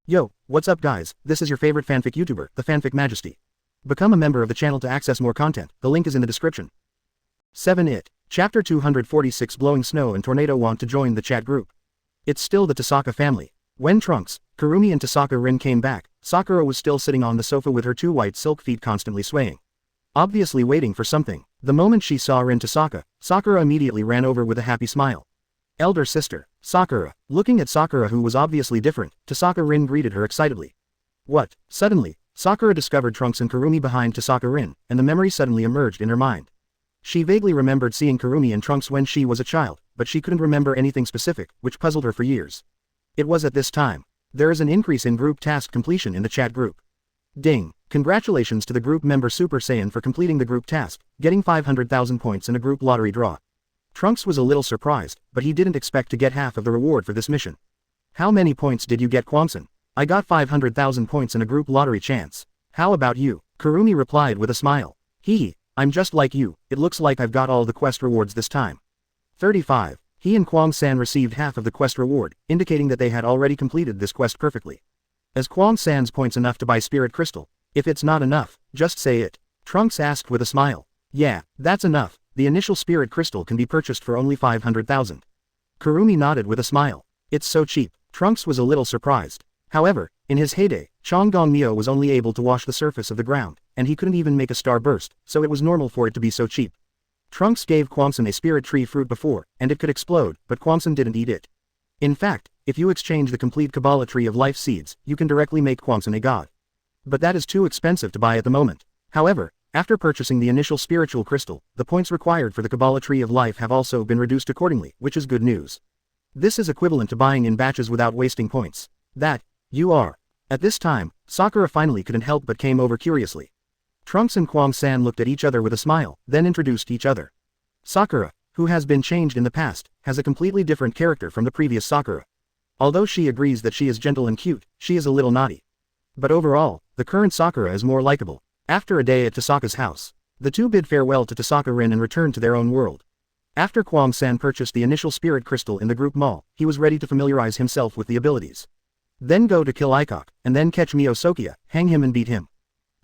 Yo, what's up guys, this is your favorite fanfic YouTuber, the Fanfic Majesty. Become a member of the channel to access more content, the link is in the description. 7 It. Chapter 246 Blowing Snow and Tornado want to join the chat group. It's still the Tasaka family. When Trunks, Kurumi and Tasaka Rin came back, Sakura was still sitting on the sofa with her two white silk feet constantly swaying. Obviously waiting for something. The moment she saw Rin Tasaka, Sakura immediately ran over with a happy smile. Elder sister, Sakura. Looking at Sakura, who was obviously different, Tasaka Rin greeted her excitedly. What? Suddenly, Sakura discovered Trunks and Kurumi behind Tasaka Rin, and the memory suddenly emerged in her mind. She vaguely remembered seeing Kurumi and Trunks when she was a child, but she couldn't remember anything specific, which puzzled her for years. It was at this time. There is an increase in group task completion in the chat group. Ding! Congratulations to the group member Super Saiyan for completing the group task, getting 500,000 points in a group lottery draw. Trunks was a little surprised, but he didn't expect to get half of the reward for this mission. How many points did you get, Kwangson? I got 500,000 points in a group lottery chance. How about you? Kurumi replied with a smile. Hee, I'm just like you, it looks like I've got all the quest rewards this time. 35. He and Kwang-san received half of the quest reward, indicating that they had already completed this quest perfectly. Is Kwang-san's points enough to buy Spirit Crystal? If it's not enough, just say it. Trunks asked with a smile. Yeah, that's enough. The initial Spirit Crystal can be purchased for only 500,000. Kurumi nodded with a smile. It's so cheap. Trunks was a little surprised. However, in his heyday, Chang'gong was only able to wash the surface of the ground, and he couldn't even make a star burst, so it was normal for it to be so cheap. Trunks gave Kwangson a spirit tree fruit before, and it could explode, but Kwangson didn't eat it. In fact, if you exchange the complete Kabbalah tree of life seeds, you can directly make Kwangson a god. But that is too expensive to buy at the moment. However, after purchasing the initial spiritual crystal, the points required for the Kabbalah Tree of Life have also been reduced accordingly, which is good news. This is equivalent to buying in batches without wasting points. That, you are. At this time, Sakura finally couldn't help but came over curiously. Trunks and Kwang-san looked at each other with a smile, then introduced each other. Sakura, who has been changed in the past, has a completely different character from the previous Sakura. Although she agrees that she is gentle and cute, she is a little naughty. But overall, the current Sakura is more likable. After a day at Tasaka's house, the two bid farewell to Tasaka Rin and returned to their own world. After Kwang-san purchased the initial spirit crystal in the group mall, he was ready to familiarize himself with the abilities. Then go to kill Ikok, and then catch Miyosokia, hang him and beat him.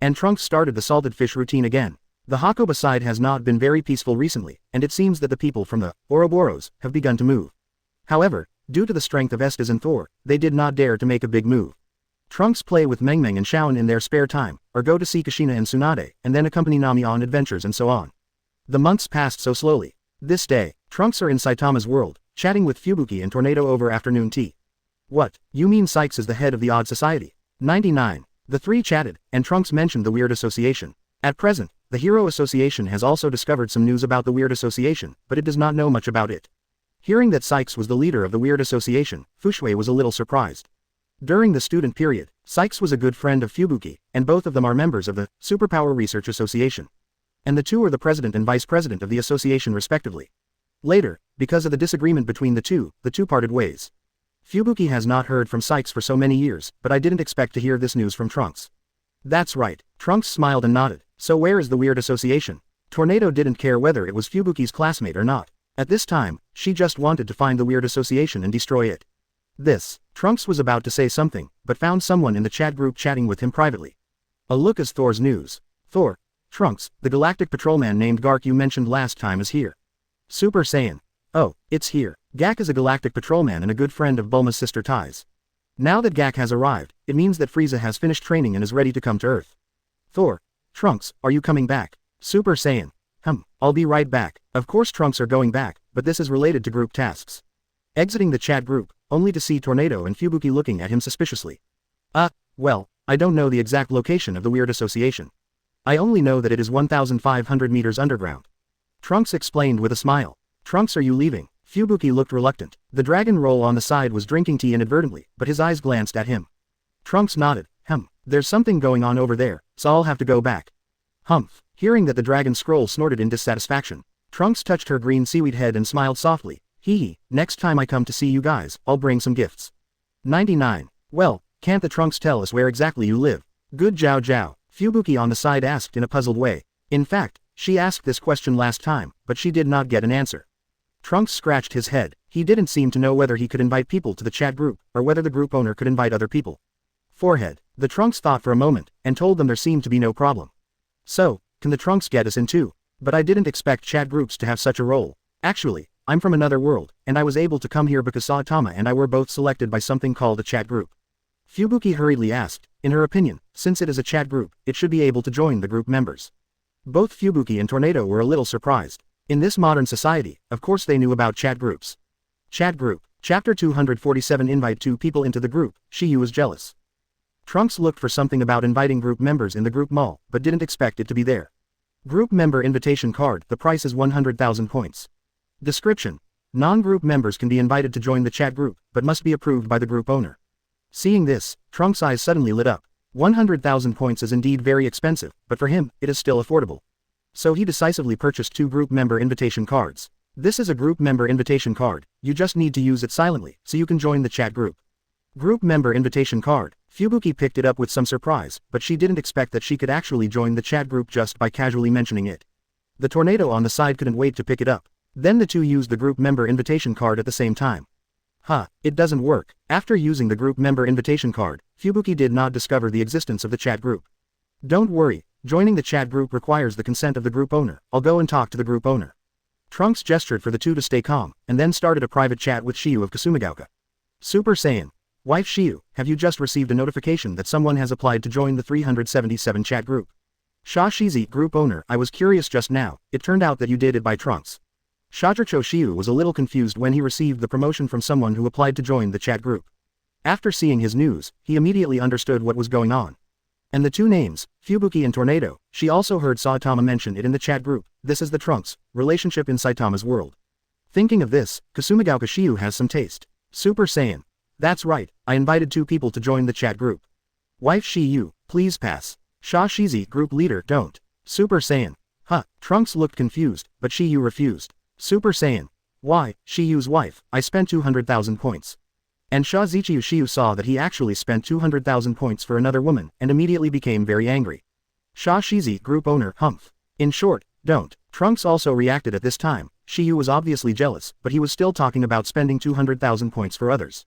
And Trunks started the salted fish routine again. The Hakoba side has not been very peaceful recently, and it seems that the people from the Ouroboros have begun to move. However, due to the strength of Estes and Thor, they did not dare to make a big move. Trunks play with Meng and Xiaoan in their spare time, or go to see Kushina and Tsunade, and then accompany Nami on adventures and so on. The months passed so slowly. This day, Trunks are in Saitama's world, chatting with Fubuki and Tornado over afternoon tea. What, you mean Sykes is the head of the Odd Society? 99. The three chatted, and Trunks mentioned the Weird Association. At present, the Hero Association has also discovered some news about the Weird Association, but it does not know much about it. Hearing that Sykes was the leader of the Weird Association, Fushui was a little surprised. During the student period, Sykes was a good friend of Fubuki, and both of them are members of the Superpower Research Association. And the two are the president and vice president of the association respectively. Later, because of the disagreement between the two parted ways. Fubuki has not heard from Sykes for so many years, but I didn't expect to hear this news from Trunks. That's right, Trunks smiled and nodded. So where is the Weird Association? Tornado didn't care whether it was Fubuki's classmate or not. At this time, she just wanted to find the Weird Association and destroy it. Trunks was about to say something, but found someone in the chat group chatting with him privately. A look is Thor's news. Thor, Trunks, the galactic patrolman named Gark you mentioned last time is here. Super Saiyan. Oh, it's here. Gak is a galactic patrolman and a good friend of Bulma's sister Tais. Now that Gak has arrived, it means that Frieza has finished training and is ready to come to Earth. Thor, Trunks, are you coming back? Super Saiyan. I'll be right back. Of course Trunks are going back, but this is related to group tasks. Exiting the chat group, only to see Tornado and Fubuki looking at him suspiciously. Well, I don't know the exact location of the Weird Association. I only know that it is 1,500 meters underground. Trunks explained with a smile. Trunks, are you leaving? Fubuki looked reluctant. The dragon roll on the side was drinking tea inadvertently, but his eyes glanced at him. Trunks nodded. There's something going on over there, so I'll have to go back. Hearing that the dragon scroll snorted in dissatisfaction, Trunks touched her green seaweed head and smiled softly. Hee, next time I come to see you guys, I'll bring some gifts. 99. Well, can't the Trunks tell us where exactly you live? Good Zhao Zhao, Fubuki on the side asked in a puzzled way. In fact, she asked this question last time, but she did not get an answer. Trunks scratched his head. He didn't seem to know whether he could invite people to the chat group, or whether the group owner could invite other people. Forehead. The Trunks thought for a moment, and told them there seemed to be no problem. So, can the Trunks get us in too? But I didn't expect chat groups to have such a role. Actually, I'm from another world, and I was able to come here because Saitama and I were both selected by something called a chat group. Fubuki hurriedly asked, in her opinion, since it is a chat group, it should be able to join the group members. Both Fubuki and Tornado were a little surprised. In this modern society, of course they knew about chat groups. Chat group. Chapter 247 Invite two people into the group. Shiyu was jealous. Trunks looked for something about inviting group members in the group mall, but didn't expect it to be there. Group member invitation card. The price is 100,000 points. Description. Non-group members can be invited to join the chat group, but must be approved by the group owner. Seeing this, Trunks' eyes suddenly lit up. 100,000 points is indeed very expensive, but for him, it is still affordable. So he decisively purchased 2 group member invitation cards. This is a group member invitation card. You just need to use it silently, so you can join the chat group. Group member invitation card. Fubuki picked it up with some surprise, but she didn't expect that she could actually join the chat group just by casually mentioning it. The Tornado on the side couldn't wait to pick it up. Then the two used the group member invitation card at the same time. It doesn't work. After using the group member invitation card, Fubuki did not discover the existence of the chat group. Don't worry, joining the chat group requires the consent of the group owner. I'll go and talk to the group owner. Trunks gestured for the two to stay calm, and then started a private chat with Shiyu of Kasumigaoka. Super Saiyan. Wife Shiyu, have you just received a notification that someone has applied to join the 377 chat group? Shashizi, group owner, I was curious just now, it turned out that you did it by Trunks. Shajircho Shiyu was a little confused when he received the promotion from someone who applied to join the chat group. After seeing his news, he immediately understood what was going on. And the two names, Fubuki and Tornado, she also heard Saitama mention it in the chat group. This is the Trunks relationship in Saitama's world. Thinking of this, Kasumigaoka Shiyu has some taste. Super Saiyan. That's right, I invited 2 people to join the chat group. Wife Shiyu, please pass. Shashizi, group leader, don't. Super Saiyan. Trunks looked confused, but Shiyu refused. Super Saiyan. Why, Shiyu's wife, I spent 200,000 points. And Shazichiyu Shiyu saw that he actually spent 200,000 points for another woman and immediately became very angry. Shashizi, group owner, humph. In short, don't. Trunks also reacted at this time. Shiyu was obviously jealous, but he was still talking about spending 200,000 points for others.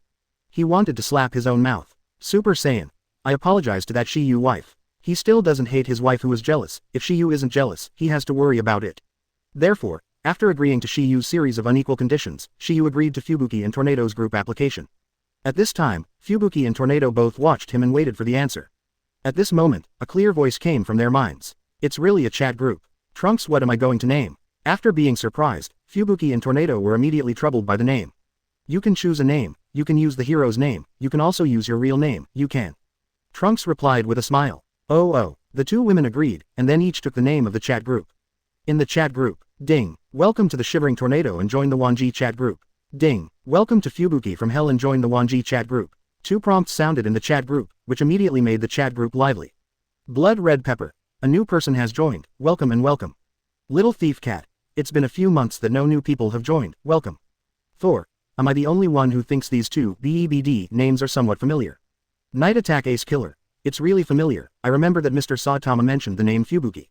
He wanted to slap his own mouth. Super Saiyan. I apologize to that Shiyu wife. He still doesn't hate his wife who is jealous. If Shiyu isn't jealous, he has to worry about it. Therefore, after agreeing to Shiyu's series of unequal conditions, Shiyu agreed to Fubuki and Tornado's group application. At this time, Fubuki and Tornado both watched him and waited for the answer. At this moment, a clear voice came from their minds. It's really a chat group. Trunks, what am I going to name? After being surprised, Fubuki and Tornado were immediately troubled by the name. You can choose a name, you can use the hero's name, you can also use your real name, you can. Trunks replied with a smile. Oh. The two women agreed, and then each took the name of the chat group. In the chat group, ding, welcome to the Shivering Tornado and join the Wanjie Chat group. Ding, welcome to Fubuki from Hell and join the Wanjie Chat group. 2 prompts sounded in the chat group, which immediately made the chat group lively. Blood Red Pepper. A new person has joined, welcome and welcome. Little Thief Cat. It's been a few months that no new people have joined, welcome. Thor. Am I the only one who thinks these two BEBD names are somewhat familiar? Night Attack Ace Killer. It's really familiar, I remember that Mr. Saitama mentioned the name Fubuki.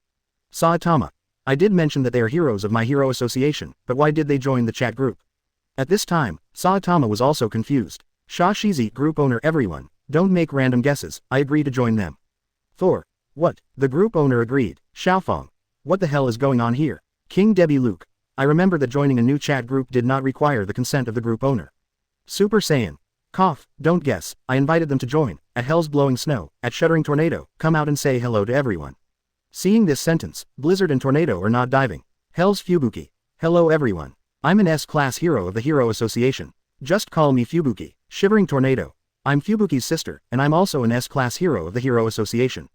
Saitama. I did mention that they are heroes of My Hero Association, but why did they join the chat group? At this time, Saitama was also confused. Shashizi, group owner, everyone, don't make random guesses, I agree to join them. Thor. What? The group owner agreed. Xiaofeng. What the hell is going on here? King Debbie Luke. I remember that joining a new chat group did not require the consent of the group owner. Super Saiyan. Cough, don't guess, I invited them to join, at Hell's Blowing Snow, at Shuddering Tornado, come out and say hello to everyone. Seeing this sentence, Blizzard and Tornado are not diving. Hell's Fubuki. Hello everyone. I'm an S-class hero of the Hero Association. Just call me Fubuki. Shivering Tornado. I'm Fubuki's sister, and I'm also an S-class hero of the Hero Association.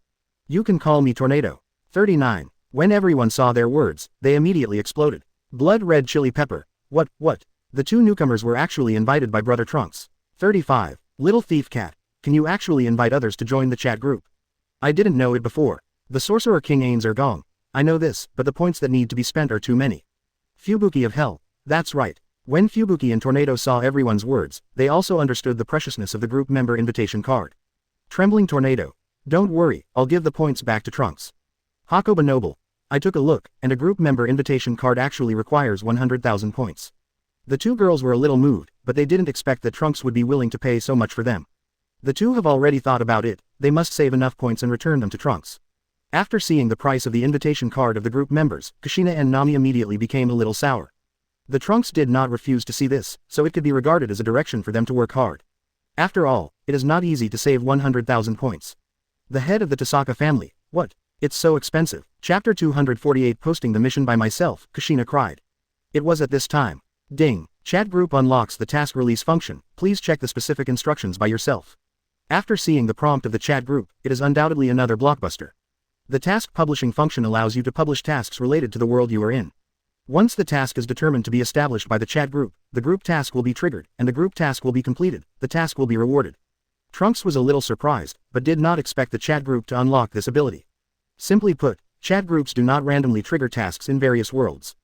You can call me Tornado. 39. When everyone saw their words, they immediately exploded. Blood Red Chili Pepper. What? The two newcomers were actually invited by Brother Trunks. 35. Little Thief Cat. Can you actually invite others to join the chat group? I didn't know it before. The Sorcerer King Ains are gone. I know this, but the points that need to be spent are too many. Fubuki of Hell. That's right. When Fubuki and Tornado saw everyone's words, they also understood the preciousness of the group member invitation card. Trembling Tornado. Don't worry, I'll give the points back to Trunks. Hakoba Noble. I took a look, and a group member invitation card actually requires 100,000 points. The two girls were a little moved, but they didn't expect that Trunks would be willing to pay so much for them. The two have already thought about it, they must save enough points and return them to Trunks. After seeing the price of the invitation card of the group members, Kushina and Nami immediately became a little sour. The Trunks did not refuse to see this, so it could be regarded as a direction for them to work hard. After all, it is not easy to save 100,000 points. The head of the Tasaka family, what? It's so expensive. Chapter 248 Posting the mission by myself, Kushina cried. It was at this time. Ding. Chat group unlocks the task release function, please check the specific instructions by yourself. After seeing the prompt of the chat group, it is undoubtedly another blockbuster. The task publishing function allows you to publish tasks related to the world you are in. Once the task is determined to be established by the chat group, the group task will be triggered, and the group task will be completed, the task will be rewarded. Trunks was a little surprised, but did not expect the chat group to unlock this ability. Simply put, chat groups do not randomly trigger tasks in various worlds.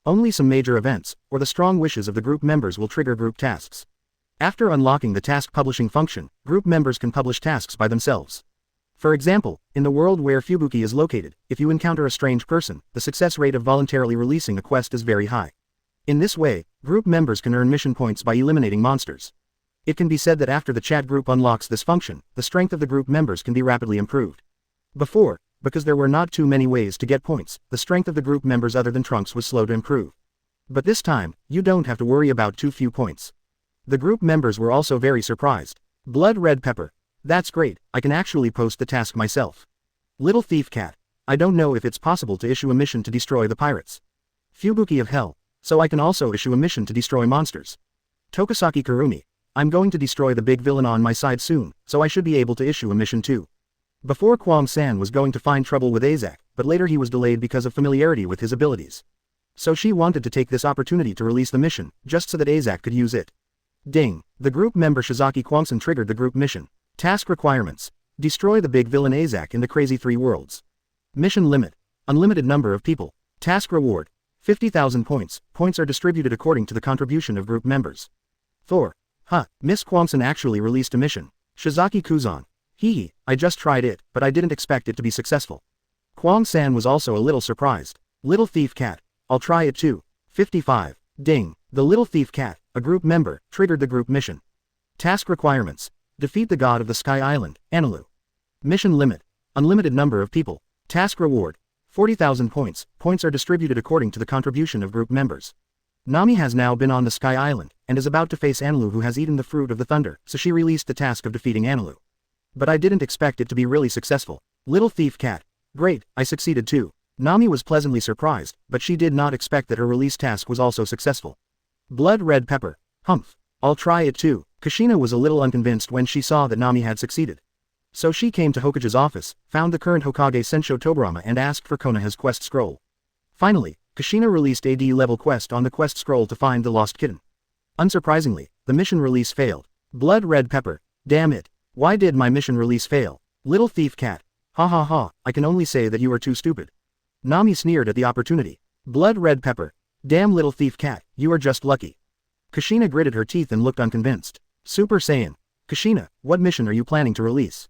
Only some major events, or the strong wishes of the group members will trigger group tasks. After unlocking the task publishing function, group members can publish tasks by themselves. For example, in the world where Fubuki is located, if you encounter a strange person, the success rate of voluntarily releasing a quest is very high. In this way, group members can earn mission points by eliminating monsters. It can be said that after the chat group unlocks this function, the strength of the group members can be rapidly improved. Before, because there were not too many ways to get points, the strength of the group members other than Trunks was slow to improve. But this time, you don't have to worry about too few points. The group members were also very surprised. Blood red pepper. That's great, I can actually post the task myself. Little thief cat. I don't know if it's possible to issue a mission to destroy the pirates. Fubuki of hell. So I can also issue a mission to destroy monsters. Tokasaki Kurumi. I'm going to destroy the big villain on my side soon, so I should be able to issue a mission too. Before Kwang-san was going to find trouble with Azak, but later he was delayed because of familiarity with his abilities. So she wanted to take this opportunity to release the mission, just so that Azak could use it. Ding. The group member Shizaki Kwang-san triggered the group mission. Task requirements. Destroy the big villain Azak in the Crazy 3 worlds. Mission limit. Unlimited number of people. Task reward. 50,000 points. Points are distributed according to the contribution of group members. Thor. Miss Kwang-san actually released a mission. Shizaki Kuzan. Hee, I just tried it, but I didn't expect it to be successful. Kwang-san was also a little surprised. Little thief cat. I'll try it too. 55. Ding. The little thief cat, a group member, triggered the group mission. Task requirements. Defeat the god of the Sky Island, Anilu. Mission limit. Unlimited number of people. Task reward. 40,000 points. Points are distributed according to the contribution of group members. Nami has now been on the Sky Island, and is about to face Anilu who has eaten the fruit of the thunder, so she released the task of defeating Anilu. But I didn't expect it to be really successful. Little thief cat. Great, I succeeded too. Nami was pleasantly surprised, but she did not expect that her release task was also successful. Blood red pepper. Humph. I'll try it too. Kushina was a little unconvinced when she saw that Nami had succeeded. So she came to Hokage's office, found the current Hokage Sensho Tobarama and asked for Konoha's quest scroll. Finally, Kushina released a D-level quest on the quest scroll to find the lost kitten. Unsurprisingly, the mission release failed. Blood red pepper. Damn it. Why did my mission release fail? Little thief cat. Ha ha ha, I can only say that you are too stupid. Nami sneered at the opportunity. Blood red pepper. Damn little thief cat, you are just lucky. Kushina gritted her teeth and looked unconvinced. Super Saiyan. Kushina, what mission are you planning to release?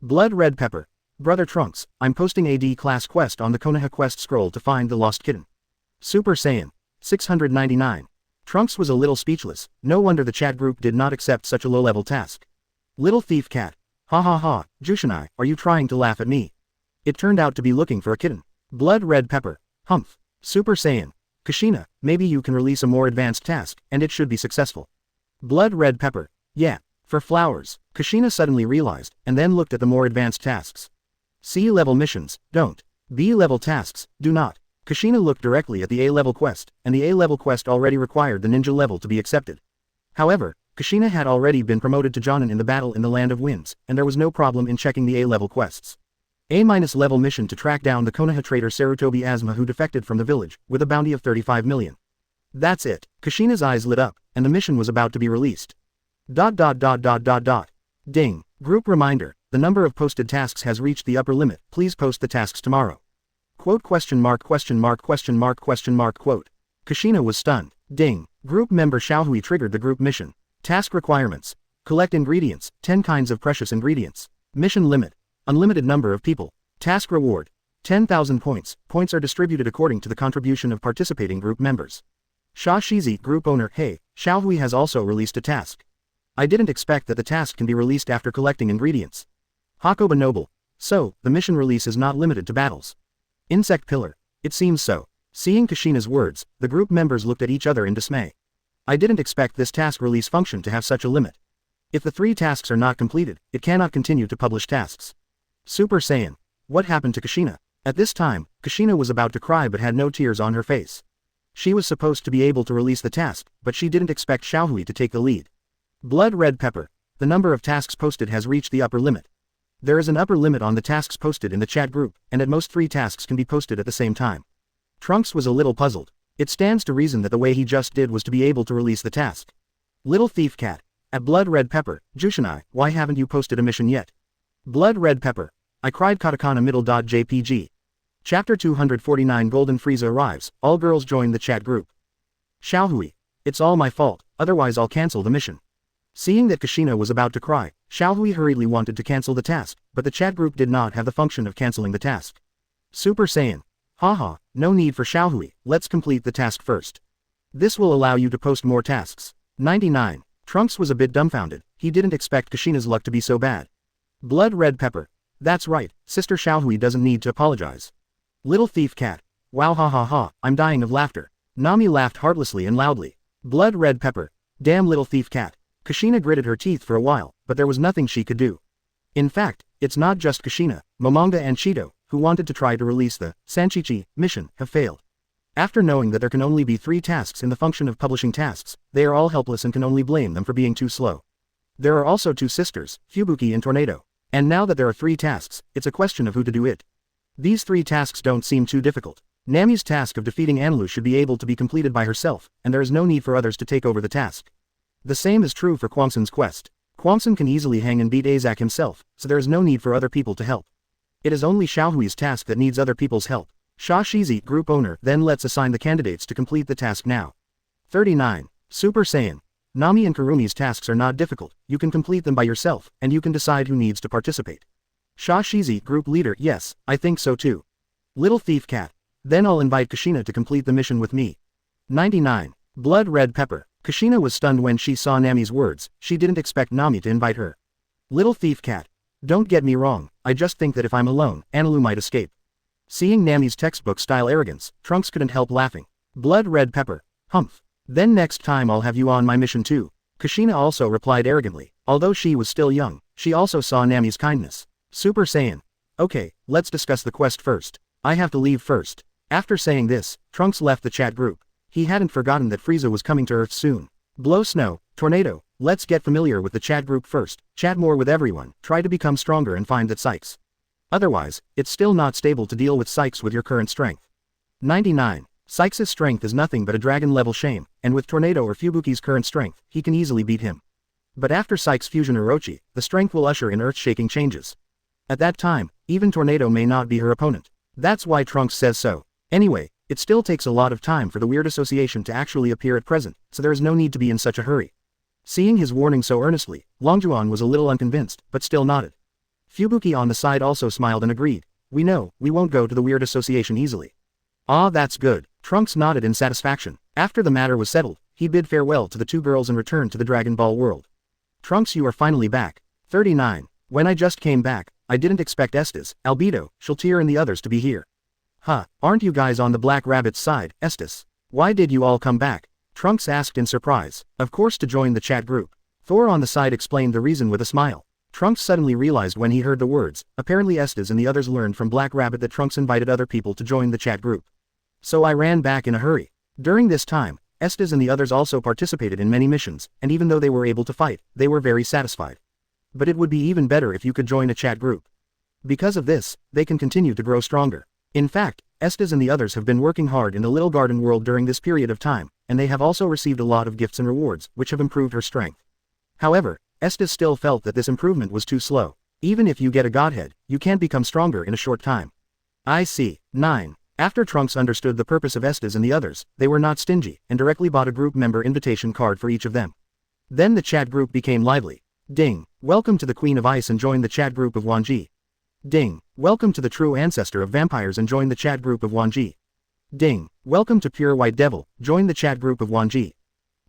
Blood red pepper. Brother Trunks, I'm posting a D-class quest on the Konoha quest scroll to find the lost kitten. Super Saiyan. 699. Trunks was a little speechless, no wonder the chat group did not accept such a low-level task. Little thief cat. Ha ha ha, Jushinai, are you trying to laugh at me? It turned out to be looking for a kitten. Blood red pepper. Humph. Super Saiyan. Kushina, maybe you can release a more advanced task, and it should be successful. Blood red pepper. Yeah. For flowers. Kushina suddenly realized, and then looked at the more advanced tasks. C-level missions, don't. B-level tasks, do not. Kushina looked directly at the A-level quest, and the A-level quest already required the ninja level to be accepted. However, Kushina had already been promoted to Jonin in the battle in the Land of Winds, and there was no problem in checking the A-level quests. A-level mission to track down the Konoha traitor Sarutobi Asuma who defected from the village, with a bounty of 35 million. That's it. Kushina's eyes lit up, and the mission was about to be released. Ding. Group reminder, the number of posted tasks has reached the upper limit, please post the tasks tomorrow. Quote ? Quote. Kushina was stunned. Ding. Group member Xiaohui triggered the group mission. Task requirements. Collect ingredients, 10 kinds of precious ingredients. Mission limit. Unlimited number of people. Task reward. 10,000 points. Points are distributed according to the contribution of participating group members. Sha Shizi, group owner. Hey, Xiaohui has also released a task. I didn't expect that the task can be released after collecting ingredients. Hakoba Noble. So, the mission release is not limited to battles. Insect Pillar. It seems so. Seeing Kushina's words, the group members looked at each other in dismay. I didn't expect this task release function to have such a limit. If the 3 tasks are not completed, it cannot continue to publish tasks. Super Saiyan. What happened to Kushina? At this time, Kushina was about to cry but had no tears on her face. She was supposed to be able to release the task, but she didn't expect Xiaohui to take the lead. Blood Red Pepper. The number of tasks posted has reached the upper limit. There is an upper limit on the tasks posted in the chat group, and at most 3 tasks can be posted at the same time. Trunks was a little puzzled. It stands to reason that the way he just did was to be able to release the task. Little Thief Cat. At Blood Red Pepper, Jushinai, why haven't you posted a mission yet? Blood Red Pepper. I cried katakana middle.jpg. Chapter 249 Golden Frieza arrives, all girls join the chat group. Xiaohui. It's all my fault, otherwise I'll cancel the mission. Seeing that Kushina was about to cry, Xiaohui hurriedly wanted to cancel the task, but the chat group did not have the function of canceling the task. Super Saiyan. Haha, no need for Xiaohui, let's complete the task first. This will allow you to post more tasks. 99. Trunks was a bit dumbfounded, he didn't expect Kushina's luck to be so bad. Blood Red Pepper. That's right, Sister Xiaohui doesn't need to apologize. Little Thief Cat. Wow ha ha ha, I'm dying of laughter. Nami laughed heartlessly and loudly. Blood Red Pepper. Damn Little Thief Cat. Kushina gritted her teeth for a while, but there was nothing she could do. In fact, it's not just Kushina, Momonga and Cheetah, who wanted to try to release the Sanchichi mission, have failed. After knowing that there can only be 3 tasks in the function of publishing tasks, they are all helpless and can only blame them for being too slow. There are also 2 sisters, Fubuki and Tornado. And now that there are 3 tasks, it's a question of who to do it. These 3 tasks don't seem too difficult. Nami's task of defeating Anlu should be able to be completed by herself, and there is no need for others to take over the task. The same is true for Kwangsun's quest. Kwangsun can easily hang and beat Azak himself, so there is no need for other people to help. It is only Xiaohui's task that needs other people's help. Sha Shizi, group owner, then let's assign the candidates to complete the task now. 39. Super Saiyan. Nami and Kurumi's tasks are not difficult, you can complete them by yourself, and you can decide who needs to participate. Sha Shizi, group leader, yes, I think so too. Little Thief Cat. Then I'll invite Kushina to complete the mission with me. 99. Blood Red Pepper. Kushina was stunned when she saw Nami's words, she didn't expect Nami to invite her. Little Thief Cat. Don't get me wrong, I just think that if I'm alone, Analu might escape. Seeing Nami's textbook-style arrogance, Trunks couldn't help laughing. Blood Red Pepper. Humph. Then next time I'll have you on my mission too. Kushina also replied arrogantly, although she was still young, she also saw Nami's kindness. Super Saiyan. Okay, let's discuss the quest first. I have to leave first. After saying this, Trunks left the chat group. He hadn't forgotten that Frieza was coming to Earth soon. Blow Snow, Tornado, let's get familiar with the chat group first, chat more with everyone, try to become stronger and find that Sykes. Otherwise, it's still not stable to deal with Sykes with your current strength. 99. Sykes' strength is nothing but a dragon-level shame, and with Tornado or Fubuki's current strength, he can easily beat him. But after Sykes' fusion Orochi, the strength will usher in earth-shaking changes. At that time, even Tornado may not be her opponent. That's why Trunks says so. Anyway, it still takes a lot of time for the weird association to actually appear at present, so there is no need to be in such a hurry. Seeing his warning so earnestly, Longjuan was a little unconvinced, but still nodded. Fubuki on the side also smiled and agreed. We know, we won't go to the weird association easily. Ah, that's good. Trunks nodded in satisfaction. After the matter was settled, he bid farewell to the 2 girls and returned to the Dragon Ball world. Trunks, you are finally back. 39. When I just came back, I didn't expect Estes, Albedo, Shultier and the others to be here. Huh, aren't you guys on the Black Rabbit's side, Estes? Why did you all come back? Trunks asked in surprise. Of course, to join the chat group. Thor on the side explained the reason with a smile. Trunks suddenly realized when he heard the words, apparently Estes and the others learned from Black Rabbit that Trunks invited other people to join the chat group. So I ran back in a hurry. During this time, Estes and the others also participated in many missions, and even though they were able to fight, they were very satisfied. But it would be even better if you could join a chat group. Because of this, they can continue to grow stronger. In fact, Estes and the others have been working hard in the Little Garden world during this period of time, and they have also received a lot of gifts and rewards, which have improved her strength. However, Estes still felt that this improvement was too slow. Even if you get a godhead, you can't become stronger in a short time. I see. 9. After Trunks understood the purpose of Estes and the others, they were not stingy, and directly bought a group member invitation card for each of them. Then the chat group became lively. Ding. Welcome to the Queen of Ice and join the chat group of Wanjie. Ding. Welcome to the true ancestor of vampires and join the chat group of Wanjie. Ding. Welcome to Pure White Devil, join the chat group of Wanjie.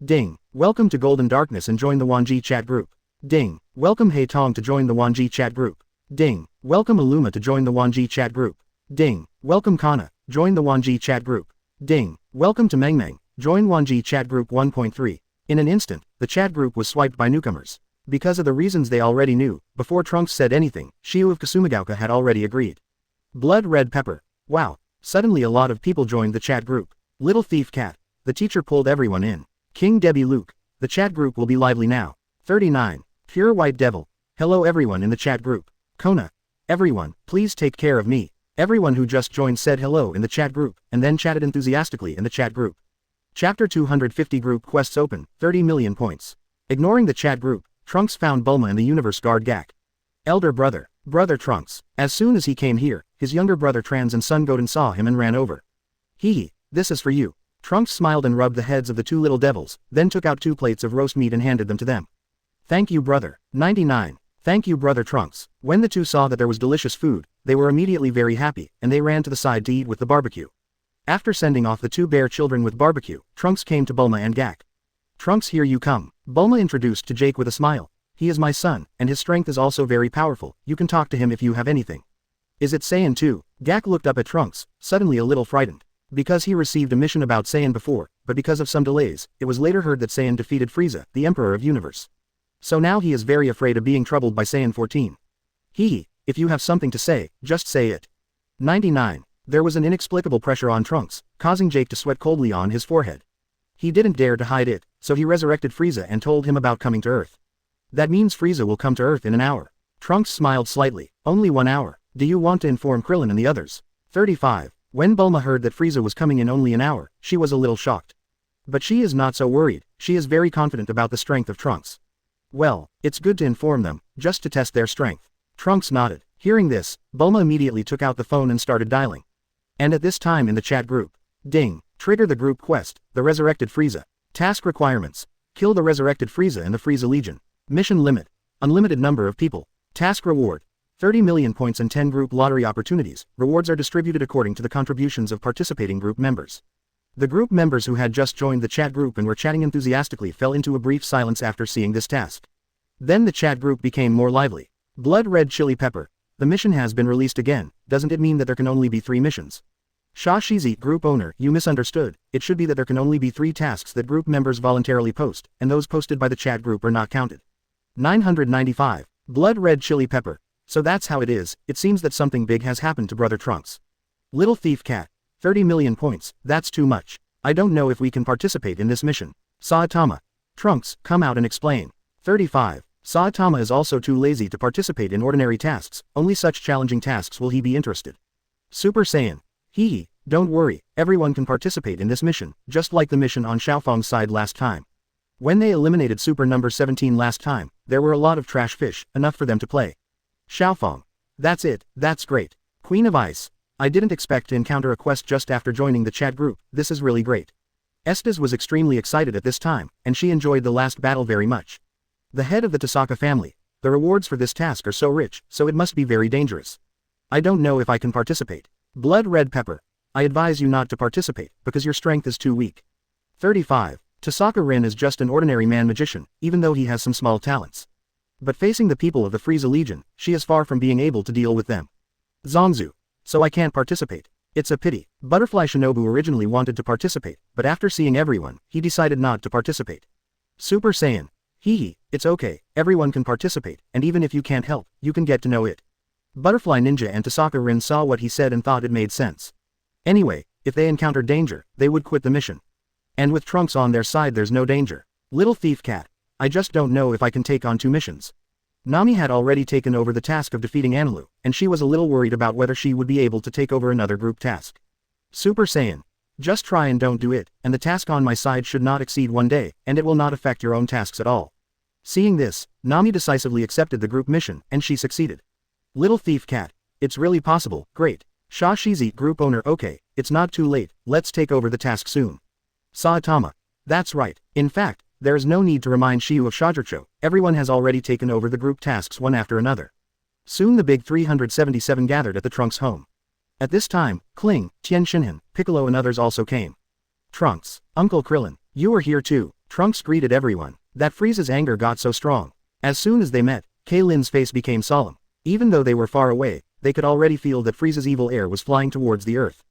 Ding. Welcome to Golden Darkness and join the Wanjie chat group. Ding. Welcome Hei Tong to join the Wanjie chat group. Ding. Welcome Illuma to join the Wanjie Chat group. Ding. Welcome Kana. Join the Wanjie Chat group. Ding. Welcome to Mengmeng. Join Wanjie Chat group 1.3. In an instant, the chat group was swiped by newcomers. Because of the reasons they already knew, before Trunks said anything, Shiyu of Kasumigaoka had already agreed. Blood red pepper. Wow. Suddenly a lot of people joined the chat group. Little thief cat. The teacher pulled everyone in. King Debbie Luke. The chat group will be lively now. 39. Pure white devil. Hello everyone in the chat group. Kona. Everyone, please take care of me. Everyone who just joined said hello in the chat group, and then chatted enthusiastically in the chat group. Chapter 250 Group Quests Open, 30 million points. Ignoring the chat group, Trunks found Bulma and the Universe Guard Gak. Elder brother, Brother Trunks. As soon as he came here, his younger brother Trans and Son Goten saw him and ran over. Hee, this is for you. Trunks smiled and rubbed the heads of the two little devils, then took out 2 plates of roast meat and handed them to them. Thank you brother. 99. Thank you brother Trunks. When the two saw that there was delicious food, they were immediately very happy, and they ran to the side to eat with the barbecue. After sending off the 2 bear children with barbecue, Trunks came to Bulma and Gak. Trunks, here you come. Bulma introduced to Jake with a smile. He is my son, and his strength is also very powerful. You can talk to him if you have anything. Is it Saiyan 2? Gak looked up at Trunks, suddenly a little frightened. Because he received a mission about Saiyan before, but because of some delays, it was later heard that Saiyan defeated Frieza, the Emperor of Universe. So now he is very afraid of being troubled by Saiyan 14. Hee, if you have something to say, just say it. 99. There was an inexplicable pressure on Trunks, causing Jake to sweat coldly on his forehead. He didn't dare to hide it, so he resurrected Frieza and told him about coming to Earth. That means Frieza will come to Earth in an hour. Trunks smiled slightly. Only 1 hour. Do you want to inform Krillin and the others? 35. When Bulma heard that Frieza was coming in only an hour, she was a little shocked. But she is not so worried, she is very confident about the strength of Trunks. Well, it's good to inform them, just to test their strength. Trunks nodded. Hearing this, Bulma immediately took out the phone and started dialing. And at this time in the chat group. Ding. Trigger the group quest, the resurrected Frieza. Task requirements. Kill the resurrected Frieza and the Frieza Legion. Mission limit. Unlimited number of people. Task reward. 30 million points and 10 group lottery opportunities. Rewards are distributed according to the contributions of participating group members. The group members who had just joined the chat group and were chatting enthusiastically fell into a brief silence after seeing this task. Then the chat group became more lively. Blood red chili pepper. The mission has been released again. Doesn't it mean that there can only be 3 missions? Shashizi, group owner, you misunderstood. It should be that there can only be 3 tasks that group members voluntarily post, and those posted by the chat group are not counted. 995. Blood red chili pepper. So that's how it is. It seems that something big has happened to Brother Trunks. Little thief cat. 30 million points, that's too much. I don't know if we can participate in this mission. Saitama. Trunks, come out and explain. 35. Saitama is also too lazy to participate in ordinary tasks, only such challenging tasks will he be interested. Super Saiyan. Hee, don't worry, everyone can participate in this mission, just like the mission on Xiaofeng's side last time. When they eliminated Super Number 17 last time, there were a lot of trash fish, enough for them to play. Xiaofeng. That's it, that's great. Queen of Ice. I didn't expect to encounter a quest just after joining the chat group, this is really great. Estes was extremely excited at this time, and she enjoyed the last battle very much. The head of the Tasaka family. The rewards for this task are so rich, so it must be very dangerous. I don't know if I can participate. Blood red pepper. I advise you not to participate, because your strength is too weak. 35. Tasaka Rin is just an ordinary man-magician, even though he has some small talents. But facing the people of the Frieza Legion, she is far from being able to deal with them. Zongzu. So I can't participate. It's a pity. Butterfly Shinobu originally wanted to participate, but after seeing everyone, he decided not to participate. Super Saiyan. Hee, it's okay, everyone can participate, and even if you can't help, you can get to know it. Butterfly Ninja and Tasaka Rin saw what he said and thought it made sense. Anyway, if they encountered danger, they would quit the mission. And with Trunks on their side there's no danger. Little thief cat. I just don't know if I can take on 2 missions. Nami had already taken over the task of defeating Anilu, and she was a little worried about whether she would be able to take over another group task. Super Saiyan. Just try and don't do it, and the task on my side should not exceed 1 day, and it will not affect your own tasks at all. Seeing this, Nami decisively accepted the group mission, and she succeeded. Little thief cat. It's really possible, great. Shashizi, group owner, okay, it's not too late, let's take over the task soon. Saitama. That's right, in fact, there is no need to remind Shiyu of Shajircho, everyone has already taken over the group tasks one after another. Soon the big 377 gathered at the Trunks home. At this time, Kling, Tien Shinhan, Piccolo and others also came. Trunks, Uncle Krillin, you are here too. Trunks greeted everyone. That Frieza's anger got so strong. As soon as they met, Kay-Lin's face became solemn. Even though they were far away, they could already feel that Frieza's evil air was flying towards the earth.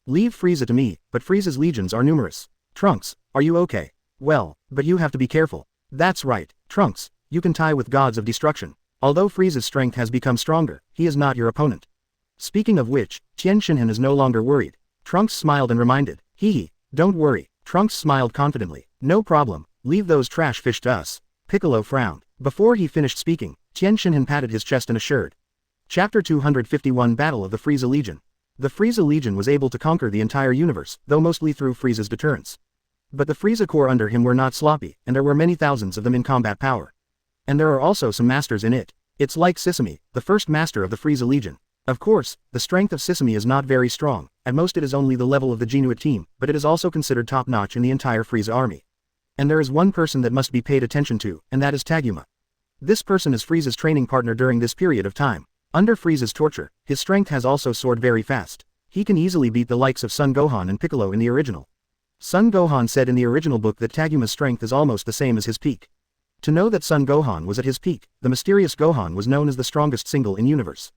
Leave Frieza to me, but Frieza's legions are numerous. Trunks, are you okay? Well, but you have to be careful. That's right, Trunks, you can tie with gods of destruction. Although Frieza's strength has become stronger, he is not your opponent. Speaking of which, Tien Shinhan is no longer worried. Trunks smiled and reminded, hee, don't worry. Trunks smiled confidently. No problem, leave those trash fish to us. Piccolo frowned. Before he finished speaking, Tien Shinhan patted his chest and assured. Chapter 251 Battle of the Frieza Legion. The Frieza Legion was able to conquer the entire universe, though mostly through Frieza's deterrence. But the Frieza Corps under him were not sloppy, and there were many thousands of them in combat power. And there are also some masters in it. It's like Sesame, the first master of the Frieza Legion. Of course, the strength of Sesame is not very strong, at most it is only the level of the Genuit team, but it is also considered top-notch in the entire Frieza army. And there is one person that must be paid attention to, and that is Taguma. This person is Frieza's training partner during this period of time. Under Frieza's torture, his strength has also soared very fast. He can easily beat the likes of Son Gohan and Piccolo in the original. Son Gohan said in the original book that Taguma's strength is almost the same as his peak. To know that Son Gohan was at his peak, the mysterious Gohan was known as the strongest single in universe.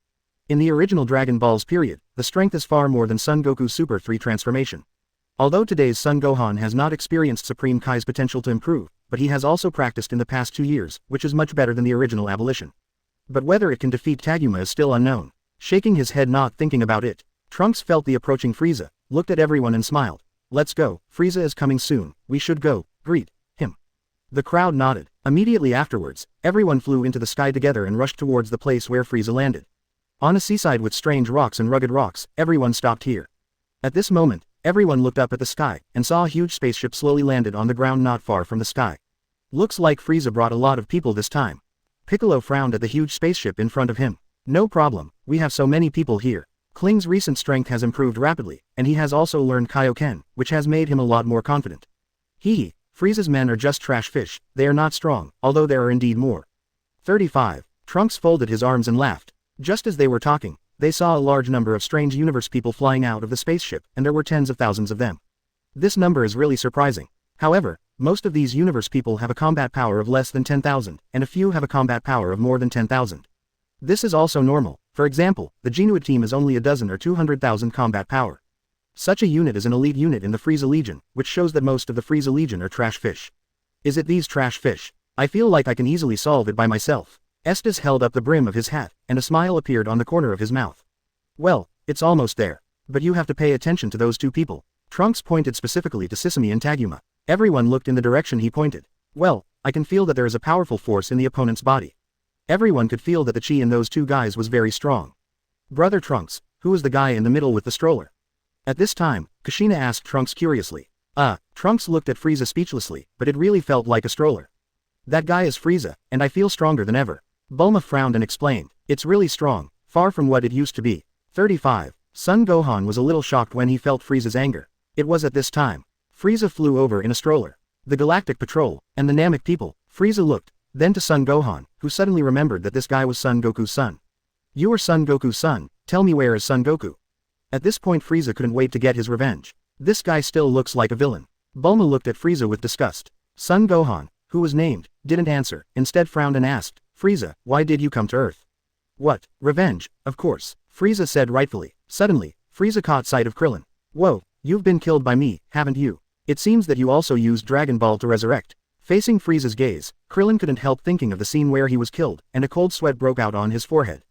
In the original Dragon Ball's period, the strength is far more than Son Goku's Super 3 transformation. Although today's Son Gohan has not experienced Supreme Kai's potential to improve, but he has also practiced in the past 2 years, which is much better than the original abolition. But whether it can defeat Taguma is still unknown. Shaking his head not thinking about it, Trunks felt the approaching Frieza, looked at everyone and smiled. Let's go, Frieza is coming soon, we should go, greet him. The crowd nodded. Immediately afterwards, everyone flew into the sky together and rushed towards the place where Frieza landed. On a seaside with strange rocks and rugged rocks, everyone stopped here. At this moment, everyone looked up at the sky, and saw a huge spaceship slowly landed on the ground not far from the sky. Looks like Frieza brought a lot of people this time. Piccolo frowned at the huge spaceship in front of him. No problem, we have so many people here. Kling's recent strength has improved rapidly, and he has also learned Kaioken, which has made him a lot more confident. Hee, Frieza's men are just trash fish, they are not strong, although there are indeed more. 35. Trunks folded his arms and laughed. Just as they were talking, they saw a large number of strange universe people flying out of the spaceship, and there were tens of thousands of them. This number is really surprising. However, most of these universe people have a combat power of less than 10,000, and a few have a combat power of more than 10,000. This is also normal. For example, the Genuit team is only a dozen or 200,000 combat power. Such a unit is an elite unit in the Frieza Legion, which shows that most of the Frieza Legion are trash fish. Is it these trash fish? I feel like I can easily solve it by myself. Estes held up the brim of his hat, and a smile appeared on the corner of his mouth. Well, it's almost there. But you have to pay attention to those two people. Trunks pointed specifically to Sesame and Taguma. Everyone looked in the direction he pointed. Well, I can feel that there is a powerful force in the opponent's body. Everyone could feel that the chi in those two guys was very strong. Brother Trunks, who is the guy in the middle with the stroller? At this time, Kushina asked Trunks curiously. Trunks looked at Frieza speechlessly, but it really felt like a stroller. That guy is Frieza, and I feel stronger than ever. Bulma frowned and explained, it's really strong, far from what it used to be. 35. Son Gohan was a little shocked when he felt Frieza's anger. It was at this time. Frieza flew over in a stroller. The Galactic Patrol, and the Namek people. Frieza looked, then to Son Gohan, who suddenly remembered that this guy was Son Goku's son. You are Son Goku's son, tell me where is Son Goku? At this point Frieza couldn't wait to get his revenge. This guy still looks like a villain. Bulma looked at Frieza with disgust. Son Gohan, who was named, didn't answer, instead frowned and asked, Frieza, why did you come to Earth? What, revenge, of course, Frieza said rightfully. Suddenly, Frieza caught sight of Krillin. Whoa, you've been killed by me, haven't you? It seems that you also used Dragon Ball to resurrect. Facing Frieza's gaze, Krillin couldn't help thinking of the scene where he was killed, and a cold sweat broke out on his forehead.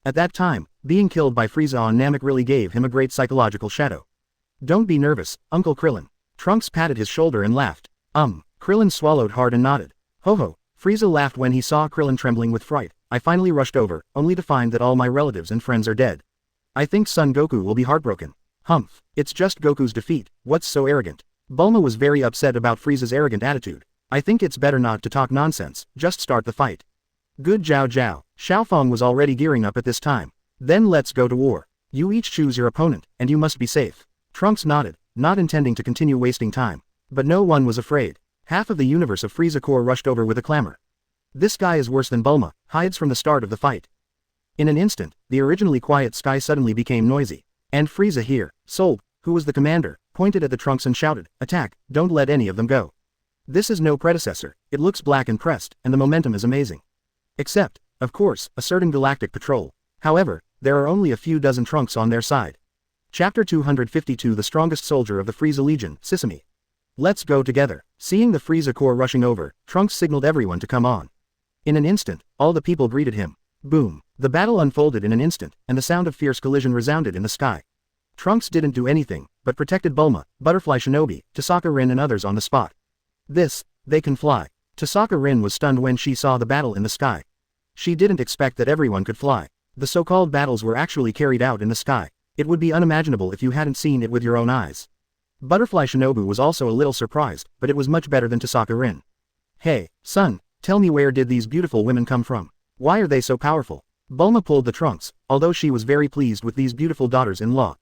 At that time, being killed by Frieza on Namek really gave him a great psychological shadow. Don't be nervous, Uncle Krillin. Trunks patted his shoulder and laughed. Krillin swallowed hard and nodded. Ho ho, Frieza laughed when he saw Krillin trembling with fright. I finally rushed over, only to find that all my relatives and friends are dead. I think Son Goku will be heartbroken. Humph, it's just Goku's defeat, what's so arrogant? Bulma was very upset about Frieza's arrogant attitude. I think it's better not to talk nonsense, just start the fight. Good Zhao Zhao. Xiaofeng was already gearing up at this time. Then let's go to war. You each choose your opponent, and you must be safe. Trunks nodded, not intending to continue wasting time. But no one was afraid. Half of the universe of Frieza Corps rushed over with a clamor. This guy is worse than Bulma, hides from the start of the fight. In an instant, the originally quiet sky suddenly became noisy. And Frieza here, Soul, who was the commander, pointed at the Trunks and shouted, attack, don't let any of them go. This is no predecessor, it looks black and pressed, and the momentum is amazing. Except, Of course, a certain galactic patrol. However, there are only a few dozen Trunks on their side. Chapter 252 The strongest soldier of the Frieza Legion, Sesame. Let's go together. Seeing the Frieza Corps rushing over, Trunks signaled everyone to come on. In an instant, all the people greeted him. Boom. The battle unfolded in an instant, and the sound of fierce collision resounded in the sky. Trunks didn't do anything, but protected Bulma, Butterfly Shinobi, Tasaka Rin and others on the spot. They can fly. Tasaka Rin was stunned when she saw the battle in the sky. She didn't expect that everyone could fly. The so-called battles were actually carried out in the sky. It would be unimaginable if you hadn't seen it with your own eyes. Butterfly Shinobu was also a little surprised, but it was much better than Tasaka Rin. Hey, son, tell me where did these beautiful women come from? Why are they so powerful? Bulma pulled the Trunks, although she was very pleased with these beautiful daughters-in-law.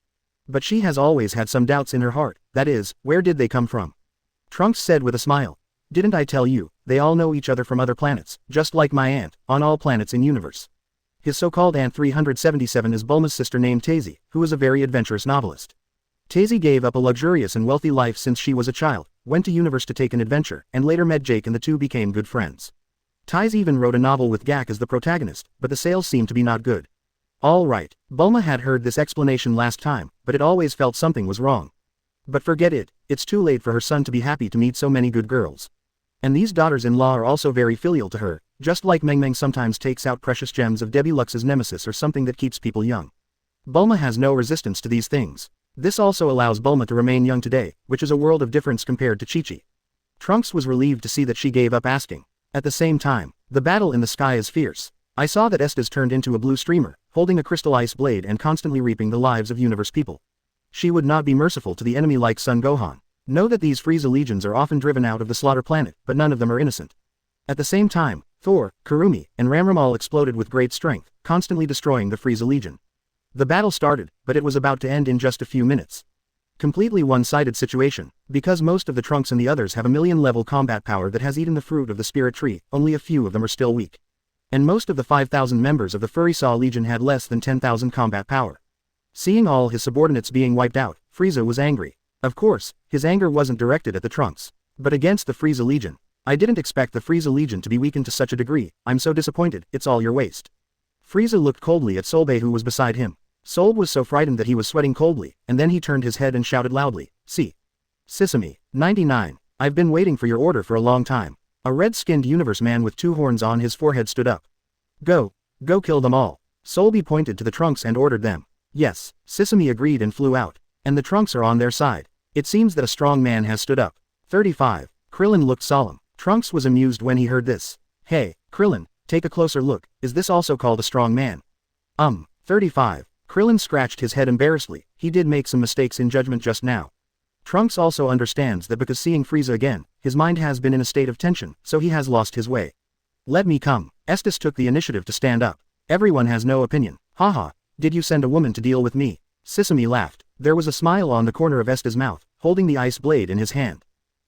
But she has always had some doubts in her heart, that is, where did they come from? Trunks said with a smile. Didn't I tell you, they all know each other from other planets, just like my aunt, on all planets in universe. His so-called Aunt 377 is Bulma's sister named Tazy, who is a very adventurous novelist. Tazy gave up a luxurious and wealthy life since she was a child, went to universe to take an adventure, and later met Jake and the two became good friends. Tazy even wrote a novel with Gak as the protagonist, but the sales seemed to be not good. Alright, Bulma had heard this explanation last time, but it always felt something was wrong. But forget it, it's too late for her son to be happy to meet so many good girls. And these daughters-in-law are also very filial to her, just like Meng Meng sometimes takes out precious gems of Debbie Lux's nemesis or something that keeps people young. Bulma has no resistance to these things. This also allows Bulma to remain young today, which is a world of difference compared to Chi-Chi. Trunks was relieved to see that she gave up asking. At the same time, the battle in the sky is fierce. I saw that Estes turned into a blue streamer, holding a crystal ice blade and constantly reaping the lives of universe people. She would not be merciful to the enemy like Son Gohan. Know that these Frieza legions are often driven out of the slaughter planet, but none of them are innocent. At the same time, Thor, Kurumi, and Ramram exploded with great strength, constantly destroying the Frieza legion. The battle started, but it was about to end in just a few minutes. Completely one-sided situation, because most of the Trunks and the others have a million-level combat power that has eaten the fruit of the spirit tree, only a few of them are still weak. And most of the 5,000 members of the Furry Saw Legion had less than 10,000 combat power. Seeing all his subordinates being wiped out, Frieza was angry. Of course, his anger wasn't directed at the Trunks, but against the Frieza Legion. I didn't expect the Frieza Legion to be weakened to such a degree, I'm so disappointed, it's all your waste. Frieza looked coldly at Solbei who was beside him. Solb was so frightened that he was sweating coldly, and then he turned his head and shouted loudly, see. Sesame, 99, I've been waiting for your order for a long time. A red-skinned universe man with 2 horns on his forehead stood up. Go kill them all. Solby pointed to the Trunks and ordered them. Yes, Sesame agreed and flew out. And the Trunks are on their side. It seems that a strong man has stood up. 35. Krillin looked solemn. Trunks was amused when he heard this. Hey, Krillin, take a closer look, is this also called a strong man? 35. Krillin scratched his head embarrassedly, he did make some mistakes in judgment just now. Trunks also understands that because seeing Frieza again, his mind has been in a state of tension, so he has lost his way. Let me come. Estes took the initiative to stand up. Everyone has no opinion. Haha, did you send a woman to deal with me? Sesame laughed. There was a smile on the corner of Estes' mouth, holding the ice blade in his hand.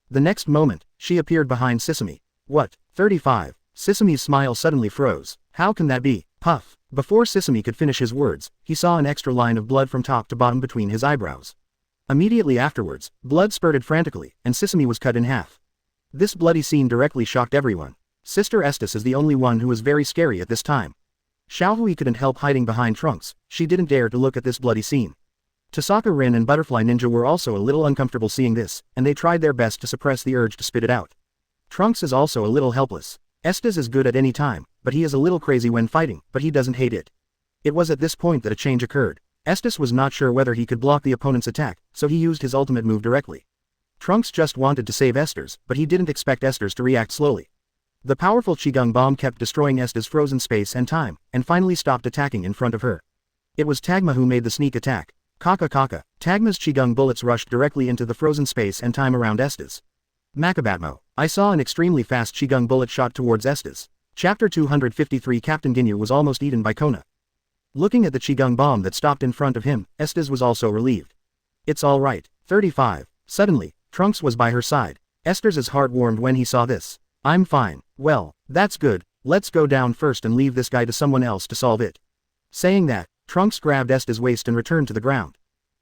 The next moment, she appeared behind Sesame. What? 35. Sesame's smile suddenly froze. How can that be? Puff. Before Sesame could finish his words, he saw an extra line of blood from top to bottom between his eyebrows. Immediately afterwards, blood spurted frantically, and Sesame was cut in half. This bloody scene directly shocked everyone. Sister Estes is the only one who is very scary at this time. Xiaohui couldn't help hiding behind Trunks, she didn't dare to look at this bloody scene. Tasaka Rin and Butterfly Ninja were also a little uncomfortable seeing this, and they tried their best to suppress the urge to spit it out. Trunks is also a little helpless. Estes is good at any time, but he is a little crazy when fighting, but he doesn't hate it. It was at this point that a change occurred. Estes was not sure whether he could block the opponent's attack, so he used his ultimate move directly. Trunks just wanted to save Estes, but he didn't expect Estes to react slowly. The powerful Qigong bomb kept destroying Estes' frozen space and time, and finally stopped attacking in front of her. It was Tagma who made the sneak attack. Kaka. Tagma's Qigong bullets rushed directly into the frozen space and time around Estes. Makabatmo. I saw an extremely fast Qigong bullet shot towards Estes. Chapter 253 Captain Ginyu was almost eaten by Kona. Looking at the Qigong bomb that stopped in front of him, Estes was also relieved. It's alright. 35. Suddenly, Trunks was by her side. Estes' heart warmed when he saw this. I'm fine. Well, that's good, let's go down first and leave this guy to someone else to solve it. Saying that, Trunks grabbed Estes' waist and returned to the ground.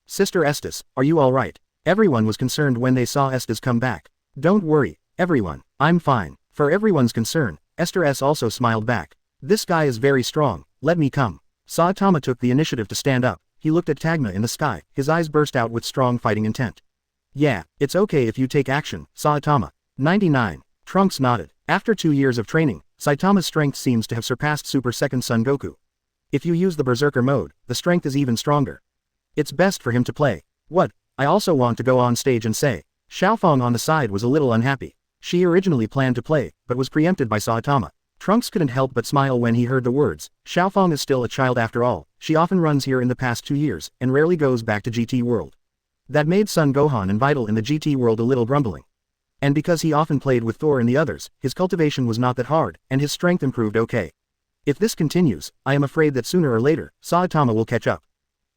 Sister Estes, are you alright? Everyone was concerned when they saw Estes come back. Don't worry, everyone, I'm fine. For everyone's concern, Esther S. also smiled back. This guy is very strong, let me come. Saitama took the initiative to stand up. He looked at Tagma in the sky, his eyes burst out with strong fighting intent. Yeah, it's okay if you take action, Saitama. 99. Trunks nodded. After 2 years of training, Saitama's strength seems to have surpassed Super Second Son Goku. If you use the Berserker mode, the strength is even stronger. It's best for him to play. What? I also want to go on stage and say. Xiaofeng on the side was a little unhappy. She originally planned to play, but was preempted by Saitama. Trunks couldn't help but smile when he heard the words. Xiaofeng is still a child after all. She often runs here in the past 2 years, and rarely goes back to GT World. That made Son Gohan and Vital in the GT World a little grumbling. And because he often played with Thor and the others, his cultivation was not that hard, and his strength improved okay. If this continues, I am afraid that sooner or later, Saitama will catch up.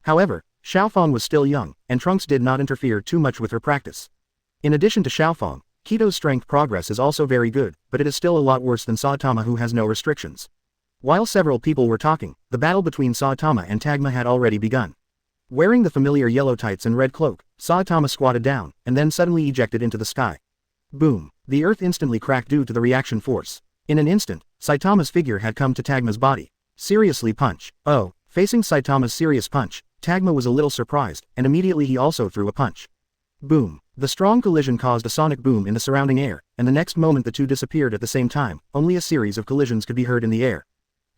However, Xiaofeng was still young, and Trunks did not interfere too much with her practice. In addition to Xiaofeng, Kito's strength progress is also very good, but it is still a lot worse than Saitama, who has no restrictions. While several people were talking, the battle between Saitama and Tagma had already begun. Wearing the familiar yellow tights and red cloak, Saitama squatted down, and then suddenly ejected into the sky. Boom! The earth instantly cracked due to the reaction force. In an instant, Saitama's figure had come to Tagma's body. Seriously punch. Oh, facing Saitama's serious punch, Tagma was a little surprised, and immediately he also threw a punch. Boom! The strong collision caused a sonic boom in the surrounding air, and the next moment the two disappeared at the same time. Only a series of collisions could be heard in the air.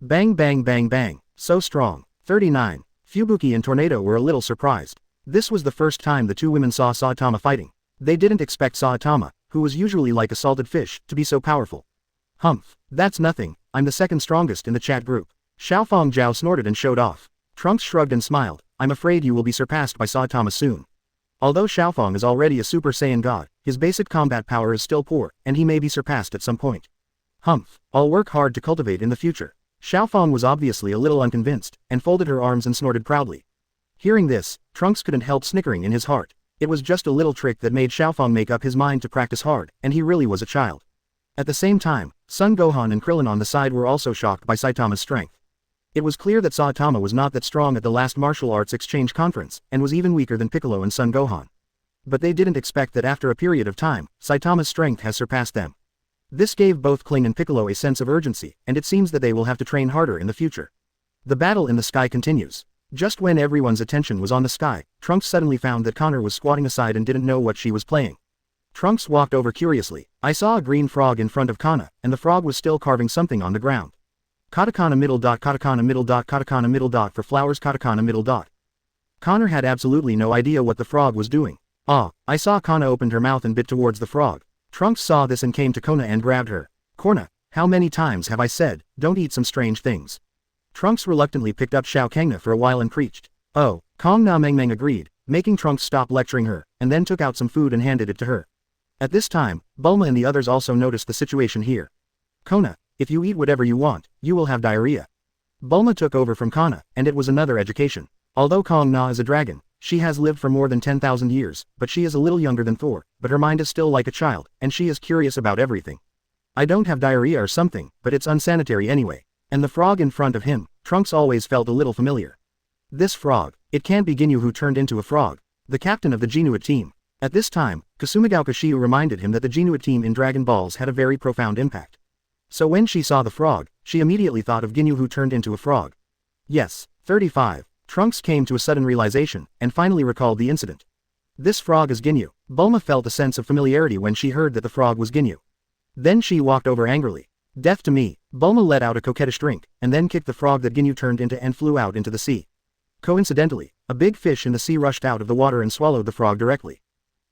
Bang bang bang bang, so strong. 39. Fubuki and Tornado were a little surprised. This was the first time the two women saw Saitama fighting. They didn't expect Saitama, who was usually like a salted fish, to be so powerful. Humph, that's nothing, I'm the second strongest in the chat group. Xiaofeng Zhao snorted and showed off. Trunks shrugged and smiled. I'm afraid you will be surpassed by Saitama soon. Although Xiaofeng is already a Super Saiyan god, his basic combat power is still poor, and he may be surpassed at some point. Humph, I'll work hard to cultivate in the future. Xiaofeng was obviously a little unconvinced, and folded her arms and snorted proudly. Hearing this, Trunks couldn't help snickering in his heart. It was just a little trick that made Xiaofeng make up his mind to practice hard, and he really was a child. At the same time, Son Gohan and Krillin on the side were also shocked by Saitama's strength. It was clear that Saitama was not that strong at the last martial arts exchange conference, and was even weaker than Piccolo and Son Gohan. But they didn't expect that after a period of time, Saitama's strength has surpassed them. This gave both Kling and Piccolo a sense of urgency, and it seems that they will have to train harder in the future. The battle in the sky continues. Just when everyone's attention was on the sky, Trunks suddenly found that Connor was squatting aside and didn't know what she was playing. Trunks walked over curiously. I saw a green frog in front of Kana, and the frog was still carving something on the ground. Katakana middle dot katakana middle dot katakana middle dot for flowers katakana middle dot. Connor had absolutely no idea what the frog was doing. Ah, I saw Kana opened her mouth and bit towards the frog. Trunks saw this and came to Kona and grabbed her. Korna, how many times have I said, don't eat some strange things? Trunks reluctantly picked up Xiao Kangna for a while and preached. Oh, Kong Na Meng Meng agreed, making Trunks stop lecturing her, and then took out some food and handed it to her. At this time, Bulma and the others also noticed the situation here. Kona, if you eat whatever you want, you will have diarrhea. Bulma took over from Kana, and it was another education. Although Kong Na is a dragon, she has lived for more than 10,000 years, but she is a little younger than Thor, but her mind is still like a child, and she is curious about everything. I don't have diarrhea or something, but it's unsanitary anyway. And the frog in front of him, Trunks always felt a little familiar. This frog, it can't be Ginyu who turned into a frog. The captain of the Genuit team. At this time, Kasumi Hill reminded him that the Genuit team in Dragon Balls had a very profound impact. So when she saw the frog, she immediately thought of Ginyu who turned into a frog. Yes, 35. Trunks came to a sudden realization, and finally recalled the incident. This frog is Ginyu. Bulma felt a sense of familiarity when she heard that the frog was Ginyu. Then she walked over angrily. Deaf to me, Bulma let out a coquettish drink, and then kicked the frog that Ginyu turned into and flew out into the sea. Coincidentally, a big fish in the sea rushed out of the water and swallowed the frog directly.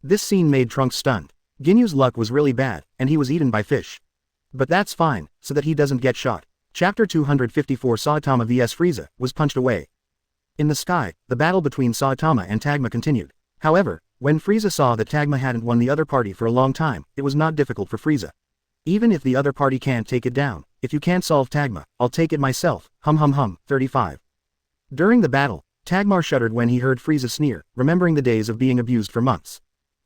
This scene made Trunks stunned. Ginyu's luck was really bad, and he was eaten by fish. But that's fine, so that he doesn't get shot. Chapter 254 Saitama vs Frieza was punched away. In the sky, the battle between Saitama and Tagma continued. However, when Frieza saw that Tagma hadn't won the other party for a long time, it was not difficult for Frieza. Even if the other party can't take it down, if you can't solve Tagma, I'll take it myself, hum hum hum, 35. During the battle, Tagmar shuddered when he heard Frieza sneer, remembering the days of being abused for months.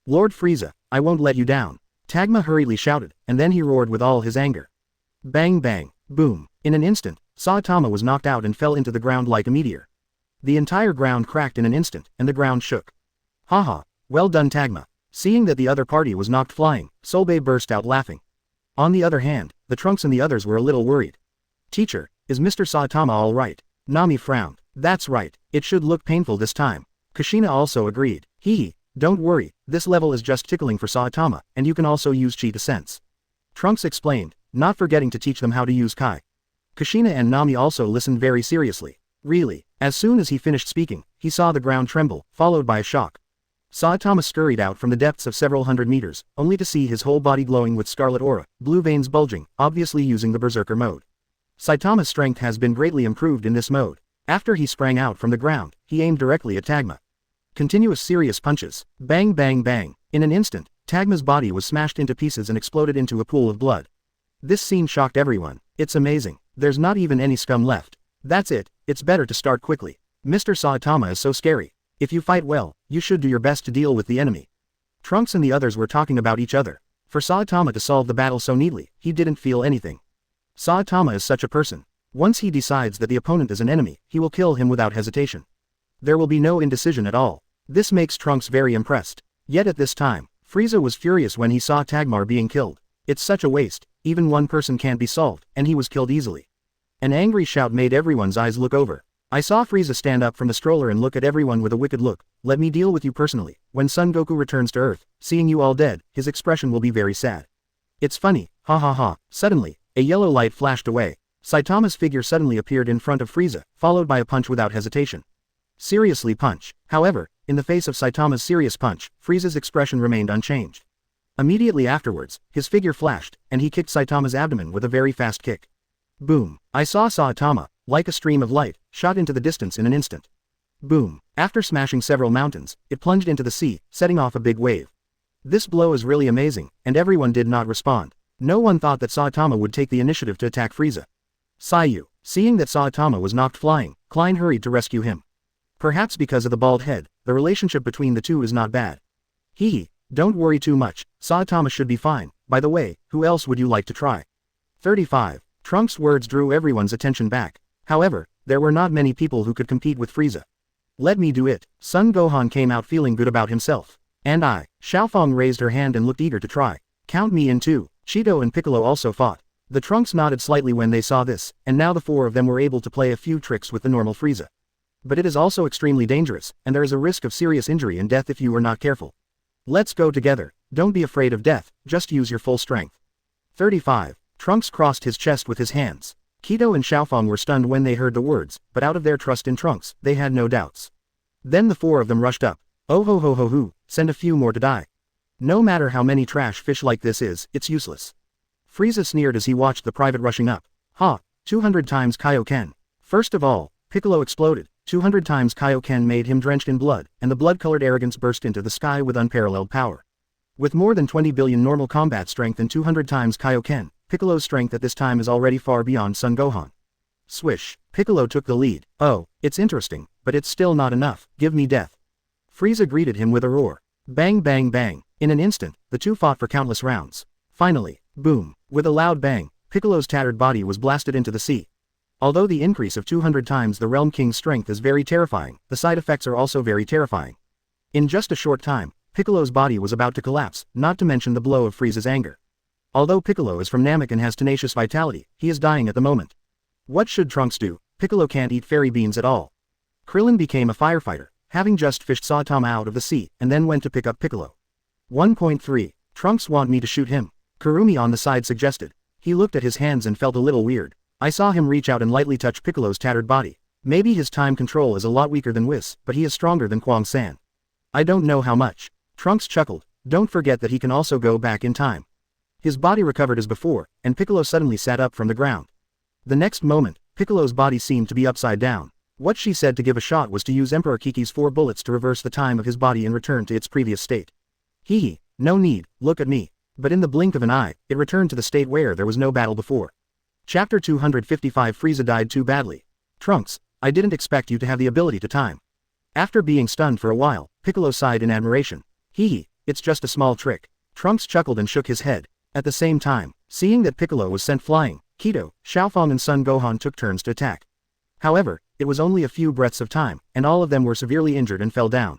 Lord Frieza, I won't let you down. Tagma hurriedly shouted, and then he roared with all his anger. Bang bang, boom. In an instant, Saitama was knocked out and fell into the ground like a meteor. The entire ground cracked in an instant, and the ground shook. Haha, well done Tagma. Seeing that the other party was knocked flying, Solbei burst out laughing. On the other hand, the Trunks and the others were a little worried. Teacher, Is Mr. Saitama alright? Nami frowned. That's right, it should look painful this time. Kushina also agreed. Hee. Don't worry, this level is just tickling for Saitama, and you can also use Cheetah sense. Trunks explained, not forgetting to teach them how to use Kai. Kushina and Nami also listened very seriously. Really, as soon as he finished speaking, he saw the ground tremble, followed by a shock. Saitama scurried out from the depths of several hundred meters, only to see his whole body glowing with scarlet aura, blue veins bulging, obviously using the berserker mode. Saitama's strength has been greatly improved in this mode. After he sprang out from the ground, he aimed directly at Tagma. Continuous serious punches. Bang bang bang. In an instant, Tagma's body was smashed into pieces and exploded into a pool of blood. This scene shocked everyone. It's amazing. There's not even any scum left. That's it, it's better to start quickly. Mr. Saitama is so scary. If you fight well, you should do your best to deal with the enemy. Trunks and the others were talking about each other. For Saitama to solve the battle so neatly, he didn't feel anything. Saitama is such a person. Once he decides that the opponent is an enemy, he will kill him without hesitation. There will be no indecision at all. This makes Trunks very impressed. Yet at this time, Frieza was furious when he saw Tagmar being killed. It's such a waste, even one person can't be solved, and he was killed easily. An angry shout made everyone's eyes look over. I saw Frieza stand up from the stroller and look at everyone with a wicked look. Let me deal with you personally. When Son Goku returns to Earth, seeing you all dead, his expression will be very sad. It's funny, ha ha ha. Suddenly, a yellow light flashed away. Saitama's figure suddenly appeared in front of Frieza, followed by a punch without hesitation. Seriously punch. However, in the face of Saitama's serious punch, Frieza's expression remained unchanged. Immediately afterwards, his figure flashed, and he kicked Saitama's abdomen with a very fast kick. Boom. I saw Saitama, like a stream of light, shot into the distance in an instant. Boom. After smashing several mountains, it plunged into the sea, setting off a big wave. This blow is really amazing, and everyone did not respond. No one thought that Saitama would take the initiative to attack Frieza. Sayu. Seeing that Saitama was knocked flying, Klein hurried to rescue him. Perhaps because of the bald head, the relationship between the two is not bad. Hee. Don't worry too much, Saitama should be fine. By the way, who else would you like to try? 35. Trunks' words drew everyone's attention back. However, there were not many people who could compete with Frieza. Let me do it. Son Gohan came out feeling good about himself. And I. Xiaofang raised her hand and looked eager to try. Count me in too. Cheetah and Piccolo also fought. The Trunks nodded slightly when they saw this, and now the four of them were able to play a few tricks with the normal Frieza. But it is also extremely dangerous, and there is a risk of serious injury and death if you are not careful. Let's go together. Don't be afraid of death, just use your full strength. 35. Trunks crossed his chest with his hands. Kido and Xiaofang were stunned when they heard the words, but out of their trust in Trunks, they had no doubts. Then the four of them rushed up. Oh ho ho ho ho, send a few more to die. No matter how many trash fish like this is, it's useless. Frieza sneered as he watched the private rushing up. Ha, 200 times Kaioken. First of all, Piccolo exploded. 200 times Kaioken made him drenched in blood, and the blood-colored arrogance burst into the sky with unparalleled power. With more than 20 billion normal combat strength and 200 times Kaioken, Piccolo's strength at this time is already far beyond Son Gohan. Swish. Piccolo took the lead. Oh, it's interesting, but it's still not enough. Give me death. Frieza greeted him with a roar. Bang bang bang. In an instant, the two fought for countless rounds. Finally, boom. With a loud bang, Piccolo's tattered body was blasted into the sea. Although the increase of 200 times the Realm King's strength is very terrifying, the side effects are also very terrifying. In just a short time, Piccolo's body was about to collapse, not to mention the blow of Frieza's anger. Although Piccolo is from Namek and has tenacious vitality, he is dying at the moment. What should Trunks do? Piccolo can't eat fairy beans at all. Krillin became a firefighter, having just fished Saitama out of the sea, and then went to pick up Piccolo. 1.3. Trunks want me to shoot him. Kurumi on the side suggested. He looked at his hands and felt a little weird. I saw him reach out and lightly touch Piccolo's tattered body. Maybe his time control is a lot weaker than Whis, but he is stronger than Kwang-san. I don't know how much. Trunks chuckled. Don't forget that he can also go back in time. His body recovered as before, and Piccolo suddenly sat up from the ground. The next moment, Piccolo's body seemed to be upside down. What she said to give a shot was to use Emperor Kiki's 4 bullets to reverse the time of his body and return to its previous state. Hee, no need, look at me. But in the blink of an eye, it returned to the state where there was no battle before. Chapter 255 Frieza died too badly. Trunks, I didn't expect you to have the ability to time. After being stunned for a while, Piccolo sighed in admiration. Hee, it's just a small trick. Trunks chuckled and shook his head. At the same time, seeing that Piccolo was sent flying, Kido, Xiaofang and Son Gohan took turns to attack. However, it was only a few breaths of time, and all of them were severely injured and fell down.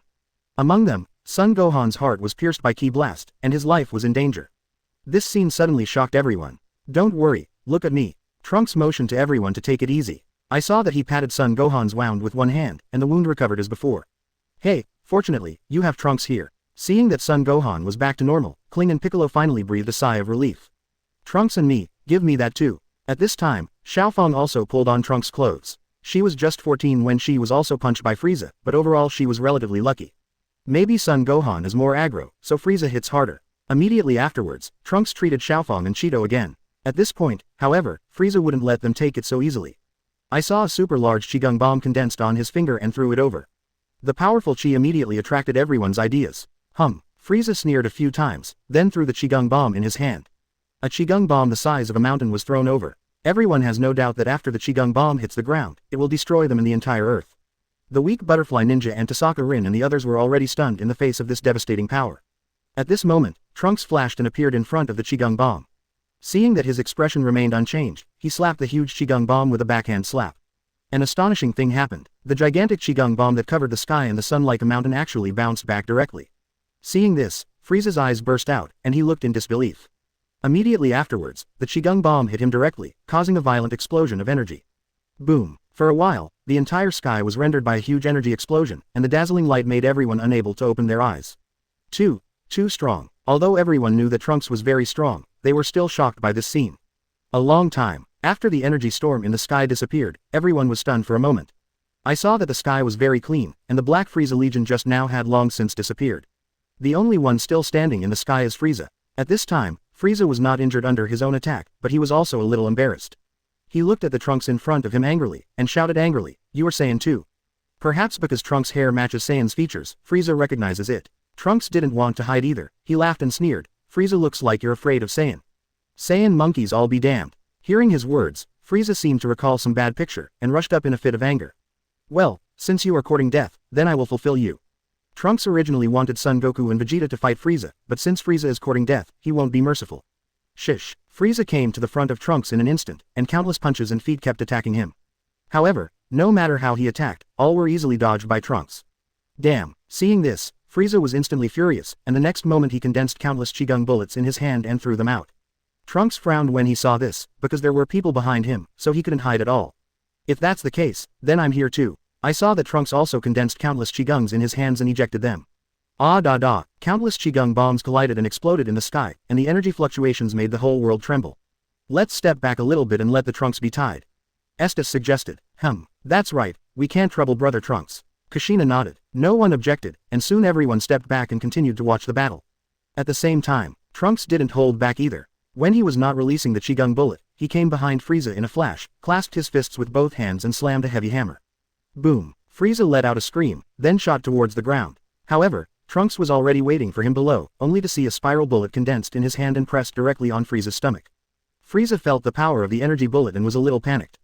Among them, Son Gohan's heart was pierced by Ki Blast, and his life was in danger. This scene suddenly shocked everyone. Don't worry, look at me. Trunks motioned to everyone to take it easy. I saw that he patted Son Gohan's wound with one hand, and the wound recovered as before. Hey, fortunately, you have Trunks here. Seeing that Son Gohan was back to normal, Kling and Piccolo finally breathed a sigh of relief. Trunks and me, give me that too. At this time, Xiaofeng also pulled on Trunks' clothes. She was just 14 when she was also punched by Frieza, but overall she was relatively lucky. Maybe Son Gohan is more aggro, so Frieza hits harder. Immediately afterwards, Trunks treated Xiaofeng and Cheetah again. At this point, however, Frieza wouldn't let them take it so easily. I saw a super large Qigong bomb condensed on his finger and threw it over. The powerful Qi immediately attracted everyone's ideas. Frieza sneered a few times, then threw the Qigong bomb in his hand. A Qigong bomb the size of a mountain was thrown over. Everyone has no doubt that after the Qigong bomb hits the ground, it will destroy them in the entire earth. The weak butterfly ninja and Tasaka Rin and the others were already stunned in the face of this devastating power. At this moment, Trunks flashed and appeared in front of the Qigong bomb. Seeing that his expression remained unchanged, he slapped the huge Qigong bomb with a backhand slap. An astonishing thing happened. The gigantic Qigong bomb that covered the sky and the sun like a mountain actually bounced back directly. Seeing this, Frieza's eyes burst out, and he looked in disbelief. Immediately afterwards, the Qigong bomb hit him directly, causing a violent explosion of energy. Boom. For a while, the entire sky was rendered by a huge energy explosion, and the dazzling light made everyone unable to open their eyes. Too strong. Although everyone knew that Trunks was very strong, they were still shocked by this scene. A long time after the energy storm in the sky disappeared, everyone was stunned for a moment. I saw that the sky was very clean, and the Black Frieza Legion just now had long since disappeared. The only one still standing in the sky is Frieza. At this time, Frieza was not injured under his own attack, but he was also a little embarrassed. He looked at the Trunks in front of him angrily, and shouted angrily, "You are Saiyan too." Perhaps because Trunks' hair matches Saiyan's features, Frieza recognizes it. Trunks didn't want to hide either. He laughed and sneered, "Frieza looks like you're afraid of Saiyan." Saiyan monkeys all be damned. Hearing his words, Frieza seemed to recall some bad picture, and rushed up in a fit of anger. "Well, since you are courting death, then I will fulfill you." Trunks originally wanted Son Goku and Vegeta to fight Frieza, but since Frieza is courting death, he won't be merciful. Shish. Frieza came to the front of Trunks in an instant, and countless punches and feet kept attacking him. However, no matter how he attacked, all were easily dodged by Trunks. Damn. Seeing this, Frieza was instantly furious, and the next moment he condensed countless Qigong bullets in his hand and threw them out. Trunks frowned when he saw this, because there were people behind him, so he couldn't hide at all. If that's the case, then I'm here too. I saw that Trunks also condensed countless Qigongs in his hands and ejected them. Countless Qigong bombs collided and exploded in the sky, and the energy fluctuations made the whole world tremble. Let's step back a little bit and let the Trunks be tied. Estes suggested. That's right, we can't trouble brother Trunks. Kushina nodded. No one objected, and soon everyone stepped back and continued to watch the battle. At the same time, Trunks didn't hold back either. When he was not releasing the Qigong bullet, he came behind Frieza in a flash, clasped his fists with both hands and slammed a heavy hammer. Boom! Frieza let out a scream, then shot towards the ground. However, Trunks was already waiting for him below, only to see a spiral bullet condensed in his hand and pressed directly on Frieza's stomach. Frieza felt the power of the energy bullet and was a little panicked.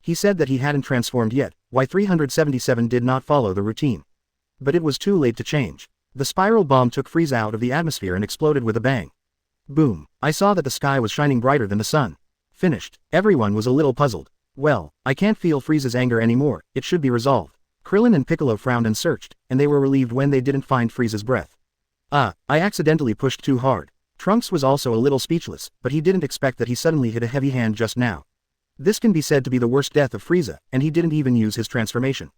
He said that he hadn't transformed yet, why 377 did not follow the routine. But it was too late to change. The spiral bomb took Frieza out of the atmosphere and exploded with a bang. Boom! I saw that the sky was shining brighter than the sun. Finished. Everyone was a little puzzled. Well, I can't feel Frieza's anger anymore, it should be resolved. Krillin and Piccolo frowned and searched, and they were relieved when they didn't find Frieza's breath. I accidentally pushed too hard. Trunks was also a little speechless, but he didn't expect that he suddenly hit a heavy hand just now. This can be said to be the worst death of Frieza, and he didn't even use his transformation.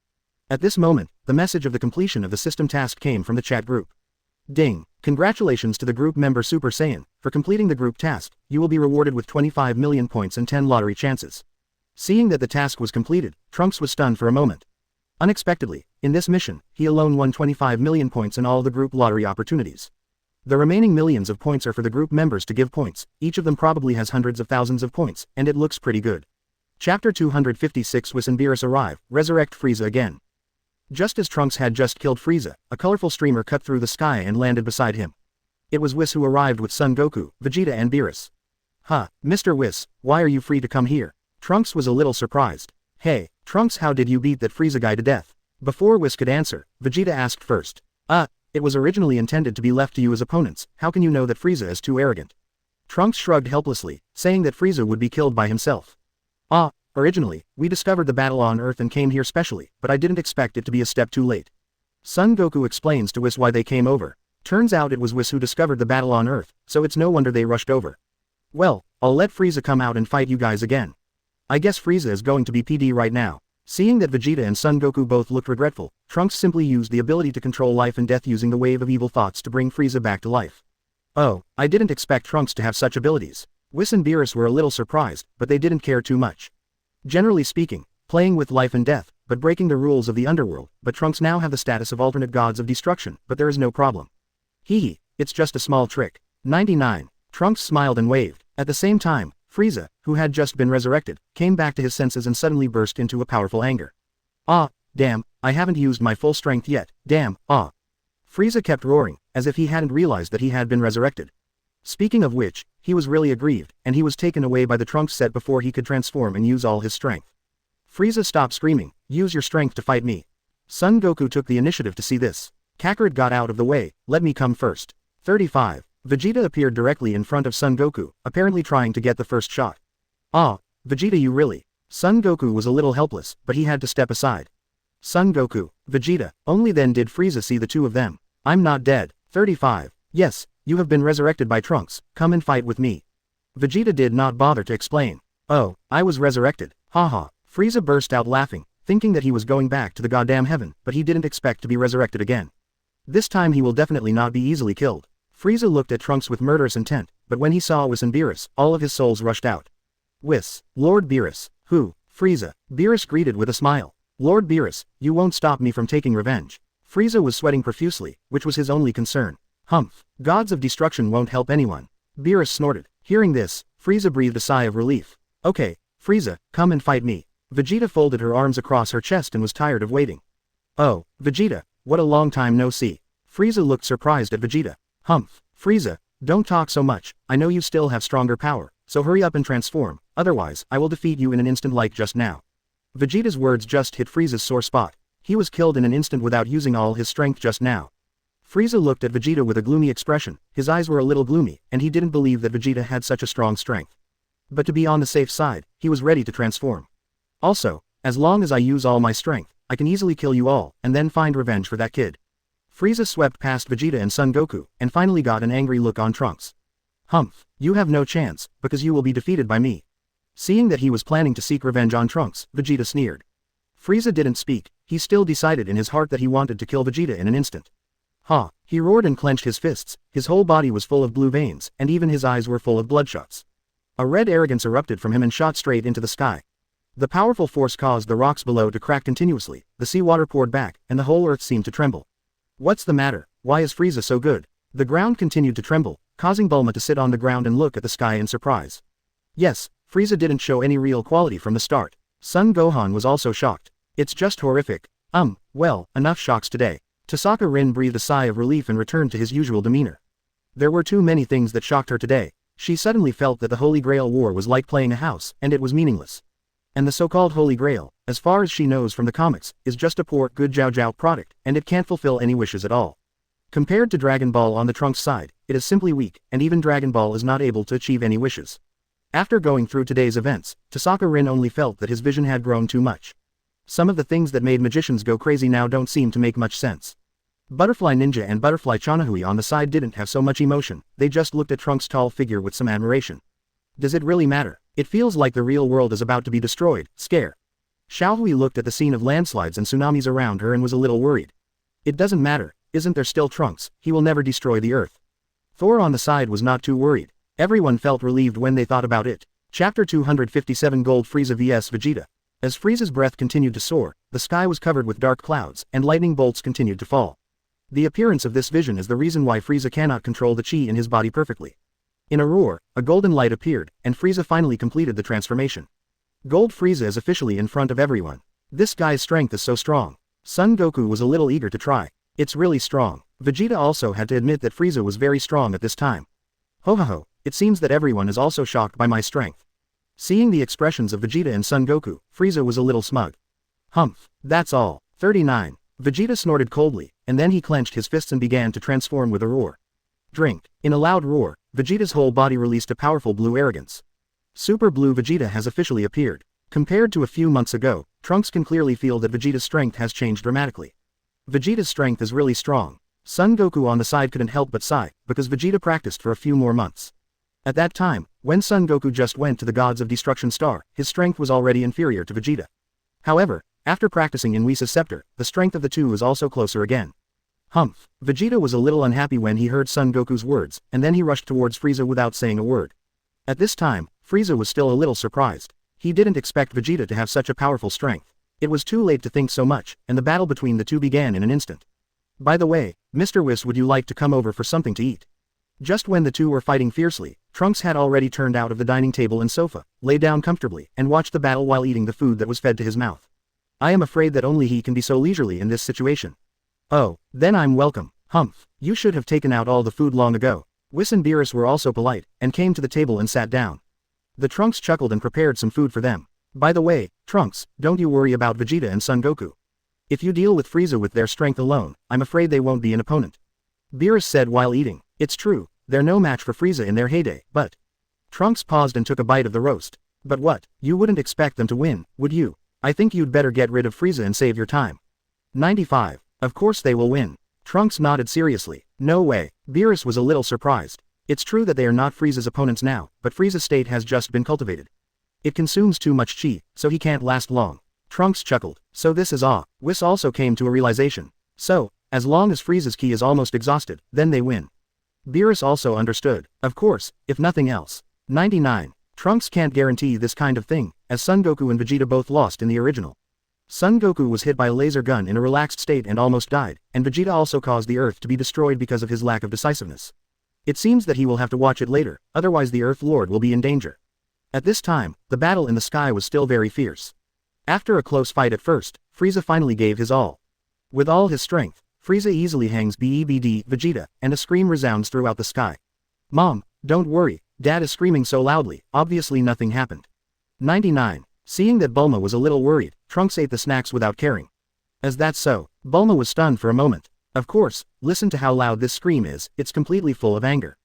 At this moment, the message of the completion of the system task came from the chat group. Ding! Congratulations to the group member Super Saiyan, for completing the group task, you will be rewarded with 25 million points and 10 lottery chances. Seeing that the task was completed, Trunks was stunned for a moment. Unexpectedly, in this mission, he alone won 25 million points in all the group lottery opportunities. The remaining millions of points are for the group members to give points, each of them probably has hundreds of thousands of points, and it looks pretty good. Chapter 256 Whis and Beerus arrive, resurrect Frieza again. Just as Trunks had just killed Frieza, a colorful streamer cut through the sky and landed beside him. It was Whis who arrived with Son Goku, Vegeta and Beerus. Mr. Whis, why are you free to come here? Trunks was a little surprised. Hey, Trunks, how did you beat that Frieza guy to death? Before Whis could answer, Vegeta asked first. It was originally intended to be left to you as opponents, how can you know that Frieza is too arrogant? Trunks shrugged helplessly, saying that Frieza would be killed by himself. Originally, we discovered the battle on Earth and came here specially, but I didn't expect it to be a step too late. Son Goku explains to Whis why they came over. Turns out it was Whis who discovered the battle on Earth, so it's no wonder they rushed over. Well, I'll let Frieza come out and fight you guys again. I guess Frieza is going to be PD right now. Seeing that Vegeta and Son Goku both looked regretful, Trunks simply used the ability to control life and death using the wave of evil thoughts to bring Frieza back to life. Oh, I didn't expect Trunks to have such abilities. Whis and Beerus were a little surprised, but they didn't care too much. Generally speaking, playing with life and death, but breaking the rules of the underworld, but Trunks now have the status of alternate gods of destruction, but there is no problem. Hee, it's just a small trick. 99. Trunks smiled and waved. At the same time, Frieza, who had just been resurrected, came back to his senses and suddenly burst into a powerful anger. Ah, damn, I haven't used my full strength yet, damn, ah. Frieza kept roaring, as if he hadn't realized that he had been resurrected. Speaking of which, he was really aggrieved, and he was taken away by the Trunks set before he could transform and use all his strength. Frieza stopped screaming, use your strength to fight me. Son Goku took the initiative to see this. Kakarot got out of the way, let me come first. 35. Vegeta appeared directly in front of Son Goku, apparently trying to get the first shot. Ah, Vegeta, you really. Son Goku was a little helpless, but he had to step aside. Son Goku, Vegeta, only then did Frieza see the two of them. I'm not dead. 35. Yes, you have been resurrected by Trunks, come and fight with me. Vegeta did not bother to explain. Oh, I was resurrected, haha. Frieza burst out laughing, thinking that he was going back to the goddamn heaven, but he didn't expect to be resurrected again. This time he will definitely not be easily killed. Frieza looked at Trunks with murderous intent, but when he saw Whis and Beerus, all of his souls rushed out. Whis, Lord Beerus, who? Frieza. Beerus greeted with a smile. Lord Beerus, you won't stop me from taking revenge. Frieza was sweating profusely, which was his only concern. Humph, gods of destruction won't help anyone. Beerus snorted. Hearing this, Frieza breathed a sigh of relief. Okay, Frieza, come and fight me. Vegeta folded her arms across her chest and was tired of waiting. Oh, Vegeta, what a long time no see. Frieza looked surprised at Vegeta. Humph, Frieza, don't talk so much, I know you still have stronger power, so hurry up and transform, otherwise I will defeat you in an instant like just now. Vegeta's words just hit Frieza's sore spot. He was killed in an instant without using all his strength just now. Frieza looked at Vegeta with a gloomy expression, his eyes were a little gloomy, and he didn't believe that Vegeta had such a strong strength. But to be on the safe side, he was ready to transform. Also, as long as I use all my strength, I can easily kill you all, and then find revenge for that kid. Frieza swept past Vegeta and Son Goku, and finally got an angry look on Trunks. Humph, you have no chance, because you will be defeated by me. Seeing that he was planning to seek revenge on Trunks, Vegeta sneered. Frieza didn't speak, he still decided in his heart that he wanted to kill Vegeta in an instant. Ha, he roared and clenched his fists, his whole body was full of blue veins, and even his eyes were full of bloodshots. A red arrogance erupted from him and shot straight into the sky. The powerful force caused the rocks below to crack continuously, the seawater poured back, and the whole earth seemed to tremble. What's the matter? Why is Frieza so good? The ground continued to tremble, causing Bulma to sit on the ground and look at the sky in surprise. Yes, Frieza didn't show any real quality from the start. Son Gohan was also shocked. It's just horrific. Well, enough shocks today. Tsusaka Rin breathed a sigh of relief and returned to his usual demeanor. There were too many things that shocked her today. She suddenly felt that the Holy Grail War was like playing a house, and it was meaningless. And the so-called Holy Grail, as far as she knows from the comics, is just a poor, good Jiao Jiao product, and it can't fulfill any wishes at all. Compared to Dragon Ball on the Trunks side, it is simply weak, and even Dragon Ball is not able to achieve any wishes. After going through today's events, Tsusaka Rin only felt that his vision had grown too much. Some of the things that made magicians go crazy now don't seem to make much sense. Butterfly Ninja and Butterfly Tiansuohui on the side didn't have so much emotion, they just looked at Trunks' tall figure with some admiration. Does it really matter? It feels like the real world is about to be destroyed, scare. Xiaohui looked at the scene of landslides and tsunamis around her and was a little worried. It doesn't matter, isn't there still Trunks, he will never destroy the earth. Thor on the side was not too worried. Everyone felt relieved when they thought about it. Chapter 257 Gold Frieza vs Vegeta. As Frieza's breath continued to soar, the sky was covered with dark clouds, and lightning bolts continued to fall. The appearance of this vision is the reason why Frieza cannot control the chi in his body perfectly. In a roar, a golden light appeared, and Frieza finally completed the transformation. Gold Frieza is officially in front of everyone. This guy's strength is so strong. Son Goku was a little eager to try. It's really strong. Vegeta also had to admit that Frieza was very strong at this time. Ho ho ho, it seems that everyone is also shocked by my strength. Seeing the expressions of Vegeta and Son Goku, Frieza was a little smug. Humph, that's all. 39. Vegeta snorted coldly, and then he clenched his fists and began to transform with a roar. Drink. In a loud roar, Vegeta's whole body released a powerful blue arrogance. Super Blue Vegeta has officially appeared. Compared to a few months ago, Trunks can clearly feel that Vegeta's strength has changed dramatically. Vegeta's strength is really strong. Son Goku on the side couldn't help but sigh, because Vegeta practiced for a few more months. At that time, when Son Goku just went to the Gods of Destruction Star, his strength was already inferior to Vegeta. However, after practicing in Whis' scepter, the strength of the two was also closer again. Humph. Vegeta was a little unhappy when he heard Son Goku's words, and then he rushed towards Frieza without saying a word. At this time, Frieza was still a little surprised. He didn't expect Vegeta to have such a powerful strength. It was too late to think so much, and the battle between the two began in an instant. By the way, Mr. Whis, would you like to come over for something to eat? Just when the two were fighting fiercely, Trunks had already turned out of the dining table and sofa, lay down comfortably, and watched the battle while eating the food that was fed to his mouth. I am afraid that only he can be so leisurely in this situation. Oh, then I'm welcome. Humph, you should have taken out all the food long ago. Whis and Beerus were also polite, and came to the table and sat down. The Trunks chuckled and prepared some food for them. By the way, Trunks, don't you worry about Vegeta and Son Goku. If you deal with Frieza with their strength alone, I'm afraid they won't be an opponent. Beerus said while eating. It's true, they're no match for Frieza in their heyday, but... Trunks paused and took a bite of the roast. But what, you wouldn't expect them to win, would you? I think you'd better get rid of Frieza and save your time. 95. Of course they will win. Trunks nodded seriously. No way. Beerus was a little surprised. It's true that they are not Frieza's opponents now, but Frieza's state has just been cultivated. It consumes too much chi, so he can't last long. Trunks chuckled. So this is all. Whis also came to a realization. So, as long as Frieza's ki is almost exhausted, then they win. Beerus also understood. Of course, if nothing else. 99. Trunks can't guarantee this kind of thing, as Son Goku and Vegeta both lost in the original. Son Goku was hit by a laser gun in a relaxed state and almost died, and Vegeta also caused the Earth to be destroyed because of his lack of decisiveness. It seems that he will have to watch it later, otherwise the Earth Lord will be in danger. At this time, the battle in the sky was still very fierce. After a close fight at first, Frieza finally gave his all. With all his strength, Frieza easily hangs BEBD Vegeta, and a scream resounds throughout the sky. Mom, don't worry, Dad is screaming so loudly, obviously nothing happened. 99. Seeing that Bulma was a little worried, Trunks ate the snacks without caring. As that's so, Bulma was stunned for a moment. Of course, listen to how loud this scream is, it's completely full of anger.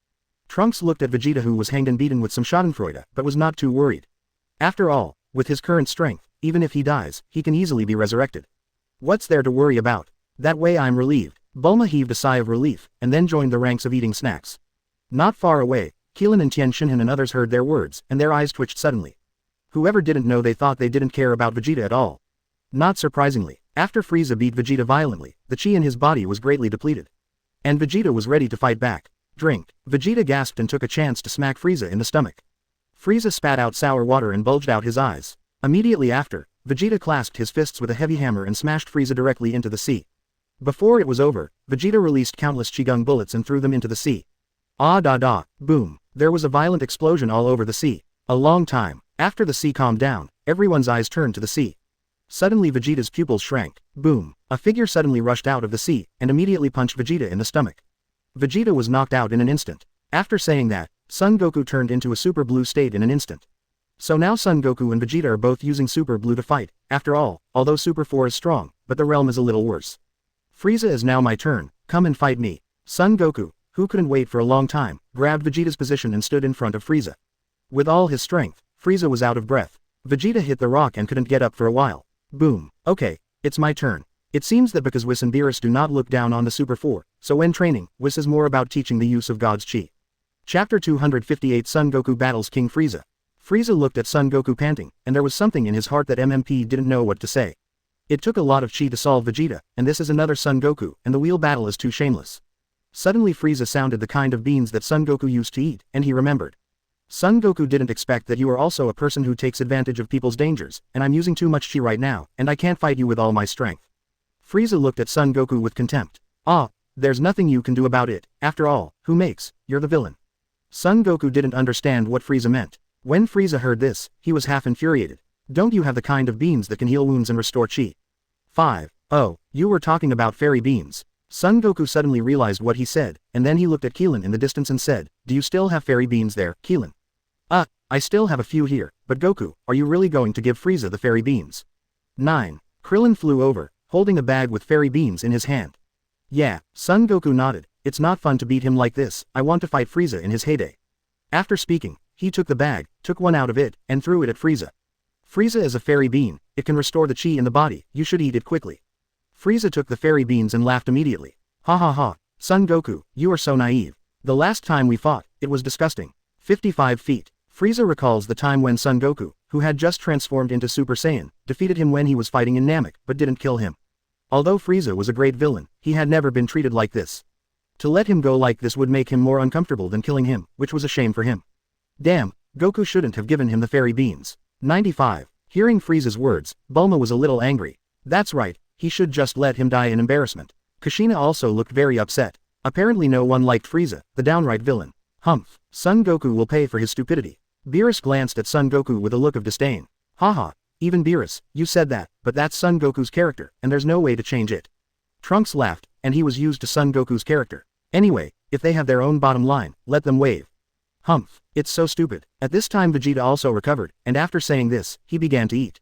Trunks looked at Vegeta, who was hanged and beaten with some schadenfreude, but was not too worried. After all, with his current strength, even if he dies, he can easily be resurrected. What's there to worry about? That way I'm relieved. Bulma heaved a sigh of relief, and then joined the ranks of eating snacks. Not far away, Keelan and Tien Shinhan and others heard their words, and their eyes twitched suddenly. Whoever didn't know, they thought they didn't care about Vegeta at all. Not surprisingly, after Frieza beat Vegeta violently, the chi in his body was greatly depleted. And Vegeta was ready to fight back. Drink. Vegeta gasped and took a chance to smack Frieza in the stomach. Frieza spat out sour water and bulged out his eyes. Immediately after, Vegeta clasped his fists with a heavy hammer and smashed Frieza directly into the sea. Before it was over, Vegeta released countless Qigong bullets and threw them into the sea. Ah da da, boom. There was a violent explosion all over the sea. A long time. After the sea calmed down, everyone's eyes turned to the sea. Suddenly Vegeta's pupils shrank. Boom. A figure suddenly rushed out of the sea, and immediately punched Vegeta in the stomach. Vegeta was knocked out in an instant. After saying that, Son Goku turned into a Super Blue state in an instant. So now Son Goku and Vegeta are both using Super Blue to fight. After all, although Super 4 is strong, but the realm is a little worse. Frieza, is now my turn, come and fight me. Son Goku, who couldn't wait for a long time, grabbed Vegeta's position and stood in front of Frieza. With all his strength, Frieza was out of breath. Vegeta hit the rock and couldn't get up for a while. Boom. Okay, it's my turn. It seems that because Whis and Beerus do not look down on the Super 4, so when training, Whis is more about teaching the use of God's Chi. Chapter 258 Son Goku battles King Frieza. Frieza looked at Son Goku panting, and there was something in his heart that MMP didn't know what to say. It took a lot of chi to solve Vegeta, and this is another Son Goku, and the wheel battle is too shameless. Suddenly Frieza sounded the kind of beans that Son Goku used to eat, and he remembered. Son Goku didn't expect that you are also a person who takes advantage of people's dangers, and I'm using too much chi right now, and I can't fight you with all my strength. Frieza looked at Son Goku with contempt. Ah, there's nothing you can do about it, after all, who makes, you're the villain. Son Goku didn't understand what Frieza meant. When Frieza heard this, he was half infuriated. Don't you have the kind of beans that can heal wounds and restore chi? 5. Oh, you were talking about fairy beans. Son Goku suddenly realized what he said, and then he looked at Keelan in the distance and said, do you still have fairy beans there, Keelan? I still have a few here, but Goku, are you really going to give Frieza the fairy beans? 9. Krillin flew over, holding a bag with fairy beans in his hand. Yeah, Son Goku nodded, it's not fun to beat him like this, I want to fight Frieza in his heyday. After speaking, he took the bag, took one out of it, and threw it at Frieza. Frieza is a fairy bean, it can restore the chi in the body, you should eat it quickly. Frieza took the fairy beans and laughed immediately. Ha ha ha, Son Goku, you are so naive. The last time we fought, it was disgusting. 55 feet. Frieza recalls the time when Son Goku, who had just transformed into Super Saiyan, defeated him when he was fighting in Namek, but didn't kill him. Although Frieza was a great villain, he had never been treated like this. To let him go like this would make him more uncomfortable than killing him, which was a shame for him. Damn, Goku shouldn't have given him the fairy beans. 95. Hearing Frieza's words, Bulma was a little angry. That's right, he should just let him die in embarrassment. Kushina also looked very upset. Apparently no one liked Frieza, the downright villain. Humph, Son Goku will pay for his stupidity. Beerus glanced at Son Goku with a look of disdain. Haha, even Beerus, you said that, but that's Son Goku's character, and there's no way to change it. Trunks laughed, and he was used to Son Goku's character. Anyway, if they have their own bottom line, let them wave. Humph, it's so stupid. At this time Vegeta also recovered, and after saying this, he began to eat.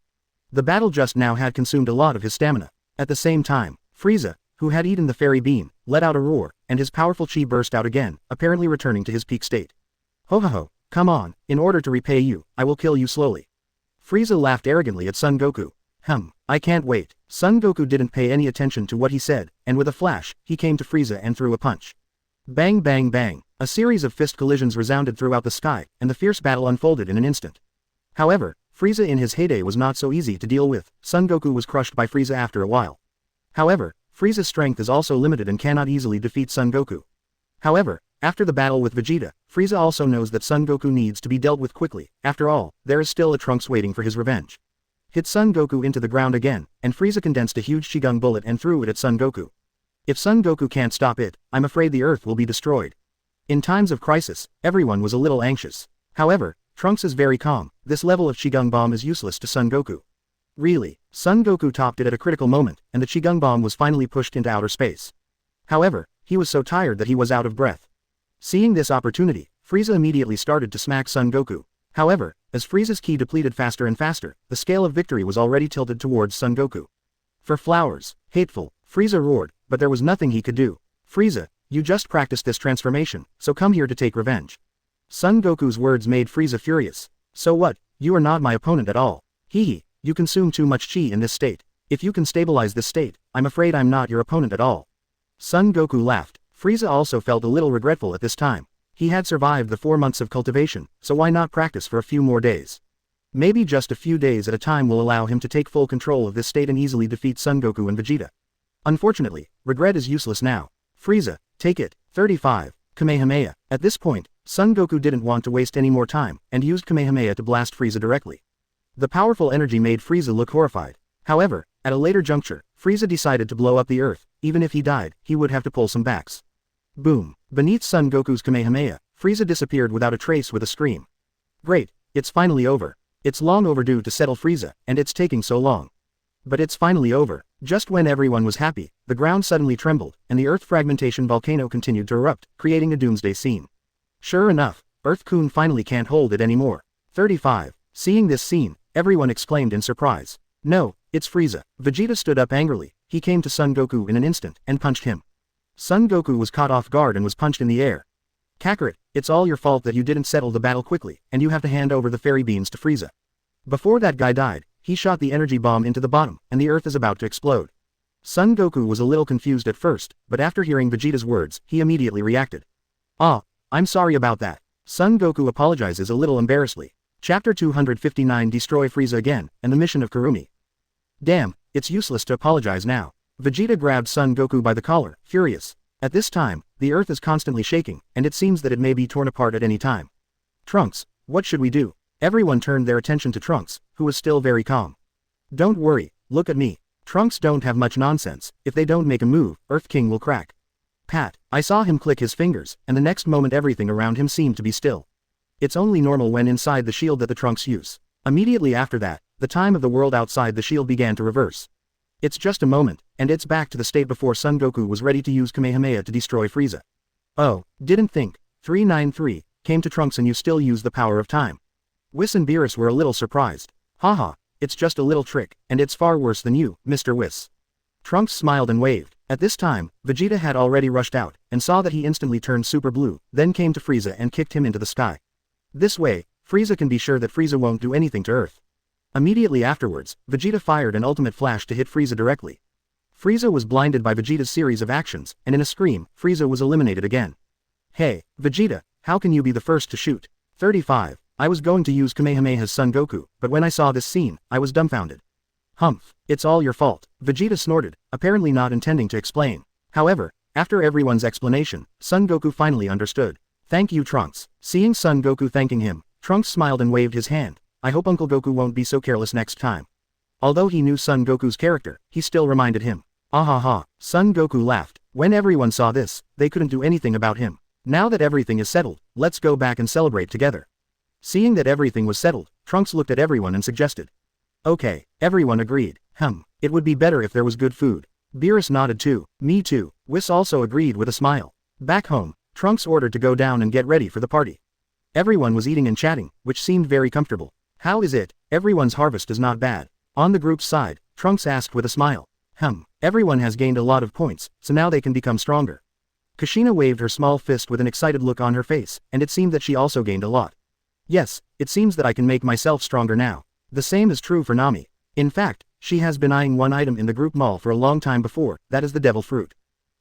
The battle just now had consumed a lot of his stamina. At the same time, Frieza, who had eaten the fairy bean, let out a roar, and his powerful chi burst out again, apparently returning to his peak state. Ho ho ho, come on, in order to repay you, I will kill you slowly. Frieza laughed arrogantly at Son Goku. I can't wait. Son Goku didn't pay any attention to what he said, and with a flash, he came to Frieza and threw a punch. Bang bang bang, a series of fist collisions resounded throughout the sky, and the fierce battle unfolded in an instant. However, Frieza in his heyday was not so easy to deal with. Son Goku was crushed by Frieza after a while. However, Frieza's strength is also limited and cannot easily defeat Son Goku. However, after the battle with Vegeta, Frieza also knows that Son Goku needs to be dealt with quickly. After all, there is still a Trunks waiting for his revenge. Hit Son Goku into the ground again, and Frieza condensed a huge Qigong bullet and threw it at Son Goku. If Son Goku can't stop it, I'm afraid the Earth will be destroyed. In times of crisis, everyone was a little anxious. However, Trunks is very calm. This level of Qigong bomb is useless to Son Goku. Really, Son Goku topped it at a critical moment, and the Qigong bomb was finally pushed into outer space. However, he was so tired that he was out of breath. Seeing this opportunity, Frieza immediately started to smack Son Goku. However, as Frieza's ki depleted faster and faster, the scale of victory was already tilted towards Son Goku. For flowers, hateful, Frieza roared, but there was nothing he could do. Frieza, you just practiced this transformation, so come here to take revenge. Son Goku's words made Frieza furious. So what, you are not my opponent at all. Hee, you consume too much chi in this state. If you can stabilize this state, I'm afraid I'm not your opponent at all. Son Goku laughed. Frieza also felt a little regretful at this time. He had survived the 4 months of cultivation, so why not practice for a few more days? Maybe just a few days at a time will allow him to take full control of this state and easily defeat Son Goku and Vegeta. Unfortunately, regret is useless now. Frieza, take it. 35. Kamehameha. At this point, Son Goku didn't want to waste any more time, and used Kamehameha to blast Frieza directly. The powerful energy made Frieza look horrified. However, at a later juncture, Frieza decided to blow up the Earth. Even if he died, he would have to pull some backs. Boom. Beneath Son Goku's Kamehameha, Frieza disappeared without a trace with a scream. Great, it's finally over. It's long overdue to settle Frieza, and it's taking so long. But it's finally over. Just when everyone was happy, the ground suddenly trembled, and the Earth fragmentation volcano continued to erupt, creating a doomsday scene. Sure enough, Earth-kun finally can't hold it anymore. 35. Seeing this scene, everyone exclaimed in surprise. No, it's Frieza. Vegeta stood up angrily. He came to Son Goku in an instant, and punched him. Son Goku was caught off guard and was punched in the air. Kakarot, it's all your fault that you didn't settle the battle quickly, and you have to hand over the fairy beans to Frieza. Before that guy died, he shot the energy bomb into the bottom, and the Earth is about to explode. Son Goku was a little confused at first, but after hearing Vegeta's words, he immediately reacted. I'm sorry about that. Son Goku apologizes a little embarrassedly. Chapter 259 Destroy Frieza again, and the mission of Kurumi. Damn, it's useless to apologize now. Vegeta grabbed Son Goku by the collar, furious. At this time, the Earth is constantly shaking, and it seems that it may be torn apart at any time. Trunks, what should we do? Everyone turned their attention to Trunks, who was still very calm. Don't worry, look at me. Trunks don't have much nonsense. If they don't make a move, Earth King will crack. Pat, I saw him click his fingers, and the next moment everything around him seemed to be still. It's only normal when inside the shield that the Trunks use. Immediately after that, the time of the world outside the shield began to reverse. It's just a moment, and it's back to the state before Son Goku was ready to use Kamehameha to destroy Frieza. Oh, didn't think. 393, came to Trunks and you still use the power of time. Whis and Beerus were a little surprised. Haha, it's just a little trick, and it's far worse than you, Mr. Whis. Trunks smiled and waved. At this time, Vegeta had already rushed out, and saw that he instantly turned super blue, then came to Frieza and kicked him into the sky. This way, Frieza can be sure that Frieza won't do anything to Earth. Immediately afterwards, Vegeta fired an ultimate flash to hit Frieza directly. Frieza was blinded by Vegeta's series of actions, and in a scream, Frieza was eliminated again. Hey, Vegeta, how can you be the first to shoot? 35. I was going to use Kamehameha's son Goku, but when I saw this scene, I was dumbfounded. Humph, it's all your fault, Vegeta snorted, apparently not intending to explain. However, after everyone's explanation, Son Goku finally understood. Thank you, Trunks. Seeing Son Goku thanking him, Trunks smiled and waved his hand. I hope Uncle Goku won't be so careless next time. Although he knew Son Goku's character, he still reminded him. Ah ha ha, Son Goku laughed. When everyone saw this, they couldn't do anything about him. Now that everything is settled, let's go back and celebrate together. Seeing that everything was settled, Trunks looked at everyone and suggested. Okay, everyone agreed. It would be better if there was good food. Beerus nodded too. Me too. Whis also agreed with a smile. Back home, Trunks ordered to go down and get ready for the party. Everyone was eating and chatting, which seemed very comfortable. How is it? Everyone's harvest is not bad. On the group's side, Trunks asked with a smile. Everyone has gained a lot of points, so now they can become stronger. Kushina waved her small fist with an excited look on her face, and it seemed that she also gained a lot. Yes, it seems that I can make myself stronger now. The same is true for Nami. In fact, she has been eyeing one item in the group mall for a long time before, that is the devil fruit.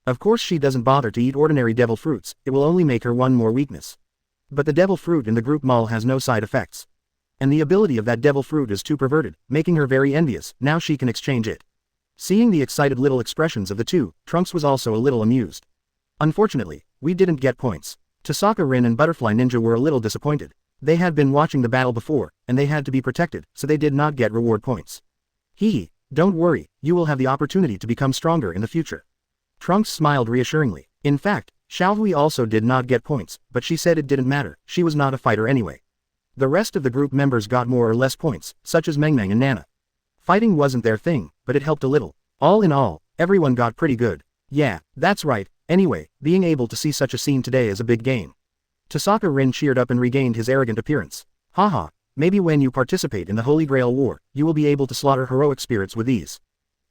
Of course she doesn't bother to eat ordinary devil fruits, it will only make her one more weakness. But the devil fruit in the group mall has no side effects. And the ability of that devil fruit is too perverted, making her very envious, now she can exchange it. Seeing the excited little expressions of the two, Trunks was also a little amused. Unfortunately, we didn't get points. Tasaka Rin and Butterfly Ninja were a little disappointed. They had been watching the battle before, and they had to be protected, so they did not get reward points. Hee, don't worry, you will have the opportunity to become stronger in the future. Trunks smiled reassuringly. In fact, Xiaohui also did not get points, but she said it didn't matter, she was not a fighter anyway. The rest of the group members got more or less points, such as Meng Meng and Nana. Fighting wasn't their thing, but it helped a little. All in all, everyone got pretty good. Yeah, that's right. Anyway, being able to see such a scene today is a big gain. Tasaka Rin cheered up and regained his arrogant appearance. Haha, maybe when you participate in the Holy Grail War, you will be able to slaughter heroic spirits with ease.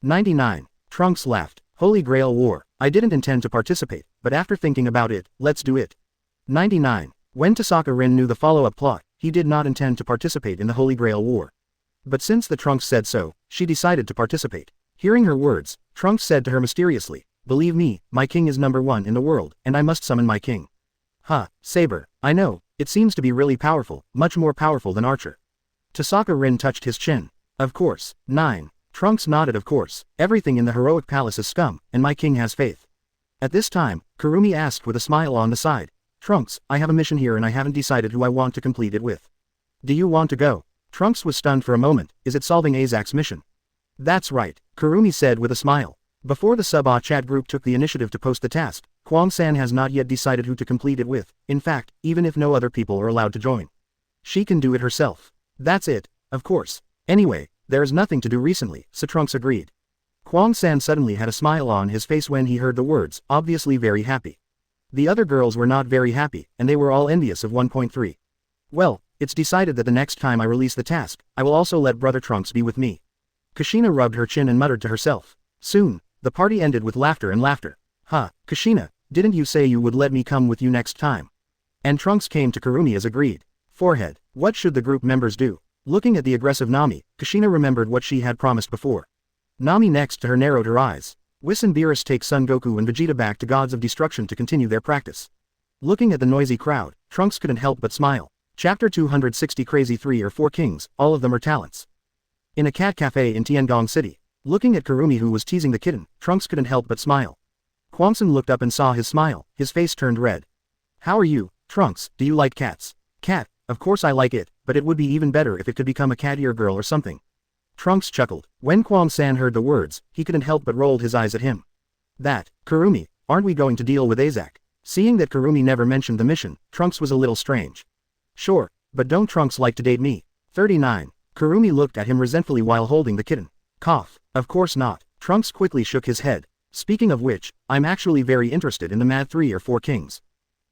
99. Trunks laughed. Holy Grail War. I didn't intend to participate, but after thinking about it, let's do it. 99. When Tasaka Rin knew the follow-up plot, he did not intend to participate in the Holy Grail War. But since the Trunks said so, she decided to participate. Hearing her words, Trunks said to her mysteriously, believe me, my king is #1 in the world, and I must summon my king. Saber, I know, it seems to be really powerful, much more powerful than Archer. Tasaka Rin touched his chin. Of course. 9. Trunks nodded of course, everything in the heroic palace is scum, and my king has faith. At this time, Kurumi asked with a smile on the side. Trunks, I have a mission here and I haven't decided who I want to complete it with. Do you want to go? Trunks was stunned for a moment, is it solving Azak's mission? That's right, Kurumi said with a smile. Before the sub-A chat group took the initiative to post the task, Kwang-san has not yet decided who to complete it with, in fact, even if no other people are allowed to join. She can do it herself. That's it, of course. Anyway, there is nothing to do recently, so Trunks agreed. Kwang-san suddenly had a smile on his face when he heard the words, obviously very happy. The other girls were not very happy, and they were all envious of 1.3. Well, it's decided that the next time I release the task, I will also let Brother Trunks be with me. Kushina rubbed her chin and muttered to herself. Soon, the party ended with laughter and laughter. Kushina, didn't you say you would let me come with you next time? And Trunks came to Kurumi as agreed. Forehead, what should the group members do? Looking at the aggressive Nami, Kushina remembered what she had promised before. Nami next to her narrowed her eyes. Whis and Beerus take Son Goku and Vegeta back to Gods of Destruction to continue their practice. Looking at the noisy crowd, Trunks couldn't help but smile. Chapter 260 Crazy 3 or 4 Kings, all of them are talents. In a cat cafe in Tiangong City. Looking at Kurumi who was teasing the kitten, Trunks couldn't help but smile. Kwangson looked up and saw his smile, his face turned red. How are you, Trunks, do you like cats? Cat, of course I like it, but it would be even better if it could become a cat ear girl or something. Trunks chuckled. When Kwang-san heard the words, he couldn't help but rolled his eyes at him. Kurumi, aren't we going to deal with Azak? Seeing that Kurumi never mentioned the mission, Trunks was a little strange. Sure, but don't Trunks like to date me? 39. Kurumi looked at him resentfully while holding the kitten. Cough. Of course not. Trunks quickly shook his head. Speaking of which, I'm actually very interested in the mad 3 or 4 kings.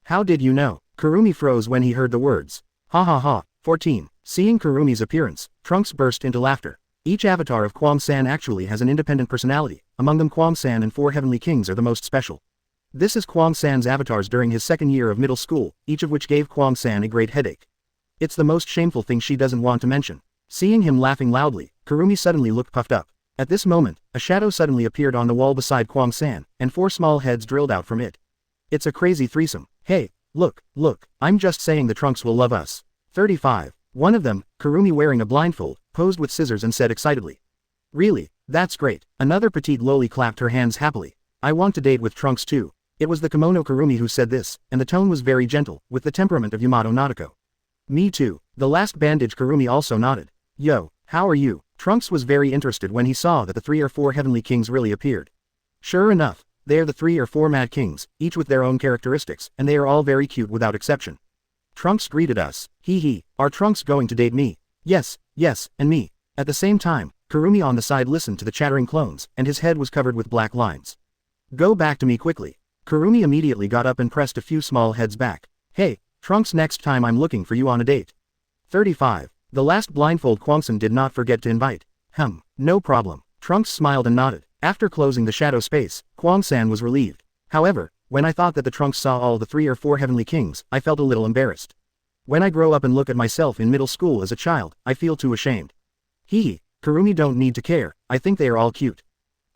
How did you know? Kurumi froze when he heard the words. Ha ha ha. 14. Seeing Kurumi's appearance, Trunks burst into laughter. Each avatar of Kwang-san actually has an independent personality, among them Kwang-san and 4 heavenly kings are the most special. This is Kwang-san's avatars during his second year of middle school, each of which gave Kwang-san a great headache. It's the most shameful thing she doesn't want to mention. Seeing him laughing loudly, Kurumi suddenly looked puffed up. At this moment, a shadow suddenly appeared on the wall beside Kwang-san, and 4 small heads drilled out from it. It's a crazy threesome. Hey, Look, I'm just saying the Trunks will love us. 35. One of them, Kurumi wearing a blindfold, posed with scissors and said excitedly. Really, that's great. Another petite loli clapped her hands happily. I want to date with Trunks too. It was the kimono Kurumi who said this, and the tone was very gentle, with the temperament of Yamato Nadeko. Me too. The last bandage Kurumi also nodded. Yo, how are you? Trunks was very interested when he saw that the 3 or 4 heavenly kings really appeared. Sure enough, they are the 3 or 4 mad kings, each with their own characteristics, and they are all very cute without exception. Trunks greeted us. Hee, are Trunks going to date me? Yes, and me. At the same time, Kurumi on the side listened to the chattering clones, and his head was covered with black lines. Go back to me quickly. Kurumi immediately got up and pressed a few small heads back. Hey, Trunks, next time I'm looking for you on a date. 35. The last blindfold Kwangsan did not forget to invite. No problem. Trunks smiled and nodded. After closing the shadow space, Kwang-san was relieved. However, when I thought that the Trunks saw all the 3 or 4 heavenly kings, I felt a little embarrassed. When I grow up and look at myself in middle school as a child, I feel too ashamed. Kurumi don't need to care, I think they are all cute.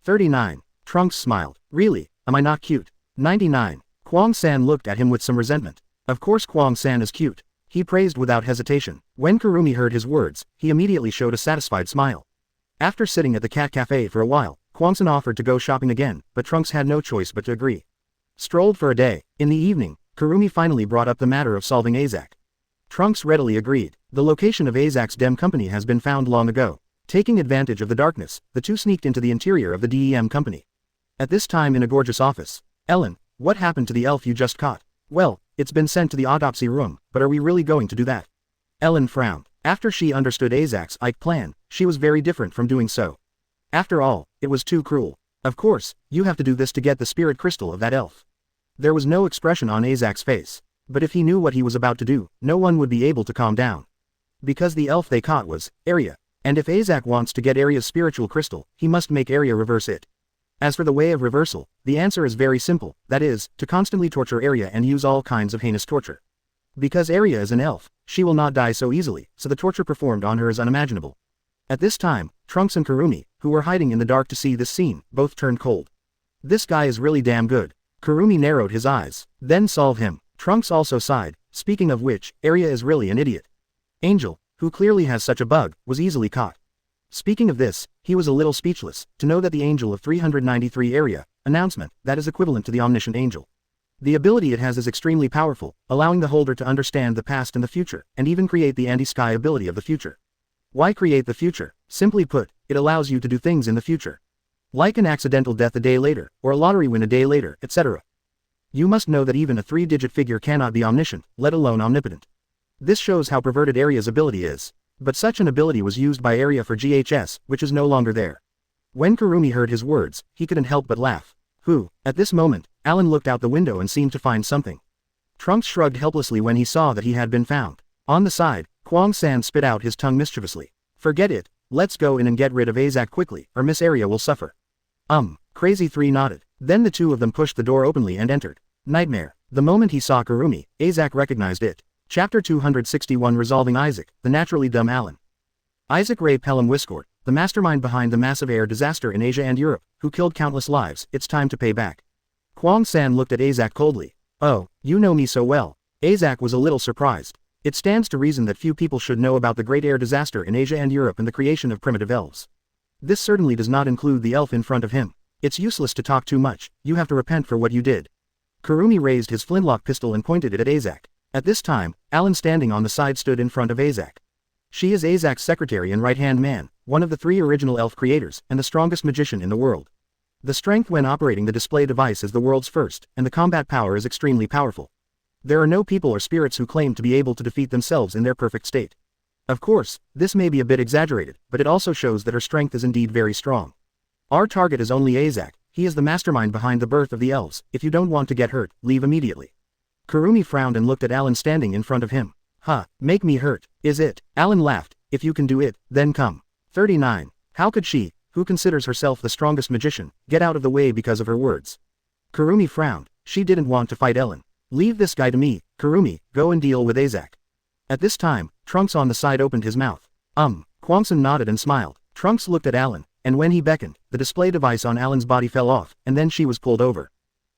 39. Trunks smiled. Really, am I not cute? 99. Kwang-san looked at him with some resentment. Of course Kwang-san is cute. He praised without hesitation. When Kurumi heard his words, he immediately showed a satisfied smile. After sitting at the cat cafe for a while, Kwangsan offered to go shopping again, but Trunks had no choice but to agree. Strolled for a day. In the evening, Kurumi finally brought up the matter of solving Azak. Trunks readily agreed. The location of Azak's DEM company has been found long ago. Taking advantage of the darkness, the two sneaked into the interior of the DEM company. At this time in a gorgeous office. Ellen, what happened to the elf you just caught? Well, it's been sent to the autopsy room, but are we really going to do that? Ellen frowned. After she understood Azak's plan, she was very different from doing so. After all, it was too cruel. Of course, you have to do this to get the spirit crystal of that elf. There was no expression on Azak's face. But if he knew what he was about to do, no one would be able to calm down. Because the elf they caught was Arya. And if Azak wants to get Arya's spiritual crystal, he must make Arya reverse it. As for the way of reversal, the answer is very simple, that is, to constantly torture Arya and use all kinds of heinous torture. Because Arya is an elf, she will not die so easily, so the torture performed on her is unimaginable. At this time, Trunks and Kurumi, who were hiding in the dark to see this scene, both turned cold. This guy is really damn good. Kurumi narrowed his eyes. Then solve him. Trunks also sighed. Speaking of which, Arya is really an idiot. Angel, who clearly has such a bug, was easily caught. Speaking of this, he was a little speechless, to know that the Angel of 393 Arya, announcement, that is equivalent to the Omniscient Angel. The ability it has is extremely powerful, allowing the holder to understand the past and the future, and even create the anti-sky ability of the future. Why create the future? Simply put, it allows you to do things in the future. Like an accidental death a day later, or a lottery win a day later, etc. You must know that even a 3-digit figure cannot be omniscient, let alone omnipotent. This shows how perverted Arya's ability is. But such an ability was used by Arya for GHS, which is no longer there. When Kurumi heard his words, he couldn't help but laugh. At this moment, Alan looked out the window and seemed to find something. Trunks shrugged helplessly when he saw that he had been found. On the side, Kwang-san spit out his tongue mischievously. Forget it, let's go in and get rid of Azak quickly, or Miss Arya will suffer. Crazy 3 nodded. Then the two of them pushed the door openly and entered. Nightmare. The moment he saw Kurumi, Azak recognized it. Chapter 261 Resolving Isaac, the naturally dumb Alan. Isaac Ray Pelham Wiscourt, the mastermind behind the massive air disaster in Asia and Europe, who killed countless lives, it's time to pay back. Kwang-san looked at Azak coldly. Oh, you know me so well. Azak was a little surprised. It stands to reason that few people should know about the great air disaster in Asia and Europe and the creation of primitive elves. This certainly does not include the elf in front of him. It's useless to talk too much, you have to repent for what you did. Kurumi raised his flintlock pistol and pointed it at Azak. At this time, Alan standing on the side stood in front of Azak. She is Azak's secretary and right-hand man, one of the 3 original elf creators, and the strongest magician in the world. The strength when operating the display device is the world's first, and the combat power is extremely powerful. There are no people or spirits who claim to be able to defeat themselves in their perfect state. Of course, this may be a bit exaggerated, but it also shows that her strength is indeed very strong. Our target is only Azak, he is the mastermind behind the birth of the elves. If you don't want to get hurt, leave immediately. Kurumi frowned and looked at Alan standing in front of him. Make me hurt, is it? Alan laughed. If you can do it, then come. 39. How could she, who considers herself the strongest magician, get out of the way because of her words? Kurumi frowned. She didn't want to fight Ellen. Leave this guy to me, Kurumi, go and deal with Azak. At this time, Trunks on the side opened his mouth. Kwangsan nodded and smiled. Trunks looked at Alan, and when he beckoned, the display device on Alan's body fell off, and then she was pulled over.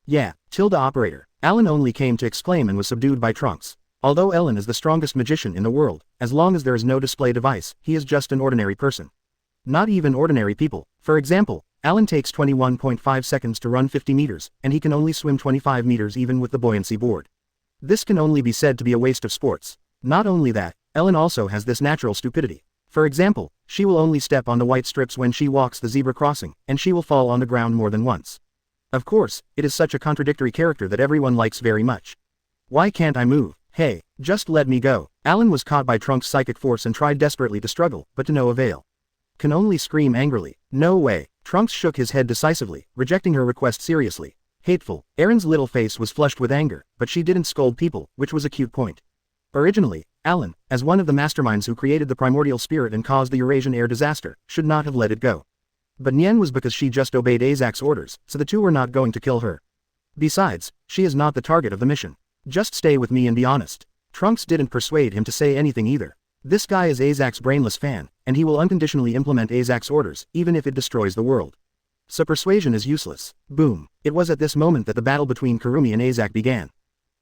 Yeah, Tilda operator. Alan only came to exclaim and was subdued by Trunks. Although Ellen is the strongest magician in the world, as long as there is no display device, he is just an ordinary person. Not even ordinary people. For example, Alan takes 21.5 seconds to run 50 meters, and he can only swim 25 meters even with the buoyancy board. This can only be said to be a waste of sports. Not only that, Ellen also has this natural stupidity. For example, she will only step on the white strips when she walks the zebra crossing, and she will fall on the ground more than once. Of course, it is such a contradictory character that everyone likes very much. Why can't I move? Hey, just let me go. Alan was caught by Trunks' psychic force and tried desperately to struggle, but to no avail. Can only scream angrily. No way. Trunks shook his head decisively, rejecting her request seriously. Hateful. Erin's little face was flushed with anger, but she didn't scold people, which was a cute point. Originally, Alan, as one of the masterminds who created the primordial spirit and caused the Eurasian air disaster, should not have let it go. But Nien was because she just obeyed Azak's orders, so the two were not going to kill her. Besides, she is not the target of the mission. Just stay with me and be honest. Trunks didn't persuade him to say anything either. This guy is Azak's brainless fan, and he will unconditionally implement Azak's orders, even if it destroys the world. So persuasion is useless. Boom. It was at this moment that the battle between Kurumi and Azak began.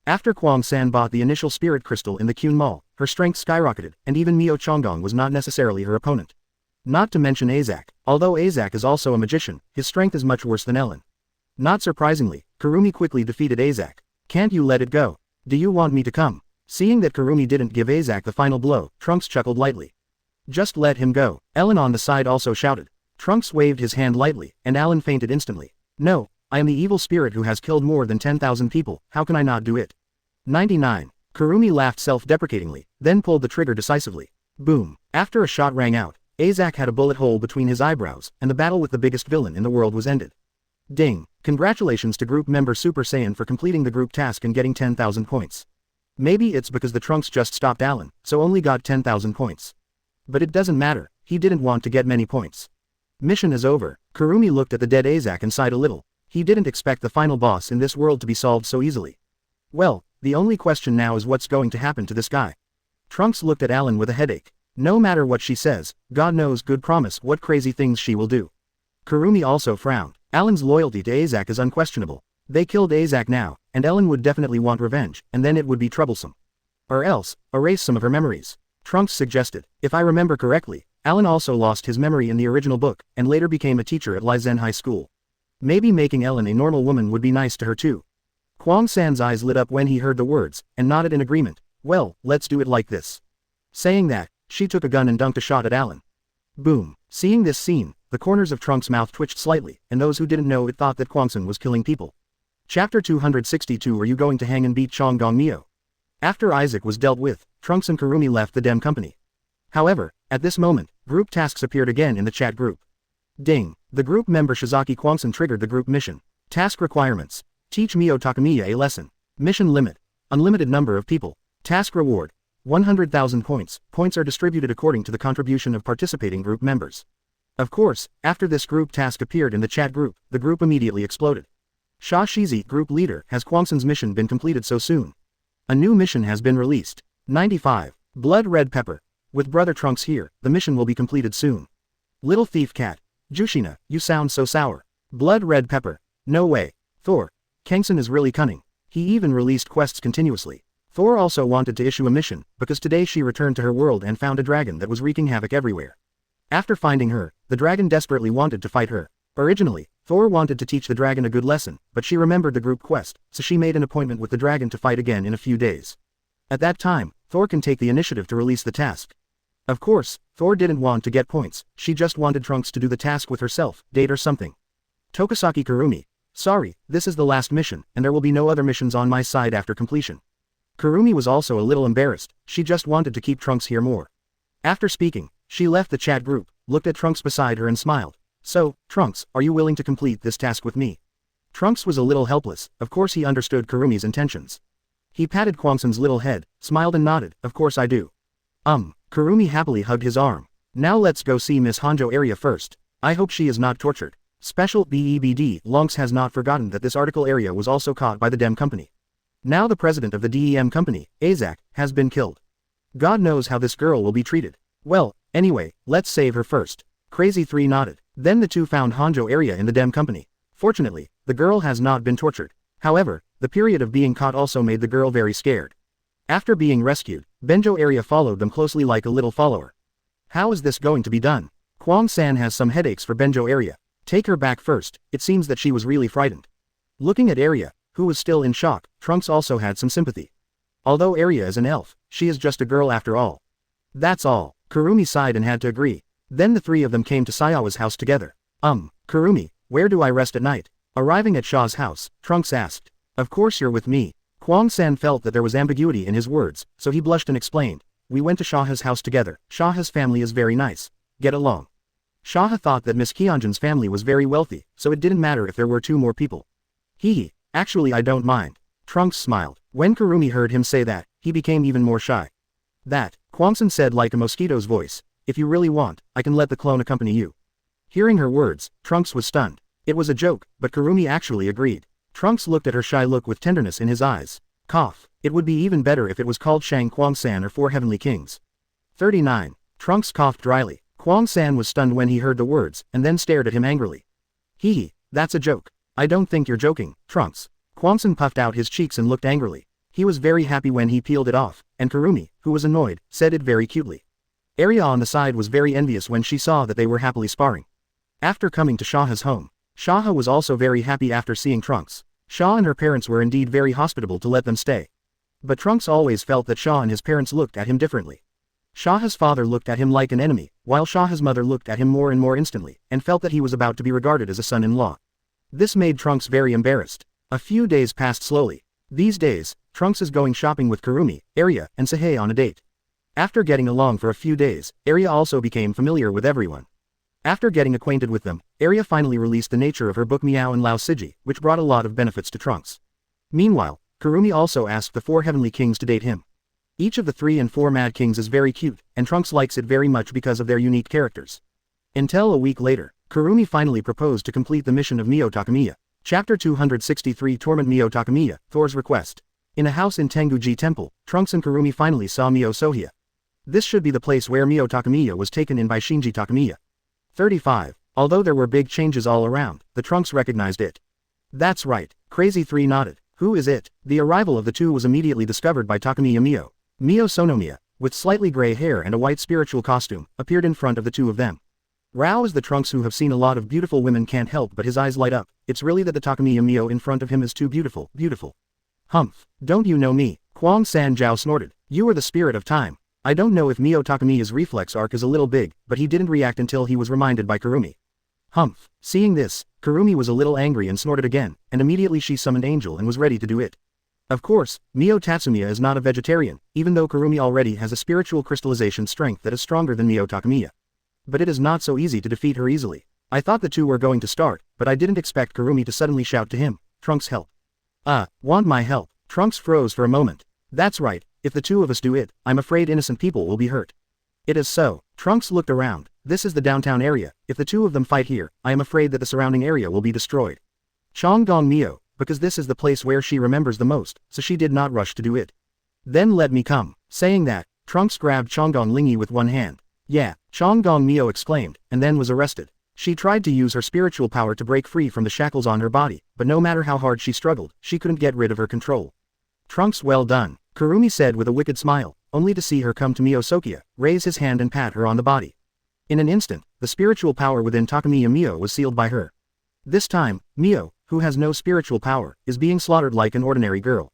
After Kwang-san bought the initial spirit crystal in the Kyun Mall, her strength skyrocketed, and even Mio Chonggong was not necessarily her opponent. Not to mention Azak. Although Azak is also a magician, his strength is much worse than Ellen. Not surprisingly, Kurumi quickly defeated Azak. Can't you let it go? Do you want me to come? Seeing that Kurumi didn't give Azak the final blow, Trunks chuckled lightly. Just let him go. Ellen on the side also shouted. Trunks waved his hand lightly, and Alan fainted instantly. No, I am the evil spirit who has killed more than 10,000 people, how can I not do it? 99. Kurumi laughed self-deprecatingly, then pulled the trigger decisively. Boom. After a shot rang out, Azak had a bullet hole between his eyebrows, and the battle with the biggest villain in the world was ended. Ding. Congratulations to group member Super Saiyan for completing the group task and getting 10,000 points. Maybe it's because the Trunks just stopped Alan, so only got 10,000 points. But it doesn't matter, he didn't want to get many points. Mission is over. Kurumi looked at the dead Azak and sighed a little. He didn't expect the final boss in this world to be solved so easily. Well, the only question now is what's going to happen to this guy. Trunks looked at Alan with a headache. No matter what she says, God knows good promise what crazy things she will do. Kurumi also frowned. Alan's loyalty to Azak is unquestionable. They killed Azak now, and Ellen would definitely want revenge, and then it would be troublesome. Or else, erase some of her memories. Trunks suggested. If I remember correctly, Alan also lost his memory in the original book, and later became a teacher at Lizen High School. Maybe making Ellen a normal woman would be nice to her too. Kwang-san's eyes lit up when he heard the words, and nodded in agreement. Well, let's do it like this. Saying that, she took a gun and dunked a shot at Alan. Boom. Seeing this scene, the corners of Trunks' mouth twitched slightly, and those who didn't know it thought that Kwang-san was killing people. Chapter 262. Are you going to hang and beat Chonggong Mio? After Isaac was dealt with, Trunks and Kurumi left the Dem company. However, at this moment, group tasks appeared again in the chat group. Ding. The group member Shizaki Kwang-san triggered the group mission. Task requirements. Teach Mio Takamiya a lesson. Mission limit. Unlimited number of people. Task reward. 100,000 points. Points are distributed according to the contribution of participating group members. Of course, after this group task appeared in the chat group, the group immediately exploded. Sha Shizi, group leader, has Kwang-san's mission been completed so soon? A new mission has been released. 95. Blood Red Pepper. With Brother Trunks here, the mission will be completed soon. Little Thief Cat. Jushina, you sound so sour. Blood Red Pepper. No way. Thor. Kangsan is really cunning. He even released quests continuously. Thor also wanted to issue a mission, because today she returned to her world and found a dragon that was wreaking havoc everywhere. After finding her, the dragon desperately wanted to fight her. Originally, Thor wanted to teach the dragon a good lesson, but she remembered the group quest, so she made an appointment with the dragon to fight again in a few days. At that time, Thor can take the initiative to release the task. Of course, Thor didn't want to get points, she just wanted Trunks to do the task with herself, date or something. Tokisaki Kurumi. Sorry, this is the last mission, and there will be no other missions on my side after completion. Kurumi was also a little embarrassed, she just wanted to keep Trunks here more. After speaking, she left the chat group, looked at Trunks beside her and smiled. So, Trunks, are you willing to complete this task with me? Trunks was a little helpless, of course he understood Kurumi's intentions. He patted Kwang-san's little head, smiled and nodded, of course I do. Kurumi happily hugged his arm. Now let's go see Miss Honjo area first. I hope she is not tortured. Special BEBD Lonks has not forgotten that this article area was also caught by the Dem company. Now the president of the DEM company, Azak, has been killed. God knows how this girl will be treated. Well, anyway, let's save her first. Crazy 3 nodded. Then the two found Honjo area in the Dem company. Fortunately, the girl has not been tortured. However, the period of being caught also made the girl very scared. After being rescued, Benjo area followed them closely like a little follower. How is this going to be done? Kwang-san has some headaches for Benjo area. Take her back first. It seems that she was really frightened. Looking at Area, who was still in shock, Trunks also had some sympathy. Although Area is an elf, she is just a girl after all. That's all. Kurumi sighed and had to agree. Then the three of them came to Sayawa's house together. Kurumi, where do I rest at night? Arriving at Shaw's house, Trunks asked. Of course you're with me. Kwang-san felt that there was ambiguity in his words, so he blushed and explained. We went to Shaha's house together. Shaha's family is very nice. Get along. Shaha thought that Miss Kyonjin's family was very wealthy, so it didn't matter if there were 2 more people. Hee, actually I don't mind. Trunks smiled. When Kurumi heard him say that, he became even more shy. That, Kwang-san said like a mosquito's voice. If you really want, I can let the clone accompany you. Hearing her words, Trunks was stunned. It was a joke, but Kurumi actually agreed. Trunks looked at her shy look with tenderness in his eyes. Cough. It would be even better if it was called Shang Kwang-san or 4 Heavenly Kings. 39. Trunks coughed dryly. Kwang-san was stunned when he heard the words, and then stared at him angrily. Hee, that's a joke. I don't think you're joking, Trunks. Kwang-san puffed out his cheeks and looked angrily. He was very happy when he peeled it off, and Kurumi, who was annoyed, said it very cutely. Arya on the side was very envious when she saw that they were happily sparring. After coming to Shaha's home, Shaha was also very happy after seeing Trunks. Shah and her parents were indeed very hospitable to let them stay. But Trunks always felt that Shah and his parents looked at him differently. Shaha's father looked at him like an enemy, while Shaha's mother looked at him more and more instantly, and felt that he was about to be regarded as a son-in-law. This made Trunks very embarrassed. A few days passed slowly. These days, Trunks is going shopping with Kurumi, Arya, and Sahei on a date. After getting along for a few days, Arya also became familiar with everyone. After getting acquainted with them, Arya finally released the nature of her book Miao and Lao Siji, which brought a lot of benefits to Trunks. Meanwhile, Kurumi also asked the 4 Heavenly Kings to date him. Each of the 3 and 4 Mad Kings is very cute, and Trunks likes it very much because of their unique characters. Until a week later, Kurumi finally proposed to complete the mission of Mio Takamiya. Chapter 263 Torment Mio Takamiya, Thor's Request. In a house in Tenguji Temple, Trunks and Kurumi finally saw Mio Sohia. This should be the place where Mio Takamiya was taken in by Shinji Takamiya. 35. Although there were big changes all around, the Trunks recognized it. That's right, Crazy 3 nodded. Who is it? The arrival of the two was immediately discovered by Takamiya Mio. Mio Sonomiya, with slightly gray hair and a white spiritual costume, appeared in front of the two of them. Rao is the Trunks who have seen a lot of beautiful women can't help but his eyes light up. It's really that the Takamiya Mio in front of him is too beautiful, beautiful. Humph, don't you know me? Kwang-san Zhao snorted. You are the spirit of time. I don't know if Mio Takamiya's reflex arc is a little big, but he didn't react until he was reminded by Kurumi. Humph. Seeing this, Kurumi was a little angry and snorted again, and immediately she summoned Angel and was ready to do it. Of course, Mio Tatsumiya is not a vegetarian, even though Kurumi already has a spiritual crystallization strength that is stronger than Mio Takamiya. But it is not so easy to defeat her easily. I thought the two were going to start, but I didn't expect Kurumi to suddenly shout to him, Trunks help. Want my help? Trunks froze for a moment. That's right, if the two of us do it, I'm afraid innocent people will be hurt. It is so. Trunks looked around. This is the downtown area. If the two of them fight here, I am afraid that the surrounding area will be destroyed. Chonggong Mio, because this is the place where she remembers the most, so she did not rush to do it. Then let me come. Saying that, Trunks grabbed Chonggong Lingi with one hand. Yeah, Chonggong Mio exclaimed, and then was arrested. She tried to use her spiritual power to break free from the shackles on her body, but no matter how hard she struggled, she couldn't get rid of her control. Trunks, well done, Kurumi said with a wicked smile, only to see her come to Mio Sokia, raise his hand and pat her on the body. In an instant, the spiritual power within Takamiya Mio was sealed by her. This time, Mio, who has no spiritual power, is being slaughtered like an ordinary girl.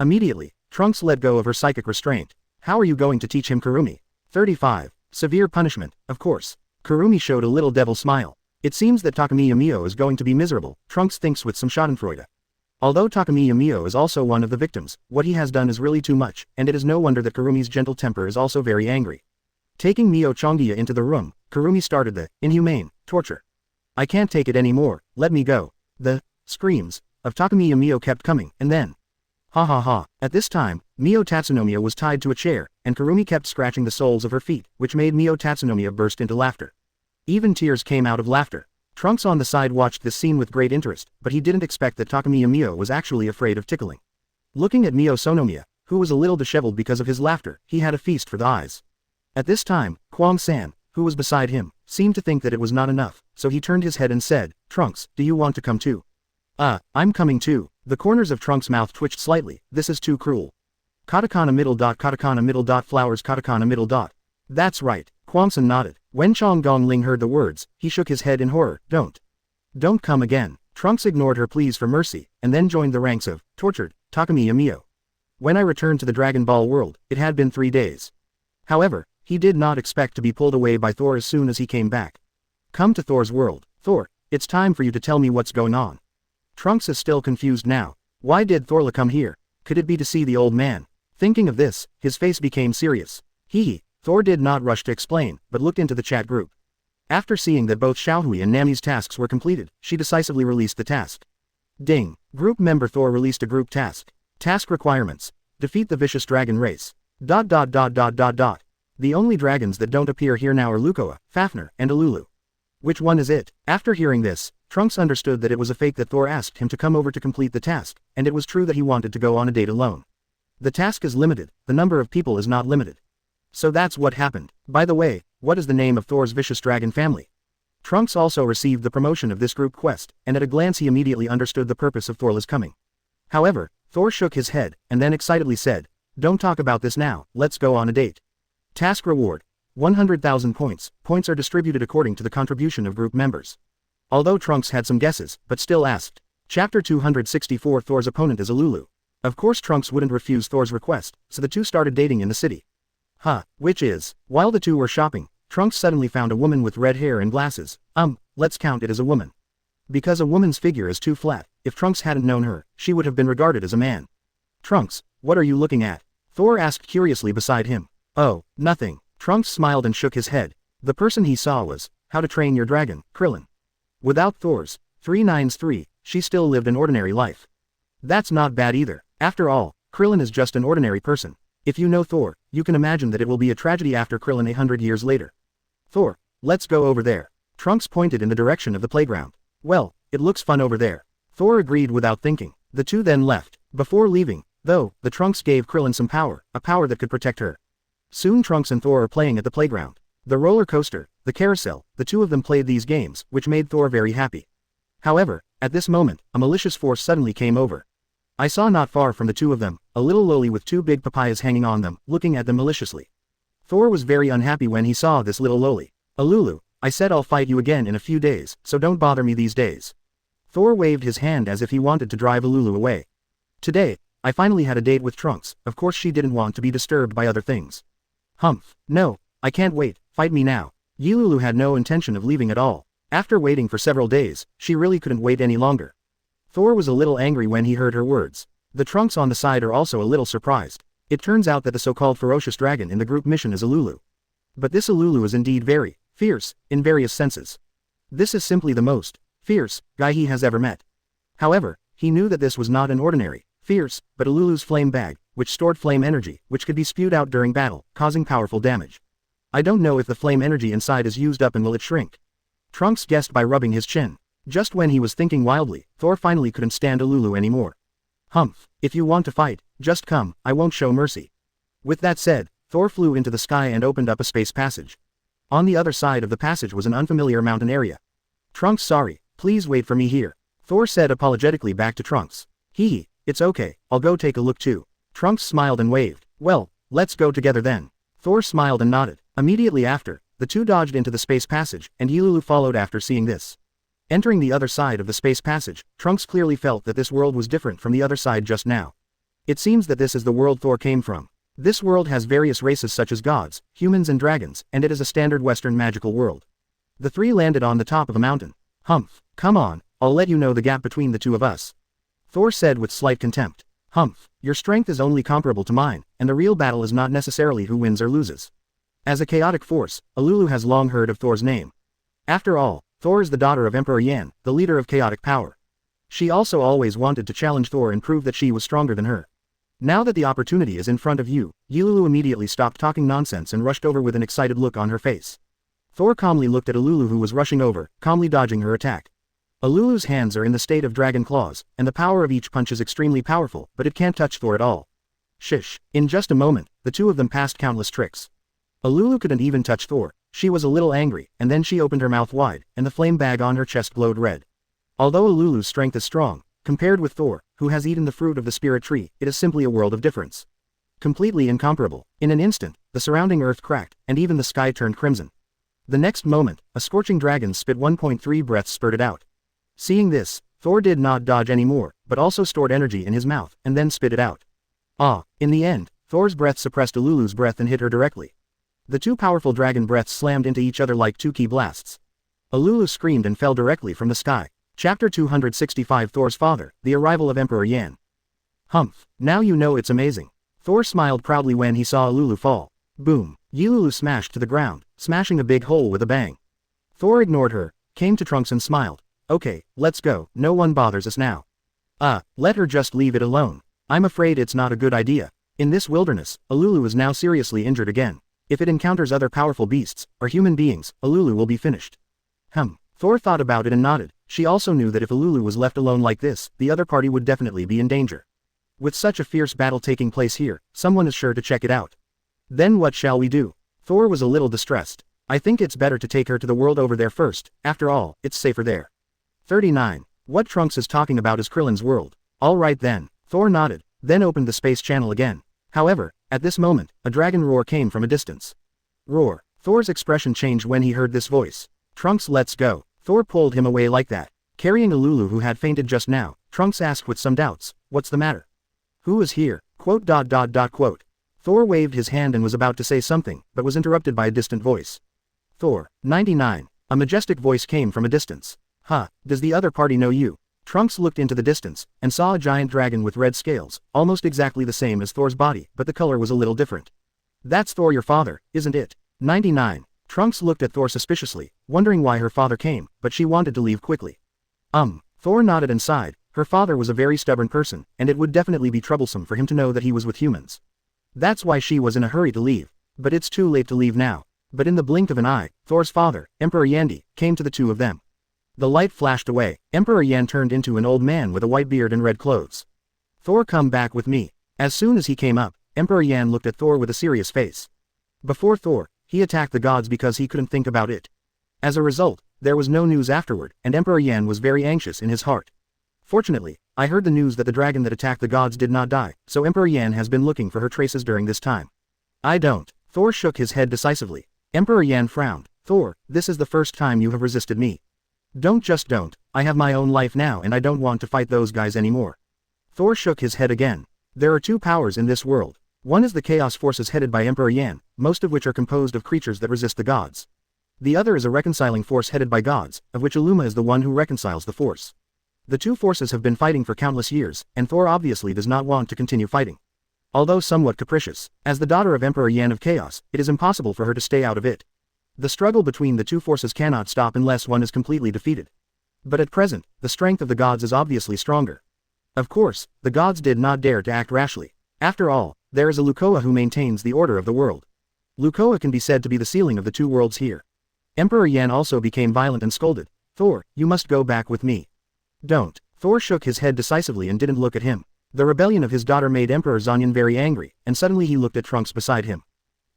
Immediately, Trunks let go of her psychic restraint. How are you going to teach him, Kurumi? 35. Severe punishment, of course. Kurumi showed a little devil smile. It seems that Takamiya Mio is going to be miserable, Trunks thinks with some schadenfreude. Although Takamiya Mio is also one of the victims, what he has done is really too much, and it is no wonder that Kurumi's gentle temper is also very angry. Taking Mio Chongia into the room, Kurumi started the inhumane torture. I can't take it anymore, let me go. The screams of Takamiya Mio kept coming, and then ha ha ha. At this time, Mio Tatsunomiya was tied to a chair, and Kurumi kept scratching the soles of her feet, which made Mio Tatsunomiya burst into laughter. Even tears came out of laughter. Trunks on the side watched this scene with great interest, but he didn't expect that Takamiya Mio was actually afraid of tickling. Looking at Mio Sonomiya, who was a little disheveled because of his laughter, he had a feast for the eyes. At this time, Kwang-san, who was beside him, seemed to think that it was not enough, so he turned his head and said, Trunks, do you want to come too? I'm coming too. The corners of Trunks' mouth twitched slightly. This is too cruel. Katakana middle dot flowers katakana middle dot. That's right, Kwamson nodded. When Chong Gongling heard the words, he shook his head in horror. Don't come again. Trunks ignored her pleas for mercy, and then joined the ranks of tortured Takumi Mio. When I returned to the Dragon Ball world, it had been 3 days. However, he did not expect to be pulled away by Thor as soon as he came back. Come to Thor's world. Thor, it's time for you to tell me what's going on. Trunks is still confused now. Why did Thorla come here? Could it be to see the old man? Thinking of this, his face became serious. Thor did not rush to explain, but looked into the chat group. After seeing that both Xiaohui and Nami's tasks were completed, she decisively released the task. Ding! Group member Thor released a group task. Task requirements. Defeat the vicious dragon race. The only dragons that don't appear here now are Lukoa, Fafnir, and Alulu. Which one is it? After hearing this, Trunks understood that it was a fake that Thor asked him to come over to complete the task, and it was true that he wanted to go on a date alone. The task is limited, the number of people is not limited. So that's what happened. By the way, what is the name of Thor's vicious dragon family? Trunks also received the promotion of this group quest, and at a glance he immediately understood the purpose of Thorla's coming. However, Thor shook his head, and then excitedly said, "Don't talk about this now, let's go on a date." Task reward. 100,000 points. Points are distributed according to the contribution of group members. Although Trunks had some guesses, but still asked. Chapter 264 Thor's opponent is Alulu. Of course Trunks wouldn't refuse Thor's request, so the two started dating in the city. Which is? While the two were shopping, Trunks suddenly found a woman with red hair and glasses. Let's count it as a woman. Because a woman's figure is too flat, if Trunks hadn't known her, she would have been regarded as a man. Trunks, what are you looking at? Thor asked curiously beside him. Oh, nothing. Trunks smiled and shook his head. The person he saw was, How to Train Your Dragon, Krillin. Without Thor's 393, she still lived an ordinary life. That's not bad either. After all, Krillin is just an ordinary person. If you know Thor, you can imagine that it will be a tragedy after Krillin 100 years later. Thor, let's go over there. Trunks pointed in the direction of the playground. Well, it looks fun over there. Thor agreed without thinking. The two then left. Before leaving, though, the Trunks gave Krillin some power, a power that could protect her. Soon Trunks and Thor are playing at the playground. The roller coaster, the carousel, the two of them played these games, which made Thor very happy. However, at this moment, a malicious force suddenly came over. I saw not far from the two of them, a little loli with 2 big papayas hanging on them, looking at them maliciously. Thor was very unhappy when he saw this little loli. Alulu, I said I'll fight you again in a few days, so don't bother me these days. Thor waved his hand as if he wanted to drive Alulu away. Today, I finally had a date with Trunks, of course she didn't want to be disturbed by other things. No, I can't wait, fight me now. Yilulu had no intention of leaving at all. After waiting for several days, she really couldn't wait any longer. Thor was a little angry when he heard her words. The Trunks on the side are also a little surprised. It turns out that the so-called ferocious dragon in the group mission is Alulu. But this Alulu is indeed very fierce, in various senses. This is simply the most fierce guy he has ever met. However, he knew that this was not an ordinary fierce, but Alulu's flame bag, which stored flame energy, which could be spewed out during battle, causing powerful damage. I don't know if the flame energy inside is used up and will it shrink. Trunks guessed by rubbing his chin. Just when he was thinking wildly, Thor finally couldn't stand Alulu anymore. If you want to fight, just come, I won't show mercy. With that said, Thor flew into the sky and opened up a space passage. On the other side of the passage was an unfamiliar mountain area. Trunks, sorry, please wait for me here. Thor said apologetically back to Trunks. It's okay, I'll go take a look too. Trunks smiled and waved. Well, let's go together then. Thor smiled and nodded. Immediately after, the two dodged into the space passage, and Yilulu followed after seeing this. Entering the other side of the space passage, Trunks clearly felt that this world was different from the other side just now. It seems that this is the world Thor came from. This world has various races such as gods, humans and dragons, and it is a standard Western magical world. The three landed on the top of a mountain. Come on, I'll let you know the gap between the two of us. Thor said with slight contempt. Your strength is only comparable to mine, and the real battle is not necessarily who wins or loses. As a chaotic force, Alulu has long heard of Thor's name. After all, Thor is the daughter of Emperor Yan, the leader of chaotic power. She also always wanted to challenge Thor and prove that she was stronger than her. Now that the opportunity is in front of you, Yilulu immediately stopped talking nonsense and rushed over with an excited look on her face. Thor calmly looked at Alulu who was rushing over, calmly dodging her attack. Alulu's hands are in the state of dragon claws, and the power of each punch is extremely powerful, but it can't touch Thor at all. Shish. In just a moment, the two of them passed countless tricks. Alulu couldn't even touch Thor. She was a little angry, and then she opened her mouth wide, and the flame bag on her chest glowed red. Although Alulu's strength is strong, Compared with Thor, who has eaten the fruit of the spirit tree, it is simply a world of difference. Completely incomparable. In an instant, the surrounding earth cracked, and even the sky turned crimson. The next moment, a scorching dragon spit 1.3 breaths spurted out. Seeing this, Thor did not dodge anymore, but also stored energy in his mouth, and then spit it out. In the end, Thor's breath suppressed Alulu's breath and hit her directly. The two powerful dragon breaths slammed into each other like two key blasts. Alulu screamed and fell directly from the sky. Chapter 265 Thor's Father, The Arrival of Emperor Yan. Humph, now you know it's amazing. Thor smiled proudly when he saw Alulu fall. Boom, Yululu smashed to the ground, smashing a big hole with a bang. Thor ignored her, came to Trunks and smiled. Okay, let's go, no one bothers us now. Let her just leave it alone. I'm afraid it's not a good idea. In this wilderness, Alulu is now seriously injured again. If it encounters other powerful beasts, or human beings, Alulu will be finished. Thor thought about it and nodded. She also knew that if Alulu was left alone like this, the other party would definitely be in danger. With such a fierce battle taking place here, someone is sure to check it out. Then what shall we do? Thor was a little distressed. I think it's better to take her to the world over there first, after all, it's safer there. 39. What Trunks is talking about is Krillin's world. Alright then, Thor nodded, then opened the space channel again. However, at this moment, a dragon roar came from a distance. Roar. Thor's expression changed when he heard this voice. Trunks, let's go. Thor pulled him away like that. Carrying Alulu who had fainted just now, Trunks asked with some doubts, what's the matter? Who is here? Quote. Thor waved his hand and was about to say something, but was interrupted by a distant voice. Thor. 99. A majestic voice came from a distance. Does the other party know you? Trunks looked into the distance, and saw a giant dragon with red scales, almost exactly the same as Thor's body, but the color was a little different. That's Thor, your father, isn't it? 99. Trunks looked at Thor suspiciously, wondering why her father came, but she wanted to leave quickly. Thor nodded and sighed. Her father was a very stubborn person, and it would definitely be troublesome for him to know that he was with humans. That's why she was in a hurry to leave. But it's too late to leave now. But in the blink of an eye, Thor's father, Emperor Yandi, came to the two of them. The light flashed away. Emperor Yan turned into an old man with a white beard and red clothes. Thor, come back with me. As soon as he came up, Emperor Yan looked at Thor with a serious face. Before Thor, he attacked the gods because he couldn't think about it. As a result, there was no news afterward, and Emperor Yan was very anxious in his heart. Fortunately, I heard the news that the dragon that attacked the gods did not die, so Emperor Yan has been looking for her traces during this time. I don't. Thor shook his head decisively. Emperor Yan frowned. Thor, this is the first time you have resisted me. Don't. I have my own life now and I don't want to fight those guys anymore. Thor shook his head again. There are two powers in this world. One is the chaos forces headed by Emperor Yan, most of which are composed of creatures that resist the gods. The other is a reconciling force headed by gods, of which Illuma is the one who reconciles the force. The two forces have been fighting for countless years, and Thor obviously does not want to continue fighting. Although somewhat capricious, as the daughter of Emperor Yan of Chaos, it is impossible for her to stay out of it. The struggle between the two forces cannot stop unless one is completely defeated. But at present, the strength of the gods is obviously stronger. Of course, the gods did not dare to act rashly. After all, there is a Lukoa who maintains the order of the world. Lukoa can be said to be the ceiling of the two worlds here. Emperor Yan also became violent and scolded. Thor, you must go back with me. Don't. Thor shook his head decisively and didn't look at him. The rebellion of his daughter made Emperor Zonyan very angry, and suddenly he looked at Trunks beside him.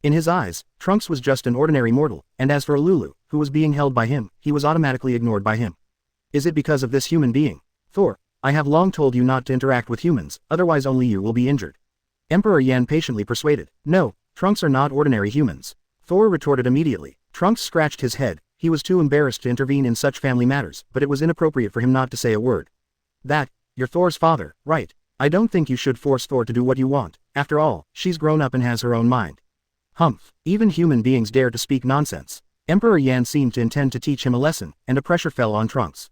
In his eyes, Trunks was just an ordinary mortal, and as for Alulu, who was being held by him, he was automatically ignored by him. Is it because of this human being? Thor, I have long told you not to interact with humans, otherwise only you will be injured. Emperor Yan patiently persuaded. No, Trunks are not ordinary humans. Thor retorted immediately. Trunks scratched his head. He was too embarrassed to intervene in such family matters, but it was inappropriate for him not to say a word. You're Thor's father, right? I don't think you should force Thor to do what you want. After all, she's grown up and has her own mind. Humph, even human beings dare to speak nonsense. Emperor Yan seemed to intend to teach him a lesson, and a pressure fell on Trunks.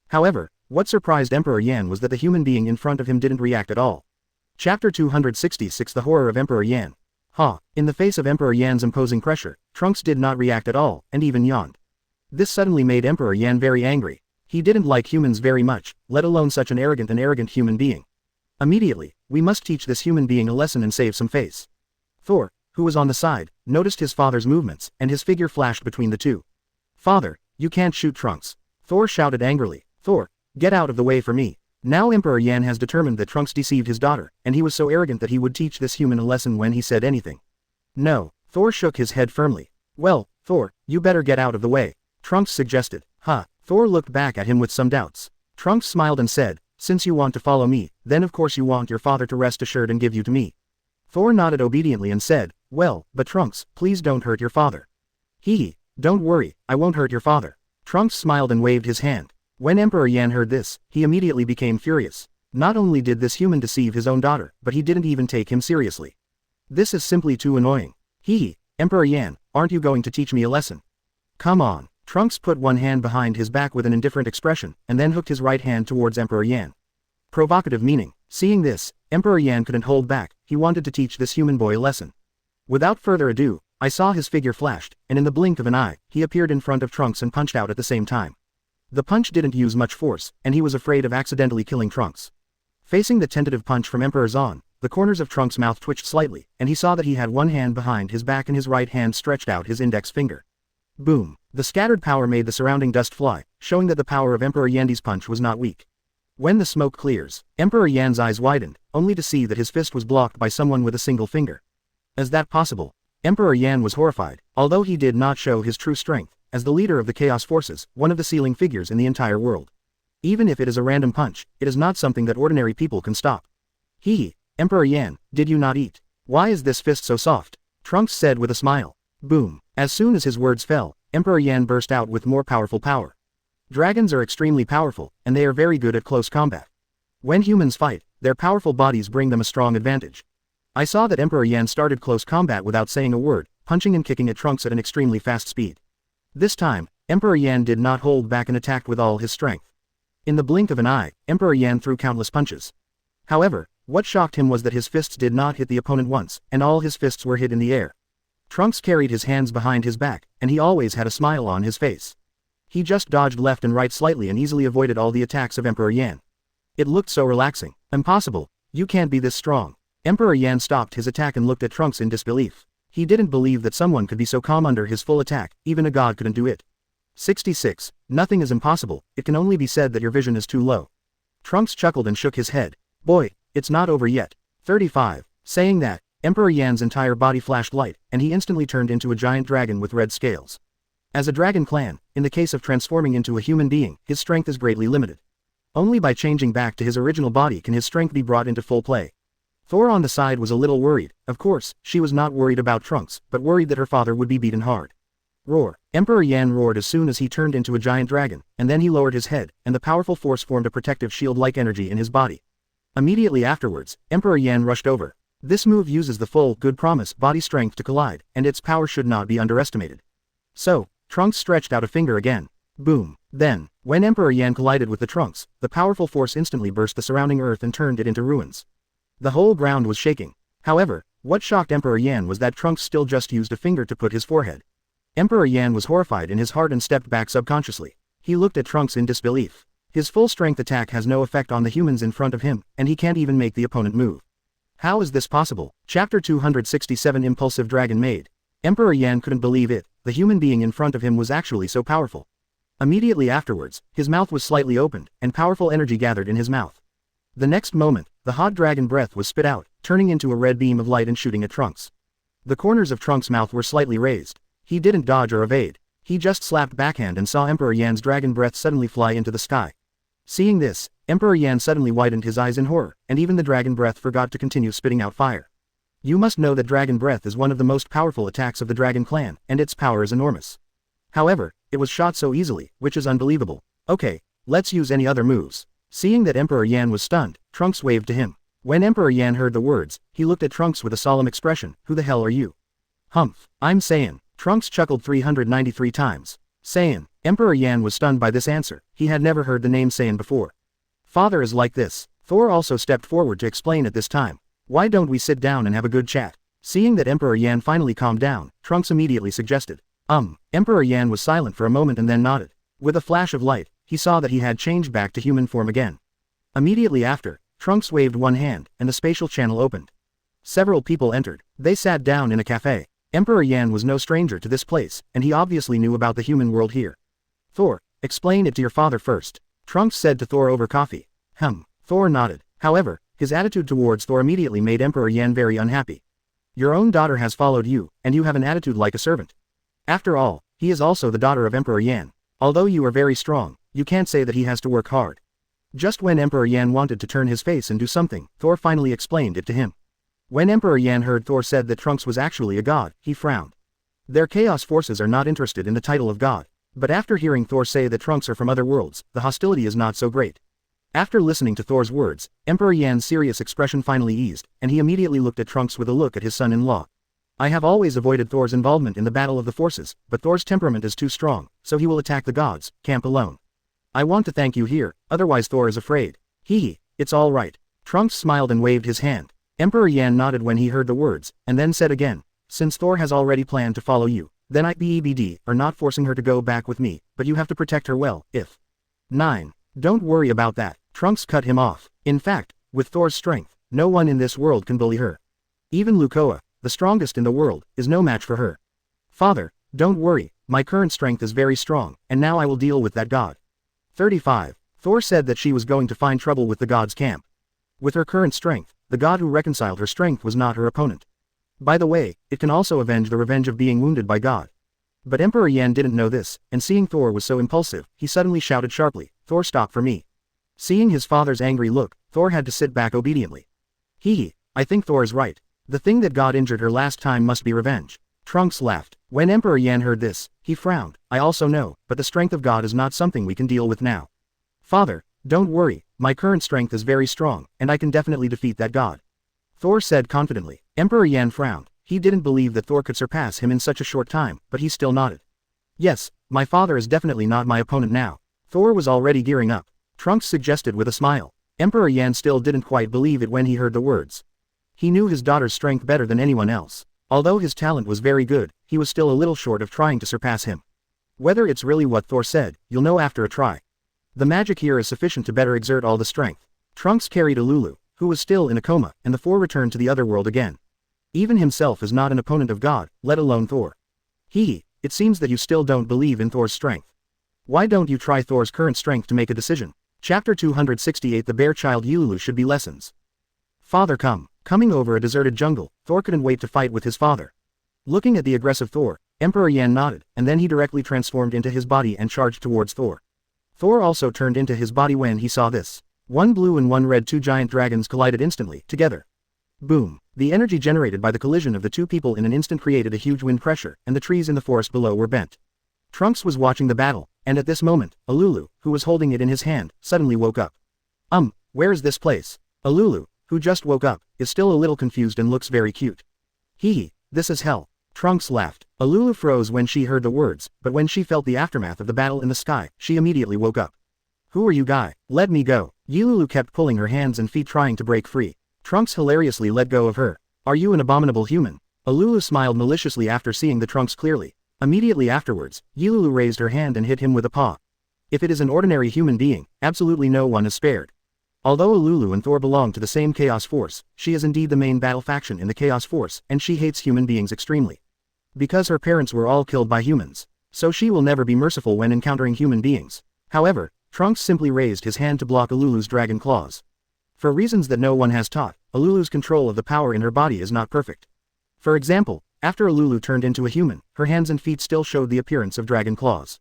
However, what surprised Emperor Yan was that the human being in front of him didn't react at all. Chapter 266 The Horror of Emperor Yan. In the face of Emperor Yan's imposing pressure, Trunks did not react at all, and even yawned. This suddenly made Emperor Yan very angry. He didn't like humans very much, let alone such an arrogant human being. Immediately, we must teach this human being a lesson and save some face. Thor, who was on the side, noticed his father's movements, and his figure flashed between the two. Father, you can't shoot Trunks. Thor shouted angrily. Thor, get out of the way for me. Now Emperor Yan has determined that Trunks deceived his daughter, and he was so arrogant that he would teach this human a lesson when he said anything. No, Thor shook his head firmly. Well, Thor, you better get out of the way. Trunks suggested. Thor looked back at him with some doubts. Trunks smiled and said, Since you want to follow me, then of course you want your father to rest assured and give you to me. Thor nodded obediently and said, well, but Trunks, please don't hurt your father. Hee. Don't worry, I won't hurt your father. Trunks smiled and waved his hand. When Emperor Yan heard this, he immediately became furious. Not only did this human deceive his own daughter, but he didn't even take him seriously. This is simply too annoying. Hee. Emperor Yan, aren't you going to teach me a lesson? Come on. Trunks put one hand behind his back with an indifferent expression, and then hooked his right hand towards Emperor Yan. Provocative meaning. Seeing this, Emperor Yan couldn't hold back, he wanted to teach this human boy a lesson. Without further ado, I saw his figure flashed, and in the blink of an eye, he appeared in front of Trunks and punched out at the same time. The punch didn't use much force, and he was afraid of accidentally killing Trunks. Facing the tentative punch from Emperor Zon, the corners of Trunks' mouth twitched slightly, and he saw that he had one hand behind his back and his right hand stretched out his index finger. Boom! The scattered power made the surrounding dust fly, showing that the power of Emperor Yandi's punch was not weak. When the smoke clears, Emperor Yan's eyes widened, only to see that his fist was blocked by someone with a single finger. Is that possible? Emperor Yan was horrified, although he did not show his true strength, as the leader of the Chaos Forces, one of the sealing figures in the entire world. Even if it is a random punch, it is not something that ordinary people can stop. Hee. Emperor Yan, did you not eat? Why is this fist so soft? Trunks said with a smile. Boom. As soon as his words fell, Emperor Yan burst out with more powerful power. Dragons are extremely powerful, and they are very good at close combat. When humans fight, their powerful bodies bring them a strong advantage. I saw that Emperor Yan started close combat without saying a word, punching and kicking at Trunks at an extremely fast speed. This time, Emperor Yan did not hold back and attacked with all his strength. In the blink of an eye, Emperor Yan threw countless punches. However, what shocked him was that his fists did not hit the opponent once, and all his fists were hit in the air. Trunks carried his hands behind his back, and he always had a smile on his face. He just dodged left and right slightly and easily avoided all the attacks of Emperor Yan. It looked so relaxing. Impossible. You can't be this strong. Emperor Yan stopped his attack and looked at Trunks in disbelief. He didn't believe that someone could be so calm under his full attack, even a god couldn't do it. 66. Nothing is impossible, it can only be said that your vision is too low. Trunks chuckled and shook his head. Boy, it's not over yet. 35. Saying that, Emperor Yan's entire body flashed light, and he instantly turned into a giant dragon with red scales. As a dragon clan, in the case of transforming into a human being, his strength is greatly limited. Only by changing back to his original body can his strength be brought into full play. Thor on the side was a little worried. Of course, she was not worried about Trunks, but worried that her father would be beaten hard. Roar. Emperor Yan roared as soon as he turned into a giant dragon, and then he lowered his head, and the powerful force formed a protective shield-like energy in his body. Immediately afterwards, Emperor Yan rushed over. This move uses the full, good promise, body strength to collide, and its power should not be underestimated. So, Trunks stretched out a finger again. Boom. Then, when Emperor Yan collided with the Trunks, the powerful force instantly burst the surrounding earth and turned it into ruins. The whole ground was shaking. However, what shocked Emperor Yan was that Trunks still just used a finger to put his forehead. Emperor Yan was horrified in his heart and stepped back subconsciously. He looked at Trunks in disbelief. His full-strength attack has no effect on the humans in front of him, and he can't even make the opponent move. How is this possible? Chapter 267 Impulsive Dragon Maid. Emperor Yan couldn't believe it, the human being in front of him was actually so powerful. Immediately afterwards, his mouth was slightly opened, and powerful energy gathered in his mouth. The next moment, the hot dragon breath was spit out, turning into a red beam of light and shooting at Trunks. The corners of Trunks' mouth were slightly raised. He didn't dodge or evade. He just slapped backhand and saw Emperor Yan's dragon breath suddenly fly into the sky. Seeing this, Emperor Yan suddenly widened his eyes in horror, and even the dragon breath forgot to continue spitting out fire. You must know that dragon breath is one of the most powerful attacks of the dragon clan, and its power is enormous. However, it was shot so easily, which is unbelievable. Okay, let's use any other moves. Seeing that Emperor Yan was stunned, Trunks waved to him. When Emperor Yan heard the words, he looked at Trunks with a solemn expression. Who the hell are you? Humph. I'm Saiyan. Trunks chuckled 393 times. Saiyan. Emperor Yan was stunned by this answer. He had never heard the name Saiyan before. Father is like this. Thor also stepped forward to explain at this time. Why don't we sit down and have a good chat? Seeing that Emperor Yan finally calmed down, Trunks immediately suggested. Emperor Yan was silent for a moment and then nodded. With a flash of light, he saw that he had changed back to human form again. Immediately after, Trunks waved one hand, and the spatial channel opened. Several people entered. They sat down in a cafe. Emperor Yan was no stranger to this place, and he obviously knew about the human world here. Thor, explain it to your father first. Trunks said to Thor over coffee. Thor nodded. However, his attitude towards Thor immediately made Emperor Yan very unhappy. Your own daughter has followed you, and you have an attitude like a servant. After all, he is also the daughter of Emperor Yan. Although you are very strong, you can't say that he has to work hard. Just when Emperor Yan wanted to turn his face and do something, Thor finally explained it to him. When Emperor Yan heard Thor said that Trunks was actually a god, he frowned. Their chaos forces are not interested in the title of god. But after hearing Thor say that Trunks are from other worlds, the hostility is not so great. After listening to Thor's words, Emperor Yan's serious expression finally eased, and he immediately looked at Trunks with a look at his son-in-law. I have always avoided Thor's involvement in the battle of the forces, but Thor's temperament is too strong, so he will attack the gods, camp alone. I want to thank you here, otherwise Thor is afraid. Hee, it's all right. Trunks smiled and waved his hand. Emperor Yan nodded when he heard the words, and then said again, since Thor has already planned to follow you, then I are not forcing her to go back with me, but you have to protect her well, if. 9. Don't worry about that, Trunks cut him off. In fact, with Thor's strength, no one in this world can bully her. Even Lukoa, the strongest in the world, is no match for her. Father, don't worry, my current strength is very strong, and now I will deal with that god. 35. Thor said that she was going to find trouble with the god's camp. With her current strength, the god who reconciled her strength was not her opponent. By the way, it can also avenge the revenge of being wounded by God. But Emperor Yan didn't know this, and seeing Thor was so impulsive, he suddenly shouted sharply, Thor, stop for me. Seeing his father's angry look, Thor had to sit back obediently. I think Thor is right. The thing that God injured her last time must be revenge. Trunks laughed. When Emperor Yan heard this, he frowned. I also know, but the strength of God is not something we can deal with now. Father, don't worry, my current strength is very strong, and I can definitely defeat that god. Thor said confidently. Emperor Yan frowned. He didn't believe that Thor could surpass him in such a short time, but he still nodded. Yes, my father is definitely not my opponent now. Thor was already gearing up. Trunks suggested with a smile. Emperor Yan still didn't quite believe it when he heard the words. He knew his daughter's strength better than anyone else. Although his talent was very good, he was still a little short of trying to surpass him. Whether it's really what Thor said, you'll know after a try. The magic here is sufficient to better exert all the strength. Trunks carried Ululu, who was still in a coma, and the four returned to the other world again. Even himself is not an opponent of God, let alone Thor. It seems that you still don't believe in Thor's strength. Why don't you try Thor's current strength to make a decision? Chapter 268 The Bear Child Ululu should be lessons. Father coming over a deserted jungle, Thor couldn't wait to fight with his father. Looking at the aggressive Thor, Emperor Yan nodded, and then he directly transformed into his body and charged towards Thor. Thor also turned into his body when he saw this. One blue and one red, two giant dragons collided instantly, together. Boom. The energy generated by the collision of the two people in an instant created a huge wind pressure, and the trees in the forest below were bent. Trunks was watching the battle, and at this moment, Ululu, who was holding it in his hand, suddenly woke up. Where is this place? Ululu, who just woke up, is still a little confused and looks very cute. This is hell. Trunks laughed. Ululu froze when she heard the words, but when she felt the aftermath of the battle in the sky, she immediately woke up. Who are you guy? Let me go. Ululu kept pulling her hands and feet trying to break free. Trunks hilariously let go of her. Are you an abominable human? Ululu smiled maliciously after seeing the Trunks clearly. Immediately afterwards, Ululu raised her hand and hit him with a paw. If it is an ordinary human being, absolutely no one is spared. Although Ululu and Thor belong to the same Chaos Force, she is indeed the main battle faction in the Chaos Force, and she hates human beings extremely. Because her parents were all killed by humans. So she will never be merciful when encountering human beings. However, Trunks simply raised his hand to block Ululu's dragon claws. For reasons that no one has taught, Ululu's control of the power in her body is not perfect. For example, after Ululu turned into a human, her hands and feet still showed the appearance of dragon claws.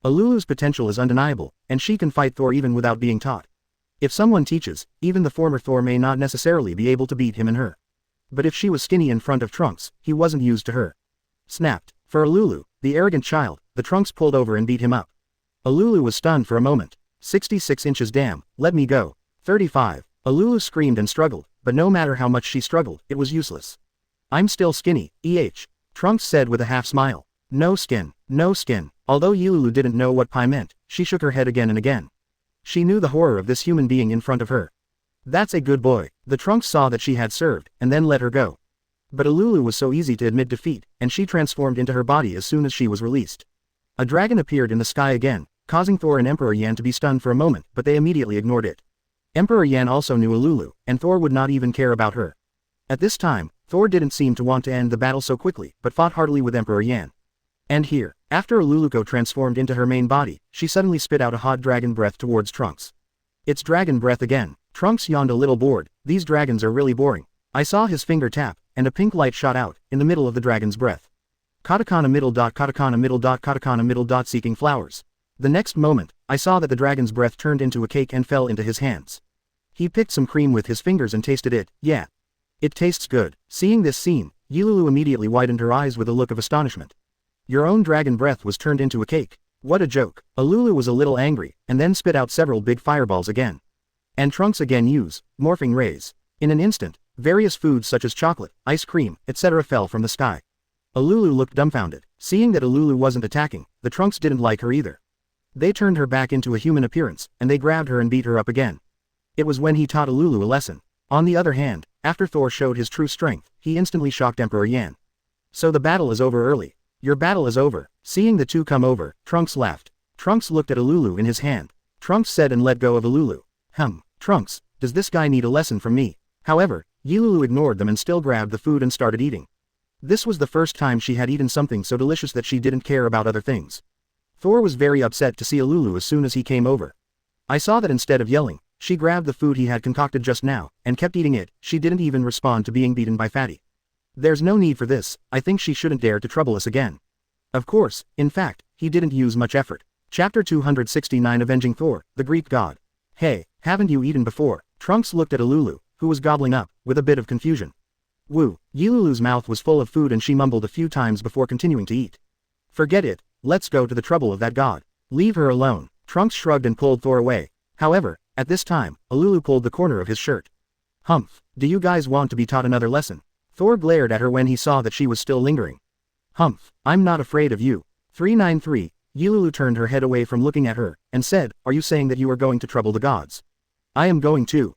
Ululu's potential is undeniable, and she can fight Thor even without being taught. If someone teaches, even the former Thor may not necessarily be able to beat him and her. But if she was skinny in front of Trunks, he wasn't used to her. Snapped. For Ululu, the arrogant child, the Trunks pulled over and beat him up. Ululu was stunned for a moment. 66 inches damn, let me go. 35. Ululu screamed and struggled, but no matter how much she struggled, it was useless. I'm still skinny, Trunks said with a half smile. No skin, no skin. Although Ululu didn't know what pi meant, she shook her head again and again. She knew the horror of this human being in front of her. That's a good boy. The Trunks saw that she had served, and then let her go. But Ululu was so easy to admit defeat, and she transformed into her body as soon as she was released. A dragon appeared in the sky again, causing Thor and Emperor Yan to be stunned for a moment, but they immediately ignored it. Emperor Yan also knew Ululu, and Thor would not even care about her. At this time, Thor didn't seem to want to end the battle so quickly, but fought heartily with Emperor Yan. And here, after Ululuko transformed into her main body, she suddenly spit out a hot dragon breath towards Trunks. It's dragon breath again. Trunks yawned a little bored. These dragons are really boring. I saw his finger tap, and a pink light shot out, in the middle of the dragon's breath. Katakana middle dot katakana middle dot katakana middle dot seeking flowers. The next moment, I saw that the dragon's breath turned into a cake and fell into his hands. He picked some cream with his fingers and tasted it. Yeah. It tastes good. Seeing this scene, Yilulu immediately widened her eyes with a look of astonishment. Your own dragon breath was turned into a cake. What a joke. Alulu was a little angry, and then spit out several big fireballs again. And Trunks again used morphing rays. In an instant, various foods such as chocolate, ice cream, etc. fell from the sky. Alulu looked dumbfounded. Seeing that Alulu wasn't attacking, the Trunks didn't like her either. They turned her back into a human appearance, and they grabbed her and beat her up again. It was when he taught Alulu a lesson. On the other hand, after Thor showed his true strength, he instantly shocked Emperor Yan. So the battle is over early. Your battle is over. Seeing the two come over, Trunks laughed. Trunks looked at Alulu in his hand. Trunks said and let go of Alulu. Trunks, does this guy need a lesson from me? However, Yilulu ignored them and still grabbed the food and started eating. This was the first time she had eaten something so delicious that she didn't care about other things. Thor was very upset to see Alulu as soon as he came over. I saw that instead of yelling, she grabbed the food he had concocted just now, and kept eating it. She didn't even respond to being beaten by Fatty. There's no need for this. I think she shouldn't dare to trouble us again. Of course, in fact, he didn't use much effort. Chapter 269 Avenging Thor, the Greek God. Hey, haven't you eaten before? Trunks looked at Alulu, who was gobbling up, with a bit of confusion. Woo, Yilulu's mouth was full of food and she mumbled a few times before continuing to eat. Forget it, let's go to the trouble of that god. Leave her alone. Trunks shrugged and pulled Thor away. However, at this time, Alulu pulled the corner of his shirt. Do you guys want to be taught another lesson? Thor glared at her when he saw that she was still lingering. I'm not afraid of you. 393, Yilulu turned her head away from looking at her, and said, are you saying that you are going to trouble the gods? I am going to.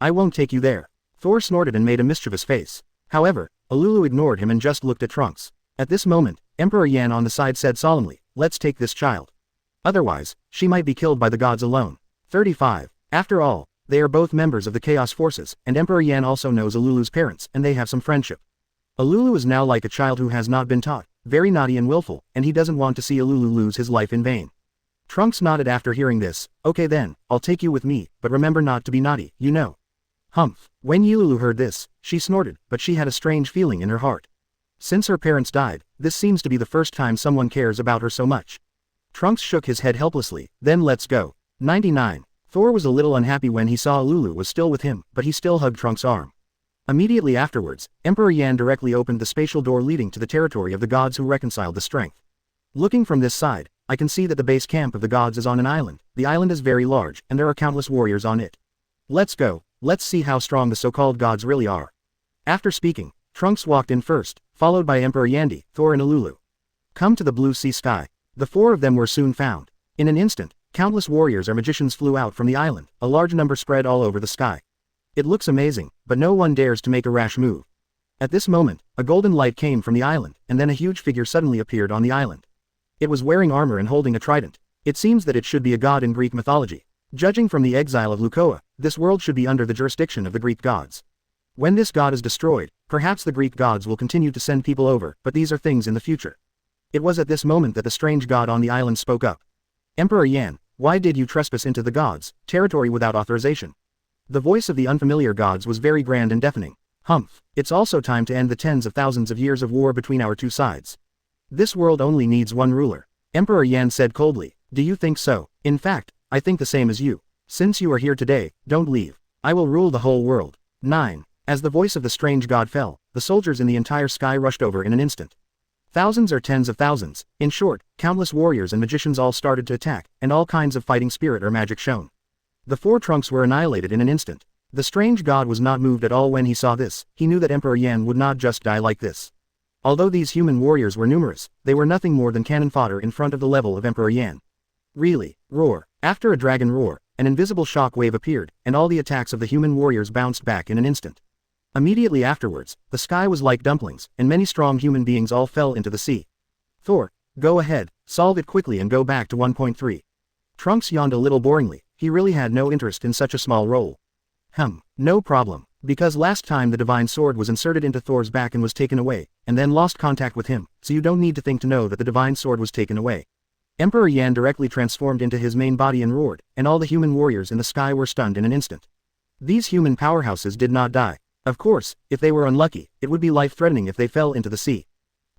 I won't take you there. Thor snorted and made a mischievous face. However, Alulu ignored him and just looked at Trunks. At this moment, Emperor Yan on the side said solemnly, let's take this child. Otherwise, she might be killed by the gods alone. 35. After all, they are both members of the Chaos Forces, and Emperor Yan also knows Alulu's parents, and they have some friendship. Alulu is now like a child who has not been taught, very naughty and willful, and he doesn't want to see Alulu lose his life in vain. Trunks nodded after hearing this. Okay then, I'll take you with me, but remember not to be naughty, you know. When Yilulu heard this, she snorted, but she had a strange feeling in her heart. Since her parents died, this seems to be the first time someone cares about her so much. Trunks shook his head helplessly. Then let's go. 99. Thor was a little unhappy when he saw Alulu was still with him, but he still hugged Trunks' arm. Immediately afterwards, Emperor Yan directly opened the spatial door leading to the territory of the gods who reconciled the strength. Looking from this side, I can see that the base camp of the gods is on an island. The island is very large, and there are countless warriors on it. Let's go. Let's see how strong the so-called gods really are. After speaking, Trunks walked in first, followed by Emperor Yandi, Thor and Alulu. Come to the blue sea sky. The four of them were soon found. In an instant, countless warriors or magicians flew out from the island, a large number spread all over the sky. It looks amazing, but no one dares to make a rash move. At this moment, a golden light came from the island, and then a huge figure suddenly appeared on the island. It was wearing armor and holding a trident. It seems that it should be a god in Greek mythology. Judging from the exile of Lucoa, this world should be under the jurisdiction of the Greek gods. When this god is destroyed, perhaps the Greek gods will continue to send people over, but these are things in the future. It was at this moment that the strange god on the island spoke up. Emperor Yan, why did you trespass into the gods' territory without authorization? The voice of the unfamiliar gods was very grand and deafening. It's also time to end the tens of thousands of years of war between our two sides. This world only needs one ruler. Emperor Yan said coldly. Do you think so? In fact, I think the same as you. Since you are here today, don't leave. I will rule the whole world. 9. As the voice of the strange god fell, the soldiers in the entire sky rushed over in an instant. Thousands or tens of thousands, in short, countless warriors and magicians all started to attack, and all kinds of fighting spirit or magic shone. The four Trunks were annihilated in an instant. The strange god was not moved at all when he saw this. He knew that Emperor Yan would not just die like this. Although these human warriors were numerous, they were nothing more than cannon fodder in front of the level of Emperor Yan. Really, roar. After a dragon roar, an invisible shock wave appeared, and all the attacks of the human warriors bounced back in an instant. Immediately afterwards, the sky was like dumplings, and many strong human beings all fell into the sea. Thor, go ahead, solve it quickly and go back to 1.3. Trunks yawned a little boringly. He really had no interest in such a small role. No problem. Because last time the divine sword was inserted into Thor's back and was taken away, and then lost contact with him, so you don't need to think to know that the divine sword was taken away. Emperor Yan directly transformed into his main body and roared, and all the human warriors in the sky were stunned in an instant. These human powerhouses did not die. Of course, if they were unlucky, it would be life-threatening if they fell into the sea.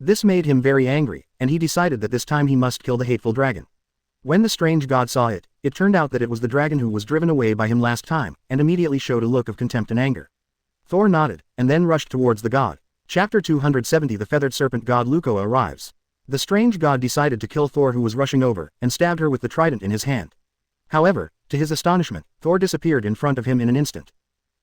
This made him very angry, and he decided that this time he must kill the hateful dragon. When the strange god saw it, it turned out that it was the dragon who was driven away by him last time, and immediately showed a look of contempt and anger. Thor nodded, and then rushed towards the god. Chapter 270 The feathered serpent god Lukoa arrives. The strange god decided to kill Thor, who was rushing over, and stabbed her with the trident in his hand. However, to his astonishment, Thor disappeared in front of him in an instant.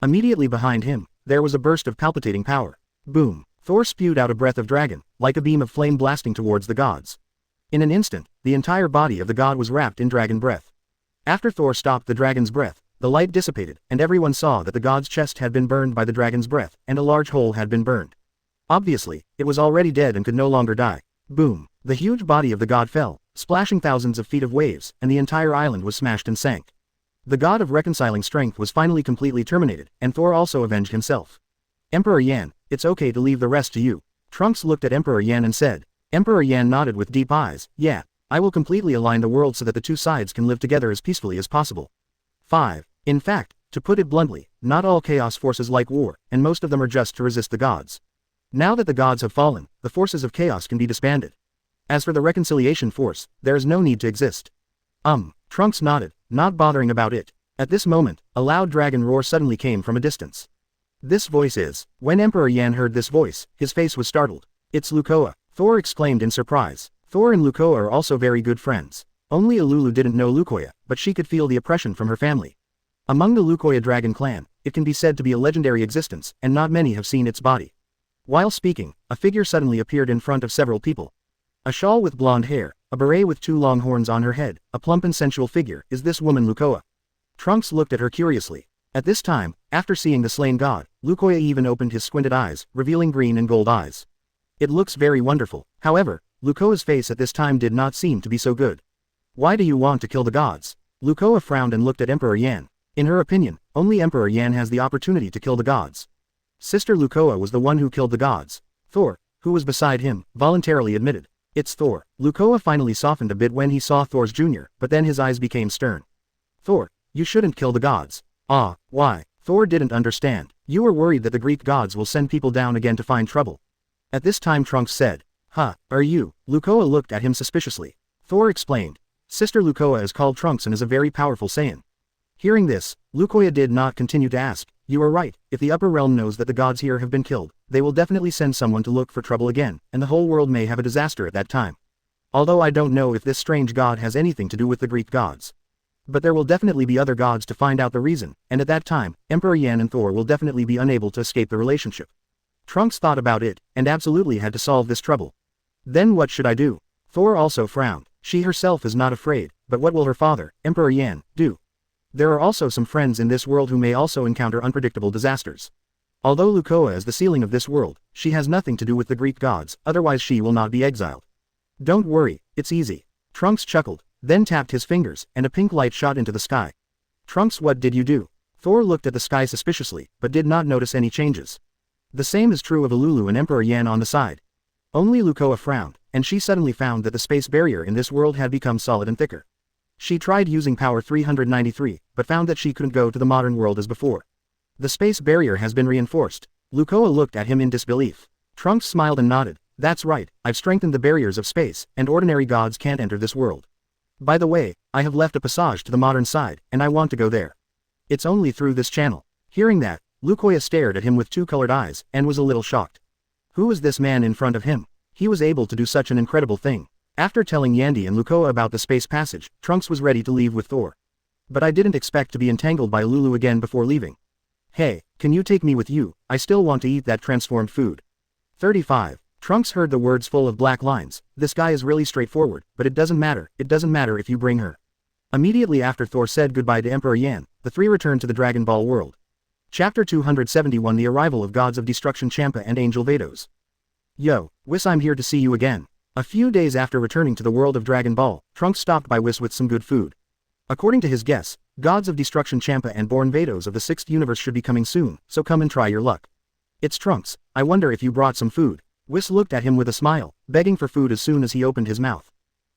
Immediately behind him, there was a burst of palpitating power. Boom! Thor spewed out a breath of dragon, like a beam of flame blasting towards the gods. In an instant, the entire body of the god was wrapped in dragon breath. After Thor stopped the dragon's breath, the light dissipated, and everyone saw that the god's chest had been burned by the dragon's breath, and a large hole had been burned. Obviously, it was already dead and could no longer die. Boom! The huge body of the god fell, splashing thousands of feet of waves, and the entire island was smashed and sank. The god of reconciling strength was finally completely terminated, and Thor also avenged himself. Emperor Yan, it's okay to leave the rest to you. Trunks looked at Emperor Yan and said. Emperor Yan nodded with deep eyes. Yeah, I will completely align the world so that the two sides can live together as peacefully as possible. 5. In fact, to put it bluntly, not all chaos forces like war, and most of them are just to resist the gods. Now that the gods have fallen, the forces of chaos can be disbanded. As for the reconciliation force, there is no need to exist. Trunks nodded, not bothering about it. At this moment, a loud dragon roar suddenly came from a distance. This voice is. When Emperor Yan heard this voice, his face was startled. It's Lukoa, Thor exclaimed in surprise. Thor and Lukoa are also very good friends. Only Alulu didn't know Lukoa, but she could feel the oppression from her family. Among the Lukoa dragon clan, it can be said to be a legendary existence, and not many have seen its body. While speaking, a figure suddenly appeared in front of several people. A shawl with blonde hair, a beret with two long horns on her head, a plump and sensual figure. Is this woman Lukoa? Trunks looked at her curiously. At this time, after seeing the slain god, Lukoa even opened his squinted eyes, revealing green and gold eyes. It looks very wonderful. However, Lukoa's face at this time did not seem to be so good. Why do you want to kill the gods? Lukoa frowned and looked at Emperor Yan. In her opinion, only Emperor Yan has the opportunity to kill the gods. Sister Lukoa was the one who killed the gods. Thor, who was beside him, voluntarily admitted. It's Thor. Lukoa finally softened a bit when he saw Thor's junior, but then his eyes became stern. Thor, you shouldn't kill the gods. Why? Thor didn't understand. You are worried that the Greek gods will send people down again to find trouble. At this time Trunks said. Are you? Lukoa looked at him suspiciously. Thor explained. Sister Lukoa is called Trunks and is a very powerful Saiyan. Hearing this, Lukoa did not continue to ask. You are right, if the upper realm knows that the gods here have been killed, they will definitely send someone to look for trouble again, and the whole world may have a disaster at that time. Although I don't know if this strange god has anything to do with the Greek gods. But there will definitely be other gods to find out the reason, and at that time, Emperor Yan and Thor will definitely be unable to escape the relationship. Trunks thought about it, and absolutely had to solve this trouble. Then what should I do? Thor also frowned. She herself is not afraid, but what will her father, Emperor Yan, do? There are also some friends in this world who may also encounter unpredictable disasters. Although Lukoa is the ceiling of this world, she has nothing to do with the Greek gods, otherwise she will not be exiled. Don't worry, it's easy. Trunks chuckled, then tapped his fingers, and a pink light shot into the sky. Trunks, what did you do? Thor looked at the sky suspiciously, but did not notice any changes. The same is true of Alulu and Emperor Yan on the side. Only Lukoa frowned, and she suddenly found that the space barrier in this world had become solid and thicker. She tried using power 393, but found that she couldn't go to the modern world as before. The space barrier has been reinforced. Lukoa looked at him in disbelief. Trunks smiled and nodded. That's right, I've strengthened the barriers of space, and ordinary gods can't enter this world. By the way, I have left a passage to the modern side, and I want to go there. It's only through this channel. Hearing that, Lukoa stared at him with two colored eyes, and was a little shocked. Who is this man in front of him? He was able to do such an incredible thing. After telling Yandy and Lukoa about the space passage, Trunks was ready to leave with Thor. But I didn't expect to be entangled by Lulu again before leaving. Hey, can you take me with you? I still want to eat that transformed food. 35. Trunks heard the words full of black lines. This guy is really straightforward, but it doesn't matter if you bring her. Immediately after Thor said goodbye to Emperor Yan, the three returned to the Dragon Ball world. Chapter 271 The Arrival of Gods of Destruction Champa and Angel Vados. Yo, Whis, I'm here to see you again. A few days after returning to the world of Dragon Ball, Trunks stopped by Whis with some good food. According to his guess, Gods of Destruction Champa and Born Vados of the 6th universe should be coming soon, so come and try your luck. It's Trunks, I wonder if you brought some food. Whis looked at him with a smile, begging for food as soon as he opened his mouth.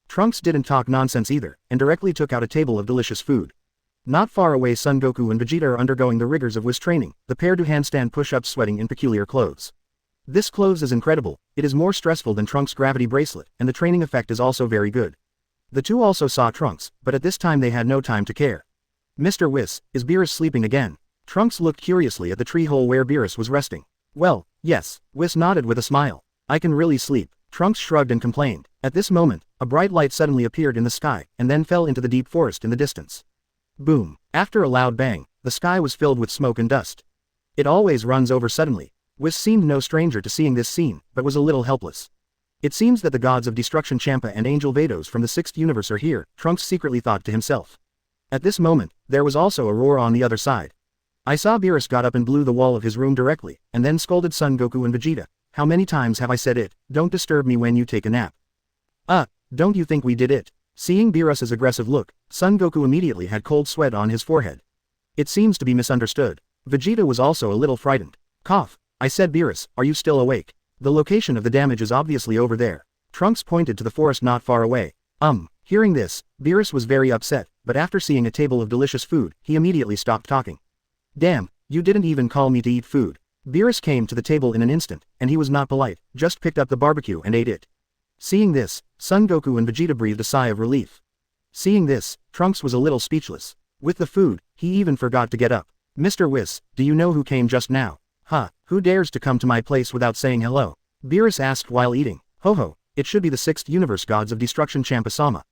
Trunks didn't talk nonsense either, and directly took out a table of delicious food. Not far away, Son Goku and Vegeta are undergoing the rigors of Whis training, the pair do handstand push-ups sweating in peculiar clothes. This clothes is incredible, it is more stressful than Trunks' gravity bracelet, and the training effect is also very good. The two also saw Trunks, but at this time they had no time to care. Mr. Whis, is Beerus sleeping again? Trunks looked curiously at the tree hole where Beerus was resting. Well, yes, Whis nodded with a smile. I can really sleep. Trunks shrugged and complained. At this moment, a bright light suddenly appeared in the sky, and then fell into the deep forest in the distance. Boom. After a loud bang, the sky was filled with smoke and dust. It always runs over suddenly. Whis seemed no stranger to seeing this scene, but was a little helpless. It seems that the gods of destruction Champa and Angel Vados from the 6th universe are here, Trunks secretly thought to himself. At this moment, there was also a roar on the other side. I saw Beerus got up and blew the wall of his room directly, and then scolded Son Goku and Vegeta. How many times have I said it, don't disturb me when you take a nap. Don't you think we did it? Seeing Beerus's aggressive look, Son Goku immediately had cold sweat on his forehead. It seems to be misunderstood. Vegeta was also a little frightened. Cough. I said Beerus, are you still awake? The location of the damage is obviously over there. Trunks pointed to the forest not far away. Hearing this, Beerus was very upset, but after seeing a table of delicious food, he immediately stopped talking. Damn, you didn't even call me to eat food. Beerus came to the table in an instant, and he was not polite, just picked up the barbecue and ate it. Seeing this, Son Goku and Vegeta breathed a sigh of relief. Seeing this, Trunks was a little speechless. With the food, he even forgot to get up. Mr. Whis, do you know who came just now? Who dares to come to my place without saying hello? Beerus asked while eating. Ho, it should be the 6th universe gods of destruction Champa-sama.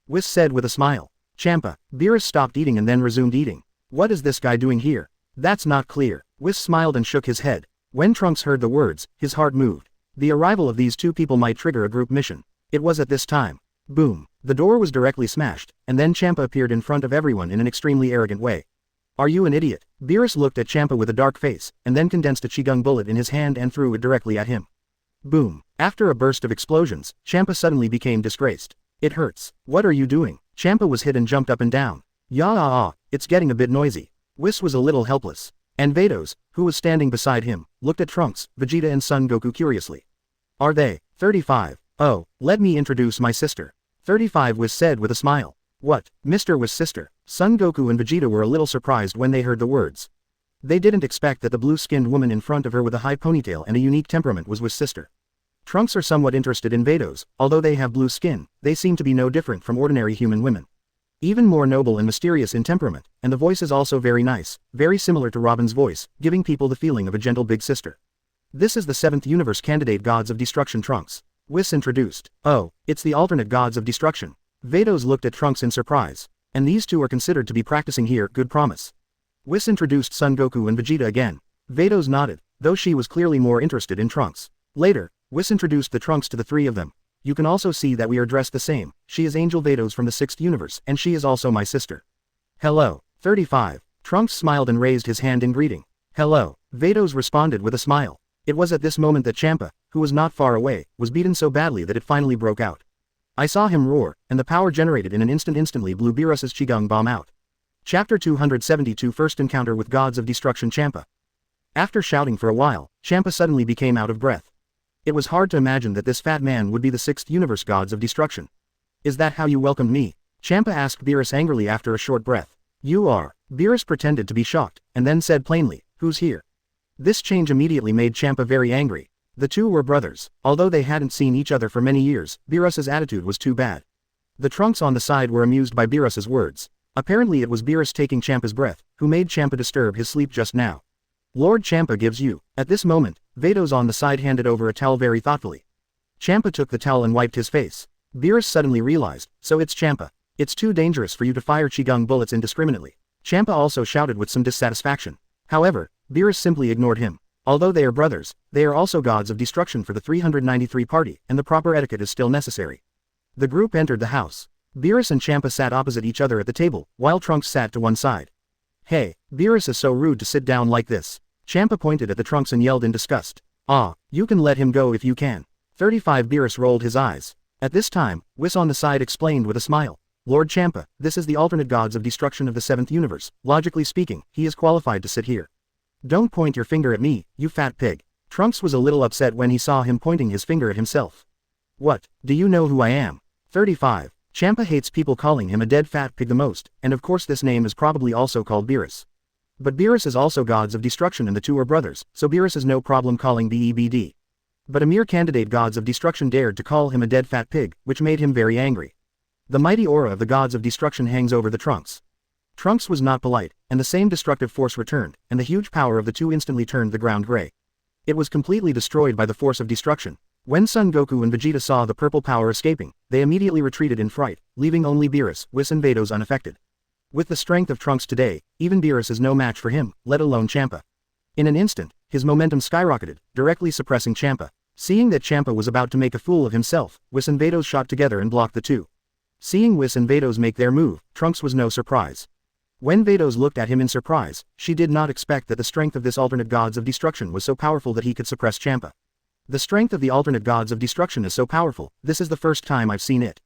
Whis said with a smile. Champa. Beerus stopped eating and then resumed eating. What is this guy doing here? That's not clear. Whis smiled and shook his head. When Trunks heard the words, his heart moved. The arrival of these two people might trigger a group mission. It was at this time. Boom. The door was directly smashed, and then Champa appeared in front of everyone in an extremely arrogant way. Are you an idiot? Beerus looked at Champa with a dark face, and then condensed a Qigong bullet in his hand and threw it directly at him. Boom. After a burst of explosions, Champa suddenly became disgraced. It hurts. What are you doing? Champa was hit and jumped up and down. It's getting a bit noisy. Whis was a little helpless. And Vados, who was standing beside him, looked at Trunks, Vegeta and Son Goku curiously. Are they? 35. Oh, let me introduce my sister. 35 Whis said with a smile. What? Mr. Whis' sister? Son Goku and Vegeta were a little surprised when they heard the words. They didn't expect that the blue-skinned woman in front of her with a high ponytail and a unique temperament was Whis' sister. Trunks are somewhat interested in Vados, although they have blue skin, they seem to be no different from ordinary human women. Even more noble and mysterious in temperament, and the voice is also very nice, very similar to Robin's voice, giving people the feeling of a gentle big sister. This is the 7th universe candidate gods of destruction Trunks. Whis introduced. Oh, it's the alternate gods of destruction. Vados looked at Trunks in surprise. And these two are considered to be practicing here, good promise. Whis introduced Son Goku and Vegeta again. Vados nodded, though she was clearly more interested in Trunks. Later, Whis introduced the Trunks to the three of them. You can also see that we are dressed the same. She is Angel Vados from the 6th universe, and she is also my sister. Hello. 35. Trunks smiled and raised his hand in greeting. Hello. Vados responded with a smile. It was at this moment that Champa, who was not far away, was beaten so badly that it finally broke out. I saw him roar, and the power generated in an instant instantly blew Beerus's Qigong bomb out. Chapter 272 First Encounter with Gods of Destruction Champa. After shouting for a while, Champa suddenly became out of breath. It was hard to imagine that this fat man would be the 6th universe gods of destruction. Is that how you welcomed me? Champa asked Beerus angrily after a short breath. You are. Beerus pretended to be shocked, and then said plainly, who's here? This change immediately made Champa very angry. The two were brothers. Although they hadn't seen each other for many years, Beerus's attitude was too bad. The Trunks on the side were amused by Beerus's words. Apparently it was Beerus taking Champa's breath, who made Champa disturb his sleep just now. Lord Champa gives you. At this moment, Vados on the side handed over a towel very thoughtfully. Champa took the towel and wiped his face. Beerus suddenly realized, so it's Champa. It's too dangerous for you to fire Qigong bullets indiscriminately. Champa also shouted with some dissatisfaction. However, Beerus simply ignored him. Although they are brothers, they are also gods of destruction for the 393 party, and the proper etiquette is still necessary. The group entered the house. Beerus and Champa sat opposite each other at the table, while Trunks sat to one side. Hey, Beerus is so rude to sit down like this. Champa pointed at the Trunks and yelled in disgust. You can let him go if you can. 35 Beerus rolled his eyes. At this time, Whis on the side explained with a smile. Lord Champa, this is the alternate gods of destruction of the 7th universe. Logically speaking, he is qualified to sit here. Don't point your finger at me, you fat pig. Trunks was a little upset when he saw him pointing his finger at himself. What, do you know who I am? 35. Champa hates people calling him a dead fat pig the most, and of course this name is probably also called Beerus. But Beerus is also gods of destruction and the two are brothers, so Beerus has no problem calling BEBD. But a mere candidate gods of destruction dared to call him a dead fat pig, which made him very angry. The mighty aura of the gods of destruction hangs over the Trunks. Trunks was not polite, and the same destructive force returned, and the huge power of the two instantly turned the ground gray. It was completely destroyed by the force of destruction. When Son Goku and Vegeta saw the purple power escaping, they immediately retreated in fright, leaving only Beerus, Whis and Vados unaffected. With the strength of Trunks today, even Beerus is no match for him, let alone Champa. In an instant, his momentum skyrocketed, directly suppressing Champa. Seeing that Champa was about to make a fool of himself, Whis and Vados shot together and blocked the two. Seeing Whis and Vados make their move, Trunks was no surprise. When Vados looked at him in surprise, she did not expect that the strength of this alternate gods of destruction was so powerful that he could suppress Champa. The strength of the alternate gods of destruction is so powerful, this is the first time I've seen it.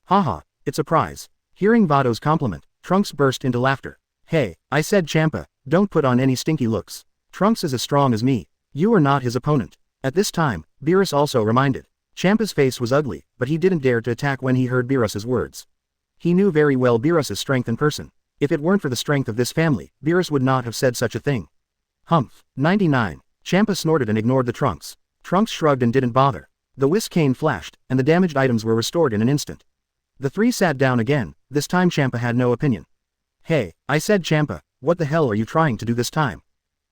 Haha, it's a prize. Hearing Vados' compliment, Trunks burst into laughter. Hey, I said Champa, don't put on any stinky looks. Trunks is as strong as me. You are not his opponent. At this time, Beerus also reminded. Champa's face was ugly, but he didn't dare to attack when he heard Beerus's words. He knew very well Beerus's strength in person. If it weren't for the strength of this family, Beerus would not have said such a thing. Humph. 99. Champa snorted and ignored the Trunks. Trunks shrugged and didn't bother. The whisk cane flashed, and the damaged items were restored in an instant. The three sat down again, this time Champa had no opinion. Hey, I said Champa, what the hell are you trying to do this time?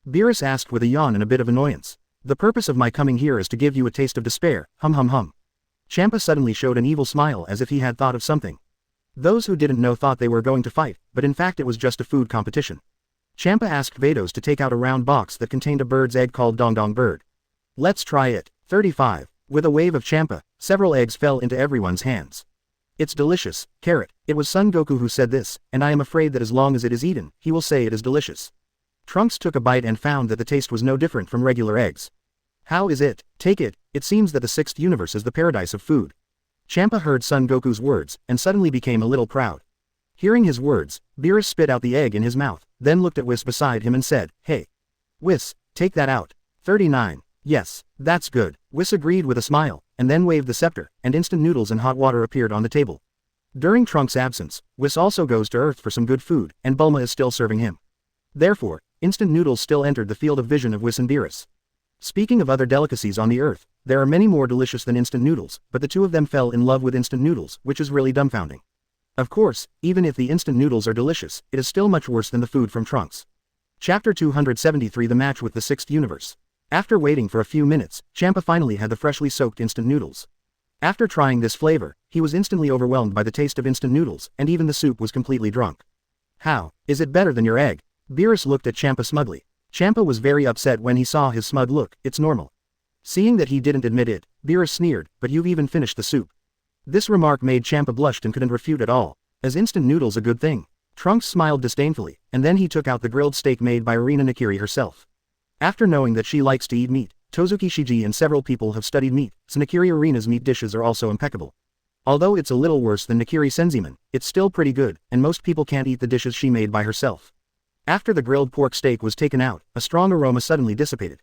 Beerus asked with a yawn and a bit of annoyance. The purpose of my coming here is to give you a taste of despair, hum hum hum. Champa suddenly showed an evil smile as if he had thought of something. Those who didn't know thought they were going to fight, but in fact it was just a food competition. Champa asked Vados to take out a round box that contained a bird's egg called Dong Dong Bird. Let's try it. 35. With a wave of Champa, several eggs fell into everyone's hands. It's delicious, carrot. It was Son Goku who said this, and I am afraid that as long as it is eaten, he will say it is delicious. Trunks took a bite and found that the taste was no different from regular eggs. How is it? Take it. It seems that the sixth universe is the paradise of food. Champa heard Son Goku's words, and suddenly became a little proud. Hearing his words, Beerus spit out the egg in his mouth, then looked at Whis beside him and said, Hey. Whis, take that out. 39. Yes, that's good. Whis agreed with a smile, and then waved the scepter, and instant noodles and hot water appeared on the table. During Trunks' absence, Whis also goes to Earth for some good food, and Bulma is still serving him. Therefore, instant noodles still entered the field of vision of Whis and Beerus. Speaking of other delicacies on the Earth, there are many more delicious than instant noodles, but the two of them fell in love with instant noodles, which is really dumbfounding. Of course, even if the instant noodles are delicious, it is still much worse than the food from Trunks. Chapter 273 The Match with the Sixth Universe. After waiting for a few minutes, Champa finally had the freshly soaked instant noodles. After trying this flavor, he was instantly overwhelmed by the taste of instant noodles, and even the soup was completely drunk. How? Is it better than your egg? Beerus looked at Champa smugly. Champa was very upset when he saw his smug look, it's normal. Seeing that he didn't admit it, Beerus sneered, but you've even finished the soup. This remark made Champa blushed and couldn't refute at all. Is instant noodles a good thing? Trunks smiled disdainfully, and then he took out the grilled steak made by Arina Nakiri herself. After knowing that she likes to eat meat, Tozuki Shiji and several people have studied meat, so Nakiri Arina's meat dishes are also impeccable. Although it's a little worse than Nakiri Senziman, it's still pretty good, and most people can't eat the dishes she made by herself. After the grilled pork steak was taken out, a strong aroma suddenly dissipated.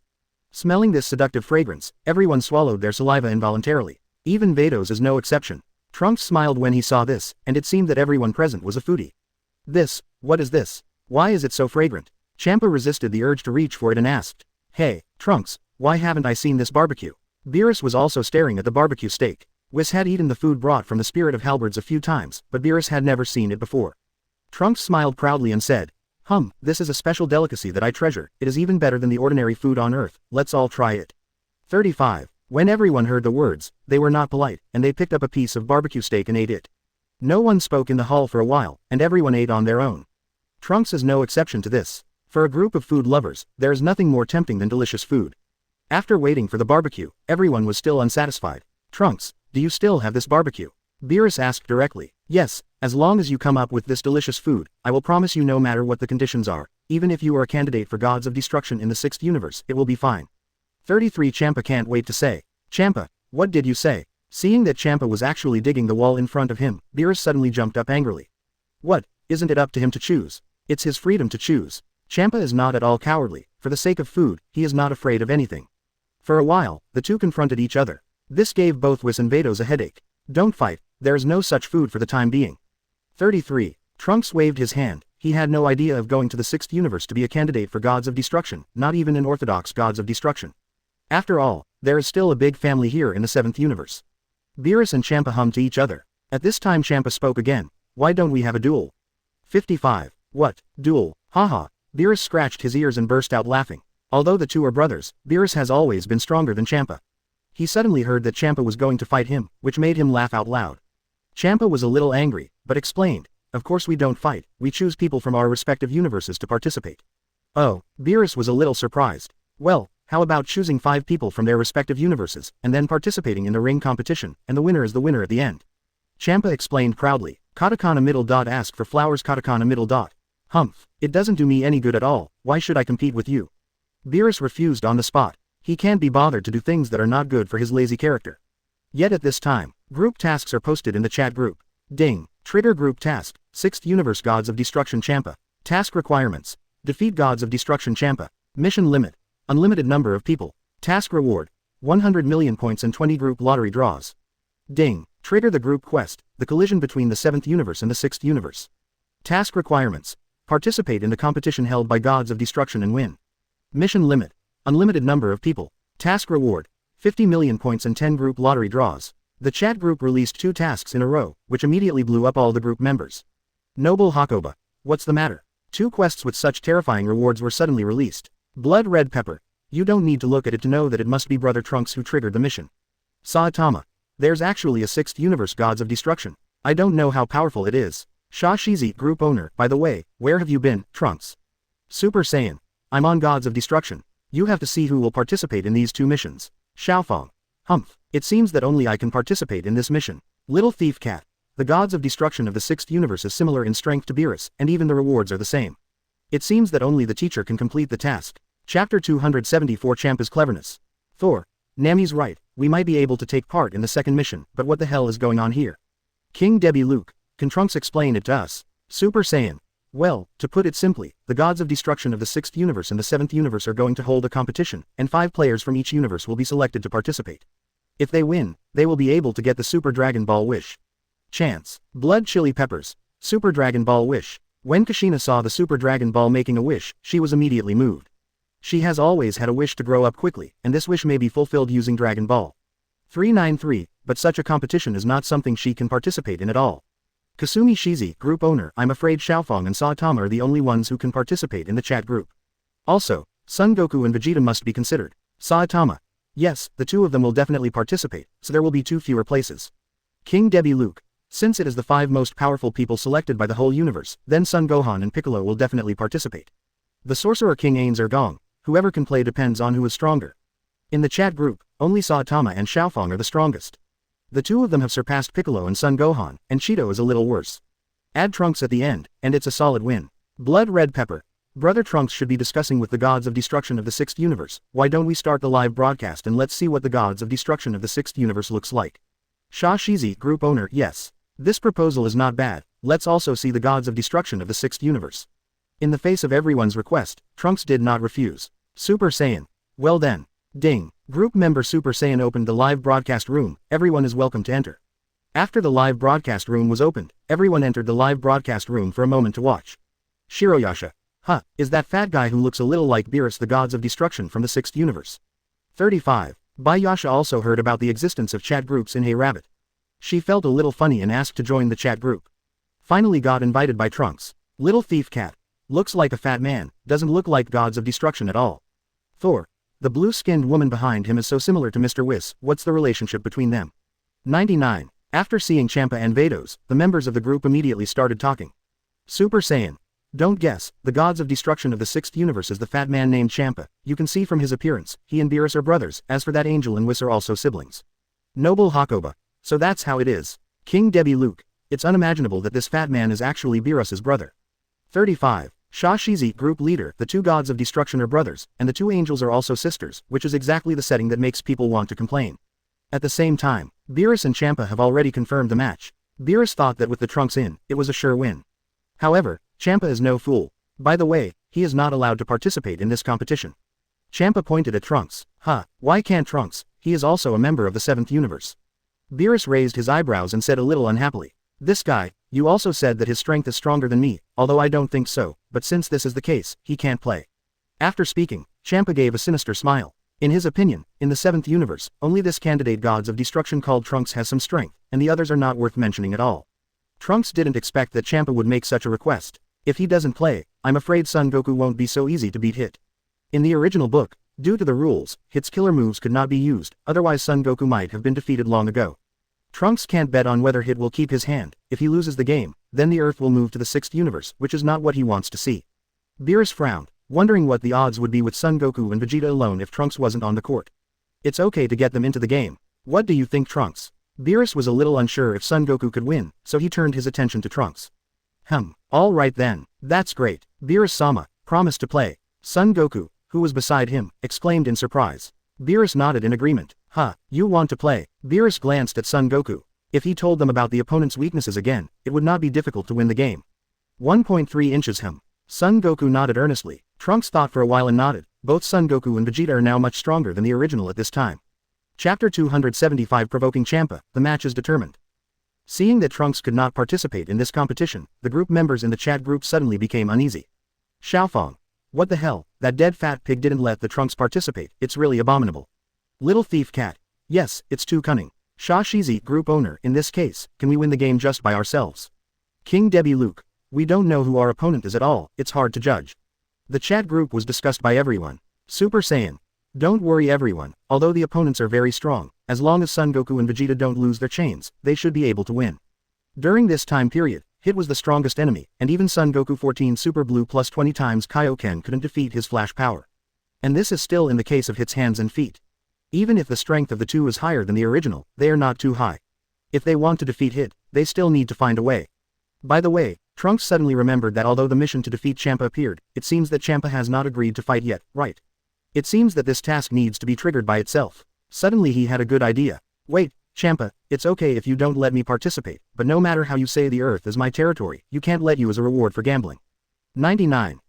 Smelling this seductive fragrance, everyone swallowed their saliva involuntarily. Even Vados is no exception. Trunks smiled when he saw this, and it seemed that everyone present was a foodie. What is this? Why is it so fragrant? Champa resisted the urge to reach for it and asked, Hey, Trunks, why haven't I seen this barbecue? Beerus was also staring at the barbecue steak. Whis had eaten the food brought from the Spirit of Halberds a few times, but Beerus had never seen it before. Trunks smiled proudly and said, This is a special delicacy that I treasure, it is even better than the ordinary food on Earth, let's all try it. 35. When everyone heard the words, they were not polite, and they picked up a piece of barbecue steak and ate it. No one spoke in the hall for a while, and everyone ate on their own. Trunks is no exception to this. For a group of food lovers, there is nothing more tempting than delicious food. After waiting for the barbecue, everyone was still unsatisfied. Trunks, do you still have this barbecue? Beerus asked directly. Yes, as long as you come up with this delicious food, I will promise you no matter what the conditions are, even if you are a candidate for gods of destruction in the sixth universe, it will be fine. 33 Champa can't wait to say. Champa, what did you say? Seeing that Champa was actually digging the wall in front of him, Beerus suddenly jumped up angrily. What, isn't it up to him to choose? It's his freedom to choose. Champa is not at all cowardly, for the sake of food, he is not afraid of anything. For a while, the two confronted each other. This gave both Whis and Vados a headache. Don't fight, there is no such food for the time being. 33. Trunks waved his hand, he had no idea of going to the sixth universe to be a candidate for gods of destruction, not even an orthodox gods of destruction. After all, there is still a big family here in the seventh universe. Beerus and Champa hummed to each other. At this time Champa spoke again. Why don't we have a duel? 55. What, duel? Haha. Beerus scratched his ears and burst out laughing. Although the two are brothers, Beerus has always been stronger than Champa. He suddenly heard that Champa was going to fight him, which made him laugh out loud. Champa was a little angry, but explained, of course we don't fight, we choose people from our respective universes to participate. Oh, Beerus was a little surprised. Well, how about choosing 5 people from their respective universes, and then participating in the ring competition, and the winner is the winner at the end. Champa explained proudly, katakana middle dot ask for flowers katakana middle dot. Humph, it doesn't do me any good at all, why should I compete with you? Beerus refused on the spot. He can't be bothered to do things that are not good for his lazy character. Yet at this time, group tasks are posted in the chat group. Ding. Trigger group task, 6th Universe Gods of Destruction Champa. Task requirements. Defeat Gods of Destruction Champa. Mission limit. Unlimited number of people. Task reward. 100 million points and 20 group lottery draws. Ding. Trigger the group quest, the collision between the 7th Universe and the 6th Universe. Task requirements. Participate in the competition held by Gods of Destruction and win. Mission limit. Unlimited number of people. Task reward. 50 million points and 10 group lottery draws. The chat group released 2 tasks in a row, which immediately blew up all the group members. Noble Hakoba. What's the matter? 2 quests with such terrifying rewards were suddenly released. Blood Red Pepper. You don't need to look at it to know that it must be Brother Trunks who triggered the mission. Saitama. There's actually a 6th Universe Gods of Destruction. I don't know how powerful it is. Shashizi group owner. By the way, where have you been, Trunks? Super Saiyan. I'm on Gods of Destruction. You have to see who will participate in these 2 missions. Xiaofeng. Humph. It seems that only I can participate in this mission. Little Thief Cat. The Gods of Destruction of the 6th Universe is similar in strength to Beerus, and even the rewards are the same. It seems that only the teacher can complete the task. Chapter 274 Champa's Cleverness. Thor. Nami's right, we might be able to take part in the 2nd mission, but what the hell is going on here? King Debbie Luke. Can Trunks explain it to us? Super Saiyan. Well, to put it simply, the Gods of Destruction of the 6th Universe and the 7th Universe are going to hold a competition, and 5 players from each universe will be selected to participate. If they win, they will be able to get the Super Dragon Ball Wish. Chance. Blood Chili Peppers. Super Dragon Ball Wish. When Kushina saw the Super Dragon Ball making a wish, she was immediately moved. She has always had a wish to grow up quickly, and this wish may be fulfilled using Dragon Ball. 393, but such a competition is not something she can participate in at all. Kasumi Shizi, group owner. I'm afraid Xiaofeng and Saitama are the only ones who can participate in the chat group. Also, Son Goku and Vegeta must be considered. Saitama. Yes, the 2 of them will definitely participate, so there will be 2 fewer places. King Debbie Luke. Since it is the 5 most powerful people selected by the whole universe, then Son Gohan and Piccolo will definitely participate. The Sorcerer King Ains are Gong. Whoever can play depends on who is stronger. In the chat group, only Saitama and Xiaofeng are the strongest. The 2 of them have surpassed Piccolo and Son Gohan, and Cheetah is a little worse. Add Trunks at the end, and it's a solid win. Blood Red Pepper. Brother Trunks should be discussing with the Gods of Destruction of the 6th Universe. Why don't we start the live broadcast and let's see what the Gods of Destruction of the 6th Universe looks like. Shashizi, group owner. Yes. This proposal is not bad. Let's also see the Gods of Destruction of the 6th Universe. In the face of everyone's request, Trunks did not refuse. Super Saiyan. Well then. Ding. Group member Super Saiyan opened the live broadcast room. Everyone is welcome to enter. After the live broadcast room was opened, everyone entered the live broadcast room for a moment to watch. Shiroyasha. Huh, is that fat guy who looks a little like Beerus the Gods of Destruction from the 6th Universe. 35. Bayasha also heard about the existence of chat groups in Hey Rabbit. She felt a little funny and asked to join the chat group. Finally got invited by Trunks. Little Thief Cat. Looks like a fat man, doesn't look like Gods of Destruction at all. Thor. The blue-skinned woman behind him is so similar to Mr. Whis, what's the relationship between them? 99. After seeing Champa and Vados, the members of the group immediately started talking. Super Saiyan. Don't guess, the Gods of Destruction of the 6th Universe is the fat man named Champa. You can see from his appearance, he and Beerus are brothers, as for that Angel and Whis are also siblings. Noble Hakoba. So that's how it is. King Debbie Luke. It's unimaginable that this fat man is actually Beerus's brother. 35. Shashizi, group leader. The 2 Gods of Destruction are brothers, and the 2 angels are also sisters, which is exactly the setting that makes people want to complain. At the same time, Beerus and Champa have already confirmed the match. Beerus thought that with the Trunks in, it was a sure win. However, Champa is no fool. By the way, he is not allowed to participate in this competition. Champa pointed at Trunks. Huh, why can't Trunks? He is also a member of the 7th Universe. Beerus raised his eyebrows and said a little unhappily. This guy, you also said that his strength is stronger than me, although I don't think so, but since this is the case, he can't play. After speaking, Champa gave a sinister smile. In his opinion, in the 7th Universe, only this candidate Gods of Destruction called Trunks has some strength, and the others are not worth mentioning at all. Trunks didn't expect that Champa would make such a request. If he doesn't play, I'm afraid Son Goku won't be so easy to beat Hit. In the original book, due to the rules, Hit's killer moves could not be used, otherwise Son Goku might have been defeated long ago. Trunks can't bet on whether Hit will keep his hand. If he loses the game, then the Earth will move to the 6th universe, which is not what he wants to see. Beerus frowned, wondering what the odds would be with Son Goku and Vegeta alone if Trunks wasn't on the court. It's okay to get them into the game. What do you think, Trunks? Beerus was a little unsure if Son Goku could win, so he turned his attention to Trunks. All right then. That's great. Beerus-sama, promise to play. Son Goku, who was beside him, exclaimed in surprise. Beerus nodded in agreement. You want to play? Beerus glanced at Son Goku. If he told them about the opponent's weaknesses again, it would not be difficult to win the game. 1.3 inches. Son Goku nodded earnestly. Trunks thought for a while and nodded. Both Son Goku and Vegeta are now much stronger than the original at this time. Chapter 275 Provoking Champa, the match is determined. Seeing that Trunks could not participate in this competition, the group members in the chat group suddenly became uneasy. Xiaofeng. What the hell, that dead fat pig didn't let the Trunks participate, it's really abominable. Little thief cat. Yes, it's too cunning. Sha Shizi, group owner, in this case, can we win the game just by ourselves? King Debbie Luke. We don't know who our opponent is at all, it's hard to judge. The chat group was discussed by everyone. Super Saiyan. Don't worry everyone, although the opponents are very strong, as long as Son Goku and Vegeta don't lose their chains, they should be able to win. During this time period, Hit was the strongest enemy, and even Son Goku 14 Super Blue plus 20 times Kaioken couldn't defeat his flash power. And this is still in the case of Hit's hands and feet. Even if the strength of the two is higher than the original, they are not too high. If they want to defeat Hit, they still need to find a way. By the way, Trunks suddenly remembered that although the mission to defeat Champa appeared, it seems that Champa has not agreed to fight yet, right? It seems that this task needs to be triggered by itself. Suddenly he had a good idea. Wait, Champa, it's okay if you don't let me participate, but no matter how you say the Earth is my territory, you can't let you as a reward for gambling. 99.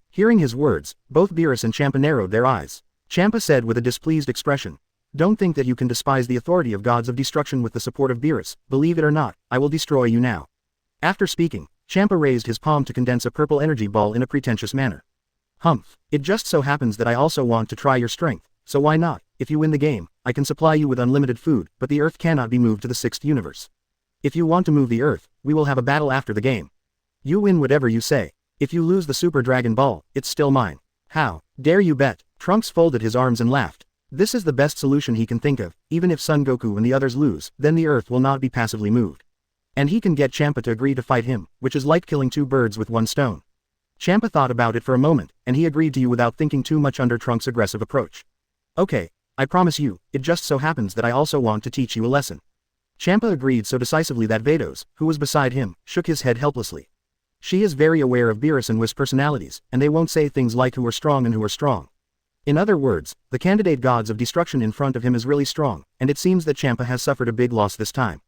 Hearing his words, both Beerus and Champa narrowed their eyes. Champa said with a displeased expression. Don't think that you can despise the authority of gods of destruction with the support of Beerus, believe it or not, I will destroy you now. After speaking, Champa raised his palm to condense a purple energy ball in a pretentious manner. It just so happens that I also want to try your strength, so why not? If you win the game, I can supply you with unlimited food, but the Earth cannot be moved to the 6th universe. If you want to move the Earth, we will have a battle after the game. You win whatever you say. If you lose the Super Dragon Ball, it's still mine. How dare you bet? Trunks folded his arms and laughed. This is the best solution he can think of. Even if Son Goku and the others lose, then the Earth will not be passively moved. And he can get Champa to agree to fight him, which is like killing two birds with one stone. Champa thought about it for a moment, and he agreed to you without thinking too much under Trunks' aggressive approach. Okay, I promise you, it just so happens that I also want to teach you a lesson. Champa agreed so decisively that Vados, who was beside him, shook his head helplessly. She is very aware of Beerus and Whis' personalities, and they won't say things like who are strong and who are strong. In other words, the candidate gods of destruction in front of him is really strong, and it seems that Champa has suffered a big loss this time.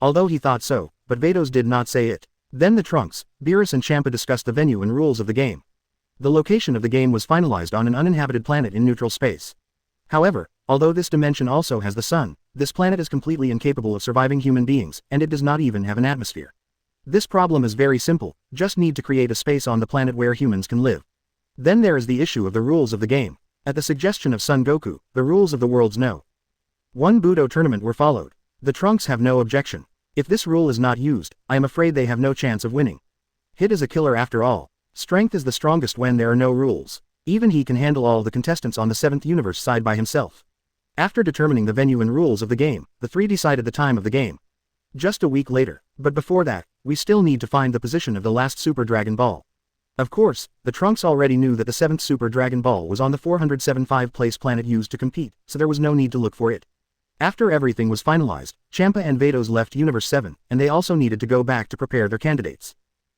Although he thought so, but Vados did not say it. Then the Trunks, Beerus and Champa discussed the venue and rules of the game. The location of the game was finalized on an uninhabited planet in neutral space. However, although this dimension also has the sun, this planet is completely incapable of surviving human beings, and it does not even have an atmosphere. This problem is very simple, just need to create a space on the planet where humans can live. Then there is the issue of the rules of the game. At the suggestion of Son Goku, the rules of the worlds no. One Budo tournament were followed. The Trunks have no objection. If this rule is not used, I am afraid they have no chance of winning. Hit is a killer after all. Strength is the strongest when there are no rules. Even he can handle all the contestants on the 7th universe side by himself. After determining the venue and rules of the game, the three decided the time of the game. Just a week later, but before that, we still need to find the position of the last Super Dragon Ball. Of course, the Trunks already knew that the 7th Super Dragon Ball was on the 475 place planet used to compete, so there was no need to look for it. After everything was finalized, Champa and Vados left Universe 7, and they also needed to go back to prepare their candidates.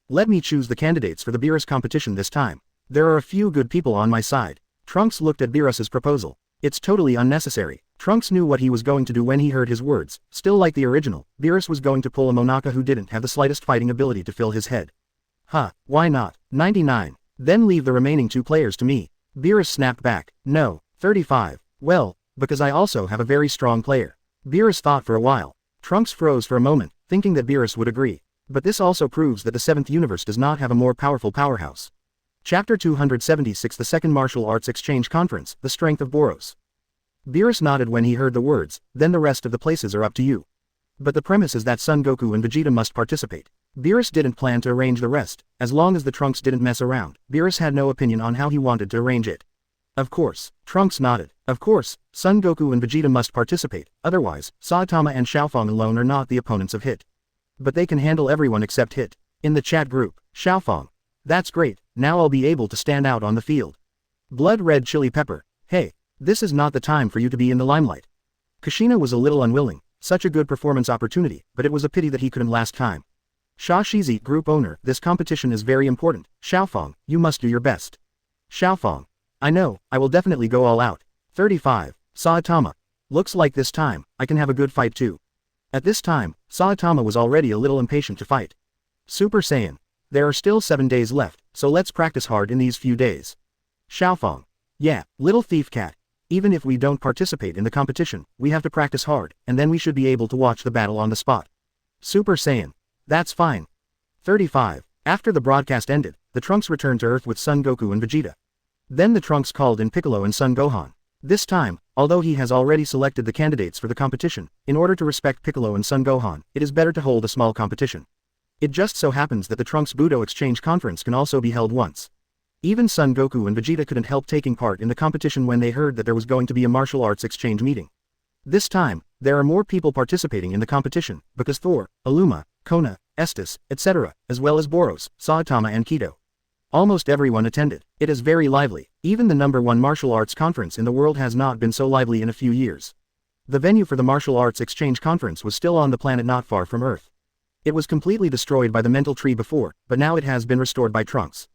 Let me choose the candidates for the Beerus competition this time. There are a few good people on my side. Trunks looked at Beerus's proposal. It's totally unnecessary. Trunks knew what he was going to do when he heard his words. Still like the original, Beerus was going to pull a Monaka who didn't have the slightest fighting ability to fill his head. Why not? 99. Then leave the remaining 2 players to me. Beerus snapped back. No. 35. Well, because I also have a very strong player. Beerus thought for a while. Trunks froze for a moment, thinking that Beerus would agree. But this also proves that the 7th universe does not have a more powerful powerhouse. Chapter 276 The Second Martial Arts Exchange Conference, The Strength of Boros. Beerus nodded when he heard the words, then the rest of the places are up to you. But the premise is that Son Goku and Vegeta must participate. Beerus didn't plan to arrange the rest, as long as the Trunks didn't mess around. Beerus had no opinion on how he wanted to arrange it. Of course, Trunks nodded. Of course, Son Goku and Vegeta must participate, otherwise, Saitama and Xiaofang alone are not the opponents of Hit. But they can handle everyone except Hit. In the chat group, Xiaofang. That's great, now I'll be able to stand out on the field. Blood Red Chili Pepper. Hey, this is not the time for you to be in the limelight. Kushina was a little unwilling, such a good performance opportunity, but it was a pity that he couldn't last time. Sha Shizi, group owner, this competition is very important. Xiaofang, you must do your best. Xiaofang. I know, I will definitely go all out. 35. Saitama. Looks like this time, I can have a good fight too. At this time, Saitama was already a little impatient to fight. Super Saiyan. There are still 7 days left, so let's practice hard in these few days. Xiaofang. Yeah, little thief cat. Even if we don't participate in the competition, we have to practice hard, and then we should be able to watch the battle on the spot. Super Saiyan. That's fine. 35. After the broadcast ended, the Trunks returned to Earth with Son Goku and Vegeta. Then the Trunks called in Piccolo and Son Gohan. This time, although he has already selected the candidates for the competition, in order to respect Piccolo and Son Gohan, it is better to hold a small competition. It just so happens that the Trunks Budo Exchange Conference can also be held once. Even Son Goku and Vegeta couldn't help taking part in the competition when they heard that there was going to be a martial arts exchange meeting. This time, there are more people participating in the competition, because Thor, Aluma, Kona, Estes, etc., as well as Boros, Saitama and Kido. Almost everyone attended. It is very lively. Even the #1 martial arts conference in the world has not been so lively in a few years. The venue for the martial arts exchange conference was still on the planet not far from Earth. It was completely destroyed by the mental tree before, but now it has been restored by Trunks.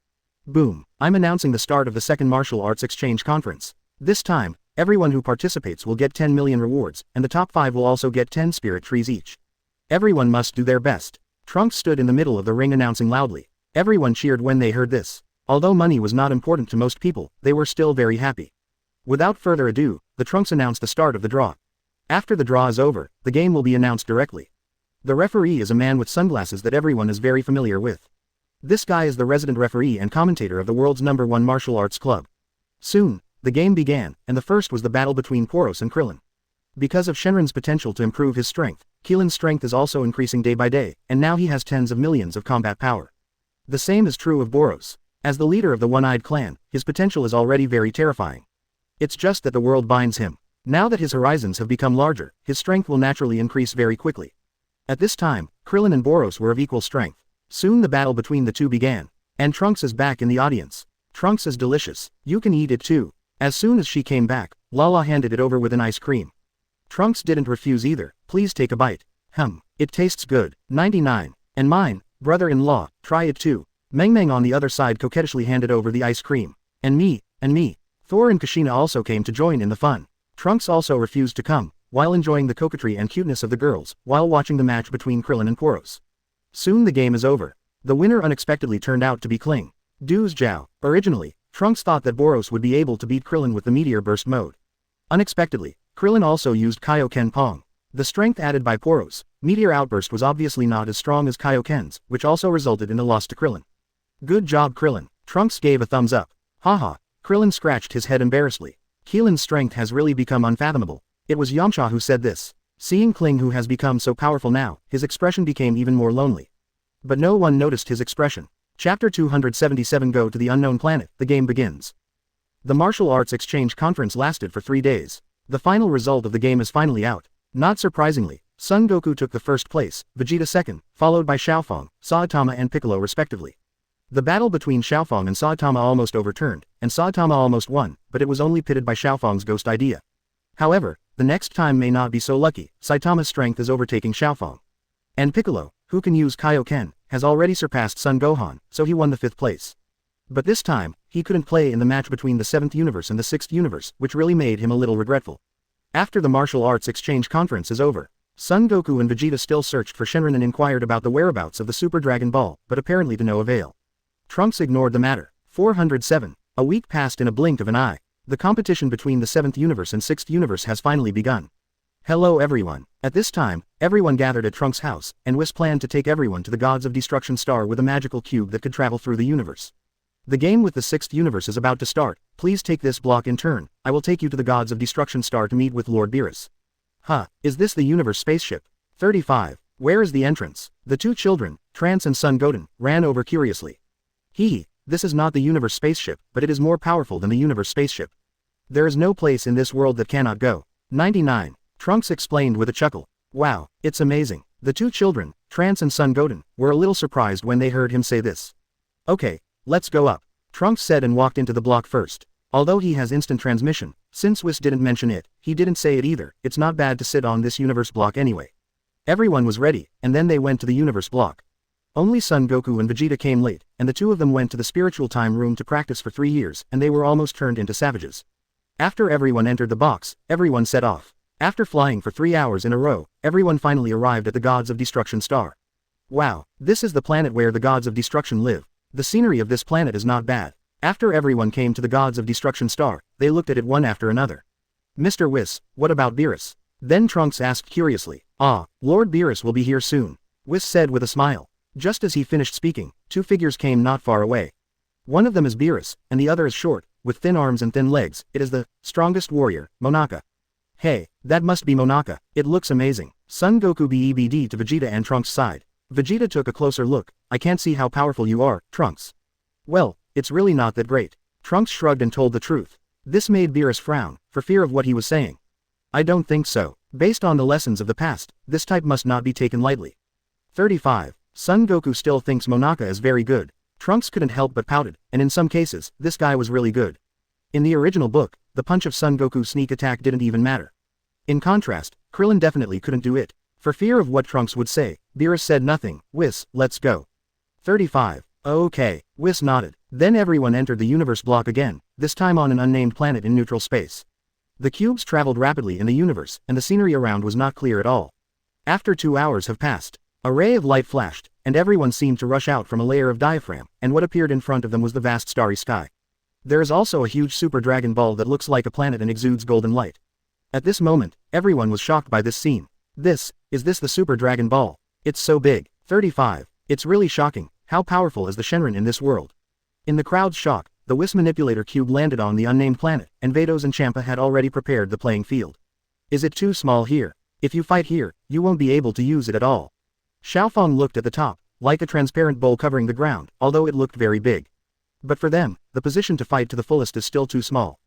Boom. I'm announcing the start of the second martial arts exchange conference. This time, everyone who participates will get 10 million rewards, and the top 5 will also get 10 spirit trees each. Everyone must do their best. Trunks stood in the middle of the ring announcing loudly. Everyone cheered when they heard this. Although money was not important to most people, they were still very happy. Without further ado, the Trunks announced the start of the draw. After the draw is over, the game will be announced directly. The referee is a man with sunglasses that everyone is very familiar with. This guy is the resident referee and commentator of the world's #1 martial arts club. Soon, the game began, and the first was the battle between Poros and Krillin. Because of Shenron's potential to improve his strength, Killin's strength is also increasing day by day, and now he has tens of millions of combat power. The same is true of Boros. As the leader of the One-Eyed Clan, his potential is already very terrifying. It's just that the world binds him. Now that his horizons have become larger, his strength will naturally increase very quickly. At this time, Krillin and Boros were of equal strength. Soon the battle between the two began. And Trunks is back in the audience. Trunks is delicious. You can eat it too. As soon as she came back, Lala handed it over with an ice cream. Trunks didn't refuse either. Please take a bite. It tastes good. 99. And mine, brother-in-law, try it too. Meng Meng on the other side coquettishly handed over the ice cream. And me. Thor and Kushina also came to join in the fun. Trunks also refused to come, while enjoying the coquetry and cuteness of the girls, while watching the match between Krillin and Poros. Soon the game is over. The winner unexpectedly turned out to be Kling. Du's Zhao. Originally, Trunks thought that Boros would be able to beat Krillin with the Meteor Burst mode. Unexpectedly, Krillin also used Kaioken Pong. The strength added by Poros, Meteor Outburst was obviously not as strong as Kaioken's, which also resulted in a loss to Krillin. Good job Krillin. Trunks gave a thumbs up. Haha. Krillin scratched his head embarrassedly. Killin's strength has really become unfathomable. It was Yamcha who said this. Seeing Kling who has become so powerful now, his expression became even more lonely. But no one noticed his expression. Chapter 277 Go to the Unknown Planet, the game begins. The martial arts exchange conference lasted for 3 days. The final result of the game is finally out. Not surprisingly, Son Goku took the first place, Vegeta second, followed by Xiaofang, Saitama and Piccolo respectively. The battle between Xiaofang and Saitama almost overturned, and Saitama almost won, but it was only pitted by Xiaofang's ghost idea. However, the next time may not be so lucky. Saitama's strength is overtaking Xiaofang. And Piccolo, who can use Kaioken, has already surpassed Son Gohan, so he won the 5th place. But this time, he couldn't play in the match between the 7th universe and the 6th universe, which really made him a little regretful. After the martial arts exchange conference is over, Son Goku and Vegeta still searched for Shenron and inquired about the whereabouts of the Super Dragon Ball, but apparently to no avail. Trunks ignored the matter. 407. A week passed in a blink of an eye. The competition between the 7th universe and 6th universe has finally begun. Hello everyone. At this time, everyone gathered at Trunks' house, and Whis planned to take everyone to the Gods of Destruction Star with a magical cube that could travel through the universe. The game with the 6th universe is about to start. Please take this block in turn. I will take you to the Gods of Destruction Star to meet with Lord Beerus. Is this the universe spaceship? 35. Where is the entrance? The two children, Trance and Sun Goten, ran over curiously. This is not the universe spaceship, but it is more powerful than the universe spaceship. There is no place in this world that cannot go. 99. Trunks explained with a chuckle. Wow, it's amazing. The two children, Trance and Sun Goten, were a little surprised when they heard him say this. Okay, let's go up, Trunks said and walked into the block first. Although he has instant transmission, since Whis didn't mention it, he didn't say it either. It's not bad to sit on this universe block anyway. Everyone was ready, and then they went to the universe block. Only Son Goku and Vegeta came late, and the two of them went to the spiritual time room to practice for 3 years, and they were almost turned into savages. After everyone entered the box, everyone set off. After flying for 3 hours in a row, everyone finally arrived at the Gods of Destruction star. Wow, this is the planet where the Gods of Destruction live. The scenery of this planet is not bad. After everyone came to the Gods of Destruction star, they looked at it one after another. Mr. Whis, what about Beerus? Then Trunks asked curiously. Lord Beerus will be here soon, Whis said with a smile. Just as he finished speaking, two figures came not far away. One of them is Beerus, and the other is short, with thin arms and thin legs. It is the strongest warrior, Monaka. Hey, that must be Monaka. It looks amazing. Son Goku BEBD to Vegeta and Trunks' side. Vegeta took a closer look. I can't see how powerful you are, Trunks. Well, it's really not that great. Trunks shrugged and told the truth. This made Beerus frown, for fear of what he was saying. I don't think so. Based on the lessons of the past, this type must not be taken lightly. 35. Son Goku still thinks Monaka is very good. Trunks couldn't help but pouted, and in some cases, this guy was really good. In the original book, the punch of Son Goku's sneak attack didn't even matter. In contrast, Krillin definitely couldn't do it. For fear of what Trunks would say, Beerus said nothing. Whis, let's go. 35. Okay, Whis nodded. Then everyone entered the universe block again, this time on an unnamed planet in neutral space. The cubes traveled rapidly in the universe, and the scenery around was not clear at all. After 2 hours have passed, a ray of light flashed, and everyone seemed to rush out from a layer of diaphragm, and what appeared in front of them was the vast starry sky. There is also a huge super Dragon Ball that looks like a planet and exudes golden light. At this moment, everyone was shocked by this scene. Is this the Super Dragon Ball? It's so big. 35. It's really shocking. How powerful is the Shenron in this world? In the crowd's shock, the Whis Manipulator Cube landed on the unnamed planet, and Vados and Champa had already prepared the playing field. Is it too small here? If you fight here, you won't be able to use it at all. Xiaofeng looked at the top, like a transparent bowl covering the ground, although it looked very big. But for them, the position to fight to the fullest is still too small.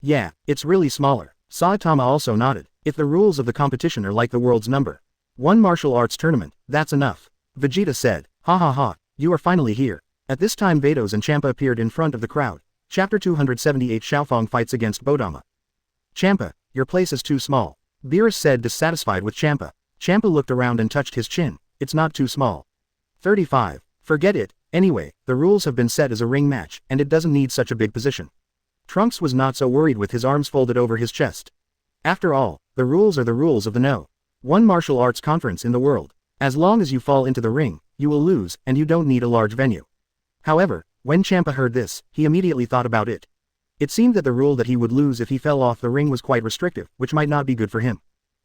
Yeah, it's really smaller. Saitama also nodded. If the rules of the competition are like the world's number 1 martial arts tournament, that's enough. Vegeta said. Ha ha ha, you are finally here. At this time Vados and Champa appeared in front of the crowd. Chapter 278 Xiaofeng fights against Bodama. Champa, your place is too small, Beerus said, dissatisfied with Champa. Champa looked around and touched his chin. It's not too small. 35. Forget it. Anyway, the rules have been set as a ring match, and it doesn't need such a big position. Trunks was not so worried with his arms folded over his chest. After all, the rules are the rules of the No. 1 martial arts conference in the world. As long as you fall into the ring, you will lose, and you don't need a large venue. However, when Champa heard this, he immediately thought about it. It seemed that the rule that he would lose if he fell off the ring was quite restrictive, which might not be good for him.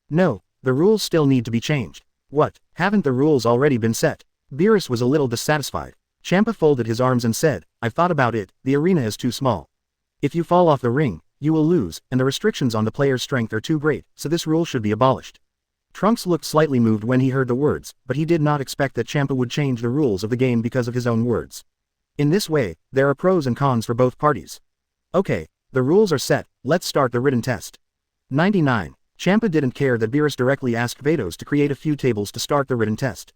No, the rules still need to be changed. What, haven't the rules already been set? Beerus was a little dissatisfied. Champa folded his arms and said, I've thought about it, the arena is too small. If you fall off the ring, you will lose, and the restrictions on the player's strength are too great, so this rule should be abolished. Trunks looked slightly moved when he heard the words, but he did not expect that Champa would change the rules of the game because of his own words. In this way, there are pros and cons for both parties. Okay, the rules are set, let's start the written test. 99. Champa didn't care that Beerus directly asked Vados to create a few tables to start the written test.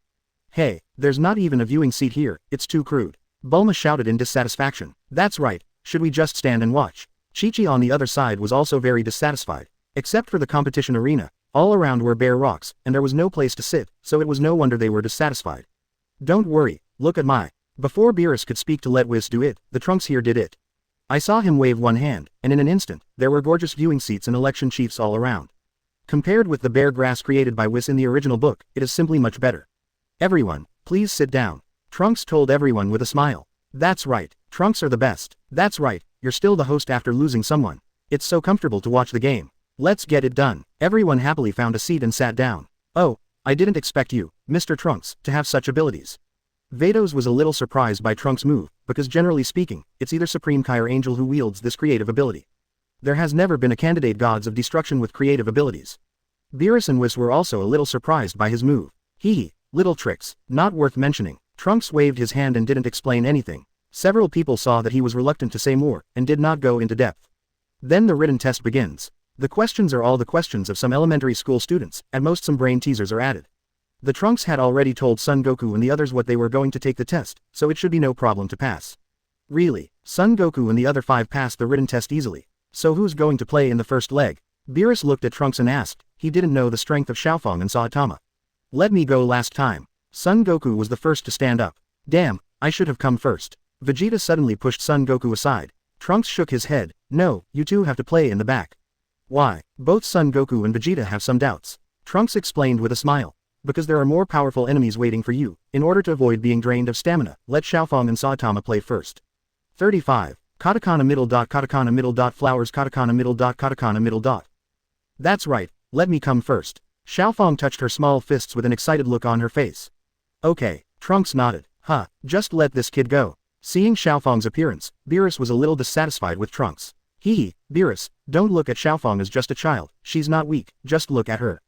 Hey, there's not even a viewing seat here, it's too crude. Bulma shouted in dissatisfaction. That's right, should we just stand and watch? Chi-Chi on the other side was also very dissatisfied. Except for the competition arena, all around were bare rocks, and there was no place to sit, so it was no wonder they were dissatisfied. Don't worry, look at my. Before Beerus could speak to let Whis do it, the Trunks here did it. I saw him wave one hand, and in an instant, there were gorgeous viewing seats and election chiefs all around. Compared with the bare grass created by Whis in the original book, it is simply much better. Everyone, please sit down. Trunks told everyone with a smile. That's right, Trunks are the best. That's right, you're still the host after losing someone. It's so comfortable to watch the game. Let's get it done. Everyone happily found a seat and sat down. Oh, I didn't expect you, Mr. Trunks, to have such abilities. Vados was a little surprised by Trunks' move, because generally speaking, it's either Supreme Kai or Angel who wields this creative ability. There has never been a candidate Gods of Destruction with creative abilities. Beerus and Whis were also a little surprised by his move. Hee, little tricks, not worth mentioning. Trunks waved his hand and didn't explain anything. Several people saw that he was reluctant to say more, and did not go into depth. Then the written test begins. The questions are all the questions of some elementary school students, at most some brain teasers are added. The Trunks had already told Son Goku and the others what they were going to take the test, so it should be no problem to pass. Really, Son Goku and the other 5 passed the written test easily. So who's going to play in the first leg? Beerus looked at Trunks and asked. He didn't know the strength of Xiaofang and Saitama. Let me go last time. Son Goku was the first to stand up. Damn, I should have come first. Vegeta suddenly pushed Son Goku aside. Trunks shook his head. No, you two have to play in the back. Why? Both Son Goku and Vegeta have some doubts. Trunks explained with a smile. Because there are more powerful enemies waiting for you. In order to avoid being drained of stamina, let Xiaofang and Saitama play first. 35. Katakana middle dot katakana middle dot flowers katakana middle dot katakana middle dot. That's right, let me come first. Xiaofang touched her small fists with an excited look on her face. Okay, Trunks nodded. Huh, just let this kid go. Seeing Xiaofang's appearance, Beerus was a little dissatisfied with Trunks. Hee, Beerus, don't look at Xiaofang as just a child, she's not weak, just look at her.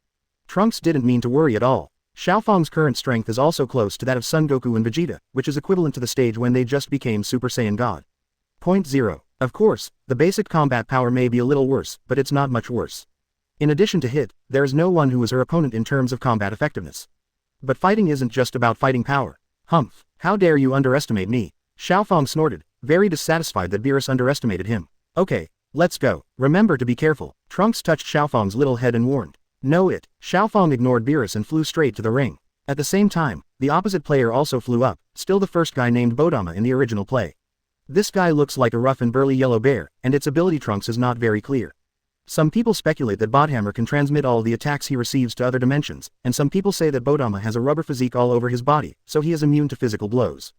Trunks didn't mean to worry at all. Xiaofang's current strength is also close to that of Son Goku and Vegeta, which is equivalent to the stage when they just became Super Saiyan God. Point 0. Of course, the basic combat power may be a little worse, but it's not much worse. In addition to hit, there is no one who is her opponent in terms of combat effectiveness. But fighting isn't just about fighting power. Humph, how dare you underestimate me? Xiaofang snorted, very dissatisfied that Beerus underestimated him. Okay, let's go. Remember to be careful. Trunks touched Xiaofang's little head and warned. No it. Xiaofang ignored Beerus and flew straight to the ring. At the same time, the opposite player also flew up, still the first guy named Bodama in the original play. This guy looks like a rough and burly yellow bear, and its ability Trunks is not very clear. Some people speculate that Bodhammer can transmit all the attacks he receives to other dimensions, and some people say that Bodama has a rubber physique all over his body, so he is immune to physical blows.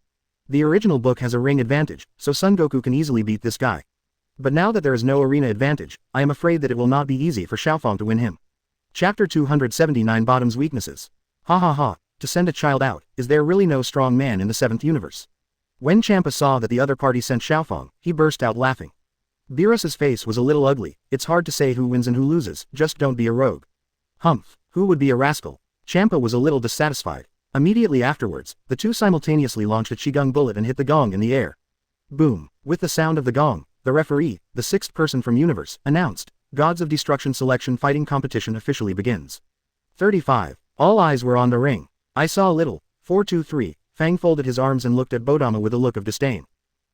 The original book has a ring advantage, so Son Goku can easily beat this guy. But now that there is no arena advantage, I am afraid that it will not be easy for Xiaofang to win him. Chapter 279 Bottom's Weaknesses. Ha ha ha, to send a child out, is there really no strong man in the 7th universe? When Champa saw that the other party sent Xiaofang, he burst out laughing. Beerus's face was a little ugly. It's hard to say who wins and who loses, just don't be a rogue. Humph, who would be a rascal? Champa was a little dissatisfied. Immediately afterwards, the two simultaneously launched a Qigong bullet and hit the gong in the air. Boom, with the sound of the gong, the referee, the 6th person from Universe, announced, Gods of Destruction Selection Fighting Competition officially begins. 35. All eyes were on the ring. I saw a little. 4-2-3, Fang folded his arms and looked at Bodama with a look of disdain.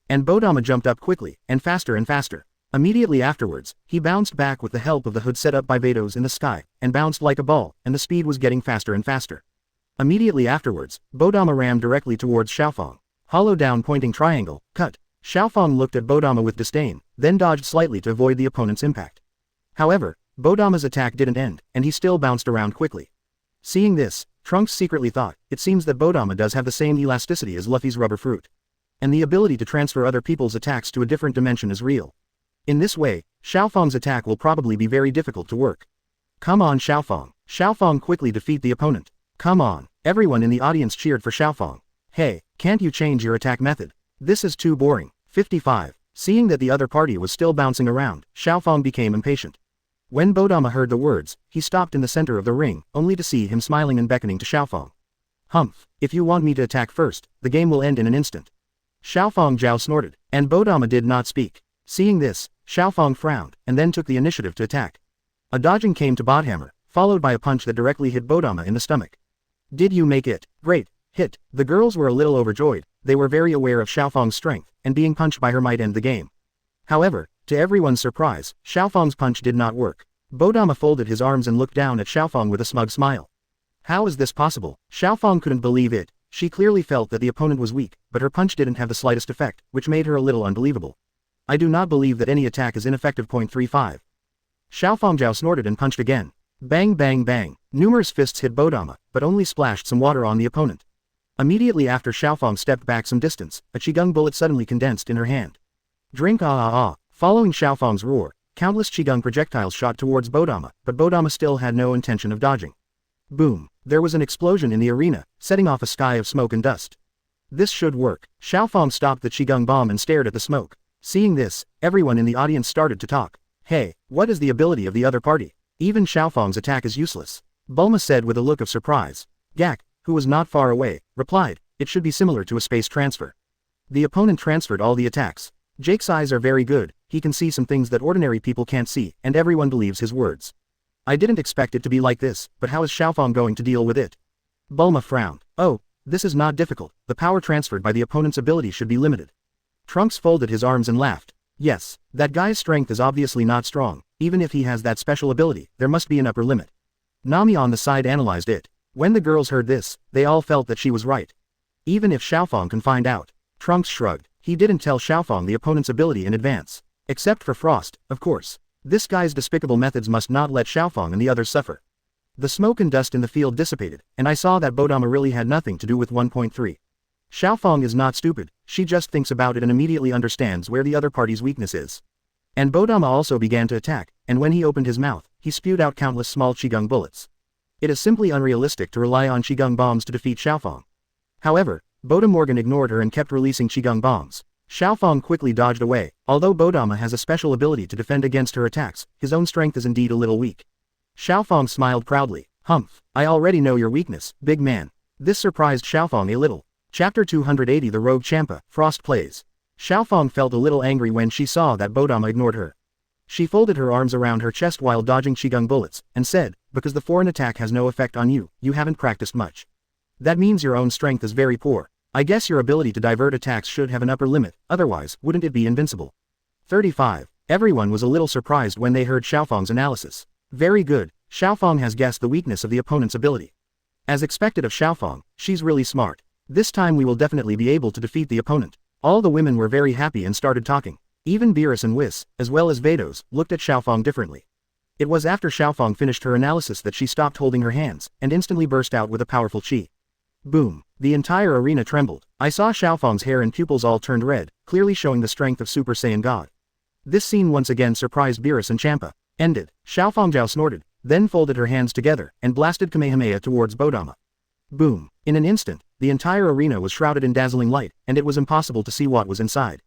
And Bodama jumped up quickly, and faster and faster. Immediately afterwards, he bounced back with the help of the hood set up by Vados in the sky, and bounced like a ball, and the speed was getting faster and faster. Immediately afterwards, Bodama rammed directly towards Xiaofang. Hollow down pointing triangle, cut. Xiaofang looked at Bodama with disdain, then dodged slightly to avoid the opponent's impact. However, Bodama's attack didn't end, and he still bounced around quickly. Seeing this, Trunks secretly thought, it seems that Bodama does have the same elasticity as Luffy's rubber fruit. And the ability to transfer other people's attacks to a different dimension is real. In this way, Xiaofang's attack will probably be very difficult to work. Come on Xiaofang. Xiaofang quickly defeat the opponent. Come on. Everyone in the audience cheered for Xiaofang. Hey, can't you change your attack method? This is too boring. 55. Seeing that the other party was still bouncing around, Xiaofang became impatient. When Bodama heard the words, he stopped in the center of the ring, only to see him smiling and beckoning to Xiaofang. Humph, if you want me to attack first, the game will end in an instant. Xiaofang Zhao snorted, and Bodama did not speak. Seeing this, Xiaofang frowned, and then took the initiative to attack. A dodging came to Bodhammer, followed by a punch that directly hit Bodama in the stomach. Did you make it? Great. Hit. The girls were a little overjoyed. They were very aware of Xiaofang's strength, and being punched by her might end the game. However, to everyone's surprise, Xiaofang's punch did not work. Bodama folded his arms and looked down at Xiaofang with a smug smile. How is this possible? Xiaofang couldn't believe it. She clearly felt that the opponent was weak, but her punch didn't have the slightest effect, which made her a little unbelievable. I do not believe that any attack is ineffective. 35. Xiaofang Zhao snorted and punched again. Bang bang bang. Numerous fists hit Bodama, but only splashed some water on the opponent. Immediately after Xiaofang stepped back some distance, a Qigong bullet suddenly condensed in her hand. Drink ah ah ah. Following Xiaofang's roar, countless Qigong projectiles shot towards Bodama, but Bodama still had no intention of dodging. Boom. There was an explosion in the arena, setting off a sky of smoke and dust. This should work. Xiaofang stopped the Qigong bomb and stared at the smoke. Seeing this, everyone in the audience started to talk. Hey, what is the ability of the other party? Even Xiaofang's attack is useless. Bulma said with a look of surprise. Gak, who was not far away, replied, it should be similar to a space transfer. The opponent transferred all the attacks. Jake's eyes are very good, he can see some things that ordinary people can't see, and everyone believes his words. I didn't expect it to be like this, but how is Xiaofang going to deal with it? Bulma frowned. Oh, this is not difficult, the power transferred by the opponent's ability should be limited. Trunks folded his arms and laughed. Yes, that guy's strength is obviously not strong, even if he has that special ability, there must be an upper limit. Nami on the side analyzed it. When the girls heard this, they all felt that she was right. Even if Xiaofang can find out. Trunks shrugged. He didn't tell Xiaofang the opponent's ability in advance. Except for Frost, of course. This guy's despicable methods must not let Xiaofang and the others suffer. The smoke and dust in the field dissipated, and I saw that Bodama really had nothing to do with 1.3. Xiaofang is not stupid, she just thinks about it and immediately understands where the other party's weakness is. And Bodama also began to attack, and when he opened his mouth, he spewed out countless small Qigong bullets. It is simply unrealistic to rely on Qigong bombs to defeat Xiaofang. However, Boda Morgan ignored her and kept releasing Qigong bombs. Xiaofang quickly dodged away. Although Bodama has a special ability to defend against her attacks, his own strength is indeed a little weak. Xiaofang smiled proudly. Humph, I already know your weakness, big man. This surprised Xiaofang a little. Chapter 280 The Rogue Champa, Frost Plays. Xiaofang felt a little angry when she saw that Bodama ignored her. She folded her arms around her chest while dodging Qigong bullets, and said, because the foreign attack has no effect on you, you haven't practiced much. That means your own strength is very poor. I guess your ability to divert attacks should have an upper limit, otherwise, wouldn't it be invincible? 35. Everyone was a little surprised when they heard Xiaofang's analysis. Very good, Xiaofang has guessed the weakness of the opponent's ability. As expected of Xiaofang, she's really smart. This time we will definitely be able to defeat the opponent. All the women were very happy and started talking. Even Beerus and Whis, as well as Vados, looked at Xiaofang differently. It was after Xiaofang finished her analysis that she stopped holding her hands, and instantly burst out with a powerful chi. Boom. The entire arena trembled. I saw Xiaofang's hair and pupils all turned red, clearly showing the strength of Super Saiyan God. This scene once again surprised Beerus and Champa. Ended. Xiaofang Jiao snorted, then folded her hands together, and blasted Kamehameha towards Bodama. Boom. In an instant, the entire arena was shrouded in dazzling light, and it was impossible to see what was inside.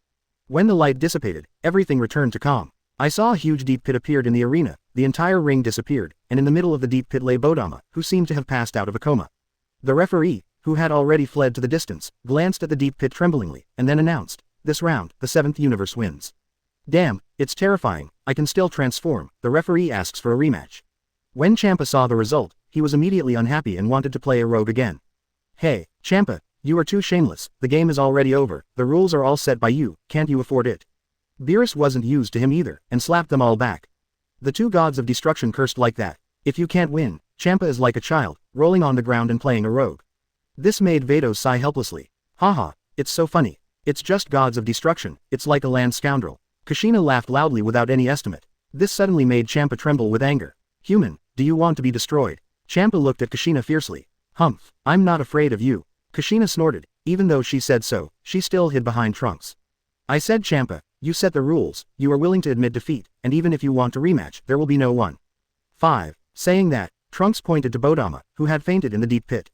When the light dissipated, everything returned to calm. I saw a huge deep pit appeared in the arena, the entire ring disappeared, and in the middle of the deep pit lay Bodama, who seemed to have passed out of a coma. The referee, who had already fled to the distance, glanced at the deep pit tremblingly, and then announced, this round, the 7th universe wins. Damn, it's terrifying, I can still transform, the referee asks for a rematch. When Champa saw the result, he was immediately unhappy and wanted to play a rogue again. Hey, Champa, you are too shameless, the game is already over, the rules are all set by you, can't you afford it? Beerus wasn't used to him either, and slapped them all back. The two gods of destruction cursed like that. If you can't win, Champa is like a child, rolling on the ground and playing a rogue. This made Vados sigh helplessly. Haha, it's so funny. It's just gods of destruction, it's like a land scoundrel. Kushina laughed loudly without any estimate. This suddenly made Champa tremble with anger. Human, do you want to be destroyed? Champa looked at Kushina fiercely. Humph, I'm not afraid of you. Kushina snorted. Even though she said so, she still hid behind Trunks. I said Champa, you set the rules, you are willing to admit defeat, and even if you want to rematch, there will be no one. 5. Saying that, Trunks pointed to Bodama, who had fainted in the deep pit.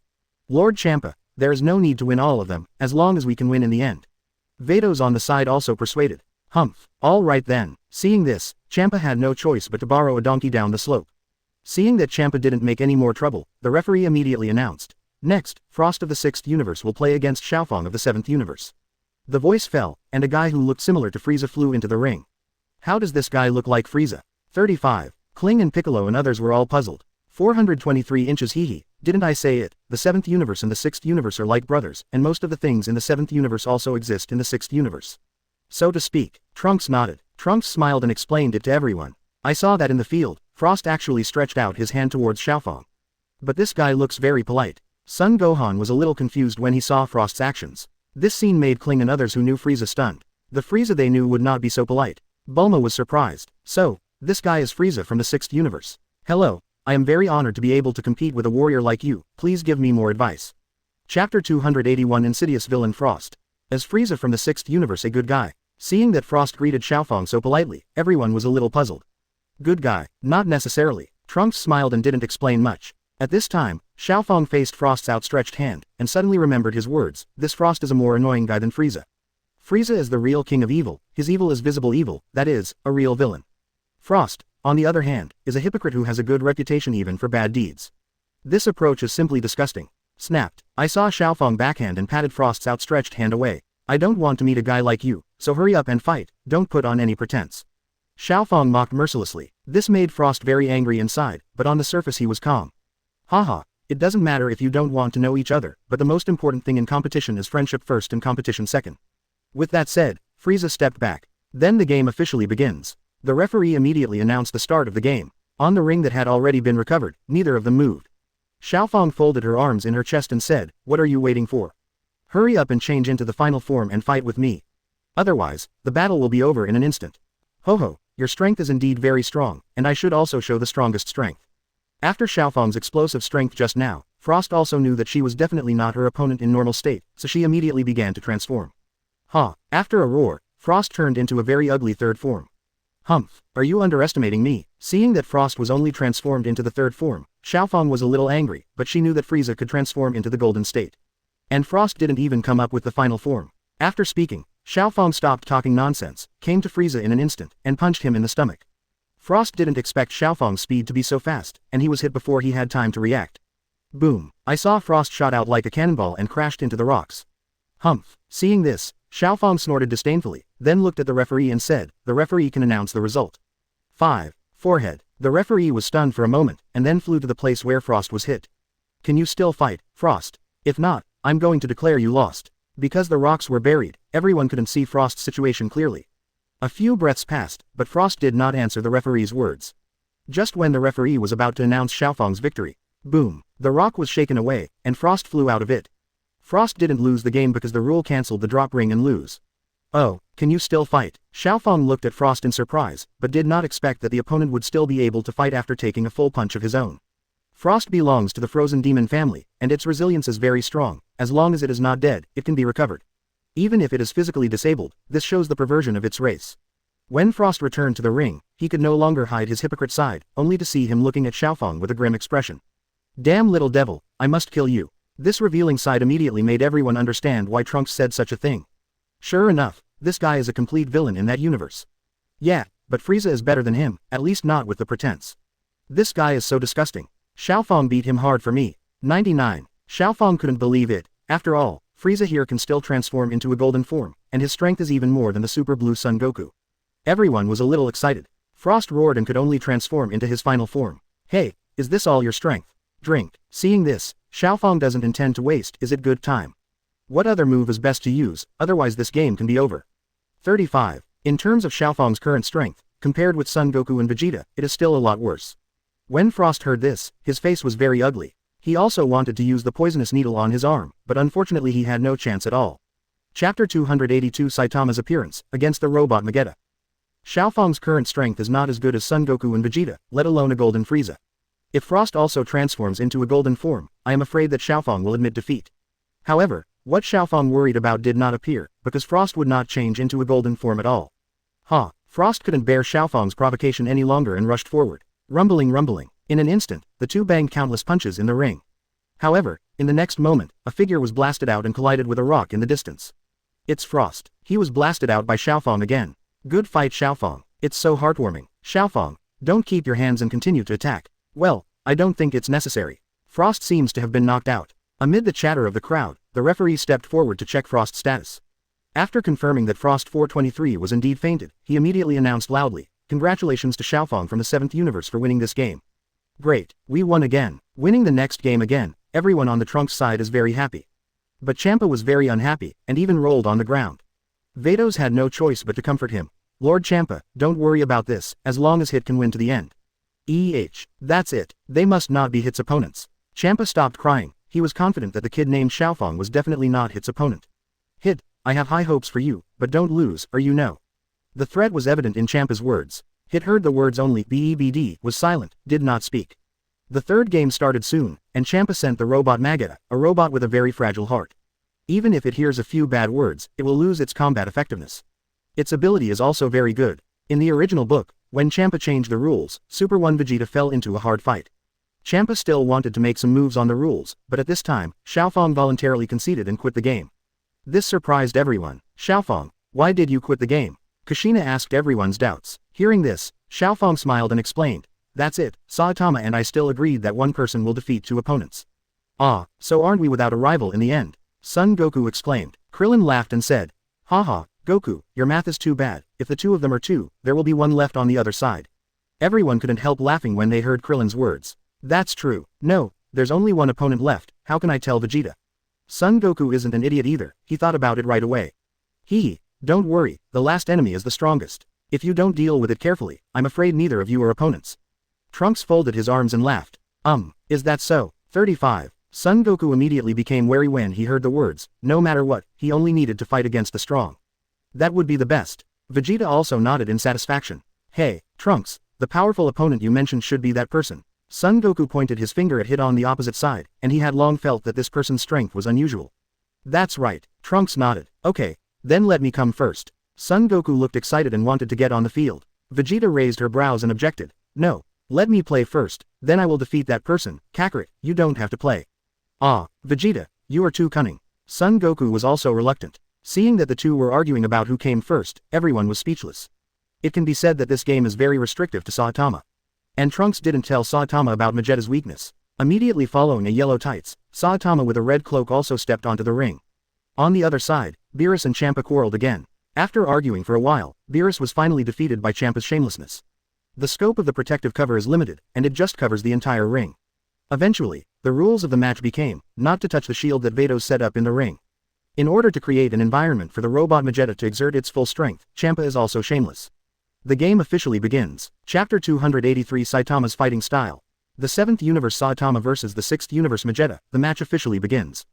Lord Champa, there is no need to win all of them, as long as we can win in the end. Vados on the side also persuaded. Humph, all right then. Seeing this, Champa had no choice but to borrow a donkey down the slope. Seeing that Champa didn't make any more trouble, the referee immediately announced. Next, Frost of the 6th universe will play against Xiaofang of the 7th universe. The voice fell, and a guy who looked similar to Frieza flew into the ring. How does this guy look like Frieza? 35. Kling and Piccolo and others were all puzzled. 423 inches hee, didn't I say it? The 7th universe and the 6th universe are like brothers, and most of the things in the 7th universe also exist in the 6th universe. So to speak. Trunks nodded. Trunks smiled and explained it to everyone. I saw that in the field, Frost actually stretched out his hand towards Xiaofang. But this guy looks very polite. Son Gohan was a little confused when he saw Frost's actions. This scene made Kling and others who knew Frieza stunned. The Frieza they knew would not be so polite. Bulma was surprised. So, this guy is Frieza from the 6th universe. Hello. I am very honored to be able to compete with a warrior like you, please give me more advice. Chapter 281 Insidious Villain Frost. As Frieza from the 6th universe a good guy, seeing that Frost greeted Xiaofang so politely, everyone was a little puzzled. Good guy, not necessarily. Trunks smiled and didn't explain much. At this time, Xiaofang faced Frost's outstretched hand, and suddenly remembered his words, this Frost is a more annoying guy than Frieza. Frieza is the real king of evil, his evil is visible evil, that is, a real villain. Frost, on the other hand, is a hypocrite who has a good reputation even for bad deeds. This approach is simply disgusting. Snapped. I saw Xiaofang backhand and patted Frost's outstretched hand away. I don't want to meet a guy like you, so hurry up and fight, don't put on any pretense. Xiaofang mocked mercilessly. This made Frost very angry inside, but on the surface he was calm. Haha, it doesn't matter if you don't want to know each other, but the most important thing in competition is friendship first and competition second. With that said, Frieza stepped back. Then the game officially begins. The referee immediately announced the start of the game. On the ring that had already been recovered, neither of them moved. Xiaofang folded her arms in her chest and said, "What are you waiting for? Hurry up and change into the final form and fight with me. Otherwise, the battle will be over in an instant. Ho ho, your strength is indeed very strong, and I should also show the strongest strength." After Xiaofang's explosive strength just now, Frost also knew that she was definitely not her opponent in normal state, so she immediately began to transform. Ha! After a roar, Frost turned into a very ugly third form. Humph, are you underestimating me? Seeing that Frost was only transformed into the third form, Xiaofang was a little angry, but she knew that Frieza could transform into the golden state. And Frost didn't even come up with the final form. After speaking, Xiaofang stopped talking nonsense, came to Frieza in an instant, and punched him in the stomach. Frost didn't expect Xiaofang's speed to be so fast, and he was hit before he had time to react. Boom! I saw Frost shot out like a cannonball and crashed into the rocks. Humph! Seeing this, Xiaofang snorted disdainfully, then looked at the referee and said, "The referee can announce the result." 5. Forehead. The referee was stunned for a moment, and then flew to the place where Frost was hit. "Can you still fight, Frost? If not, I'm going to declare you lost." Because the rocks were buried, everyone couldn't see Frost's situation clearly. A few breaths passed, but Frost did not answer the referee's words. Just when the referee was about to announce Xiaofang's victory, boom, the rock was shaken away, and Frost flew out of it. Frost didn't lose the game because the rule cancelled the drop ring and lose. "Oh, can you still fight?" Xiaofang looked at Frost in surprise, but did not expect that the opponent would still be able to fight after taking a full punch of his own. Frost belongs to the frozen demon family, and its resilience is very strong. As long as it is not dead, it can be recovered. Even if it is physically disabled, this shows the perversion of its race. When Frost returned to the ring, he could no longer hide his hypocrite side, only to see him looking at Xiaofang with a grim expression. "Damn little devil, I must kill you." This revealing side immediately made everyone understand why Trunks said such a thing. Sure enough, this guy is a complete villain in that universe. Yeah, but Frieza is better than him, at least not with the pretense. This guy is so disgusting. Xiaofang beat him hard for me. 99. Xiaofang couldn't believe it. After all, Frieza here can still transform into a golden form, and his strength is even more than the Super Blue Sun Goku. Everyone was a little excited. Frost roared and could only transform into his final form. "Hey, is this all your strength? Drink." Seeing this, Xiaofang doesn't intend to waste. Is it good time? What other move is best to use, otherwise this game can be over. 35. In terms of Xiaofang's current strength, compared with Son Goku and Vegeta, it is still a lot worse. When Frost heard this, his face was very ugly. He also wanted to use the poisonous needle on his arm, but unfortunately he had no chance at all. Chapter 282 Saitama's appearance, against the robot Vegeta. Xiaofang's current strength is not as good as Son Goku and Vegeta, let alone a golden Frieza. If Frost also transforms into a golden form, I am afraid that Xiaofang will admit defeat. However, what Xiaofang worried about did not appear, because Frost would not change into a golden form at all. Frost couldn't bear Xiaofang's provocation any longer and rushed forward. Rumbling. In an instant, the two banged countless punches in the ring. However, in the next moment, a figure was blasted out and collided with a rock in the distance. It's Frost. He was blasted out by Xiaofang again. Good fight, Xiaofang. It's so heartwarming. Xiaofang, don't keep your hands and continue to attack. Well, I don't think it's necessary. Frost seems to have been knocked out. Amid the chatter of the crowd, the referee stepped forward to check Frost's status. After confirming that Frost 423 was indeed fainted, he immediately announced loudly, "Congratulations to Xiaofang from the 7th universe for winning this game. Great, we won again." Winning the next game again, everyone on the Trunks side is very happy. But Champa was very unhappy, and even rolled on the ground. Vados had no choice but to comfort him. "Lord Champa, don't worry about this, as long as Hit can win to the end." That's it, they must not be Hit's opponents. Champa stopped crying. He was confident that the kid named Xiaofang was definitely not Hit's opponent. "Hit, I have high hopes for you, but don't lose, or you know." The threat was evident in Champa's words. Hit heard the words only. BEBD was silent, did not speak. The third game started soon, and Champa sent the robot Vegeta, a robot with a very fragile heart. Even if it hears a few bad words, it will lose its combat effectiveness. Its ability is also very good. In the original book, when Champa changed the rules, Super 1 Vegeta fell into a hard fight. Champa still wanted to make some moves on the rules, but at this time, Xiaofang voluntarily conceded and quit the game. This surprised everyone. "Xiaofang, why did you quit the game?" Kushina asked everyone's doubts. Hearing this, Xiaofeng smiled and explained. That's it, Saitama and I still agreed that one person will defeat two opponents. Ah, so aren't we without a rival in the end? Son Goku exclaimed. Krillin laughed and said. Haha, Goku, your math is too bad, if the two of them are two, there will be one left on the other side. Everyone couldn't help laughing when they heard Krillin's words. That's true. No, there's only one opponent left, how can I tell Vegeta? Son Goku isn't an idiot either, he thought about it right away. Don't worry, the last enemy is the strongest. If you don't deal with it carefully, I'm afraid neither of you are opponents. Trunks folded his arms and laughed. Is that so? 35. Son Goku immediately became wary when he heard the words, no matter what, he only needed to fight against the strong. That would be the best. Vegeta also nodded in satisfaction. Hey, Trunks, the powerful opponent you mentioned should be that person. Son Goku pointed his finger at Hit on the opposite side, and he had long felt that this person's strength was unusual. That's right, Trunks nodded. Okay, then let me come first. Son Goku looked excited and wanted to get on the field. Vegeta raised her brows and objected. No, let me play first, then I will defeat that person. Kakarot, you don't have to play. Ah, Vegeta, you are too cunning. Son Goku was also reluctant. Seeing that the two were arguing about who came first, everyone was speechless. It can be said that this game is very restrictive to Saitama. And Trunks didn't tell Saitama about Vegeta's weakness. Immediately following a yellow tights, Saitama with a red cloak also stepped onto the ring. On the other side, Beerus and Champa quarreled again. After arguing for a while, Beerus was finally defeated by Champa's shamelessness. The scope of the protective cover is limited, and it just covers the entire ring. Eventually, the rules of the match became, not to touch the shield that Vados set up in the ring. In order to create an environment for the robot Vegeta to exert its full strength, Champa is also shameless. The game officially begins. Chapter 283 Saitama's Fighting Style. The 7th Universe Saitama vs. the 6th Universe Vegeta, the match officially begins.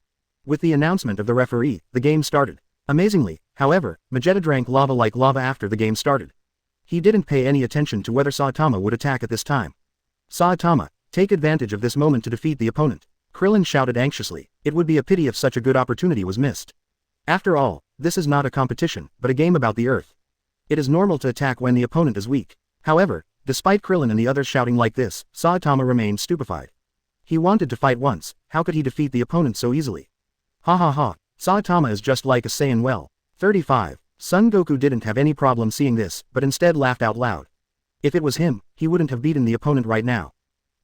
With the announcement of the referee, the game started. Amazingly, however, Vegeta drank lava like lava after the game started. He didn't pay any attention to whether Saitama would attack at this time. Saitama, take advantage of this moment to defeat the opponent. Krillin shouted anxiously. It would be a pity if such a good opportunity was missed. After all, this is not a competition, but a game about the Earth. It is normal to attack when the opponent is weak. However, despite Krillin and the others shouting like this, Saitama remained stupefied. He wanted to fight once, how could he defeat the opponent so easily? Ha ha ha, Saitama is just like a Saiyan well. 35. Son Goku didn't have any problem seeing this, but instead laughed out loud. If it was him, he wouldn't have beaten the opponent right now.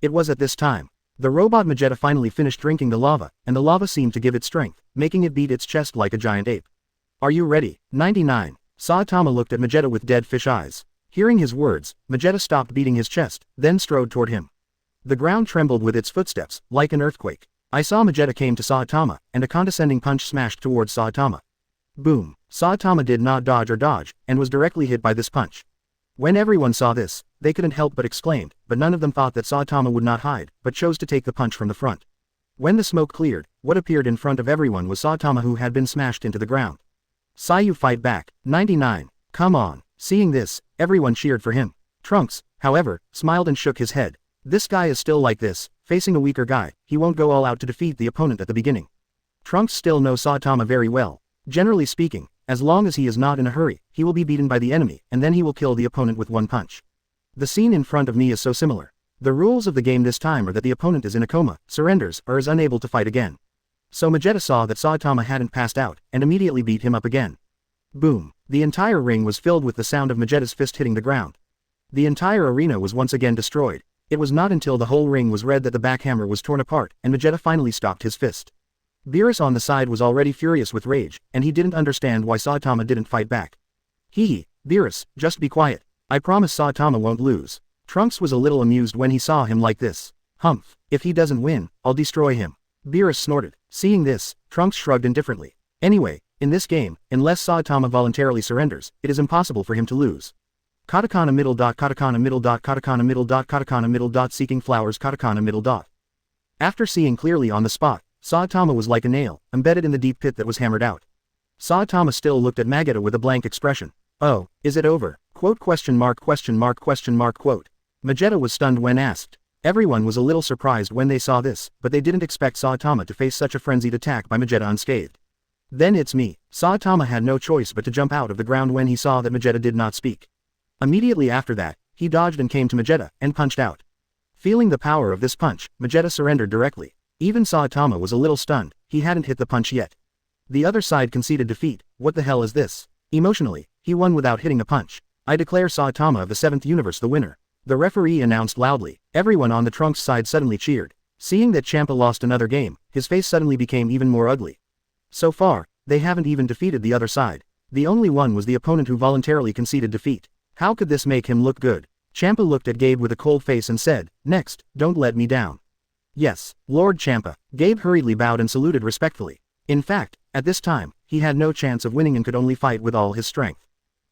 It was at this time. The robot Vegeta finally finished drinking the lava, and the lava seemed to give it strength, making it beat its chest like a giant ape. Are you ready? 99. Saitama looked at Vegeta with dead fish eyes. Hearing his words, Vegeta stopped beating his chest, then strode toward him. The ground trembled with its footsteps, like an earthquake. I saw Vegeta came to Saitama, and a condescending punch smashed towards Saitama. Boom! Saitama did not dodge or dodge, and was directly hit by this punch. When everyone saw this, they couldn't help but exclaimed, but none of them thought that Saitama would not hide, but chose to take the punch from the front. When the smoke cleared, what appeared in front of everyone was Saitama who had been smashed into the ground. Sayu fight back. 99. Come on. Seeing this, everyone cheered for him. Trunks, however, smiled and shook his head. This guy is still like this, facing a weaker guy, he won't go all out to defeat the opponent at the beginning. Trunks still knows Saitama very well. Generally speaking, as long as he is not in a hurry, he will be beaten by the enemy, and then he will kill the opponent with one punch. The scene in front of me is so similar. The rules of the game this time are that the opponent is in a coma, surrenders, or is unable to fight again. So Vegeta saw that Saitama hadn't passed out, and immediately beat him up again. Boom! The entire ring was filled with the sound of Vegeta's fist hitting the ground. The entire arena was once again destroyed. It was not until the whole ring was red that the backhammer was torn apart, and Vegeta finally stopped his fist. Beerus on the side was already furious with rage, and he didn't understand why Saitama didn't fight back. Beerus, just be quiet. I promise Saitama won't lose. Trunks was a little amused when he saw him like this. Humph, if he doesn't win, I'll destroy him. Beerus snorted. Seeing this, Trunks shrugged indifferently. Anyway, in this game, unless Saitama voluntarily surrenders, it is impossible for him to lose. Katakana middle dot katakana middle dot katakana middle dot katakana middle dot seeking flowers katakana middle dot. After seeing clearly on the spot, Saitama was like a nail, embedded in the deep pit that was hammered out. Saitama still looked at Vegeta with a blank expression. Oh, is it over? Quote question mark question mark question mark quote. Vegeta was stunned when asked. Everyone was a little surprised when they saw this, but they didn't expect Saitama to face such a frenzied attack by Vegeta unscathed. Then it's me. Saitama had no choice but to jump out of the ground when he saw that Vegeta did not speak. Immediately after that, he dodged and came to Vegeta, and punched out. Feeling the power of this punch, Vegeta surrendered directly. Even Saitama was a little stunned, he hadn't hit the punch yet. The other side conceded defeat. What the hell is this? Emotionally, he won without hitting a punch. I declare Saitama of the 7th universe the winner. The referee announced loudly. Everyone on the Trunks side suddenly cheered. Seeing that Champa lost another game, his face suddenly became even more ugly. So far, they haven't even defeated the other side. The only one was the opponent who voluntarily conceded defeat. How could this make him look good? Champa looked at Gabe with a cold face and said, "Next, don't let me down." "Yes, Lord Champa." Gabe hurriedly bowed and saluted respectfully. In fact, at this time, he had no chance of winning and could only fight with all his strength.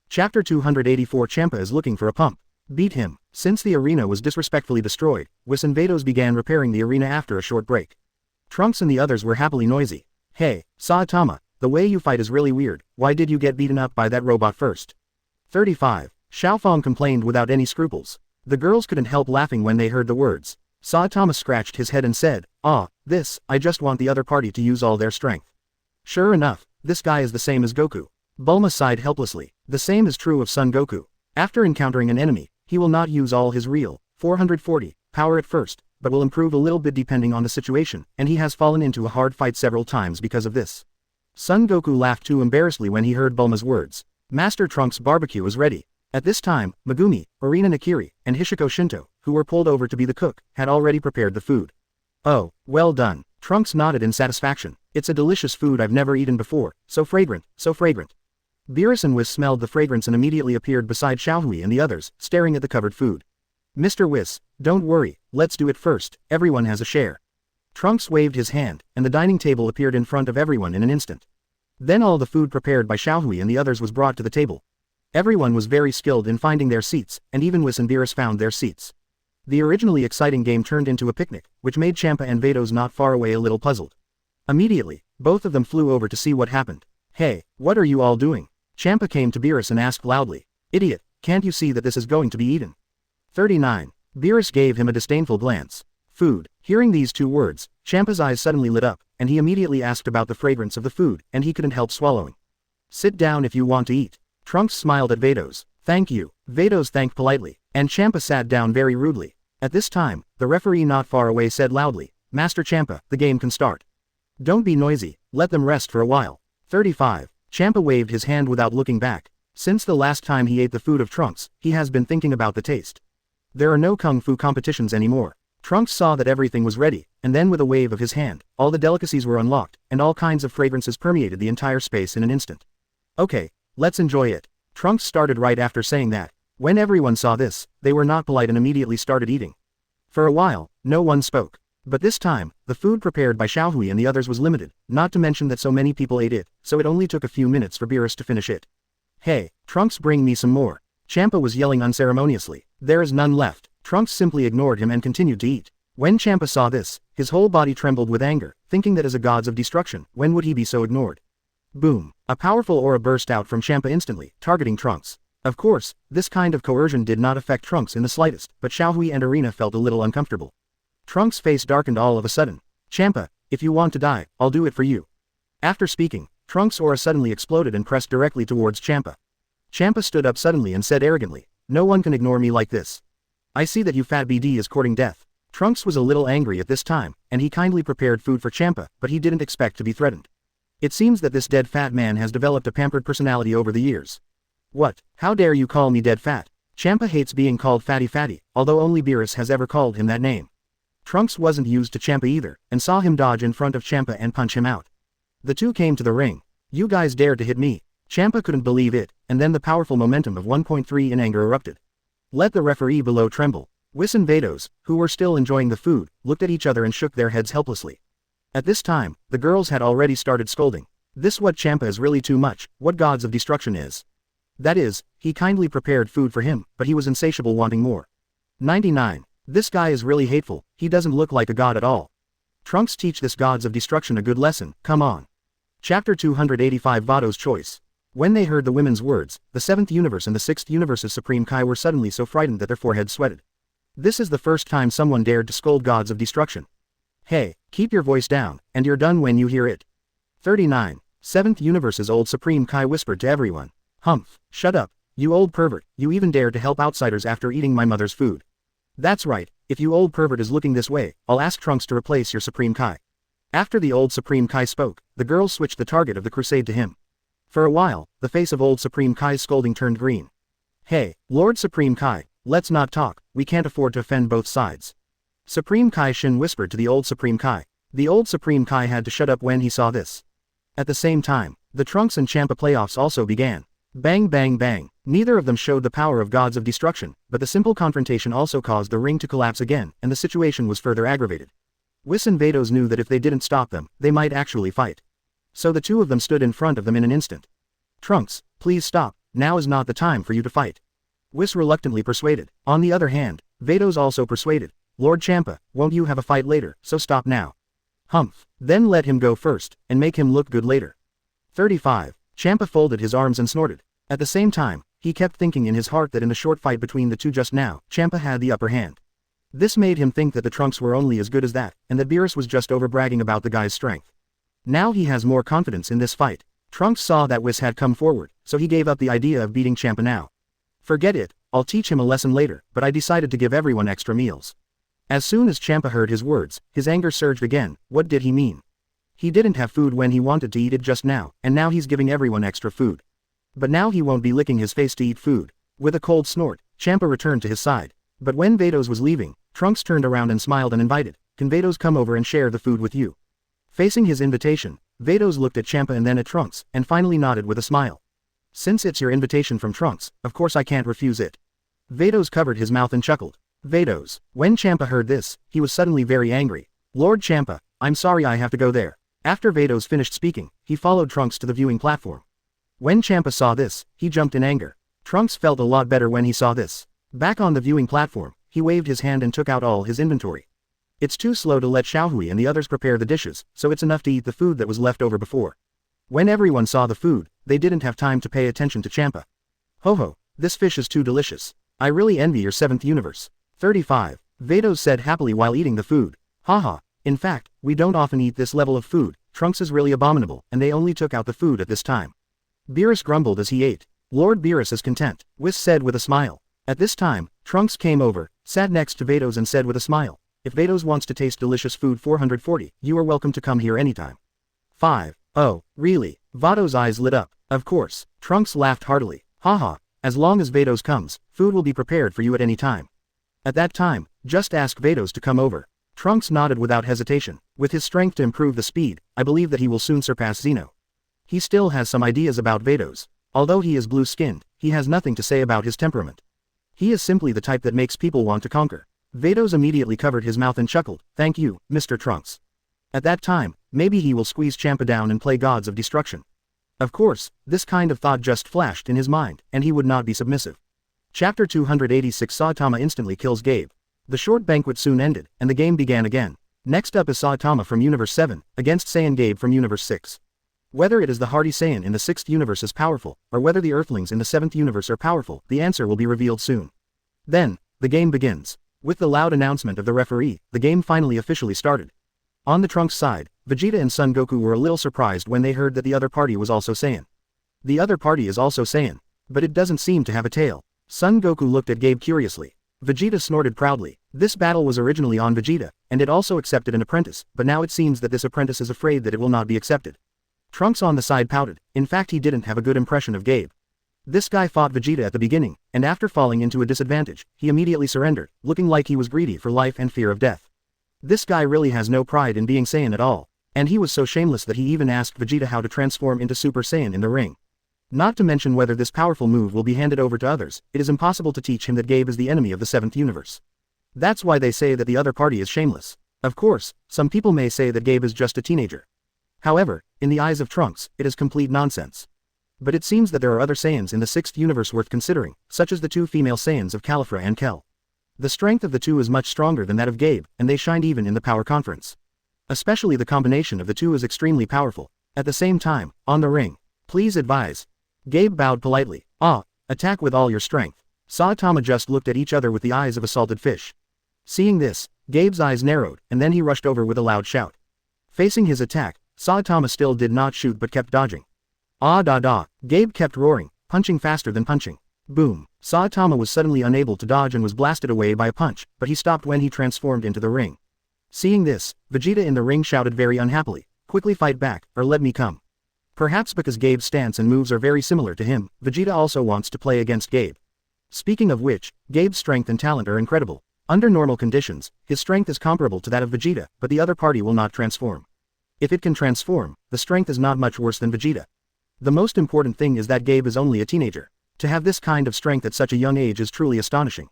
Chapter 284 Champa is looking for a pump. Beat him. Since the arena was disrespectfully destroyed, Whis and Vados began repairing the arena after a short break. Trunks and the others were happily noisy. "Hey, Saitama, the way you fight is really weird. Why did you get beaten up by that robot first?" 35. Xiaofeng complained without any scruples. The girls couldn't help laughing when they heard the words. Saitama scratched his head and said, I just want the other party to use all their strength. Sure enough, this guy is the same as Goku. Bulma sighed helplessly. The same is true of Son Goku. After encountering an enemy, he will not use all his real 440 power at first, but will improve a little bit depending on the situation, and he has fallen into a hard fight several times because of this. Son Goku laughed too embarrassedly when he heard Bulma's words. Master Trunks' barbecue is ready. At this time, Megumi, Arina Nakiri, and Hishiko Shinto, who were pulled over to be the cook, had already prepared the food. "Oh, well done." Trunks nodded in satisfaction. "It's a delicious food I've never eaten before, so fragrant, so fragrant." Beerus and Whis smelled the fragrance and immediately appeared beside Xiaohui and the others, staring at the covered food. "Mr. Whis, don't worry, let's do it first, everyone has a share." Trunks waved his hand, and the dining table appeared in front of everyone in an instant. Then all the food prepared by Xiaohui and the others was brought to the table. Everyone was very skilled in finding their seats, and even Whis and Beerus found their seats. The originally exciting game turned into a picnic, which made Champa and Vados not far away a little puzzled. Immediately, both of them flew over to see what happened. "Hey, what are you all doing?" Champa came to Beerus and asked loudly. "Idiot, can't you see that this is going to be eaten?" 39. Beerus gave him a disdainful glance. "Food." Hearing these two words, Champa's eyes suddenly lit up, and he immediately asked about the fragrance of the food, and he couldn't help swallowing. "Sit down if you want to eat." Trunks smiled at Vados. "Thank you." Vados thanked politely, and Champa sat down very rudely. At this time, the referee not far away said loudly, "Master Champa, the game can start. Don't be noisy, let them rest for a while." 35. Champa waved his hand without looking back. Since the last time he ate the food of Trunks, he has been thinking about the taste. There are no kung fu competitions anymore. Trunks saw that everything was ready, and then with a wave of his hand, all the delicacies were unlocked, and all kinds of fragrances permeated the entire space in an instant. "Okay, let's enjoy it." Trunks started right after saying that. When everyone saw this, they were not polite and immediately started eating. For a while, no one spoke. But this time, the food prepared by Xiaohui and the others was limited, not to mention that so many people ate it, so it only took a few minutes for Beerus to finish it. "Hey, Trunks, bring me some more." Champa was yelling unceremoniously. "There is none left." Trunks simply ignored him and continued to eat. When Champa saw this, his whole body trembled with anger, thinking that as a god of destruction, when would he be so ignored? Boom! A powerful aura burst out from Champa instantly, targeting Trunks. Of course, this kind of coercion did not affect Trunks in the slightest, but Xiaohui and Arina felt a little uncomfortable. Trunks' face darkened all of a sudden. "Champa, if you want to die, I'll do it for you." After speaking, Trunks' aura suddenly exploded and pressed directly towards Champa. Champa stood up suddenly and said arrogantly, "No one can ignore me like this. I see that you fat BD is courting death." Trunks was a little angry at this time, and he kindly prepared food for Champa, but he didn't expect to be threatened. It seems that this dead fat man has developed a pampered personality over the years. "What? How dare you call me dead fat?" Champa hates being called fatty, although only Beerus has ever called him that name. Trunks wasn't used to Champa either, and saw him dodge in front of Champa and punch him out. The two came to the ring. "You guys dared to hit me." Champa couldn't believe it, and then the powerful momentum of 1.3 in anger erupted. Let the referee below tremble. Whis and Vados, who were still enjoying the food, looked at each other and shook their heads helplessly. At this time, the girls had already started scolding. "This what Champa is really too much, what gods of destruction is. That is, he kindly prepared food for him, but he was insatiable wanting more." 99. This guy is really hateful, he doesn't look like a god at all. Trunks teach this gods of destruction a good lesson, come on. Chapter 285 Vado's Choice. When they heard the women's words, the 7th universe and the 6th universe's Supreme Kai were suddenly so frightened that their foreheads sweated. This is the first time someone dared to scold gods of destruction. "Hey, keep your voice down, and you're done when you hear it." 39. 7th universe's old Supreme Kai whispered to everyone. "Humph, shut up, you old pervert, you even dare to help outsiders after eating my mother's food. That's right, if you old pervert is looking this way, I'll ask Trunks to replace your Supreme Kai." After the old Supreme Kai spoke, the girls switched the target of the crusade to him. For a while, the face of old Supreme Kai's scolding turned green. Hey, Lord Supreme Kai, let's not talk, we can't afford to offend both sides. Supreme Kai Shin whispered to the old Supreme Kai. The old Supreme Kai had to shut up when he saw this. At the same time, the Trunks and Champa playoffs also began. Bang bang bang. Neither of them showed the power of gods of destruction, but the simple confrontation also caused the ring to collapse again, and the situation was further aggravated. Whis and Vados knew that if they didn't stop them, they might actually fight. So the two of them stood in front of them in an instant. Trunks, please stop, now is not the time for you to fight. Whis reluctantly persuaded. On the other hand, Vados also persuaded. Lord Champa, won't you have a fight later, so stop now. Humph. Then let him go first, and make him look good later. 35. Champa folded his arms and snorted. At the same time, he kept thinking in his heart that in the short fight between the two just now, Champa had the upper hand. This made him think that the Trunks were only as good as that, and that Beerus was just over-bragging about the guy's strength. Now he has more confidence in this fight. Trunks saw that Whis had come forward, so he gave up the idea of beating Champa now. Forget it, I'll teach him a lesson later, but I decided to give everyone extra meals. As soon as Champa heard his words, his anger surged again. What did he mean? He didn't have food when he wanted to eat it just now, and now he's giving everyone extra food. But now he won't be licking his face to eat food. With a cold snort, Champa returned to his side. But when Vados was leaving, Trunks turned around and smiled and invited, "Can Vados come over and share the food with you?" Facing his invitation, Vados looked at Champa and then at Trunks, and finally nodded with a smile. "Since it's your invitation from Trunks, of course I can't refuse it." Vados covered his mouth and chuckled. Vados. When Champa heard this, he was suddenly very angry. "Lord Champa, I'm sorry I have to go there." After Vados finished speaking, he followed Trunks to the viewing platform. When Champa saw this, he jumped in anger. Trunks felt a lot better when he saw this. Back on the viewing platform, he waved his hand and took out all his inventory. It's too slow to let Xiaohui and the others prepare the dishes, so it's enough to eat the food that was left over before. When everyone saw the food, they didn't have time to pay attention to Champa. "Ho ho, this fish is too delicious. I really envy your 7th universe." 35. Vados said happily while eating the food. "Haha, in fact, we don't often eat this level of food. Trunks is really abominable, and they only took out the food at this time." Beerus grumbled as he ate. "Lord Beerus is content," Whis said with a smile. At this time, Trunks came over, sat next to Vados and said with a smile, "If Vados wants to taste delicious food 440, you are welcome to come here anytime." 5. "Oh, really?" Vados' eyes lit up. "Of course." Trunks laughed heartily. "Haha, as long as Vados comes, food will be prepared for you at any time. At that time, just ask Vados to come over." Trunks nodded without hesitation. With his strength to improve the speed, I believe that he will soon surpass Zeno. He still has some ideas about Vados. Although he is blue-skinned, he has nothing to say about his temperament. He is simply the type that makes people want to conquer. Vados immediately covered his mouth and chuckled. "Thank you, Mr. Trunks." At that time, maybe he will squeeze Champa down and play gods of destruction. Of course, this kind of thought just flashed in his mind, and he would not be submissive. Chapter 286. Saitama instantly kills Gabe. The short banquet soon ended, and the game began again. Next up is Saitama from Universe 7, against Saiyan Gabe from Universe 6. Whether it is the hardy Saiyan in the 6th universe is powerful, or whether the Earthlings in the 7th universe are powerful, the answer will be revealed soon. Then, the game begins. With the loud announcement of the referee, the game finally officially started. On the Trunks side, Vegeta and Son Goku were a little surprised when they heard that the other party was also Saiyan. The other party is also Saiyan, but it doesn't seem to have a tail. Son Goku looked at Gabe curiously. Vegeta snorted proudly. This battle was originally on Vegeta, and it also accepted an apprentice, but now it seems that this apprentice is afraid that it will not be accepted. Trunks on the side pouted. In fact, he didn't have a good impression of Gabe. This guy fought Vegeta at the beginning, and after falling into a disadvantage, he immediately surrendered, looking like he was greedy for life and fear of death. This guy really has no pride in being Saiyan at all, and he was so shameless that he even asked Vegeta how to transform into Super Saiyan in the ring. Not to mention whether this powerful move will be handed over to others, it is impossible to teach him that Gabe is the enemy of the 7th universe. That's why they say that the other party is shameless. Of course, some people may say that Gabe is just a teenager. However, in the eyes of Trunks, it is complete nonsense. But it seems that there are other Saiyans in the 6th universe worth considering, such as the 2 female Saiyans of Califra and Kel. The strength of the 2 is much stronger than that of Gabe, and they shined even in the power conference. Especially the combination of the 2 is extremely powerful. At the same time, on the ring. "Please advise." Gabe bowed politely. Attack with all your strength." Saitama just looked at each other with the eyes of a salted fish. Seeing this, Gabe's eyes narrowed, and then he rushed over with a loud shout. Facing his attack, Saitama still did not shoot but kept dodging. Gabe kept roaring, punching faster than punching. Boom. Saitama was suddenly unable to dodge and was blasted away by a punch, but he stopped when he transformed into the ring. Seeing this, Vegeta in the ring shouted very unhappily, "Quickly fight back, or let me come." Perhaps because Gabe's stance and moves are very similar to him, Vegeta also wants to play against Gabe. Speaking of which, Gabe's strength and talent are incredible. Under normal conditions, his strength is comparable to that of Vegeta, but the other party will not transform. If it can transform, the strength is not much worse than Vegeta. The most important thing is that Gabe is only a teenager. To have this kind of strength at such a young age is truly astonishing.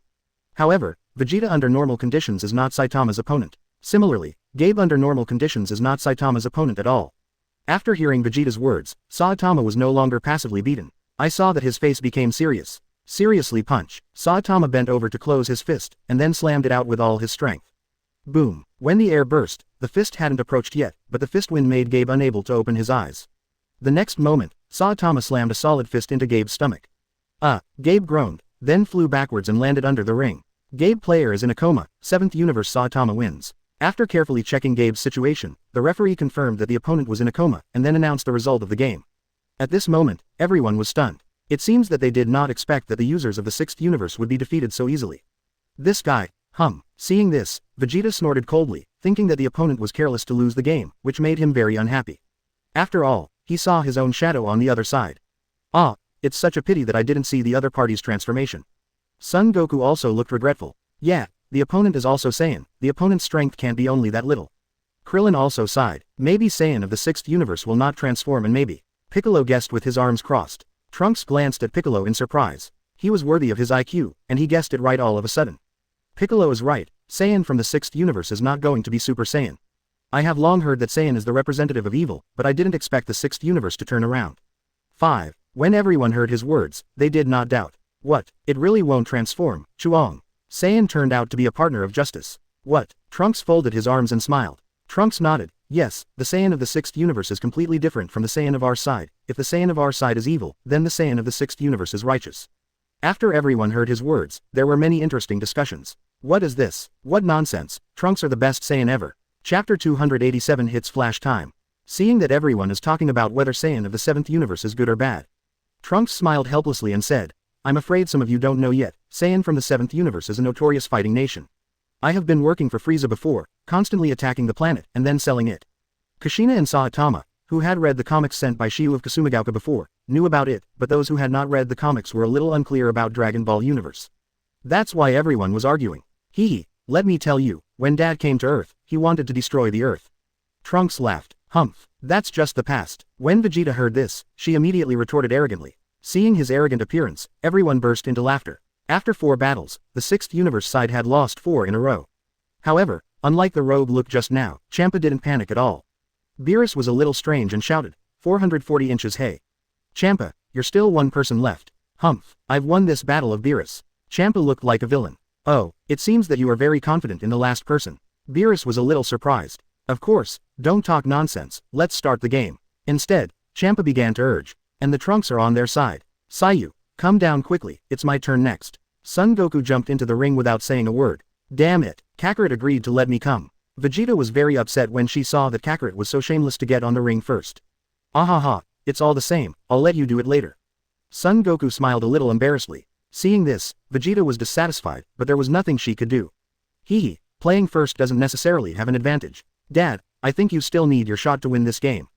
However, Vegeta under normal conditions is not Saitama's opponent. Similarly, Gabe under normal conditions is not Saitama's opponent at all. After hearing Vegeta's words, Saitama was no longer passively beaten. I saw that his face became serious. Seriously punch. Saitama bent over to close his fist, and then slammed it out with all his strength. Boom. When the air burst, the fist hadn't approached yet, but the fist wind made Gabe unable to open his eyes. The next moment, Saitama slammed a solid fist into Gabe's stomach. Gabe groaned, then flew backwards and landed under the ring. Gabe player is in a coma, 7th universe. Saitama wins. After carefully checking Gabe's situation, the referee confirmed that the opponent was in a coma, and then announced the result of the game. At this moment, everyone was stunned. It seems that they did not expect that the users of the 6th universe would be defeated so easily. This guy, Seeing this, Vegeta snorted coldly, thinking that the opponent was careless to lose the game, which made him very unhappy. After all, he saw his own shadow on the other side. It's such a pity that I didn't see the other party's transformation. Son Goku also looked regretful. Yeah, the opponent is also Saiyan, the opponent's strength can't be only that little. Krillin also sighed, maybe Saiyan of the 6th universe will not transform, and maybe. Piccolo guessed with his arms crossed. Trunks glanced at Piccolo in surprise. He was worthy of his IQ, and he guessed it right all of a sudden. Piccolo is right, Saiyan from the 6th universe is not going to be Super Saiyan. I have long heard that Saiyan is the representative of evil, but I didn't expect the 6th universe to turn around. 5. When everyone heard his words, they did not doubt. What? It really won't transform, Chuang. Saiyan turned out to be a partner of justice. What? Trunks folded his arms and smiled. Trunks nodded. Yes, the Saiyan of the 6th universe is completely different from the Saiyan of our side. If the Saiyan of our side is evil, then the Saiyan of the 6th universe is righteous. After everyone heard his words, there were many interesting discussions. What is this? What nonsense? Trunks are the best Saiyan ever. Chapter 287 hits flash time. Seeing that everyone is talking about whether Saiyan of the 7th universe is good or bad, Trunks smiled helplessly and said, I'm afraid some of you don't know yet, Saiyan from the 7th universe is a notorious fighting nation. I have been working for Frieza before, constantly attacking the planet and then selling it. Kushina and Saitama, who had read the comics sent by Shiyu of Kasumigaoka before, knew about it, but those who had not read the comics were a little unclear about Dragon Ball universe. That's why everyone was arguing. Let me tell you, when Dad came to Earth, he wanted to destroy the Earth. Trunks laughed. That's just the past. When Vegeta heard this, she immediately retorted arrogantly. Seeing his arrogant appearance, everyone burst into laughter. After 4 battles, the 6th universe side had lost 4 in a row. However, unlike the rogue look just now, Champa didn't panic at all. Beerus was a little strange and shouted, 440 inches hey. Champa, you're still one person left. I've won this battle of Beerus. Champa looked like a villain. Oh, it seems that you are very confident in the last person. Beerus was a little surprised. Of course, don't talk nonsense, let's start the game. Instead, Champa began to urge. And the Trunks are on their side. Sayu, come down quickly, it's my turn next. Son Goku jumped into the ring without saying a word. Damn it, Kakarot agreed to let me come. Vegeta was very upset when she saw that Kakarot was so shameless to get on the ring first. Ahaha, it's all the same, I'll let you do it later. Son Goku smiled a little embarrassedly. Seeing this, Vegeta was dissatisfied, but there was nothing she could do. Playing first doesn't necessarily have an advantage. Dad, I think you still need your shot to win this game.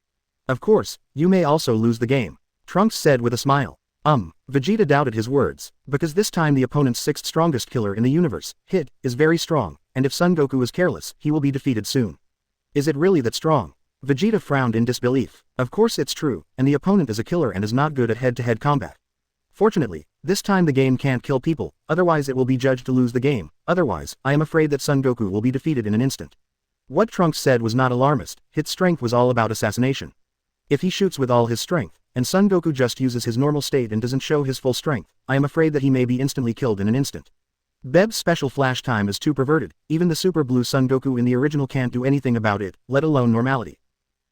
Of course, you may also lose the game. Trunks said with a smile. Vegeta doubted his words, because this time the opponent's 6th strongest killer in the universe, is very strong, and if Son Goku is careless, he will be defeated soon. Is it really that strong? Vegeta frowned in disbelief. Of course it's true, and the opponent is a killer and is not good at head-to-head combat. Fortunately, this time the game can't kill people, otherwise it will be judged to lose the game, otherwise, I am afraid that Son Goku will be defeated in an instant. What Trunks said was not alarmist, his strength was all about assassination. If he shoots with all his strength, and Son Goku just uses his normal state and doesn't show his full strength, I am afraid that he may be instantly killed in an instant. Beb's special flash time is too perverted, even the super blue Son Goku in the original can't do anything about it, let alone normality.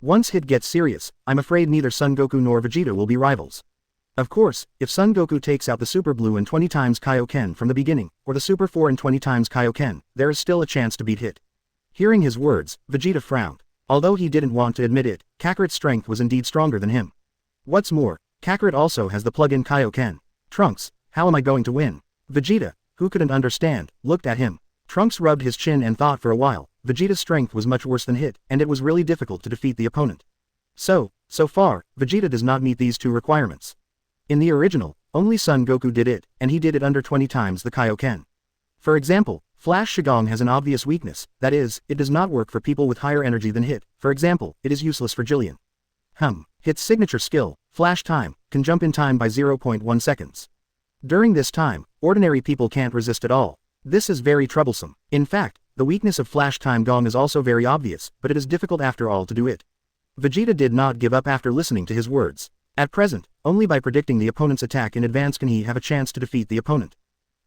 Once hit gets serious, I'm afraid neither Son Goku nor Vegeta will be rivals. Of course, if Son Goku takes out the Super Blue and 20 times Kaioken from the beginning, or the Super 4 and 20 times Kaioken, there is still a chance to beat Hit. Hearing his words, Vegeta frowned. Although he didn't want to admit it, Kakarot's strength was indeed stronger than him. What's more, Kakarot also has the plug-in Kaioken. Trunks, how am I going to win? Vegeta, who couldn't understand, looked at him. Trunks rubbed his chin and thought for a while. Vegeta's strength was much worse than Hit, and it was really difficult to defeat the opponent. So far, Vegeta does not meet these 2 requirements. In the original, only Son Goku did it, and he did it under 20 times the Kaioken. For example, Flash Shigong has an obvious weakness, that is, it does not work for people with higher energy than Hit. For example, it is useless for Jillian. Hit's signature skill, Flash Time, can jump in time by 0.1 seconds. During this time, ordinary people can't resist at all. This is very troublesome. In fact, the weakness of Flash Time Gong is also very obvious, but it is difficult after all to do it. Vegeta did not give up after listening to his words. At present, only by predicting the opponent's attack in advance can he have a chance to defeat the opponent.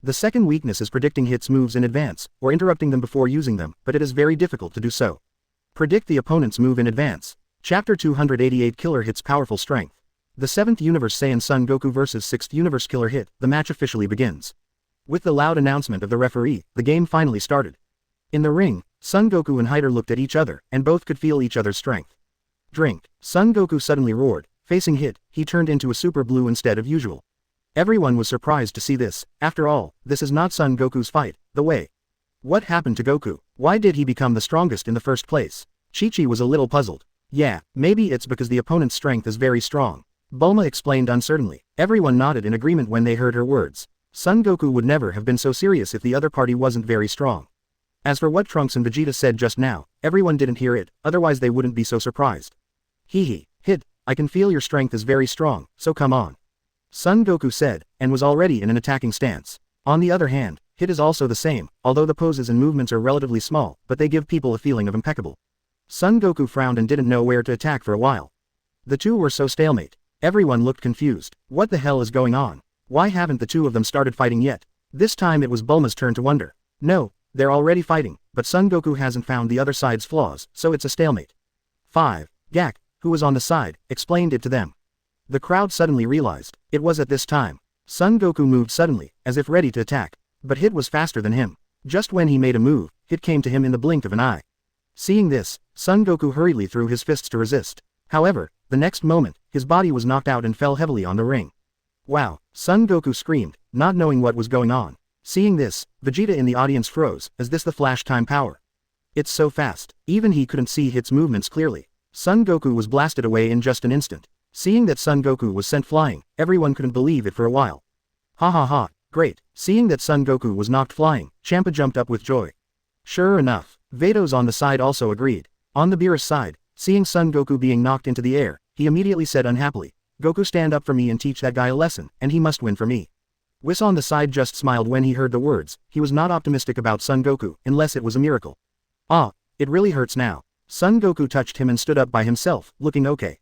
The second weakness is predicting Hit's moves in advance, or interrupting them before using them, but it is very difficult to do so. Predict the opponent's move in advance. Chapter 288 Killer Hit's Powerful Strength. The 7th Universe Saiyan Son Goku vs 6th Universe Killer Hit, the match officially begins. With the loud announcement of the referee, the game finally started. In the ring, Son Goku and Hiter looked at each other, and both could feel each other's strength. Drink. Son Goku suddenly roared. Facing Hit, he turned into a Super Blue instead of usual. Everyone was surprised to see this. After all, this is not Son Goku's fight, the way. What happened to Goku? Why did he become the strongest in the first place? Chi-Chi was a little puzzled. Yeah, maybe it's because the opponent's strength is very strong. Bulma explained uncertainly. Everyone nodded in agreement when they heard her words. Son Goku would never have been so serious if the other party wasn't very strong. As for what Trunks and Vegeta said just now, everyone didn't hear it, otherwise they wouldn't be so surprised. Hee, Hit, I can feel your strength is very strong, so come on. Son Goku said, and was already in an attacking stance. On the other hand, Hit is also the same, although the poses and movements are relatively small, but they give people a feeling of impeccable. Son Goku frowned and didn't know where to attack for a while. The two were so stalemate. Everyone looked confused. What the hell is going on? Why haven't the two of them started fighting yet? This time it was Bulma's turn to wonder. No, they're already fighting, but Son Goku hasn't found the other side's flaws, so it's a stalemate. 5. Gak, who was on the side, explained it to them. The crowd suddenly realized. It was at this time. Son Goku moved suddenly, as if ready to attack. But Hit was faster than him. Just when he made a move, Hit came to him in the blink of an eye. Seeing this, Son Goku hurriedly threw his fists to resist. However, the next moment, his body was knocked out and fell heavily on the ring. Wow, Son Goku screamed, not knowing what was going on. Seeing this, Vegeta in the audience froze. Is this the Flash Time power? It's so fast, even he couldn't see Hit's movements clearly. Son Goku was blasted away in just an instant. Seeing that Son Goku was sent flying, everyone couldn't believe it for a while. Ha ha ha, great. Seeing that Son Goku was knocked flying, Champa jumped up with joy. Sure enough, Vados on the side also agreed. On the Beerus side, seeing Son Goku being knocked into the air, he immediately said unhappily, Goku, stand up for me and teach that guy a lesson, and he must win for me. Whis on the side just smiled when he heard the words. He was not optimistic about Son Goku, unless it was a miracle. Ah, it really hurts now. Son Goku touched him and stood up by himself, looking okay.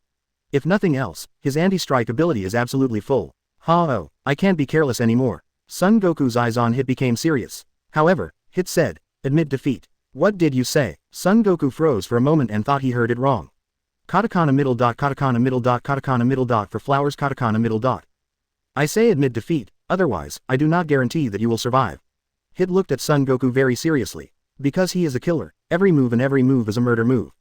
If nothing else, his anti-strike ability is absolutely full. Oh, I can't be careless anymore. Son Goku's eyes on Hit became serious. However, Hit said, admit defeat. What did you say? Son Goku froze for a moment and thought he heard it wrong. Katakana middle dot katakana middle dot katakana middle dot for flowers katakana middle dot. I say admit defeat, otherwise, I do not guarantee that you will survive. Hit looked at Son Goku very seriously. Because he is a killer, every move is a murder move.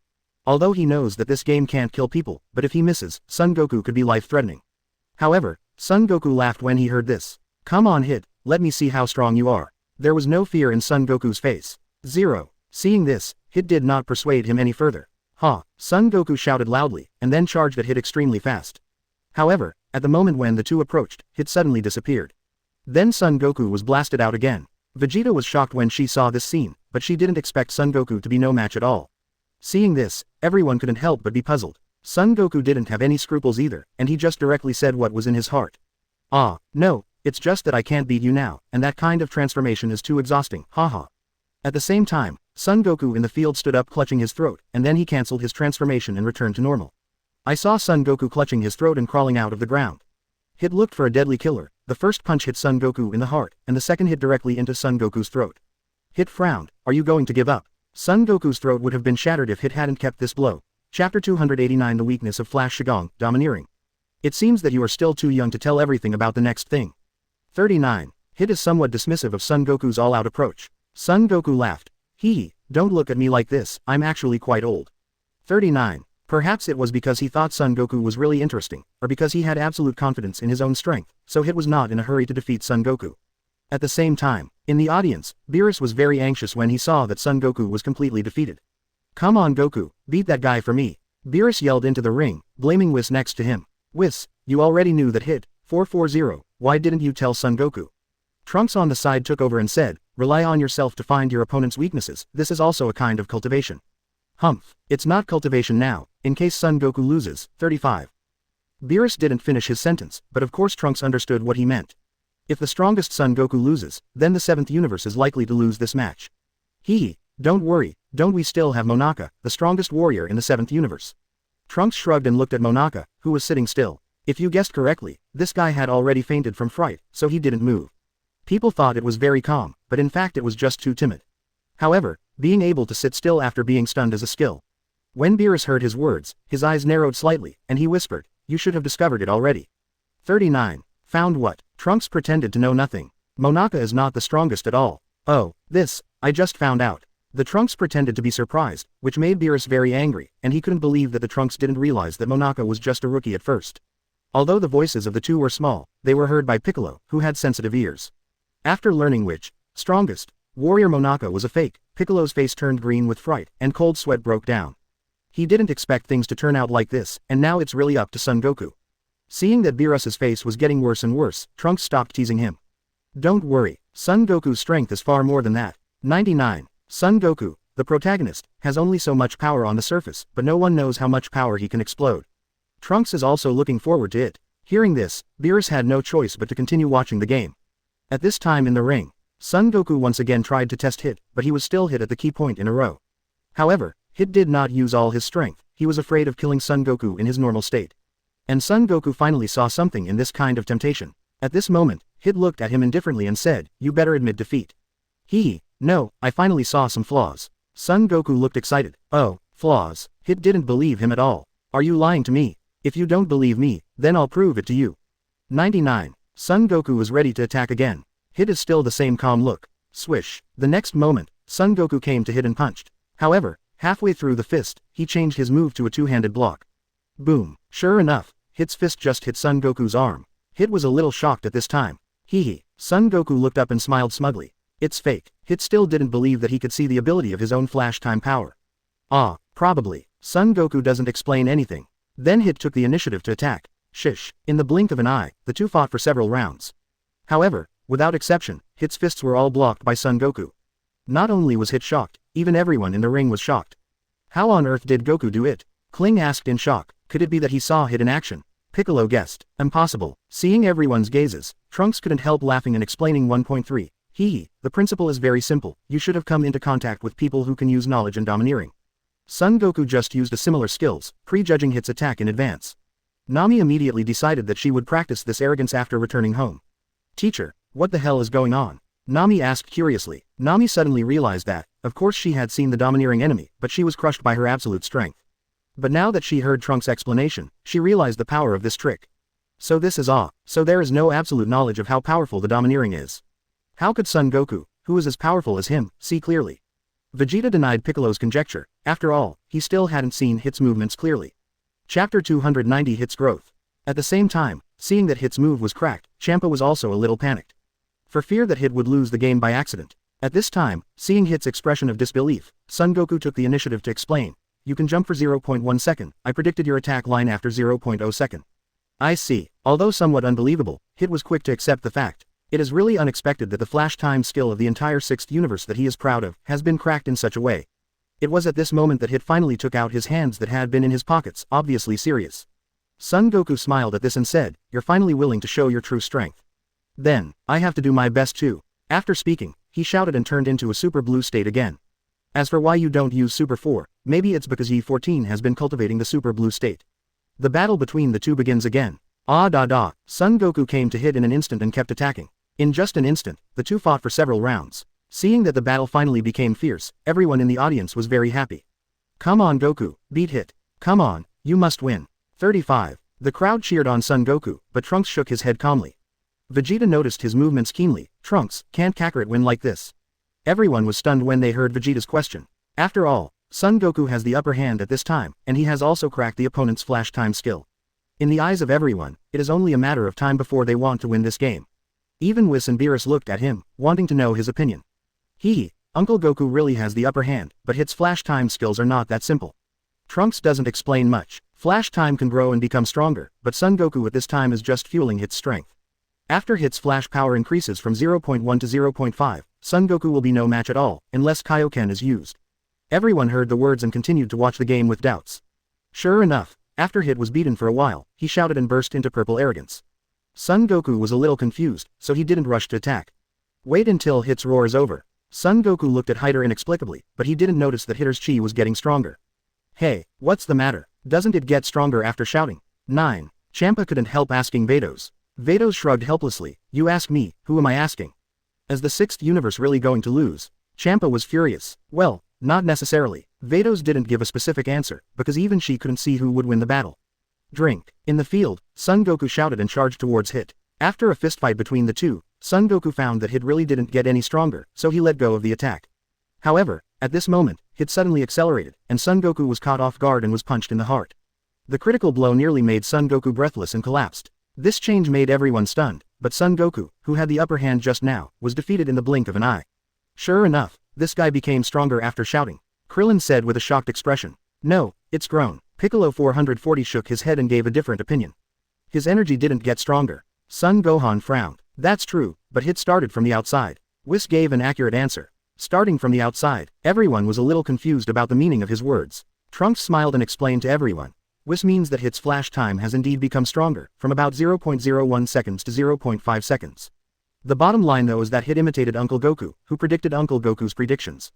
Although he knows that this game can't kill people, but if he misses, Son Goku could be life-threatening. However, Son Goku laughed when he heard this. Come on Hit, let me see how strong you are. There was no fear in Son Goku's face. 0. Seeing this, Hit did not persuade him any further. Ha! Son Goku shouted loudly, and then charged at Hit extremely fast. However, at the moment when the two approached, Hit suddenly disappeared. Then Son Goku was blasted out again. Vegeta was shocked when she saw this scene, but she didn't expect Son Goku to be no match at all. Seeing this, everyone couldn't help but be puzzled. Son Goku didn't have any scruples either, and he just directly said what was in his heart. Ah, no, it's just that I can't beat you now, and that kind of transformation is too exhausting, haha. At the same time, Son Goku in the field stood up clutching his throat, and then he cancelled his transformation and returned to normal. I saw Son Goku clutching his throat and crawling out of the ground. Hit looked for a deadly killer. The first punch hit Son Goku in the heart, and the second hit directly into Son Goku's throat. Hit frowned. Are you going to give up? Son Goku's throat would have been shattered if Hit hadn't kept this blow. Chapter 289 The Weakness of Flash Shigong, Domineering. It seems that you are still too young to tell everything about the next thing. 39. Hit is somewhat dismissive of Son Goku's all-out approach. Son Goku laughed. Hee, don't look at me like this, I'm actually quite old. 39. Perhaps it was because he thought Son Goku was really interesting, or because he had absolute confidence in his own strength, so Hit was not in a hurry to defeat Son Goku. At the same time, in the audience, Beerus was very anxious when he saw that Son Goku was completely defeated. Come on Goku, beat that guy for me. Beerus yelled into the ring, blaming Whis next to him. Whis, you already knew that Hit, 440, why didn't you tell Son Goku? Trunks on the side took over and said, rely on yourself to find your opponent's weaknesses, this is also a kind of cultivation. Humph, it's not cultivation now, in case Son Goku loses. 35. Beerus didn't finish his sentence, but of course Trunks understood what he meant. If the strongest Son Goku loses, then the 7th universe is likely to lose this match. Hee, don't worry, don't we still have Monaka, the strongest warrior in the 7th universe? Trunks shrugged and looked at Monaka, who was sitting still. If you guessed correctly, this guy had already fainted from fright, so he didn't move. People thought it was very calm, but in fact it was just too timid. However, being able to sit still after being stunned is a skill. When Beerus heard his words, his eyes narrowed slightly, and he whispered, you should have discovered it already. 39. Found what? Trunks pretended to know nothing. Monaka is not the strongest at all. Oh, this, I just found out. The Trunks pretended to be surprised, which made Beerus very angry, and he couldn't believe that the Trunks didn't realize that Monaka was just a rookie at first. Although the voices of the two were small, they were heard by Piccolo, who had sensitive ears. After learning which, strongest, warrior Monaka was a fake, Piccolo's face turned green with fright, and cold sweat broke down. He didn't expect things to turn out like this, and now it's really up to Son Goku. Seeing that Beerus's face was getting worse and worse, Trunks stopped teasing him. Don't worry, Son Goku's strength is far more than that. 99. Son Goku, the protagonist, has only so much power on the surface, but no one knows how much power he can explode. Trunks is also looking forward to it. Hearing this, Beerus had no choice but to continue watching the game. At this time in the ring, Son Goku once again tried to test Hit, but he was still hit at the key point in a row. However, Hit did not use all his strength, he was afraid of killing Son Goku in his normal state. And Son Goku finally saw something in this kind of temptation. At this moment, Hit looked at him indifferently and said, you better admit defeat. No, I finally saw some flaws. Son Goku looked excited. Oh, flaws. Hit didn't believe him at all. Are you lying to me? If you don't believe me, then I'll prove it to you. 99. Son Goku was ready to attack again. Hit is still the same calm look. Swish. The next moment, Son Goku came to Hit and punched. However, halfway through the fist, he changed his move to a two-handed block. Boom. Sure enough, Hit's fist just hit Son Goku's arm. Hit was a little shocked at this time. Son Goku looked up and smiled smugly. It's fake. Hit still didn't believe that he could see the ability of his own flash time power. Probably. Son Goku doesn't explain anything. Then Hit took the initiative to attack. Shish. In the blink of an eye, the two fought for several rounds. However, without exception, Hit's fists were all blocked by Son Goku. Not only was Hit shocked, even everyone in the ring was shocked. How on earth did Goku do it? Kling asked in shock. Could it be that he saw Hit in action? Piccolo guessed. Impossible. Seeing everyone's gazes, Trunks couldn't help laughing and explaining 1.3. The principle is very simple, you should have come into contact with people who can use knowledge and domineering. Son Goku just used a similar skills, prejudging Hit's attack in advance. Nami immediately decided that she would practice this arrogance after returning home. Teacher, what the hell is going on? Nami asked curiously. Nami suddenly realized that, of course she had seen the domineering enemy, but she was crushed by her absolute strength. But now that she heard Trunks' explanation, she realized the power of this trick. So this is so there is no absolute knowledge of how powerful the domineering is. How could Son Goku, who is as powerful as him, see clearly? Vegeta denied Piccolo's conjecture. After all, he still hadn't seen Hit's movements clearly. Chapter 290 Hit's growth. At the same time, seeing that Hit's move was cracked, Champa was also a little panicked. For fear that Hit would lose the game by accident. At this time, seeing Hit's expression of disbelief, Son Goku took the initiative to explain. You can jump for 0.1 second, I predicted your attack line after 0.0 second. I see. Although somewhat unbelievable, Hit was quick to accept the fact. It is really unexpected that the flash time skill of the entire 6th universe that he is proud of, has been cracked in such a way. It was at this moment that Hit finally took out his hands that had been in his pockets, obviously serious. Son Goku smiled at this and said, you're finally willing to show your true strength. Then, I have to do my best too. After speaking, he shouted and turned into a super blue state again. As for why you don't use Super 4, maybe it's because Yi-14 has been cultivating the super blue state. The battle between the two begins again. Son Goku came to Hit in an instant and kept attacking. In just an instant, the two fought for several rounds. Seeing that the battle finally became fierce, everyone in the audience was very happy. Come on Goku, beat Hit. Come on, you must win. 35. The crowd cheered on Son Goku, but Trunks shook his head calmly. Vegeta noticed his movements keenly. Trunks, can't Kakarot win like this? Everyone was stunned when they heard Vegeta's question. After all, Son Goku has the upper hand at this time, and he has also cracked the opponent's flash time skill. In the eyes of everyone, it is only a matter of time before they want to win this game. Even Whis and Beerus looked at him, wanting to know his opinion. Uncle Goku really has the upper hand, but Hit's flash time skills are not that simple. Trunks doesn't explain much. Flash time can grow and become stronger, but Son Goku at this time is just fueling Hit's strength. After Hit's flash power increases from 0.1 to 0.5, Son Goku will be no match at all, unless Kaioken is used. Everyone heard the words and continued to watch the game with doubts. Sure enough, after Hit was beaten for a while, he shouted and burst into purple arrogance. Son Goku was a little confused, so he didn't rush to attack. Wait until Hit's roar is over. Son Goku looked at Hiter inexplicably, but he didn't notice that Hiter's chi was getting stronger. Hey, what's the matter? Doesn't it get stronger after shouting? 9. Champa couldn't help asking Vados. Vados shrugged helplessly. You ask me, who am I asking? Is the 6th universe really going to lose? Champa was furious. Well, not necessarily. Vados didn't give a specific answer, because even she couldn't see who would win the battle. Drink. In the field, Son Goku shouted and charged towards Hit. After a fistfight between the two, Son Goku found that Hit really didn't get any stronger, so he let go of the attack. However, at this moment, Hit suddenly accelerated, and Son Goku was caught off guard and was punched in the heart. The critical blow nearly made Son Goku breathless and collapsed. This change made everyone stunned, but Son Goku, who had the upper hand just now, was defeated in the blink of an eye. Sure enough, this guy became stronger after shouting. Krillin said with a shocked expression. No, it's grown. Piccolo 440 shook his head and gave a different opinion. His energy didn't get stronger. Son Gohan frowned. That's true, but Hit started from the outside. Whis gave an accurate answer. Starting from the outside, everyone was a little confused about the meaning of his words. Trunks smiled and explained to everyone. Whis means that Hit's flash time has indeed become stronger, from about 0.01 seconds to 0.5 seconds. The bottom line though is that Hit imitated Uncle Goku, who predicted Uncle Goku's predictions.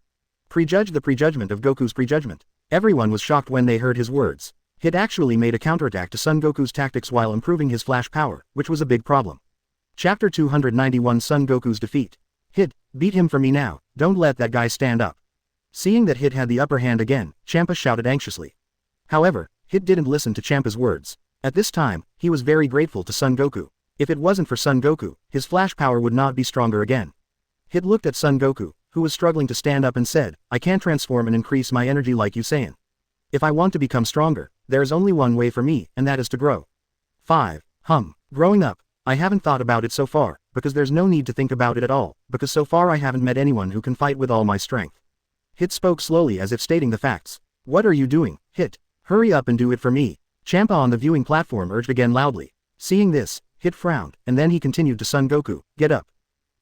Prejudged the prejudgment of Goku's prejudgment. Everyone was shocked when they heard his words. Hit actually made a counterattack to Son Goku's tactics while improving his flash power, which was a big problem. Chapter 291 Son Goku's defeat. Hit, beat him for me now, don't let that guy stand up. Seeing that Hit had the upper hand again, Champa shouted anxiously. However, Hit didn't listen to Champa's words. At this time, he was very grateful to Son Goku. If it wasn't for Son Goku, his flash power would not be stronger again. Hit looked at Son Goku, who was struggling to stand up and said, I can't transform and increase my energy like you sayin'. If I want to become stronger, there is only one way for me, and that is to grow. 5. Growing up, I haven't thought about it so far, because there's no need to think about it at all, because so far I haven't met anyone who can fight with all my strength. Hit spoke slowly as if stating the facts. What are you doing, Hit? Hurry up and do it for me. Champa on the viewing platform urged again loudly. Seeing this, Hit frowned, and then he continued to Son Goku, get up.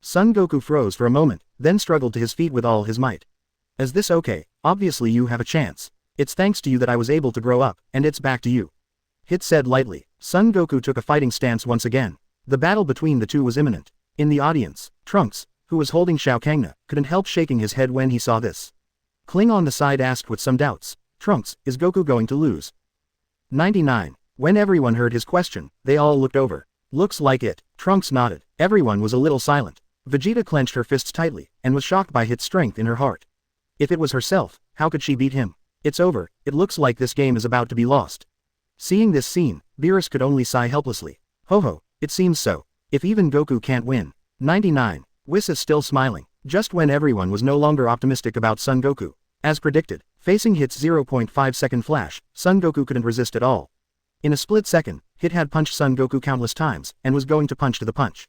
Son Goku froze for a moment, then struggled to his feet with all his might. Is this okay? Obviously you have a chance. It's thanks to you that I was able to grow up, and it's back to you. Hit said lightly. Son Goku took a fighting stance once again. The battle between the two was imminent. In the audience, Trunks, who was holding Shao Kangna, couldn't help shaking his head when he saw this. Kling on the side asked with some doubts. Trunks, is Goku going to lose? 99. When everyone heard his question, they all looked over. Looks like it. Trunks nodded. Everyone was a little silent. Vegeta clenched her fists tightly, and was shocked by Hit's strength in her heart. If it was herself, how could she beat him? It's over, it looks like this game is about to be lost. Seeing this scene, Beerus could only sigh helplessly. Ho ho, it seems so. If even Goku can't win. 99. Whis is still smiling, just when everyone was no longer optimistic about Son Goku. As predicted, facing Hit's 0.5 second flash, Son Goku couldn't resist at all. In a split second, Hit had punched Son Goku countless times, and was going to punch to the punch.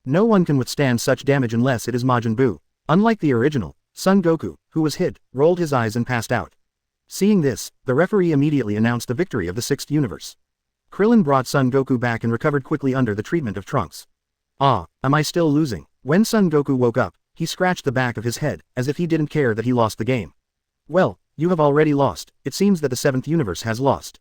No one can withstand such damage unless it is Majin Buu. Unlike the original, Son Goku, who was hit, rolled his eyes and passed out. Seeing this, the referee immediately announced the victory of the 6th universe. Krillin brought Son Goku back and recovered quickly under the treatment of Trunks. Ah, am I still losing? When Son Goku woke up, he scratched the back of his head, as if he didn't care that he lost the game. Well, you have already lost. It seems that the 7th universe has lost.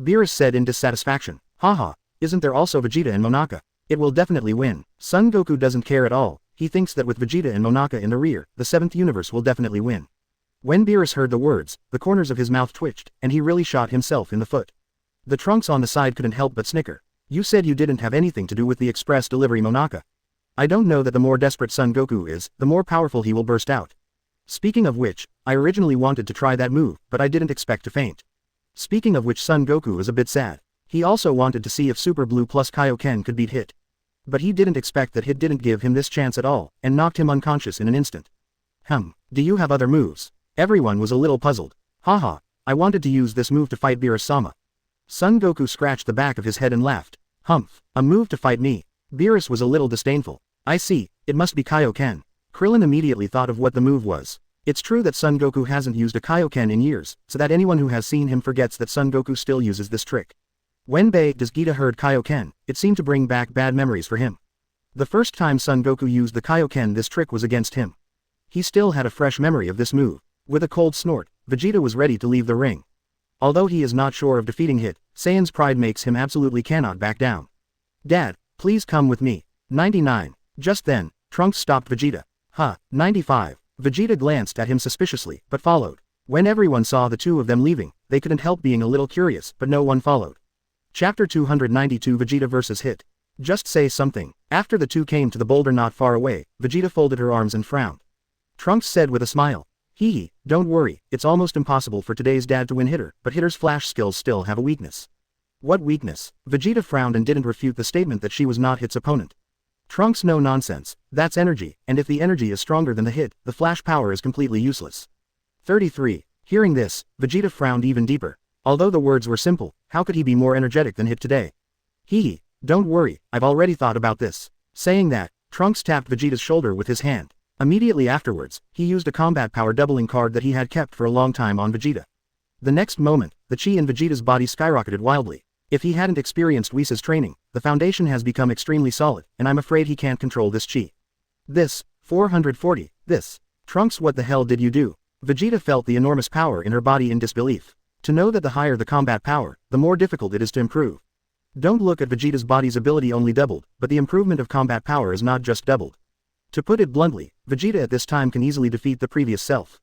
Beerus said in dissatisfaction. Haha, isn't there also Vegeta and Monaka? It will definitely win. Son Goku doesn't care at all. He thinks that with Vegeta and Monaka in the rear, the 7th universe will definitely win. When Beerus heard the words, the corners of his mouth twitched, and he really shot himself in the foot. The Trunks on the side couldn't help but snicker. You said you didn't have anything to do with the express delivery Monaka. I don't know that the more desperate Son Goku is, the more powerful he will burst out. Speaking of which, I originally wanted to try that move, but I didn't expect to faint. Speaking of which, Son Goku is a bit sad. He also wanted to see if Super Blue plus Kaioken could beat Hit. But he didn't expect that Hit didn't give him this chance at all, and knocked him unconscious in an instant. Do you have other moves? Everyone was a little puzzled. Haha, I wanted to use this move to fight Beerus-sama. Son Goku scratched the back of his head and laughed. A move to fight me? Beerus was a little disdainful. I see, it must be Kaioken. Krillin immediately thought of what the move was. It's true that Son Goku hasn't used a Kaioken in years, so that anyone who has seen him forgets that Son Goku still uses this trick. When Vegeta heard Kaioken, it seemed to bring back bad memories for him. The first time Son Goku used the Kaioken, this trick was against him. He still had a fresh memory of this move. With a cold snort, Vegeta was ready to leave the ring. Although he is not sure of defeating Hit, Saiyan's pride makes him absolutely cannot back down. Dad, please come with me. 99. Just then, Trunks stopped Vegeta. 95. Vegeta glanced at him suspiciously, but followed. When everyone saw the two of them leaving, they couldn't help being a little curious, but no one followed. Chapter 292 Vegeta vs Hit. Just say something. After the two came to the boulder not far away, Vegeta folded her arms and frowned. Trunks said with a smile. Hee, don't worry, it's almost impossible for today's dad to win Hitter, but Hitter's flash skills still have a weakness. What weakness? Vegeta frowned and didn't refute the statement that she was not Hit's opponent. Trunks, no nonsense, that's energy, and if the energy is stronger than the Hit, the flash power is completely useless. 33. Hearing this, Vegeta frowned even deeper. Although the words were simple, how could he be more energetic than Hit today? Hee, don't worry, I've already thought about this. Saying that, Trunks tapped Vegeta's shoulder with his hand. Immediately afterwards, he used a combat power doubling card that he had kept for a long time on Vegeta. The next moment, the chi in Vegeta's body skyrocketed wildly. If he hadn't experienced Whis' training, the foundation has become extremely solid, and I'm afraid he can't control this chi. This, 440, this. Trunks, what the hell did you do? Vegeta felt the enormous power in her body in disbelief. To know that the higher the combat power, the more difficult it is to improve. Don't look at Vegeta's body's ability only doubled, but the improvement of combat power is not just doubled. To put it bluntly, Vegeta at this time can easily defeat the previous self.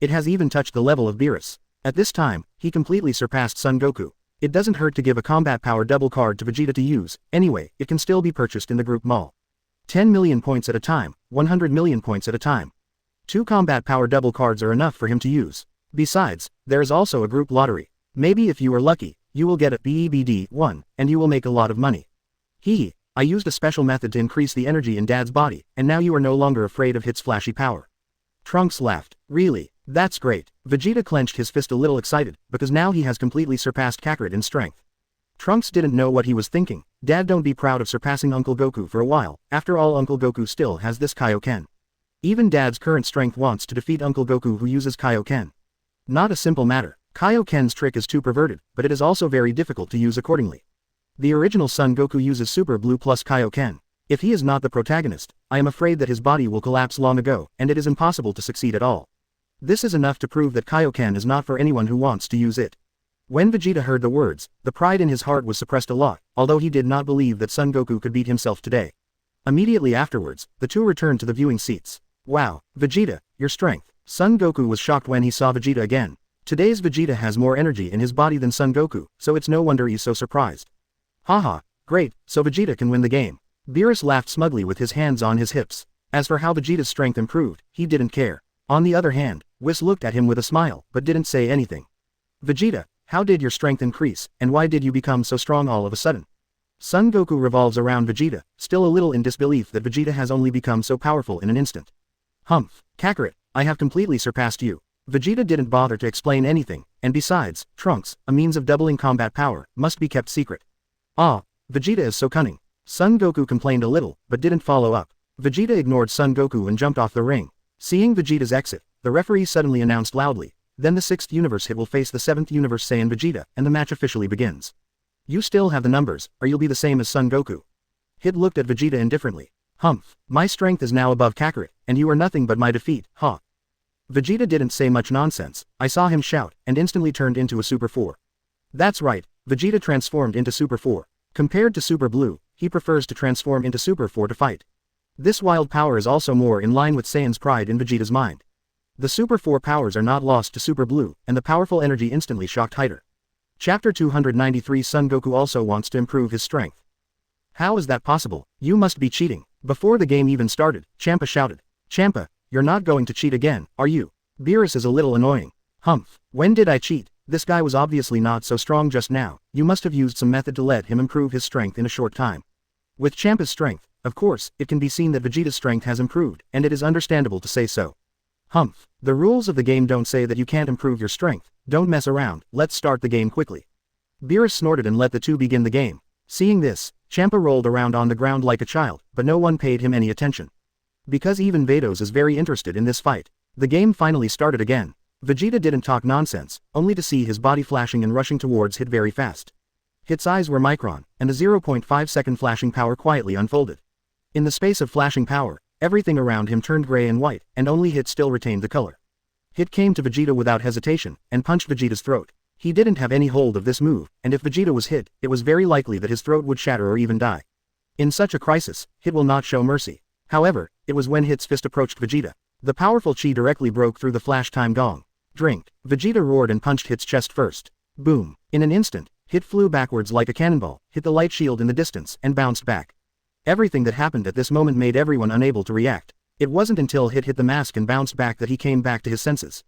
It has even touched the level of Beerus. At this time, he completely surpassed Son Goku. It doesn't hurt to give a combat power double card to Vegeta to use, anyway, it can still be purchased in the group mall. 10 million points at a time, 100 million points at a time. 2 combat power double cards are enough for him to use. Besides, there is also a group lottery. Maybe if you are lucky, you will get a BEBD-1, and you will make a lot of money. I used a special method to increase the energy in Dad's body, and now you are no longer afraid of Hit's flashy power. Trunks laughed. Really? That's great. Vegeta clenched his fist a little excited, because now he has completely surpassed Kakarot in strength. Trunks didn't know what he was thinking. Dad, don't be proud of surpassing Uncle Goku for a while, after all Uncle Goku still has this Kaioken. Even Dad's current strength wants to defeat Uncle Goku who uses Kaioken. Not a simple matter. Kaioken's trick is too perverted, but it is also very difficult to use accordingly. The original Son Goku uses Super Blue plus Kaioken. If he is not the protagonist, I am afraid that his body will collapse long ago, and it is impossible to succeed at all. This is enough to prove that Kaioken is not for anyone who wants to use it. When Vegeta heard the words, the pride in his heart was suppressed a lot, although he did not believe that Son Goku could beat himself today. Immediately afterwards, the two returned to the viewing seats. Wow, Vegeta, your strength. Son Goku was shocked when he saw Vegeta again. Today's Vegeta has more energy in his body than Son Goku, so it's no wonder he's so surprised. Haha, great, so Vegeta can win the game. Beerus laughed smugly with his hands on his hips. As for how Vegeta's strength improved, he didn't care. On the other hand, Whis looked at him with a smile, but didn't say anything. Vegeta, how did your strength increase, and why did you become so strong all of a sudden? Son Goku revolves around Vegeta, still a little in disbelief that Vegeta has only become so powerful in an instant. Humph, Kakarot, I have completely surpassed you. Vegeta didn't bother to explain anything, and besides, Trunks, a means of doubling combat power, must be kept secret. Ah, Vegeta is so cunning. Son Goku complained a little, but didn't follow up. Vegeta ignored Son Goku and jumped off the ring. Seeing Vegeta's exit, the referee suddenly announced loudly, then the 6th universe Hit will face the 7th universe Saiyan Vegeta, and the match officially begins. You still have the numbers, or you'll be the same as Son Goku. Hit looked at Vegeta indifferently. Humph, my strength is now above Kakarot, and you are nothing but my defeat, ha. Vegeta didn't say much nonsense. I saw him shout, and instantly turned into a Super 4. That's right, Vegeta transformed into Super 4. Compared to Super Blue, he prefers to transform into Super 4 to fight. This wild power is also more in line with Saiyan's pride in Vegeta's mind. The Super 4 powers are not lost to Super Blue, and the powerful energy instantly shocked Hider. Chapter 293 Son Goku also wants to improve his strength. How is that possible? You must be cheating. Before the game even started, Champa shouted. Champa, you're not going to cheat again, are you? Beerus is a little annoying. Humph, when did I cheat? This guy was obviously not so strong just now. You must have used some method to let him improve his strength in a short time. With Champa's strength, of course, it can be seen that Vegeta's strength has improved, and it is understandable to say so. Humph, the rules of the game don't say that you can't improve your strength. Don't mess around, let's start the game quickly. Beerus snorted and let the two begin the game. Seeing this, Champa rolled around on the ground like a child, but no one paid him any attention. Because even Vados is very interested in this fight. The game finally started again. Vegeta didn't talk nonsense, only to see his body flashing and rushing towards Hit very fast. Hit's eyes were micron, and the 0.5 second flashing power quietly unfolded. In the space of flashing power, everything around him turned gray and white, and only Hit still retained the color. Hit came to Vegeta without hesitation, and punched Vegeta's throat. He didn't have any hold of this move, and if Vegeta was hit, it was very likely that his throat would shatter or even die. In such a crisis, Hit will not show mercy. However, it was when Hit's fist approached Vegeta. The powerful chi directly broke through the flash time gong. Drink. Vegeta roared and punched Hit's chest first. Boom. In an instant, Hit flew backwards like a cannonball, hit the light shield in the distance, and bounced back. Everything that happened at this moment made everyone unable to react. It wasn't until Hit hit the mask and bounced back that he came back to his senses.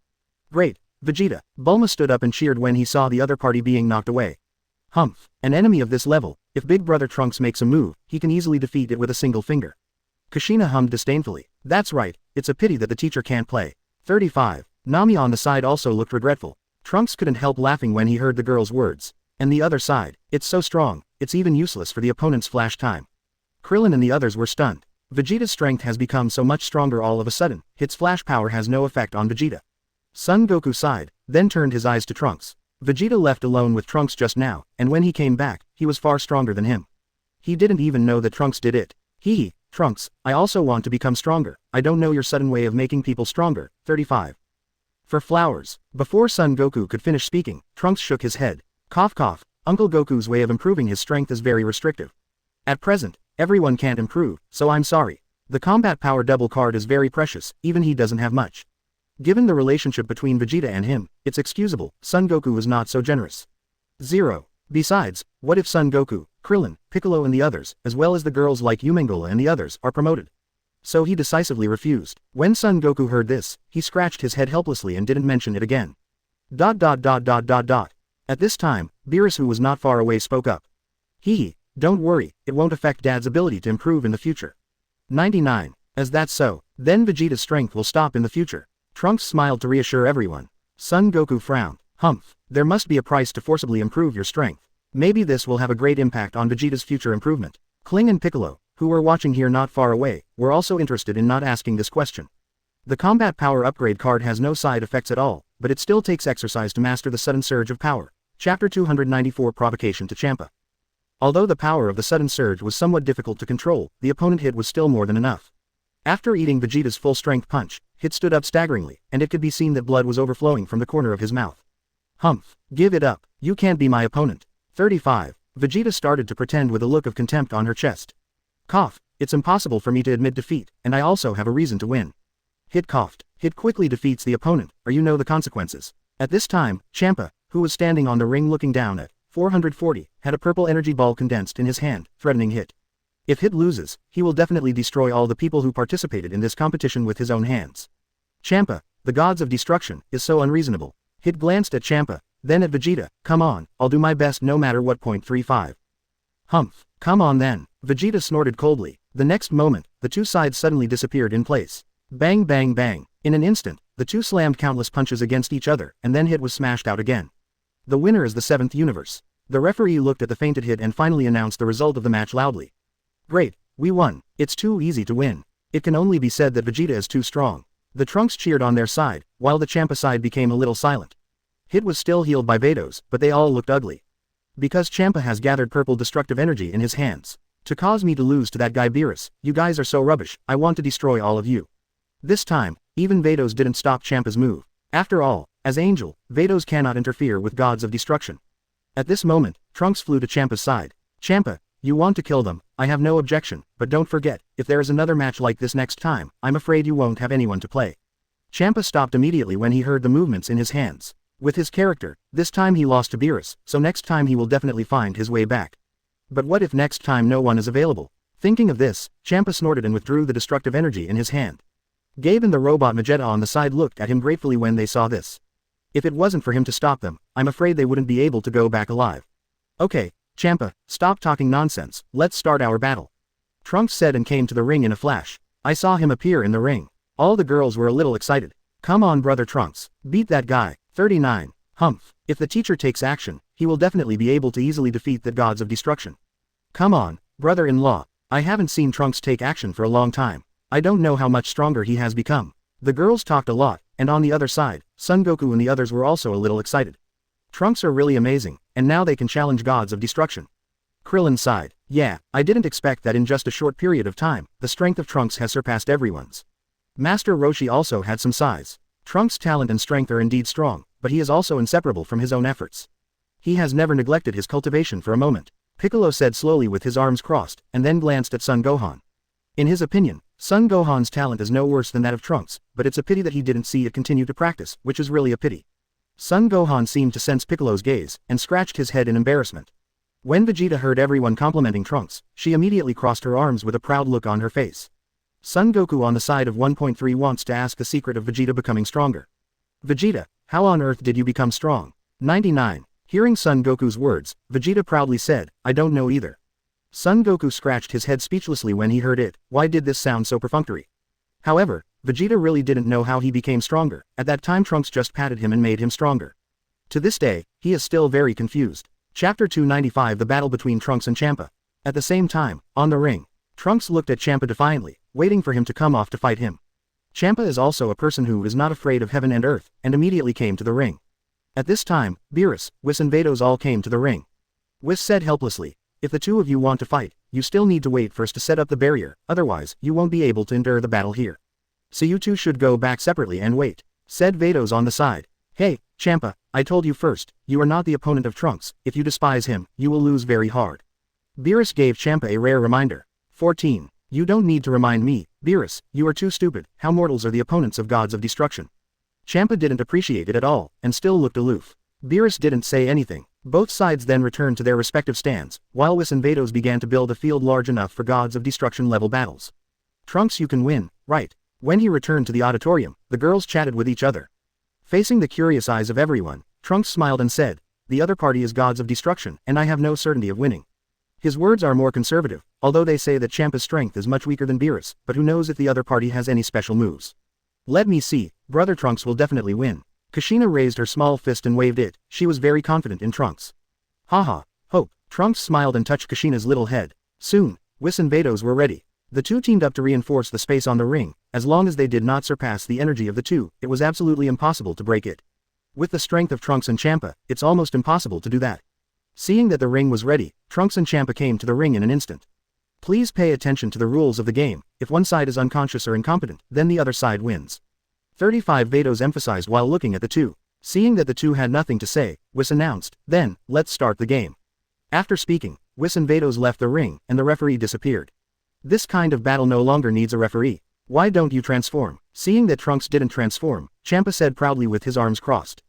Great. Vegeta. Bulma stood up and cheered when he saw the other party being knocked away. Humph. An enemy of this level, if Big Brother Trunks makes a move, he can easily defeat it with a single finger. Kushina hummed disdainfully. That's right, it's a pity that the teacher can't play. 35. Nami on the side also looked regretful. Trunks couldn't help laughing when he heard the girl's words. And the other side, it's so strong, it's even useless for the opponent's flash time. Krillin and the others were stunned. Vegeta's strength has become so much stronger all of a sudden, Hit's flash power has no effect on Vegeta. Son Goku sighed, then turned his eyes to Trunks. Vegeta left alone with Trunks just now, and when he came back, he was far stronger than him. He didn't even know that Trunks did it. Trunks, I also want to become stronger. I don't know your sudden way of making people stronger. 35. For flowers. Before Son Goku could finish speaking, Trunks shook his head. Cough cough, Uncle Goku's way of improving his strength is very restrictive. At present, everyone can't improve, so I'm sorry. The combat power double card is very precious, even he doesn't have much. Given the relationship between Vegeta and him, it's excusable, Son Goku is not so generous. 0. Besides, what if Son Goku, Krillin, Piccolo and the others, as well as the girls like Yumengola and the others, are promoted? So he decisively refused. When Son Goku heard this, he scratched his head helplessly and didn't mention it again. At this time, Beerus, who was not far away, spoke up. Don't worry, it won't affect Dad's ability to improve in the future. 99. As that's so, then Vegeta's strength will stop in the future. Trunks smiled to reassure everyone. Son Goku frowned. Humph, there must be a price to forcibly improve your strength. Maybe this will have a great impact on Vegeta's future improvement. Kling and Piccolo, who were watching here not far away, were also interested in not asking this question. The combat power upgrade card has no side effects at all, but it still takes exercise to master the sudden surge of power. Chapter 294 Provocation to Champa. Although the power of the sudden surge was somewhat difficult to control, the opponent hit was still more than enough. After eating Vegeta's full-strength punch, Hit stood up staggeringly, and it could be seen that blood was overflowing from the corner of his mouth. Humph, give it up, you can't be my opponent. 35. Vegeta started to pretend with a look of contempt on her chest. Cough, it's impossible for me to admit defeat, and I also have a reason to win. Hit coughed. Hit quickly defeats the opponent, or you know the consequences. At this time, Champa, who was standing on the ring looking down at 440, had a purple energy ball condensed in his hand, threatening Hit. If Hit loses, he will definitely destroy all the people who participated in this competition with his own hands. Champa, the gods of destruction, is so unreasonable. Hit glanced at Champa, then at Vegeta. Come on, I'll do my best no matter what. 35. Humph, come on then. Vegeta snorted coldly. The next moment, the two sides suddenly disappeared in place. Bang bang bang. In an instant, the two slammed countless punches against each other, and then Hit was smashed out again. The winner is the 7th universe. The referee looked at the fainted Hit and finally announced the result of the match loudly. Great, we won. It's too easy to win. It can only be said that Vegeta is too strong. The Trunks cheered on their side, while the Champa side became a little silent. Hit was still healed by Vados, but they all looked ugly. Because Champa has gathered purple destructive energy in his hands. To cause me to lose to that guy Beerus, you guys are so rubbish, I want to destroy all of you. This time, even Vados didn't stop Champa's move. After all, as Angel, Vados cannot interfere with gods of destruction. At this moment, Trunks flew to Champa's side. Champa, you want to kill them, I have no objection, but don't forget, if there is another match like this next time, I'm afraid you won't have anyone to play. Champa stopped immediately when he heard the movements in his hands. With his character, this time he lost to Beerus, so next time he will definitely find his way back. But what if next time no one is available? Thinking of this, Champa snorted and withdrew the destructive energy in his hand. Gabe and the robot Vegeta on the side looked at him gratefully when they saw this. If it wasn't for him to stop them, I'm afraid they wouldn't be able to go back alive. Okay, Champa, stop talking nonsense, let's start our battle. Trunks said and came to the ring in a flash. I saw him appear in the ring. All the girls were a little excited. Come on brother Trunks, beat that guy. 39. Humph, if the teacher takes action, he will definitely be able to easily defeat the gods of destruction. Come on, brother-in-law, I haven't seen Trunks take action for a long time. I don't know how much stronger he has become. The girls talked a lot, and on the other side, Son Goku and the others were also a little excited. Trunks are really amazing, and now they can challenge gods of destruction. Krillin sighed. Yeah, I didn't expect that in just a short period of time, the strength of Trunks has surpassed everyone's. Master Roshi also had some sighs. Trunks' talent and strength are indeed strong, but he is also inseparable from his own efforts. He has never neglected his cultivation for a moment, Piccolo said slowly with his arms crossed, and then glanced at Son Gohan. In his opinion, Son Gohan's talent is no worse than that of Trunks, but it's a pity that he didn't see it continue to practice, which is really a pity. Son Gohan seemed to sense Piccolo's gaze, and scratched his head in embarrassment. When Vegeta heard everyone complimenting Trunks, she immediately crossed her arms with a proud look on her face. Son Goku on the side of 1.3 wants to ask the secret of Vegeta becoming stronger. Vegeta, how on earth did you become strong? 99. Hearing Son Goku's words, Vegeta proudly said, I don't know either. Son Goku scratched his head speechlessly when he heard it. Why did this sound so perfunctory? However, Vegeta really didn't know how he became stronger. At that time Trunks just patted him and made him stronger. To this day, he is still very confused. Chapter 295 The Battle Between Trunks and Champa. At the same time, on the ring, Trunks looked at Champa defiantly, waiting for him to come off to fight him. Champa is also a person who is not afraid of heaven and earth, and immediately came to the ring. At this time, Beerus, Whis and Vados all came to the ring. Whis said helplessly, if the two of you want to fight, you still need to wait first to set up the barrier, otherwise, you won't be able to endure the battle here. So you two should go back separately and wait, said Vados on the side. Hey, Champa, I told you first, you are not the opponent of Trunks, if you despise him, you will lose very hard. Beerus gave Champa a rare reminder. 14. You don't need to remind me, Beerus, you are too stupid, how mortals are the opponents of gods of destruction. Champa didn't appreciate it at all, and still looked aloof. Beerus didn't say anything. Both sides then returned to their respective stands, while Whis and Vados began to build a field large enough for gods of destruction level battles. Trunks, you can win, right? When he returned to the auditorium, the girls chatted with each other. Facing the curious eyes of everyone, Trunks smiled and said, the other party is gods of destruction, and I have no certainty of winning. His words are more conservative, although they say that Champa's strength is much weaker than Beerus, but who knows if the other party has any special moves. Let me see, brother Trunks will definitely win. Kushina raised her small fist and waved it, she was very confident in Trunks. Haha, hope. Trunks smiled and touched Kushina's little head. Soon, Whis and Vados were ready. The two teamed up to reinforce the space on the ring. As long as they did not surpass the energy of the two, it was absolutely impossible to break it. With the strength of Trunks and Champa, it's almost impossible to do that. Seeing that the ring was ready, Trunks and Champa came to the ring in an instant. Please pay attention to the rules of the game. If one side is unconscious or incompetent, then the other side wins. 35 Vados emphasized while looking at the two. Seeing that the two had nothing to say, Whis announced, then, let's start the game. After speaking, Whis and Vados left the ring, and the referee disappeared. This kind of battle no longer needs a referee. Why don't you transform? Seeing that Trunks didn't transform, Champa said proudly with his arms crossed.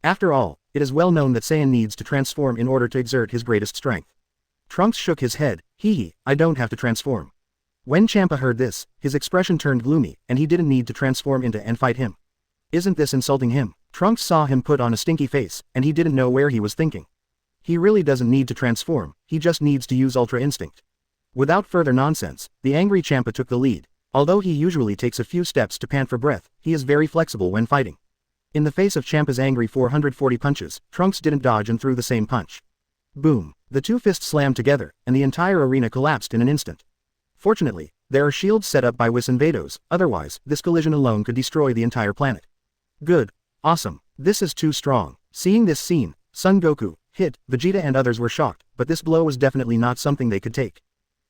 After all, it is well known that Saiyan needs to transform in order to exert his greatest strength. Trunks shook his head, hee, I don't have to transform. When Champa heard this, his expression turned gloomy, and he didn't need to transform into and fight him. Isn't this insulting him? Trunks saw him put on a stinky face, and he didn't know where he was thinking. He really doesn't need to transform, he just needs to use Ultra Instinct. Without further nonsense, the angry Champa took the lead. Although he usually takes a few steps to pant for breath, he is very flexible when fighting. In the face of Champa's angry 440 punches, Trunks didn't dodge and threw the same punch. Boom! The two fists slammed together, and the entire arena collapsed in an instant. Fortunately, there are shields set up by Whis and Vados, otherwise, this collision alone could destroy the entire planet. Good. Awesome. This is too strong. Seeing this scene, Son Goku, Hit, Vegeta and others were shocked, but this blow was definitely not something they could take.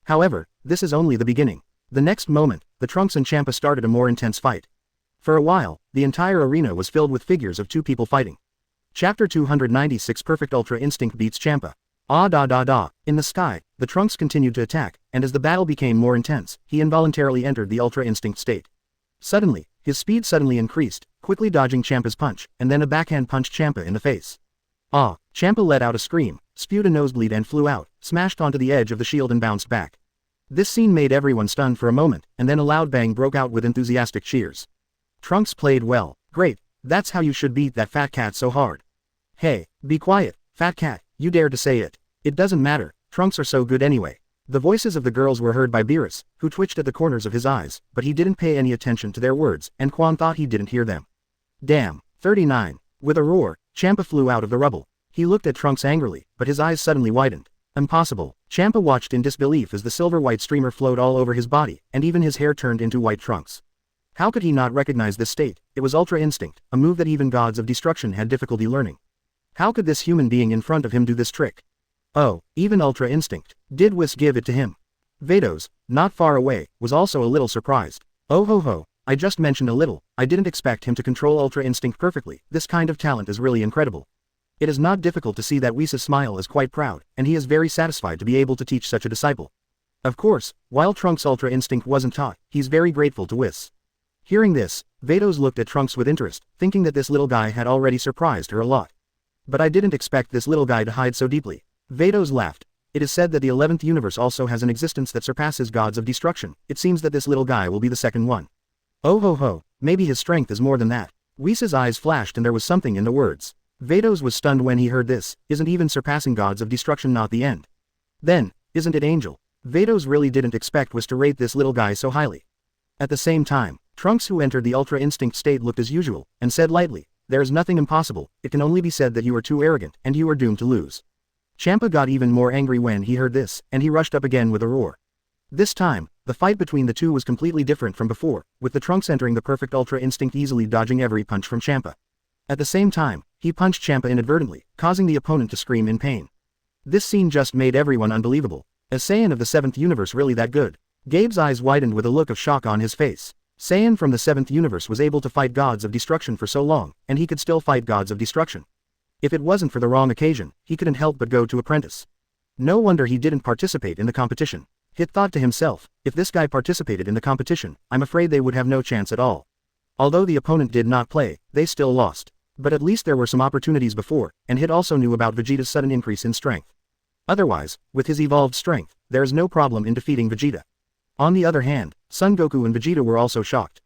However, this is only the beginning. The next moment, the Trunks and Champa started a more intense fight. For a while, the entire arena was filled with figures of two people fighting. Chapter 296 Perfect Ultra Instinct beats Champa. Ah da da da. In the sky, the Trunks continued to attack, and as the battle became more intense, he involuntarily entered the Ultra Instinct state. Suddenly, his speed suddenly increased, quickly dodging Champa's punch, and then a backhand punched Champa in the face. Ah! Champa let out a scream, spewed a nosebleed and flew out, smashed onto the edge of the shield and bounced back. This scene made everyone stunned for a moment, and then a loud bang broke out with enthusiastic cheers. Trunks played well. Great, that's how you should beat that fat cat so hard. Hey, be quiet, fat cat, you dare to say it. It doesn't matter, Trunks are so good anyway. The voices of the girls were heard by Beerus, who twitched at the corners of his eyes, but he didn't pay any attention to their words, and Quan thought he didn't hear them. Damn. 39. With a roar, Champa flew out of the rubble. He looked at Trunks angrily, but his eyes suddenly widened. Impossible. Champa watched in disbelief as the silver-white streamer flowed all over his body, and even his hair turned into white trunks. How could he not recognize this state? It was Ultra Instinct, a move that even gods of destruction had difficulty learning. How could this human being in front of him do this trick? Oh, even Ultra Instinct. Did Whis give it to him? Vados, not far away, was also a little surprised. Oh ho ho, I just mentioned a little, I didn't expect him to control Ultra Instinct perfectly, this kind of talent is really incredible. It is not difficult to see that Whis' smile is quite proud, and he is very satisfied to be able to teach such a disciple. Of course, while Trunks' Ultra Instinct wasn't taught, he's very grateful to Whis. Hearing this, Vados looked at Trunks with interest, thinking that this little guy had already surprised her a lot. But I didn't expect this little guy to hide so deeply. Vados laughed. It is said that the 11th universe also has an existence that surpasses gods of destruction. It seems that this little guy will be the second one. Oh ho ho, maybe his strength is more than that. Whis' eyes flashed and there was something in the words. Vados was stunned when he heard this. Isn't even surpassing gods of destruction not the end? Then, isn't it Angel? Vados really didn't expect Whis to rate this little guy so highly. At the same time, Trunks, who entered the Ultra Instinct state, looked as usual, and said lightly, "There is nothing impossible, it can only be said that you are too arrogant, and you are doomed to lose." Champa got even more angry when he heard this, and he rushed up again with a roar. This time, the fight between the two was completely different from before, with the Trunks entering the perfect Ultra Instinct easily dodging every punch from Champa. At the same time, he punched Champa inadvertently, causing the opponent to scream in pain. This scene just made everyone unbelievable. Is Saiyan of the 7th universe really that good? Gabe's eyes widened with a look of shock on his face. Saiyan from the 7th universe was able to fight gods of destruction for so long, and he could still fight gods of destruction. If it wasn't for the wrong occasion, he couldn't help but go to apprentice. No wonder he didn't participate in the competition. Hit thought to himself, if this guy participated in the competition, I'm afraid they would have no chance at all. Although the opponent did not play, they still lost. But at least there were some opportunities before, and Hit also knew about Vegeta's sudden increase in strength. Otherwise, with his evolved strength, there is no problem in defeating Vegeta. On the other hand, Son Goku and Vegeta were also shocked.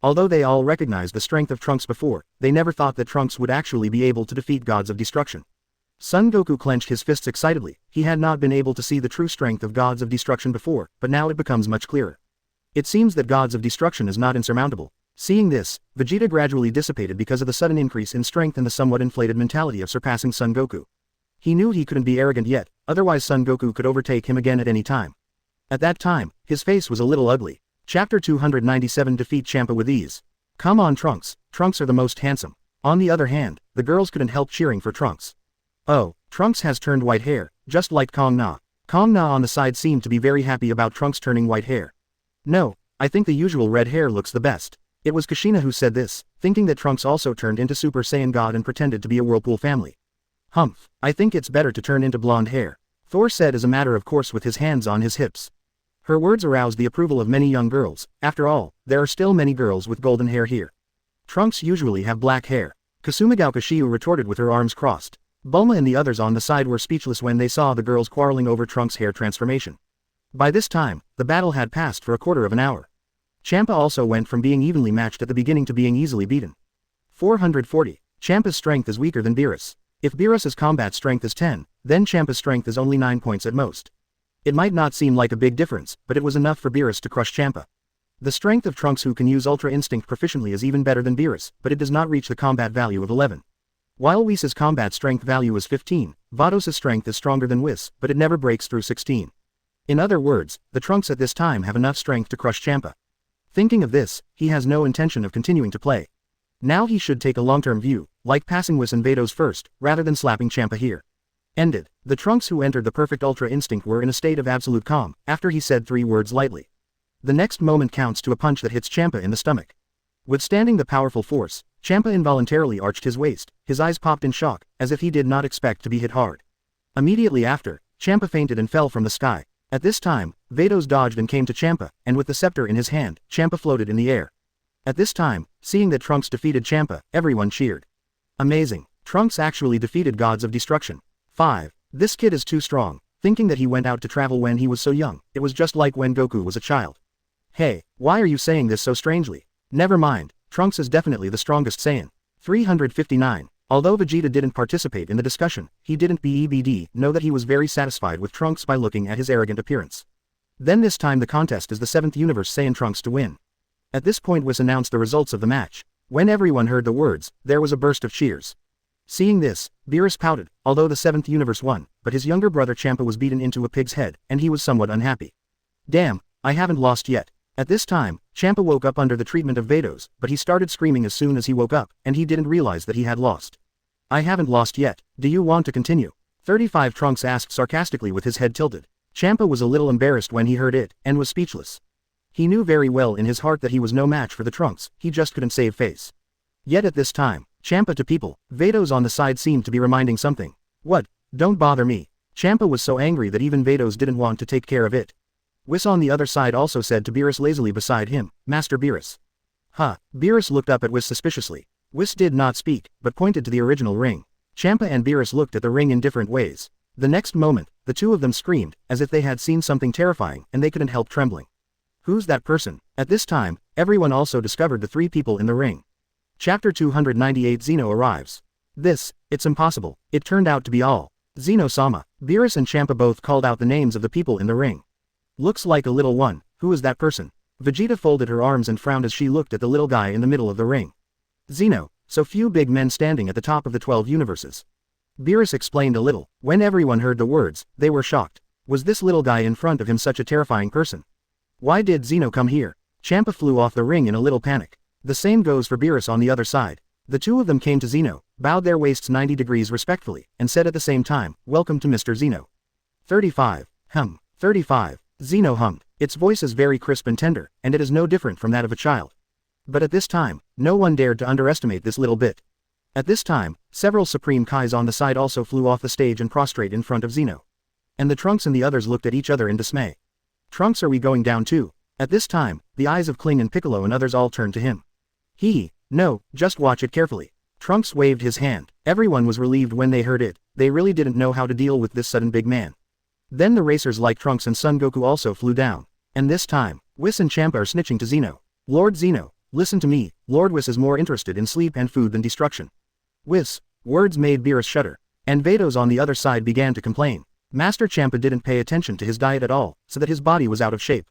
Although they all recognized the strength of Trunks before, they never thought that Trunks would actually be able to defeat gods of destruction. Son Goku clenched his fists excitedly. He had not been able to see the true strength of gods of destruction before, but now it becomes much clearer. It seems that gods of destruction is not insurmountable. Seeing this, Vegeta gradually dissipated because of the sudden increase in strength and the somewhat inflated mentality of surpassing Son Goku. He knew he couldn't be arrogant yet, otherwise Son Goku could overtake him again at any time. At that time, his face was a little ugly. Chapter 297 Defeat Champa with ease. Come on Trunks, Trunks are the most handsome. On the other hand, the girls couldn't help cheering for Trunks. Oh, Trunks has turned white hair, just like Kong Na. Kong Na on the side seemed to be very happy about Trunks turning white hair. No, I think the usual red hair looks the best. It was Kushina who said this, thinking that Trunks also turned into Super Saiyan God and pretended to be a Whirlpool family. Humph, I think it's better to turn into blonde hair, Thor said as a matter of course with his hands on his hips. Her words aroused the approval of many young girls. After all, there are still many girls with golden hair here. Trunks usually have black hair. Kasumi Hill retorted with her arms crossed. Bulma and the others on the side were speechless when they saw the girls quarreling over Trunks' hair transformation. By this time, the battle had passed for a quarter of an hour. Champa also went from being evenly matched at the beginning to being easily beaten. 440. Champa's strength is weaker than Beerus. If Beerus's combat strength is 10, then Champa's strength is only 9 points at most. It might not seem like a big difference, but it was enough for Beerus to crush Champa. The strength of Trunks, who can use Ultra Instinct proficiently, is even better than Beerus, but it does not reach the combat value of 11. While Whis' combat strength value is 15, Vados' strength is stronger than Whis, but it never breaks through 16. In other words, the Trunks at this time have enough strength to crush Champa. Thinking of this, he has no intention of continuing to play. Now he should take a long-term view, like passing Whis and Vados first, rather than slapping Champa here. Ended. The Trunks who entered the perfect Ultra Instinct were in a state of absolute calm, after he said 3 words lightly. The next moment counts to a punch that hits Champa in the stomach. Withstanding the powerful force, Champa involuntarily arched his waist, his eyes popped in shock, as if he did not expect to be hit hard. Immediately after, Champa fainted and fell from the sky. At this time, Vados dodged and came to Champa, and with the scepter in his hand, Champa floated in the air. At this time, seeing that Trunks defeated Champa, everyone cheered. Amazing. Trunks actually defeated gods of destruction. 5. This kid is too strong. Thinking that he went out to travel when he was so young, it was just like when Goku was a child. Hey, why are you saying this so strangely? Never mind, Trunks is definitely the strongest Saiyan. 359. Although Vegeta didn't participate in the discussion, he didn't know that he was very satisfied with Trunks by looking at his arrogant appearance. Then this time the contest is the 7th Universe Saiyan Trunks to win. At this point Whis announced the results of the match. When everyone heard the words, there was a burst of cheers. Seeing this, Beerus pouted, although the 7th Universe won, but his younger brother Champa was beaten into a pig's head, and he was somewhat unhappy. Damn, I haven't lost yet. At this time, Champa woke up under the treatment of Vados, but he started screaming as soon as he woke up, and he didn't realize that he had lost. I haven't lost yet, do you want to continue? 35 Trunks asked sarcastically with his head tilted. Champa was a little embarrassed when he heard it, and was speechless. He knew very well in his heart that he was no match for the Trunks, he just couldn't save face. Yet at this time, Champa to people, Vados on the side seemed to be reminding something. What? Don't bother me. Champa was so angry that even Vados didn't want to take care of it. Whis on the other side also said to Beerus lazily beside him, Master Beerus. Huh. Beerus looked up at Whis suspiciously. Whis did not speak, but pointed to the original ring. Champa and Beerus looked at the ring in different ways. The next moment, the two of them screamed, as if they had seen something terrifying, and they couldn't help trembling. Who's that person? At this time, everyone also discovered the three people in the ring. Chapter 298 Zeno arrives. It's impossible. It turned out to be all. Zeno-sama. Beerus and Champa both called out the names of the people in the ring. Looks like a little one. Who is that person? Vegeta folded her arms and frowned as she looked at the little guy in the middle of the ring. Zeno. So few big men standing at the top of the 12 universes. Beerus explained a little. When everyone heard the words, they were shocked. Was this little guy in front of him such a terrifying person? Why did Zeno come here? Champa flew off the ring in a little panic. The same goes for Beerus on the other side. The two of them came to Zeno, bowed their waists 90 degrees respectfully, and said at the same time, Welcome to Mr. Zeno. 35. 35. Zeno hummed. Its voice is very crisp and tender, and it is no different from that of a child. But at this time, no one dared to underestimate this little bit. At this time, several Supreme Kais on the side also flew off the stage and prostrate in front of Zeno. And the Trunks and the others looked at each other in dismay. Trunks, are we going down too? At this time, the eyes of Kling and Piccolo and others all turned to him. No, just watch it carefully. Trunks waved his hand. Everyone was relieved when they heard it, they really didn't know how to deal with this sudden big man. Then the racers like Trunks and Son Goku also flew down. And this time, Whis and Champa are snitching to Zeno. Lord Zeno, listen to me, Lord Whis is more interested in sleep and food than destruction. Whis. Words made Beerus shudder. And Vados on the other side began to complain. Master Champa didn't pay attention to his diet at all, so that his body was out of shape.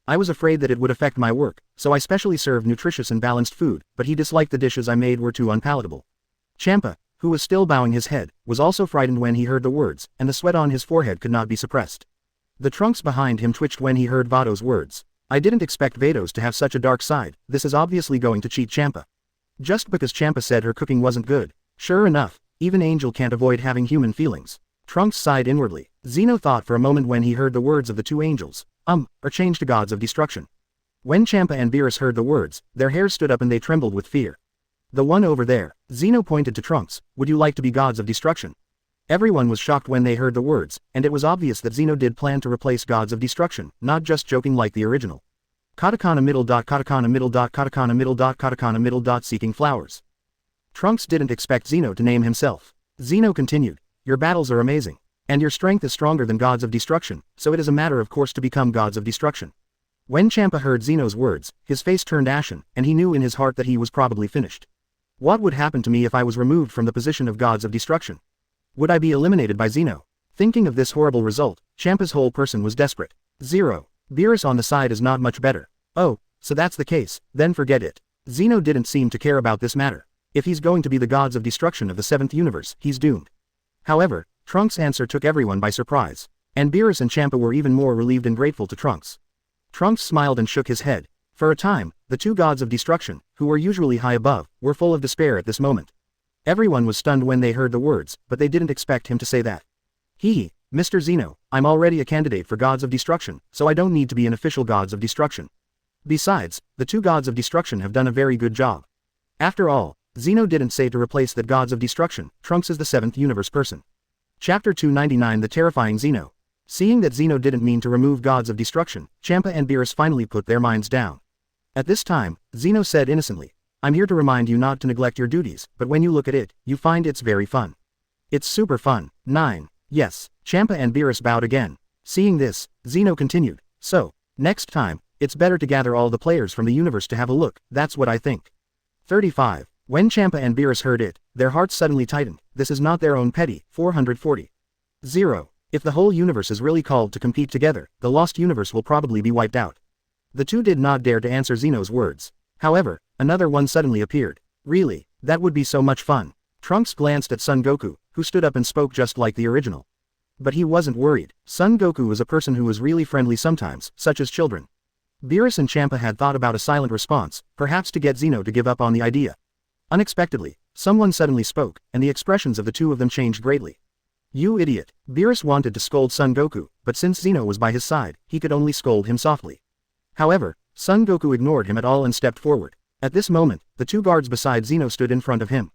I was afraid that it would affect my work, so I specially served nutritious and balanced food, but he disliked the dishes I made were too unpalatable. Champa, who was still bowing his head, was also frightened when he heard the words, and the sweat on his forehead could not be suppressed. The Trunks behind him twitched when he heard Vados' words. I didn't expect Vados to have such a dark side, this is obviously going to cheat Champa. Just because Champa said her cooking wasn't good. Sure enough, even Angel can't avoid having human feelings. Trunks sighed inwardly. Zeno thought for a moment when he heard the words of the two angels. Are changed to gods of destruction. When Champa and Beerus heard the words, their hairs stood up and they trembled with fear. The one over there, Zeno pointed to Trunks, would you like to be gods of destruction? Everyone was shocked when they heard the words, and it was obvious that Zeno did plan to replace gods of destruction, not just joking like the original. Katakana middle dot katakana middle dot katakana middle dot katakana middle dot seeking flowers. Trunks didn't expect Zeno to name himself. Zeno continued, your battles are amazing. And your strength is stronger than gods of destruction, so it is a matter of course to become gods of destruction. When Champa heard Zeno's words, his face turned ashen, and he knew in his heart that he was probably finished. What would happen to me if I was removed from the position of gods of destruction? Would I be eliminated by Zeno? Thinking of this horrible result, Champa's whole person was desperate. 0. Beerus on the side is not much better. Oh, so that's the case, then forget it. Zeno didn't seem to care about this matter. If he's going to be the gods of destruction of the 7th universe, he's doomed. However, Trunks' answer took everyone by surprise. And Beerus and Champa were even more relieved and grateful to Trunks. Trunks smiled and shook his head. For a time, the two gods of destruction, who were usually high above, were full of despair at this moment. Everyone was stunned when they heard the words, but they didn't expect him to say that. Mr. Zeno, I'm already a candidate for gods of destruction, so I don't need to be an official gods of destruction. Besides, the two gods of destruction have done a very good job. After all, Zeno didn't say to replace that gods of destruction, Trunks is the 7th universe person. Chapter 299 The Terrifying Zeno. Seeing that Zeno didn't mean to remove gods of destruction, Champa and Beerus finally put their minds down. At this time, Zeno said innocently, I'm here to remind you not to neglect your duties, but when you look at it, you find it's very fun. It's super fun. 9. Yes. Champa and Beerus bowed again. Seeing this, Zeno continued, so, next time, it's better to gather all the players from the universe to have a look, that's what I think. 35. When Champa and Beerus heard it, their hearts suddenly tightened. This is not their own petty. 440. 0. If the whole universe is really called to compete together, the lost universe will probably be wiped out. The two did not dare to answer Zeno's words. However, another one suddenly appeared. Really, that would be so much fun. Trunks glanced at Son Goku, who stood up and spoke just like the original. But he wasn't worried. Son Goku was a person who was really friendly sometimes, such as children. Beerus and Champa had thought about a silent response, perhaps to get Zeno to give up on the idea. Unexpectedly, someone suddenly spoke, and the expressions of the two of them changed greatly. You idiot. Beerus wanted to scold Son Goku, but since Zeno was by his side, he could only scold him softly. However, Son Goku ignored him at all and stepped forward. At this moment, the two guards beside Zeno stood in front of him.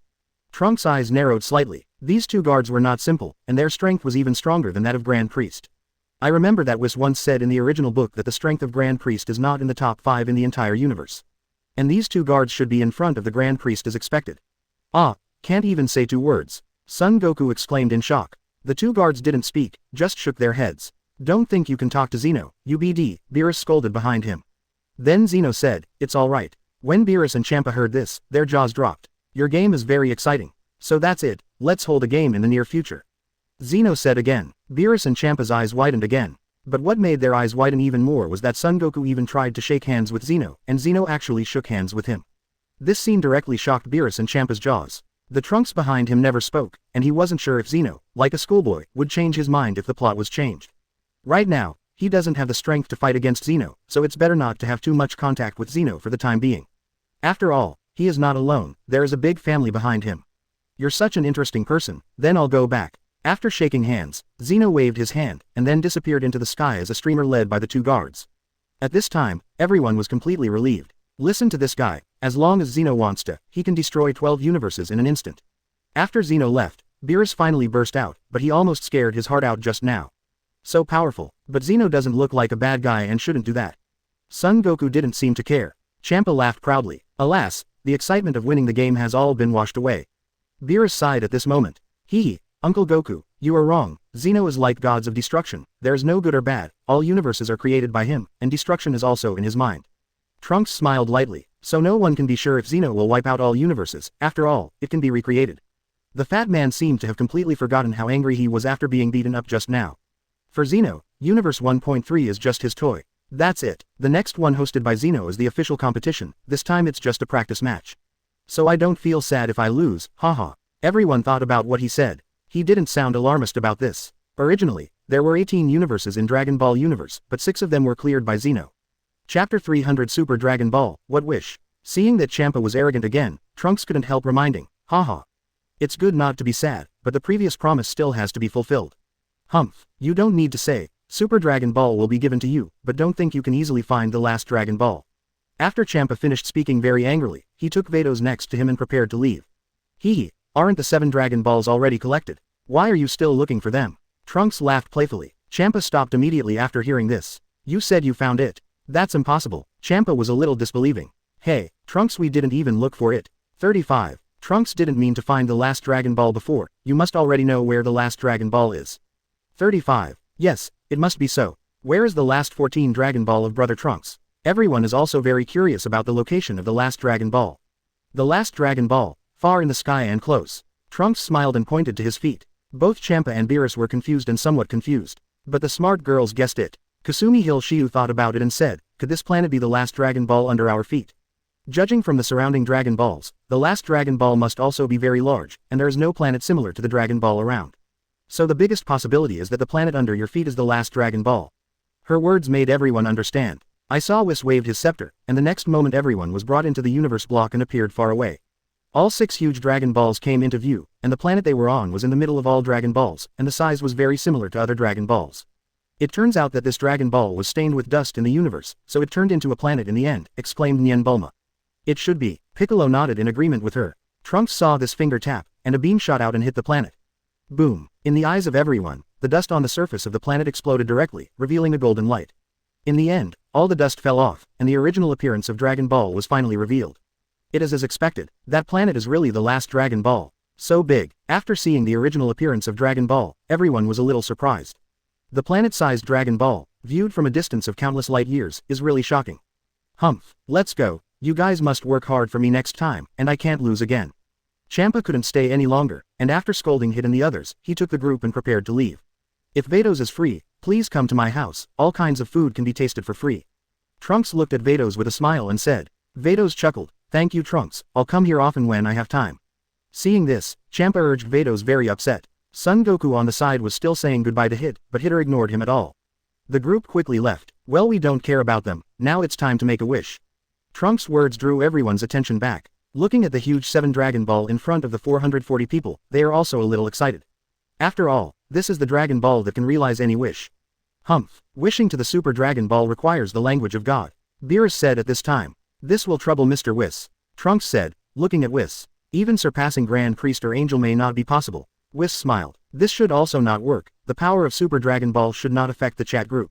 Trunks' eyes narrowed slightly. These two guards were not simple, and their strength was even stronger than that of Grand Priest. I remember that Whis once said in the original book that the strength of Grand Priest is not in the top 5 in the entire universe. And these two guards should be in front of the Grand Priest as expected. Ah, can't even say 2 words. Son Goku exclaimed in shock. The two guards didn't speak, just shook their heads. Don't think you can talk to Zeno, UBD, Beerus scolded behind him. Then Zeno said, it's alright. When Beerus and Champa heard this, their jaws dropped. Your game is very exciting. So that's it, let's hold a game in the near future. Zeno said again. Beerus and Champa's eyes widened again. But what made their eyes widen even more was that Son Goku even tried to shake hands with Zeno, and Zeno actually shook hands with him. This scene directly shocked Beerus and Champa's jaws. The Trunks behind him never spoke, and he wasn't sure if Zeno, like a schoolboy, would change his mind if the plot was changed. Right now, he doesn't have the strength to fight against Zeno, so it's better not to have too much contact with Zeno for the time being. After all, he is not alone, there is a big family behind him. You're such an interesting person, then I'll go back. After shaking hands, Zeno waved his hand, and then disappeared into the sky as a streamer led by the two guards. At this time, everyone was completely relieved. Listen to this guy, as long as Zeno wants to, he can destroy 12 universes in an instant. After Zeno left, Beerus finally burst out, but he almost scared his heart out just now. So powerful, but Zeno doesn't look like a bad guy and shouldn't do that. Son Goku didn't seem to care. Champa laughed proudly. Alas, the excitement of winning the game has all been washed away. Beerus sighed at this moment. Hee, Uncle Goku, you are wrong. Zeno is like gods of destruction. There is no good or bad, all universes are created by him, and destruction is also in his mind. Trunks smiled lightly. So no one can be sure if Zeno will wipe out all universes, after all, it can be recreated. The fat man seemed to have completely forgotten how angry he was after being beaten up just now. For Zeno, Universe 1.3 is just his toy. That's it. The next one hosted by Zeno is the official competition, this time it's just a practice match. So I don't feel sad if I lose, haha. Everyone thought about what he said. He didn't sound alarmist about this. Originally, there were 18 universes in Dragon Ball Universe, but 6 of them were cleared by Zeno. Chapter 300 Super Dragon Ball, What Wish? Seeing that Champa was arrogant again, Trunks couldn't help reminding, haha. It's good not to be sad, but the previous promise still has to be fulfilled. Humph, you don't need to say, Super Dragon Ball will be given to you, but don't think you can easily find the last Dragon Ball. After Champa finished speaking very angrily, he took Vados next to him and prepared to leave. Hee, aren't the 7 Dragon Balls already collected? Why are you still looking for them? Trunks laughed playfully. Champa stopped immediately after hearing this. You said you found it. That's impossible. Champa was a little disbelieving. Hey, Trunks, we didn't even look for it. 35. Trunks didn't mean to find the last Dragon Ball before, you must already know where the last Dragon Ball is. 35. Yes, it must be so. Where is the last 14 Dragon Ball of Brother Trunks? Everyone is also very curious about the location of the last Dragon Ball. The last Dragon Ball, far in the sky and close. Trunks smiled and pointed to his feet. Both Champa and Beerus were confused and somewhat confused. But the smart girls guessed it. Kasumi Hill Shiyu thought about it and said, could this planet be the last Dragon Ball under our feet? Judging from the surrounding Dragon Balls, the last Dragon Ball must also be very large, and there is no planet similar to the Dragon Ball around. So the biggest possibility is that the planet under your feet is the last Dragon Ball. Her words made everyone understand. I saw Whis waved his scepter, and the next moment everyone was brought into the universe block and appeared far away. All 6 huge Dragon Balls came into view, and the planet they were on was in the middle of all Dragon Balls, and the size was very similar to other Dragon Balls. It turns out that this Dragon Ball was stained with dust in the universe, so it turned into a planet in the end, exclaimed Nien Bulma. It should be. Piccolo nodded in agreement with her. Trunks saw this finger tap, and a beam shot out and hit the planet. Boom. In the eyes of everyone, the dust on the surface of the planet exploded directly, revealing a golden light. In the end, all the dust fell off, and the original appearance of Dragon Ball was finally revealed. It is as expected. That planet is really the last Dragon Ball. So big. After seeing the original appearance of Dragon Ball, everyone was a little surprised. The planet-sized Dragon Ball, viewed from a distance of countless light years, is really shocking. Humph. Let's go. You guys must work hard for me next time, and I can't lose again. Champa couldn't stay any longer, and after scolding Hit and the others, he took the group and prepared to leave. If Vados is free, please come to my house, all kinds of food can be tasted for free. Trunks looked at Vados with a smile and said. Vados chuckled, thank you Trunks, I'll come here often when I have time. Seeing this, Champa urged Vados very upset. Son Goku on the side was still saying goodbye to Hit, but Hitter ignored him at all. The group quickly left. Well, we don't care about them, now it's time to make a wish. Trunks' words drew everyone's attention back. Looking at the huge 7 Dragon Ball in front of the 440 people, they are also a little excited. After all, this is the Dragon Ball that can realize any wish. Humph. Wishing to the Super Dragon Ball requires the language of God. Beerus said at this time. This will trouble Mr. Whis. Trunks said, looking at Whis. Even surpassing Grand Priest or Angel may not be possible. Whis smiled. This should also not work. The power of Super Dragon Ball should not affect the chat group.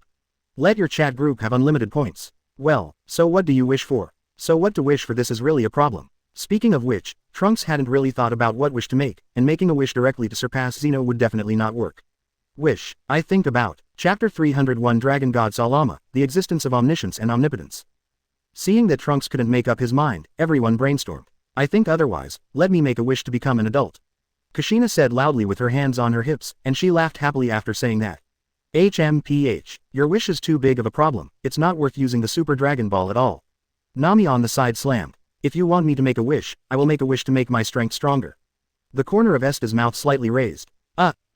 Let your chat group have unlimited points. Well, so what do you wish for? So what to wish for, this is really a problem. Speaking of which, Trunks hadn't really thought about what wish to make, and making a wish directly to surpass Zeno would definitely not work. Wish. I think about. Chapter 301 Dragon God Saitama, the existence of omniscience and omnipotence. Seeing that Trunks couldn't make up his mind, everyone brainstormed. I think otherwise, let me make a wish to become an adult. Kushina said loudly with her hands on her hips, and she laughed happily after saying that. HMPH. Your wish is too big of a problem, it's not worth using the Super Dragon Ball at all. Nami on the side slammed. If you want me to make a wish, I will make a wish to make my strength stronger. The corner of Esta's mouth slightly raised.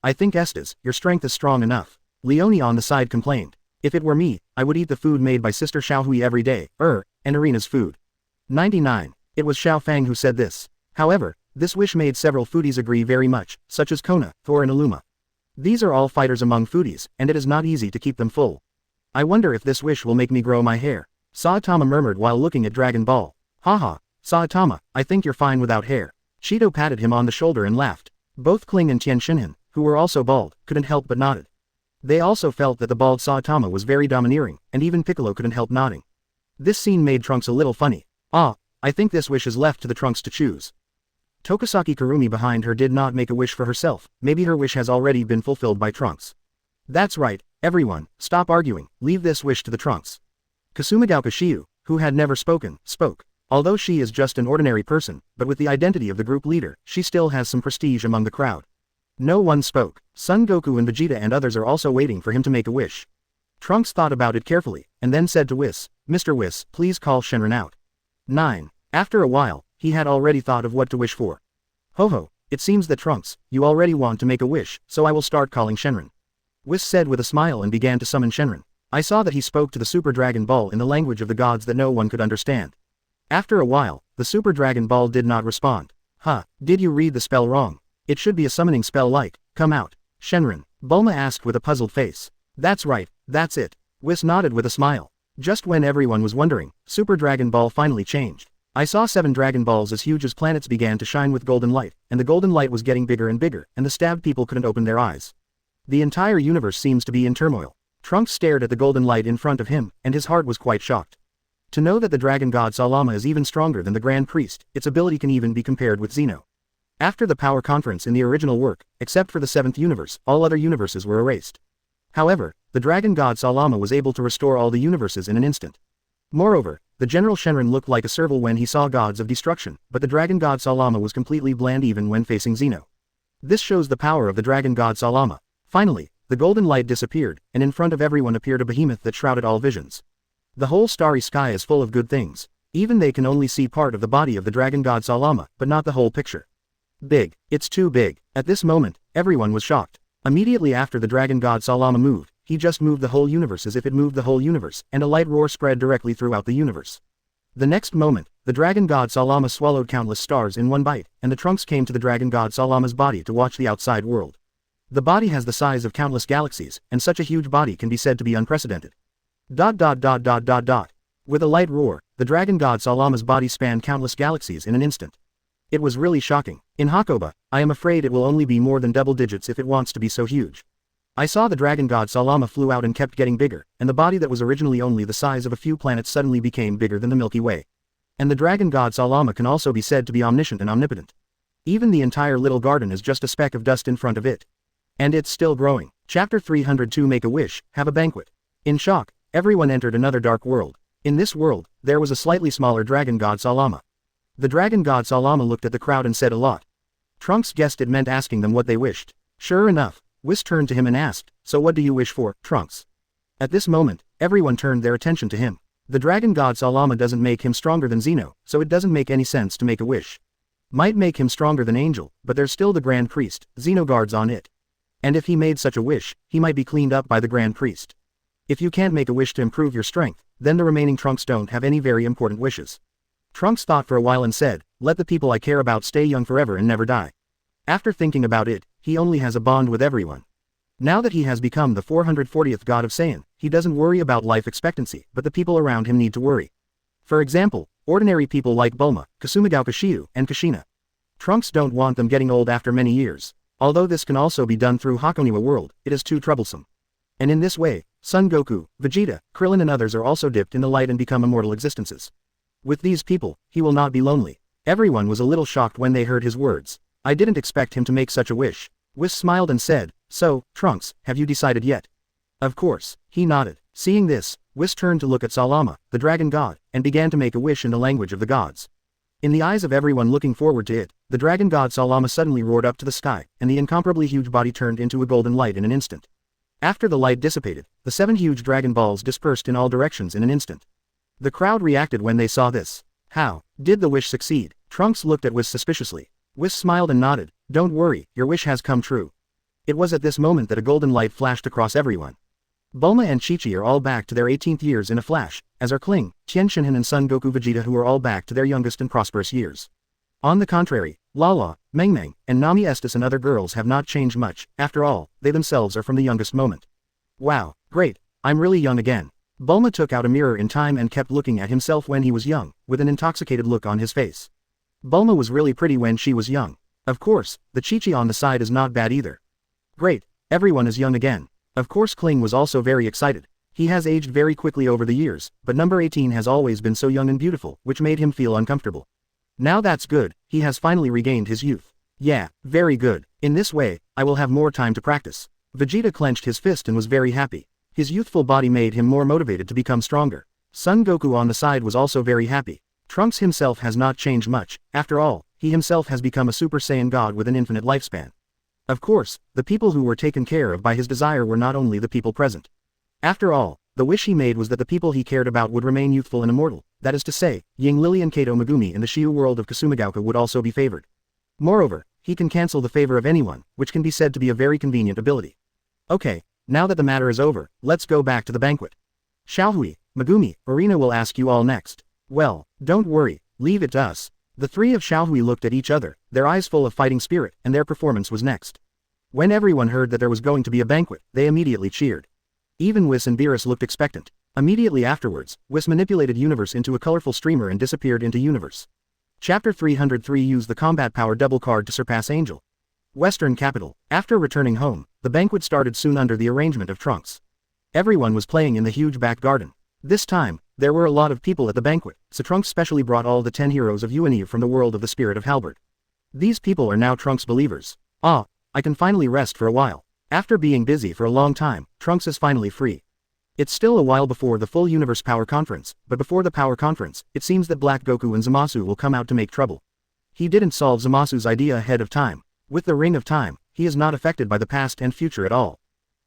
I think Estes, your strength is strong enough. Leonie on the side complained. If it were me, I would eat the food made by Sister Xiaohui every day, and Arena's food. 99. It was Xiao Fang who said this. However, this wish made several foodies agree very much, such as Kona, Thor and Illuma. These are all fighters among foodies, and it is not easy to keep them full. I wonder if this wish will make me grow my hair. Saitama murmured while looking at Dragon Ball. Haha, Saitama, I think you're fine without hair. Cheetah patted him on the shoulder and laughed. Both Kling and Tiansuohui, who were also bald, couldn't help but nodded. They also felt that the bald Saitama was very domineering, and even Piccolo couldn't help nodding. This scene made Trunks a little funny. I think this wish is left to the Trunks to choose. Tokisaki Kurumi behind her did not make a wish for herself, maybe her wish has already been fulfilled by Trunks. That's right, everyone, stop arguing, leave this wish to the Trunks. Kasumi Hill Shiyu, who had never spoken, spoke. Although she is just an ordinary person, but with the identity of the group leader, she still has some prestige among the crowd. No one spoke. Son Goku and Vegeta and others are also waiting for him to make a wish. Trunks thought about it carefully, and then said to Whis, Mr. Whis, please call Shenron out. 9. After a while, he had already thought of what to wish for. Ho, it seems that Trunks, you already want to make a wish, so I will start calling Shenron. Whis said with a smile and began to summon Shenron. I saw that he spoke to the Super Dragon Ball in the language of the gods that no one could understand. After a while, the Super Dragon Ball did not respond. Did you read the spell wrong? It should be a summoning spell like, come out. Shenron, Bulma asked with a puzzled face. That's right, that's it. Whis nodded with a smile. Just when everyone was wondering, Super Dragon Ball finally changed. I saw 7 Dragon Balls as huge as planets began to shine with golden light, and the golden light was getting bigger and bigger, and the stabbed people couldn't open their eyes. The entire universe seems to be in turmoil. Trunks stared at the golden light in front of him, and his heart was quite shocked. To know that the Dragon God Saitama is even stronger than the Grand Priest, its ability can even be compared with Zeno. After the power conference in the original work, except for the 7th universe, all other universes were erased. However, the Dragon God Saitama was able to restore all the universes in an instant. Moreover, the General Shenron looked like a serval when he saw gods of destruction, but the Dragon God Saitama was completely bland even when facing Zeno. This shows the power of the Dragon God Saitama. Finally, the golden light disappeared, and in front of everyone appeared a behemoth that shrouded all visions. The whole starry sky is full of good things. Even they can only see part of the body of the Dragon God Saitama, but not the whole picture. Big. It's too big. At this moment, everyone was shocked. Immediately after the Dragon God Saitama moved, he just moved the whole universe as if it moved the whole universe, and a light roar spread directly throughout the universe. The next moment, the Dragon God Saitama swallowed countless stars in one bite, and the Trunks came to the Dragon God Saitama's body to watch the outside world. The body has the size of countless galaxies, and such a huge body can be said to be unprecedented. With a light roar, the Dragon God Saitama's body spanned countless galaxies in an instant. It was really shocking. In Hakoba, I am afraid it will only be more than double digits if it wants to be so huge. I saw the Dragon God Saitama flew out and kept getting bigger, and the body that was originally only the size of a few planets suddenly became bigger than the Milky Way. And the Dragon God Saitama can also be said to be omniscient and omnipotent. Even the entire little garden is just a speck of dust in front of it. And it's still growing. Chapter 302 Make a Wish, Have a Banquet. In shock, everyone entered another dark world. In this world, there was a slightly smaller Dragon God Saitama. The Dragon God Saitama looked at the crowd and said a lot. Trunks guessed it meant asking them what they wished. Sure enough, Whis turned to him and asked, so what do you wish for, Trunks? At this moment, everyone turned their attention to him. The Dragon God Saitama doesn't make him stronger than Zeno, so it doesn't make any sense to make a wish. Might make him stronger than Angel, but there's still the Grand Priest, Zeno guards on it. And if he made such a wish, he might be cleaned up by the Grand Priest. If you can't make a wish to improve your strength, then the remaining Trunks don't have any very important wishes. Trunks thought for a while and said, let the people I care about stay young forever and never die. After thinking about it, he only has a bond with everyone. Now that he has become the 440th god of Saiyan, he doesn't worry about life expectancy, but the people around him need to worry. For example, ordinary people like Bulma, Kasumi Hill Shiyu, and Kushina. Trunks don't want them getting old after many years. Although this can also be done through Hakoniwa world, it is too troublesome. And in this way, Son Goku, Vegeta, Krillin and others are also dipped in the light and become immortal existences. With these people, he will not be lonely. Everyone was a little shocked when they heard his words. I didn't expect him to make such a wish. Whis smiled and said, so, Trunks, have you decided yet? Of course, he nodded. Seeing this, Whis turned to look at Saitama, the dragon god, and began to make a wish in the language of the gods. In the eyes of everyone looking forward to it, the dragon god Saitama suddenly roared up to the sky, and the incomparably huge body turned into a golden light in an instant. After the light dissipated, the 7 huge dragon balls dispersed in all directions in an instant. The crowd reacted when they saw this. How did the wish succeed? Trunks looked at Whis suspiciously. Whis smiled and nodded. Don't worry, your wish has come true. It was at this moment that a golden light flashed across everyone. Bulma and Chi-Chi are all back to their 18th years in a flash, as are Kling, Tien Shinhan and Son Goku Vegeta, who are all back to their youngest and prosperous years. On the contrary, Lala, Meng Meng, and Nami Estes and other girls have not changed much. After all, they themselves are from the youngest moment. Wow, great, I'm really young again. Bulma took out a mirror in time and kept looking at himself when he was young, with an intoxicated look on his face. Bulma was really pretty when she was young. Of course, the Chi-Chi on the side is not bad either. Great, everyone is young again. Of course Kling was also very excited. He has aged very quickly over the years, but number 18 has always been so young and beautiful, which made him feel uncomfortable. Now that's good, he has finally regained his youth. Yeah, very good. In this way, I will have more time to practice. Vegeta clenched his fist and was very happy. His youthful body made him more motivated to become stronger. Son Goku on the side was also very happy. Trunks himself has not changed much. After all, he himself has become a Super Saiyan god with an infinite lifespan. Of course, the people who were taken care of by his desire were not only the people present. After all, the wish he made was that the people he cared about would remain youthful and immortal, that is to say, Ying Lily and Kato Megumi in the Shiyu world of Kasumigauka would also be favored. Moreover, he can cancel the favor of anyone, which can be said to be a very convenient ability. Okay, now that the matter is over, let's go back to the banquet. Xiaohui, Megumi, Irina will ask you all next. Well, don't worry, leave it to us. The 3 of Xiaohui looked at each other, their eyes full of fighting spirit, and their performance was next. When everyone heard that there was going to be a banquet, they immediately cheered. Even Whis and Beerus looked expectant. Immediately afterwards, Whis manipulated Universe into a colorful streamer and disappeared into Universe. Chapter 303 used the combat power double card to surpass Angel. Western Capital. After returning home, the banquet started soon under the arrangement of Trunks. Everyone was playing in the huge back garden. This time, there were a lot of people at the banquet, so Trunks specially brought all the 10 heroes of UNE from the world of the Spirit of Halberd. These people are now Trunks believers. Ah, I can finally rest for a while. After being busy for a long time, Trunks is finally free. It's still a while before the full Universe Power Conference, but before the Power Conference, it seems that Black Goku and Zamasu will come out to make trouble. He didn't solve Zamasu's idea ahead of time. With the Ring of Time, he is not affected by the past and future at all.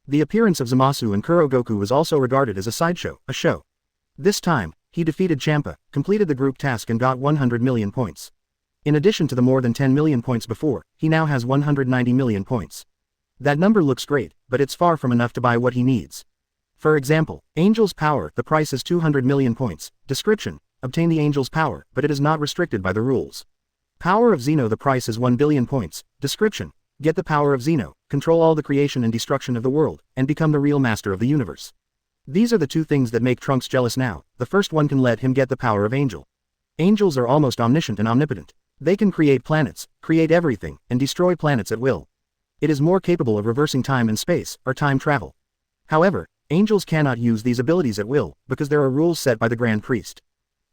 The appearance of Zamasu and Kuro Goku is also regarded as a sideshow, a show. This time, he defeated Champa, completed the group task and got 100 million points. In addition to the more than 10 million points before, he now has 190 million points. That number looks great, but it's far from enough to buy what he needs. For example, Angel's Power, the price is 200 million points. Description: obtain the Angel's Power, but it is not restricted by the rules. Power of Zeno, the price is 1 billion points. Description: get the power of Zeno, control all the creation and destruction of the world, and become the real master of the universe. These are the 2 things that make Trunks jealous now. The first one can let him get the power of Angel. Angels are almost omniscient and omnipotent. They can create planets, create everything, and destroy planets at will. It is more capable of reversing time and space, or time travel. However, angels cannot use these abilities at will, because there are rules set by the Grand Priest.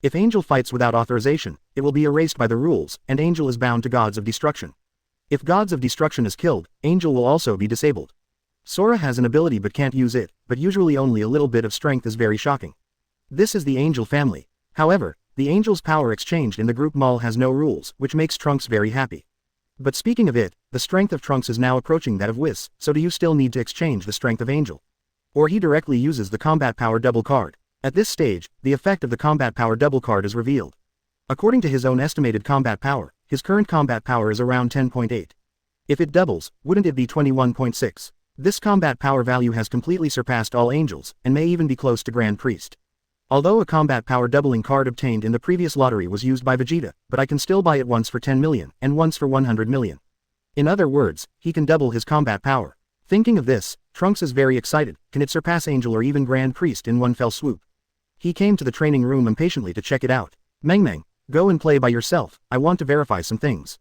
If Angel fights without authorization, it will be erased by the rules, and Angel is bound to Gods of Destruction. If Gods of Destruction is killed, Angel will also be disabled. Sora has an ability but can't use it, but usually only a little bit of strength is very shocking. This is the Angel family. However, the Angel's power exchanged in the group mall has no rules, which makes Trunks very happy. But speaking of it, the strength of Trunks is now approaching that of Whis, so do you still need to exchange the strength of Angel? Or he directly uses the combat power double card. At this stage, the effect of the combat power double card is revealed. According to his own estimated combat power, his current combat power is around 10.8. If it doubles, wouldn't it be 21.6? This combat power value has completely surpassed all angels, and may even be close to Grand Priest. Although a combat power doubling card obtained in the previous lottery was used by Vegeta, but I can still buy it once for 10 million, and once for 100 million. In other words, he can double his combat power. Thinking of this, Trunks is very excited. Can it surpass Angel or even Grand Priest in one fell swoop? He came to the training room impatiently to check it out. Meng, go and play by yourself, I want to verify some things.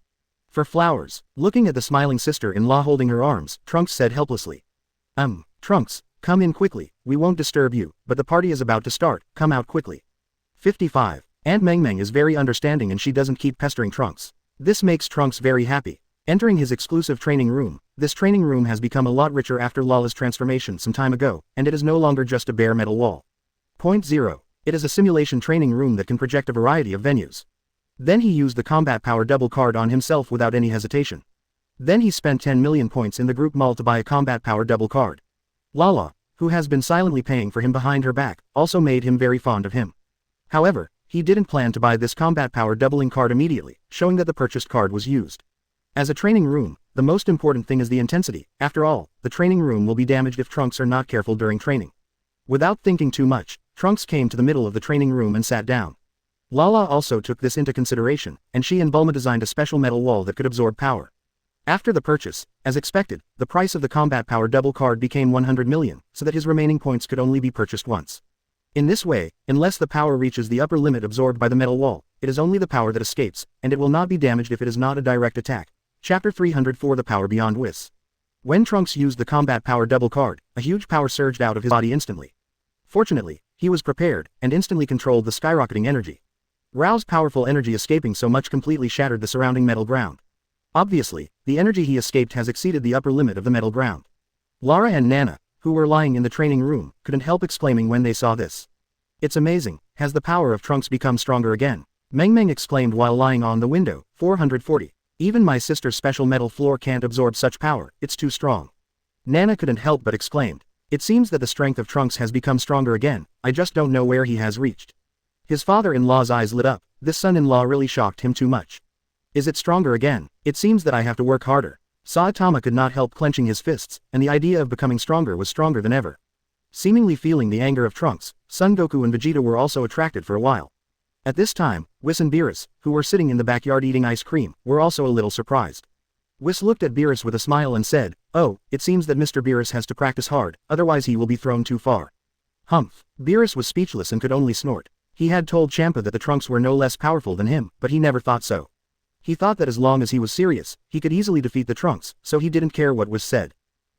For flowers. Looking at the smiling sister-in-law holding her arms, Trunks said helplessly. Trunks, come in quickly, we won't disturb you, but the party is about to start, come out quickly. 55. Aunt Meng is very understanding and she doesn't keep pestering Trunks. This makes Trunks very happy. Entering his exclusive training room, this training room has become a lot richer after Lala's transformation some time ago, and it is no longer just a bare metal wall. Point 0. It is a simulation training room that can project a variety of venues. Then he used the combat power double card on himself without any hesitation. Then he spent 10 million points in the group mall to buy a combat power double card. Lala, who has been silently paying for him behind her back, also made him very fond of him. However, he didn't plan to buy this combat power doubling card immediately, showing that the purchased card was used. As a training room, the most important thing is the intensity. After all, the training room will be damaged if Trunks are not careful during training. Without thinking too much, Trunks came to the middle of the training room and sat down. Lala also took this into consideration, and she and Bulma designed a special metal wall that could absorb power. After the purchase, as expected, the price of the combat power double card became 100 million, so that his remaining points could only be purchased once. In this way, unless the power reaches the upper limit absorbed by the metal wall, it is only the power that escapes, and it will not be damaged if it is not a direct attack. Chapter 304 The Power Beyond Whis. When Trunks used the combat power double card, a huge power surged out of his body instantly. Fortunately, he was prepared, and instantly controlled the skyrocketing energy. Rao's powerful energy escaping so much completely shattered the surrounding metal ground. Obviously, the energy he escaped has exceeded the upper limit of the metal ground. Lara and Nana, who were lying in the training room, couldn't help exclaiming when they saw this. It's amazing, has the power of Trunks become stronger again? Meng exclaimed while lying on the window. 440. Even my sister's special metal floor can't absorb such power, it's too strong. Nana couldn't help but exclaimed. It seems that the strength of Trunks has become stronger again, I just don't know where he has reached. His father-in-law's eyes lit up, this son-in-law really shocked him too much. Is it stronger again? It seems that I have to work harder. Saitama could not help clenching his fists, and the idea of becoming stronger was stronger than ever. Seemingly feeling the anger of Trunks, Son Goku and Vegeta were also attracted for a while. At this time, Whis and Beerus, who were sitting in the backyard eating ice cream, were also a little surprised. Whis looked at Beerus with a smile and said, "Oh, it seems that Mr. Beerus has to practice hard, otherwise he will be thrown too far." Humph. Beerus was speechless and could only snort. He had told Champa that the Trunks were no less powerful than him, but he never thought so. He thought that as long as he was serious, he could easily defeat the Trunks, so he didn't care what was said.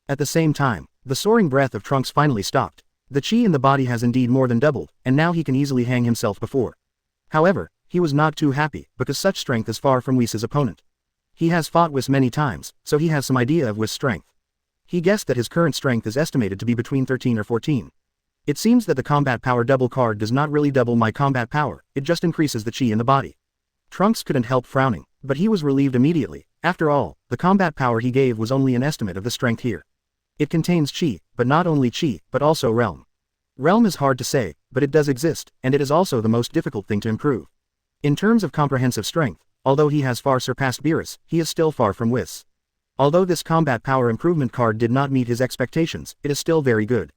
At the same time, the soaring breath of Trunks finally stopped. The chi in the body has indeed more than doubled, and now he can easily hang himself before. However, he was not too happy, because such strength is far from Whis' opponent. He has fought Whis many times, so he has some idea of Whis' strength. He guessed that his current strength is estimated to be between 13 or 14. It seems that the combat power double card does not really double my combat power, it just increases the chi in the body. Trunks couldn't help frowning, but he was relieved immediately. After all, the combat power he gave was only an estimate of the strength here. It contains chi, but not only chi, but also realm. Realm is hard to say, but it does exist, and it is also the most difficult thing to improve. In terms of comprehensive strength, although he has far surpassed Beerus, he is still far from Whis. Although this combat power improvement card did not meet his expectations, it is still very good.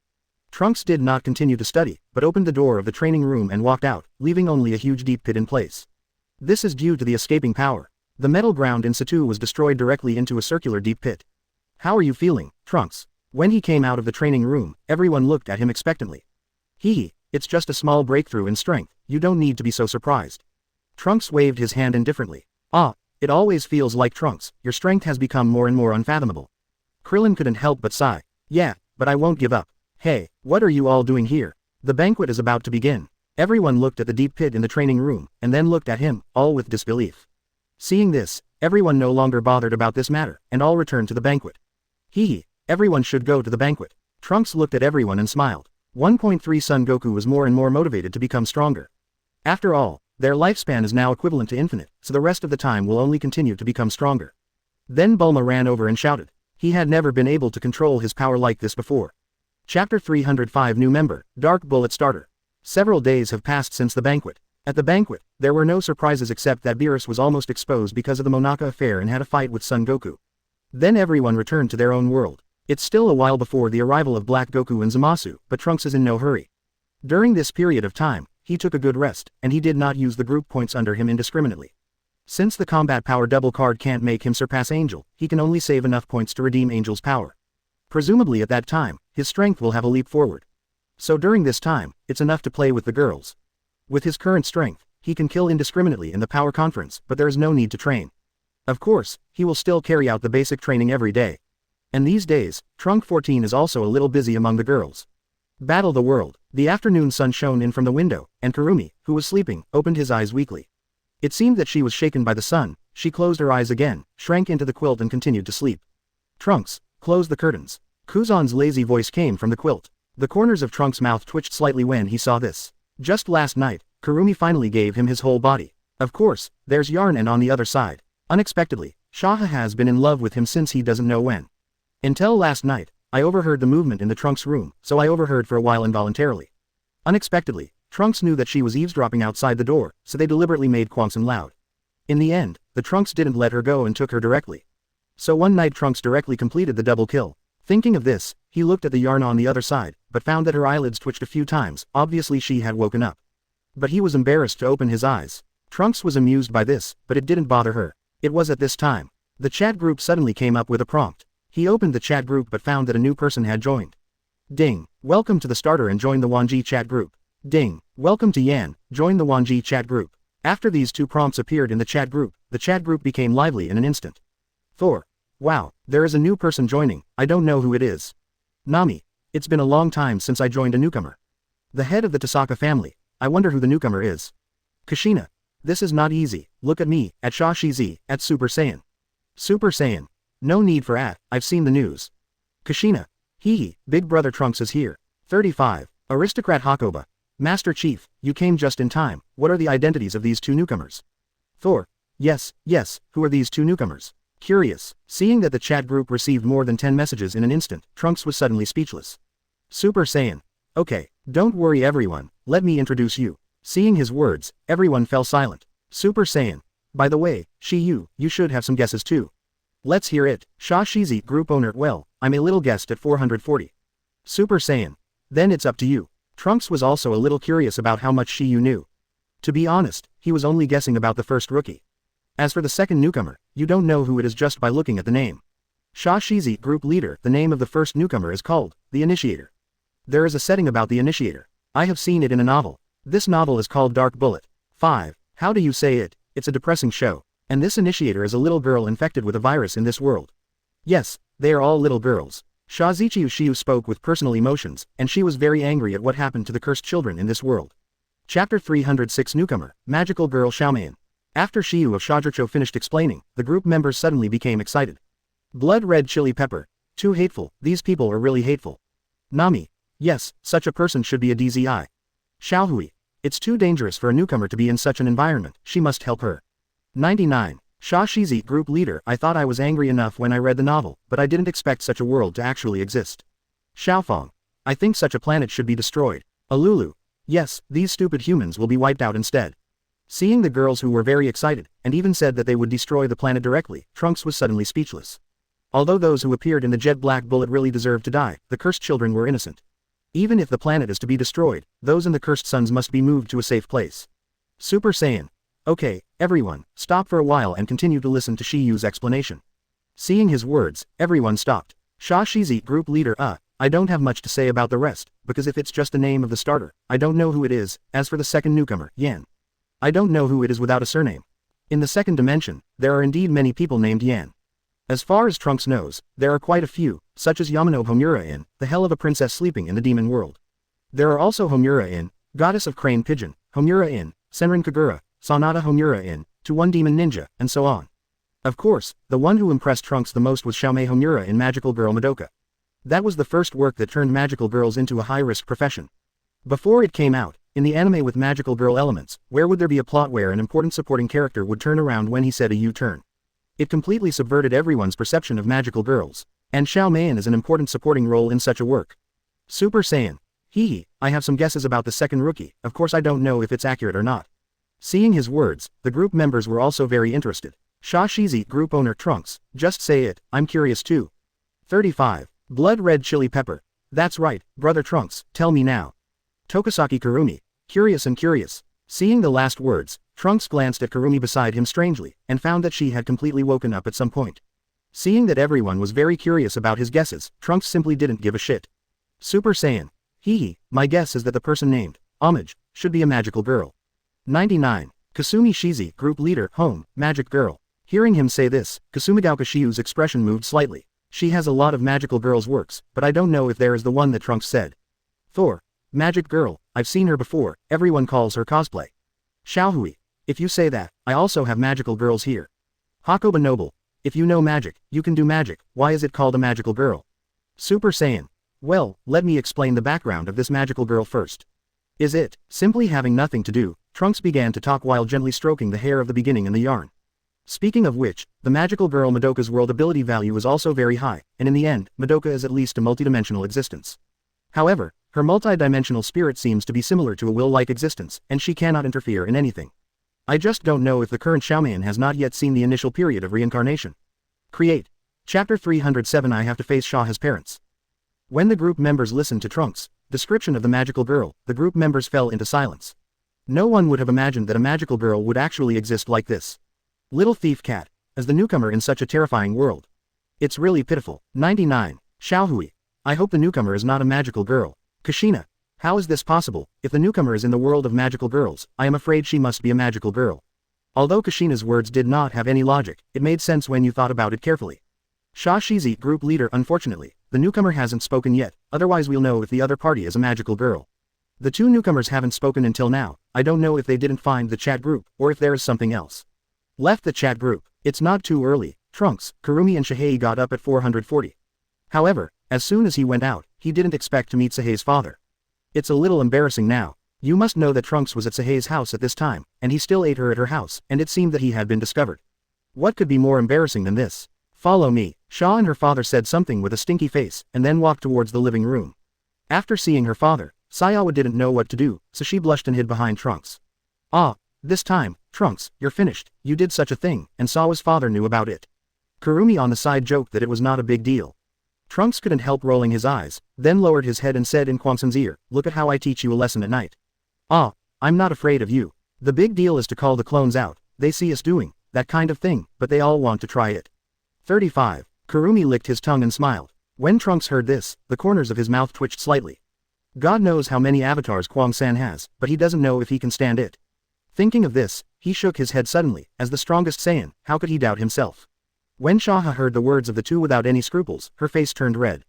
Trunks did not continue to study, but opened the door of the training room and walked out, leaving only a huge deep pit in place. This is due to the escaping power. The metal ground in Situ was destroyed directly into a circular deep pit. How are you feeling, Trunks? When he came out of the training room, everyone looked at him expectantly. It's just a small breakthrough in strength, you don't need to be so surprised. Trunks waved his hand indifferently. It always feels like Trunks, your strength has become more and more unfathomable. Krillin couldn't help but sigh. Yeah, but I won't give up. Hey, what are you all doing here? The banquet is about to begin. Everyone looked at the deep pit in the training room, and then looked at him, all with disbelief. Seeing this, everyone no longer bothered about this matter, and all returned to the banquet. Everyone should go to the banquet. Trunks looked at everyone and smiled. 1.3 Son Goku was more and more motivated to become stronger. After all, their lifespan is now equivalent to infinite, so the rest of the time will only continue to become stronger. Then Bulma ran over and shouted. He had never been able to control his power like this before. Chapter 305 New Member, Dark Bullet Starter. Several days have passed since the banquet. At the banquet, there were no surprises except that Beerus was almost exposed because of the Monaka affair and had a fight with Son Goku. Then everyone returned to their own world. It's still a while before the arrival of Black Goku and Zamasu, but Trunks is in no hurry. During this period of time, he took a good rest, and he did not use the group points under him indiscriminately. Since the combat power double card can't make him surpass Angel, he can only save enough points to redeem Angel's power. Presumably at that time, his strength will have a leap forward. So during this time, it's enough to play with the girls. With his current strength, he can kill indiscriminately in the power conference, but there is no need to train. Of course, he will still carry out the basic training every day. And these days, Trunk 14 is also a little busy among the girls. Battle the world. The afternoon sun shone in from the window, and Kurumi, who was sleeping, opened his eyes weakly. It seemed that she was shaken by the sun. She closed her eyes again, shrank into the quilt and continued to sleep. Trunks, close the curtains. Kuzan's lazy voice came from the quilt. The corners of Trunks' mouth twitched slightly when he saw this. Just last night, Kurumi finally gave him his whole body. Of course, there's Yarn and on the other side. Unexpectedly, Shaha has been in love with him since he doesn't know when. Until last night, I overheard the movement in the Trunks room, so I overheard for a while involuntarily. Unexpectedly, Trunks knew that she was eavesdropping outside the door, so they deliberately made Kwangson loud. In the end, the Trunks didn't let her go and took her directly. So one night Trunks directly completed the double kill. Thinking of this, he looked at the Yarn on the other side, but found that her eyelids twitched a few times. Obviously she had woken up. But he was embarrassed to open his eyes. Trunks was amused by this, but it didn't bother her. It was at this time. The chat group suddenly came up with a prompt. He opened the chat group but found that a new person had joined. Ding. Welcome to the starter and join the Wanjie Chat group. Ding. Welcome to Yan, join the Wanjie Chat group. After these two prompts appeared in the chat group became lively in an instant. Thor. Wow, there is a new person joining, I don't know who it is. Nami. It's been a long time since I joined a newcomer. The head of the Tasaka family, I wonder who the newcomer is. Kushina. This is not easy, look at me, at Shashizi, at Super Saiyan. Super Saiyan. No need for at, I've seen the news. Kushina. Hee, Big Brother Trunks is here. 35. Aristocrat Hakoba. Master Chief, you came just in time, what are the identities of these two newcomers? Thor. Yes, who are these two newcomers? Curious, seeing that the chat group received more than 10 messages in an instant, Trunks was suddenly speechless. Super Saiyan. Okay, don't worry everyone, let me introduce you. Seeing his words, everyone fell silent. Super Saiyan. By the way, Shiyu, you should have some guesses too. Let's hear it. Shashizi group owner. Well, I'm a little guessed at 440. Super Saiyan. Then it's up to you. Trunks was also a little curious about how much Shiyu knew. To be honest, he was only guessing about the first rookie. As for the second newcomer, you don't know who it is just by looking at the name. Shashizi group leader. The name of the first newcomer is called the Initiator. There is a setting about the Initiator. I have seen it in a novel. This novel is called Dark Bullet. 5. How do you say it? It's a depressing show. And this Initiator is a little girl infected with a virus in this world. Yes, they are all little girls. Shashizi Shiyu spoke with personal emotions, and she was very angry at what happened to the cursed children in this world. Chapter 306 Newcomer, Magical Girl Xiaomayan. After Shiyu of Shajircho finished explaining, the group members suddenly became excited. Blood red chili pepper. Too hateful, these people are really hateful. Nami. Yes, such a person should be a DZI. Xiaohui. It's too dangerous for a newcomer to be in such an environment, she must help her. 99. Shashizi group leader. I thought I was angry enough when I read the novel, but I didn't expect such a world to actually exist. Xiaofeng. I think such a planet should be destroyed. Alulu. Yes, these stupid humans will be wiped out instead. Seeing the girls who were very excited, and even said that they would destroy the planet directly, Trunks was suddenly speechless. Although those who appeared in the jet black bullet really deserved to die, the cursed children were innocent. Even if the planet is to be destroyed, those in the cursed suns must be moved to a safe place. Super Saiyan. Okay, everyone, stop for a while and continue to listen to Shiyu's explanation. Seeing his words, everyone stopped. Shashizi group leader. I don't have much to say about the rest, because if it's just the name of the starter, I don't know who it is. As for the second newcomer, Yan. I don't know who it is without a surname. In the second dimension, there are indeed many people named Yan. As far as Trunks knows, there are quite a few, such as Yamano Homura-in, the hell of a princess sleeping in the demon world. There are also Homura-in, goddess of crane pigeon, Homura-in, Senran Kagura, Sanada Homura-in, to one demon ninja, and so on. Of course, the one who impressed Trunks the most was Xiaomei Homura in Magical Girl Madoka. That was the first work that turned magical girls into a high-risk profession. Before it came out, in the anime with magical girl elements, where would there be a plot where an important supporting character would turn around when he said a U-turn? It completely subverted everyone's perception of magical girls, and Xiaomei is an important supporting role in such a work. Super Saiyan. I have some guesses about the second rookie, of course I don't know if it's accurate or not. Seeing his words, the group members were also very interested. Shashizi group owner. Trunks, just say it, I'm curious too. 35. Blood red chili pepper. That's right, brother Trunks, tell me now. Tokisaki Kurumi. Curious and curious. Seeing the last words, Trunks glanced at Kurumi beside him strangely, and found that she had completely woken up at some point. Seeing that everyone was very curious about his guesses, Trunks simply didn't give a shit. Super Saiyan. Hehe, my guess is that the person named Homage should be a magical girl. 99. Kasumi Shizi, group leader, home, magic girl. Hearing him say this, Kasumigao Shiyu's expression moved slightly. She has a lot of magical girls' works, but I don't know if there is the one that Trunks said. Thor. Magic girl, I've seen her before, everyone calls her cosplay. Xiaohui. If you say that, I also have magical girls here. Hakoba Noble. If you know magic, you can do magic, why is it called a magical girl? Super Saiyan. Well, let me explain the background of this magical girl first. Is it, simply having nothing to do, Trunks began to talk while gently stroking the hair of the beginning in the yarn. Speaking of which, the magical girl Madoka's world ability value is also very high, and in the end, Madoka is at least a multidimensional existence. However, her multidimensional spirit seems to be similar to a will-like existence, and she cannot interfere in anything. I just don't know if the current Xiaoman has not yet seen the initial period of reincarnation. Create. Chapter 307 I have to face Shaha's parents. When the group members listened to Trunks' description of the magical girl, the group members fell into silence. No one would have imagined that a magical girl would actually exist like this. Little thief cat, as the newcomer in such a terrifying world. It's really pitiful. 99. Xiaohui. I hope the newcomer is not a magical girl. Kushina. How is this possible? If the newcomer is in the world of magical girls, I am afraid she must be a magical girl. Although Kushina's words did not have any logic, it made sense when you thought about it carefully. Sha Shizi, group leader. Unfortunately, the newcomer hasn't spoken yet, otherwise we'll know if the other party is a magical girl. The two newcomers haven't spoken until now, I don't know if they didn't find the chat group, or if there is something else. Left the chat group. It's not too early. Trunks, Kurumi and Sahei got up at 440. However, as soon as he went out, he didn't expect to meet Sahei's father. It's a little embarrassing now. You must know that Trunks was at Sahei's house at this time, and he still ate her at her house, and it seemed that he had been discovered. What could be more embarrassing than this? Follow me. Sha and her father said something with a stinky face, and then walked towards the living room. After seeing her father, Sayawa didn't know what to do, so she blushed and hid behind Trunks. Ah, this time, Trunks, you're finished, you did such a thing, and Sawa's father knew about it. Kurumi on the side joked that it was not a big deal. Trunks couldn't help rolling his eyes, then lowered his head and said in Kwangson's ear, look at how I teach you a lesson at night. Ah, I'm not afraid of you. The big deal is to call the clones out, they see us doing that kind of thing, but they all want to try it. 35. Kurumi licked his tongue and smiled. When Trunks heard this, the corners of his mouth twitched slightly. God knows how many avatars Kwang-san has, but he doesn't know if he can stand it. Thinking of this, he shook his head suddenly. As the strongest Saiyan, how could he doubt himself? When Shaha heard the words of the two without any scruples, her face turned red.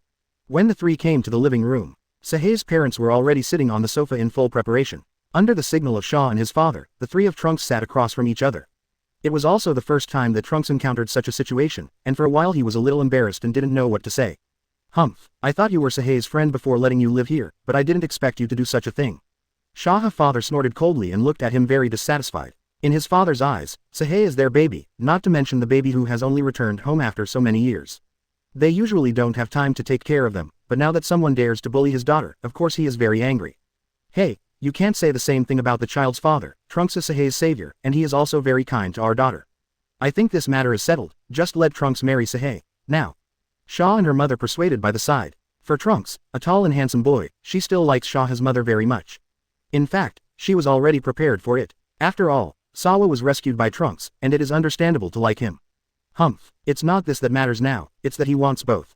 When the three came to the living room, Sahei's parents were already sitting on the sofa in full preparation. Under the signal of Shaw and his father, the three of Trunks sat across from each other. It was also the first time that Trunks encountered such a situation, and for a while he was a little embarrassed and didn't know what to say. Humph, I thought you were Sahei's friend before letting you live here, but I didn't expect you to do such a thing. Shaha's father snorted coldly and looked at him very dissatisfied. In his father's eyes, Sahei is their baby, not to mention the baby who has only returned home after so many years. They usually don't have time to take care of them, but now that someone dares to bully his daughter, of course he is very angry. Hey, you can't say the same thing about the child's father. Trunks is Sahei's savior, and he is also very kind to our daughter. I think this matter is settled, just let Trunks marry Sahei, now. Shaw and her mother persuaded by the side. For Trunks, a tall and handsome boy, she still likes Shaha's mother very much. In fact, she was already prepared for it. After all, Sawa was rescued by Trunks, and it is understandable to like him. Humph, it's not this that matters now, it's that he wants both.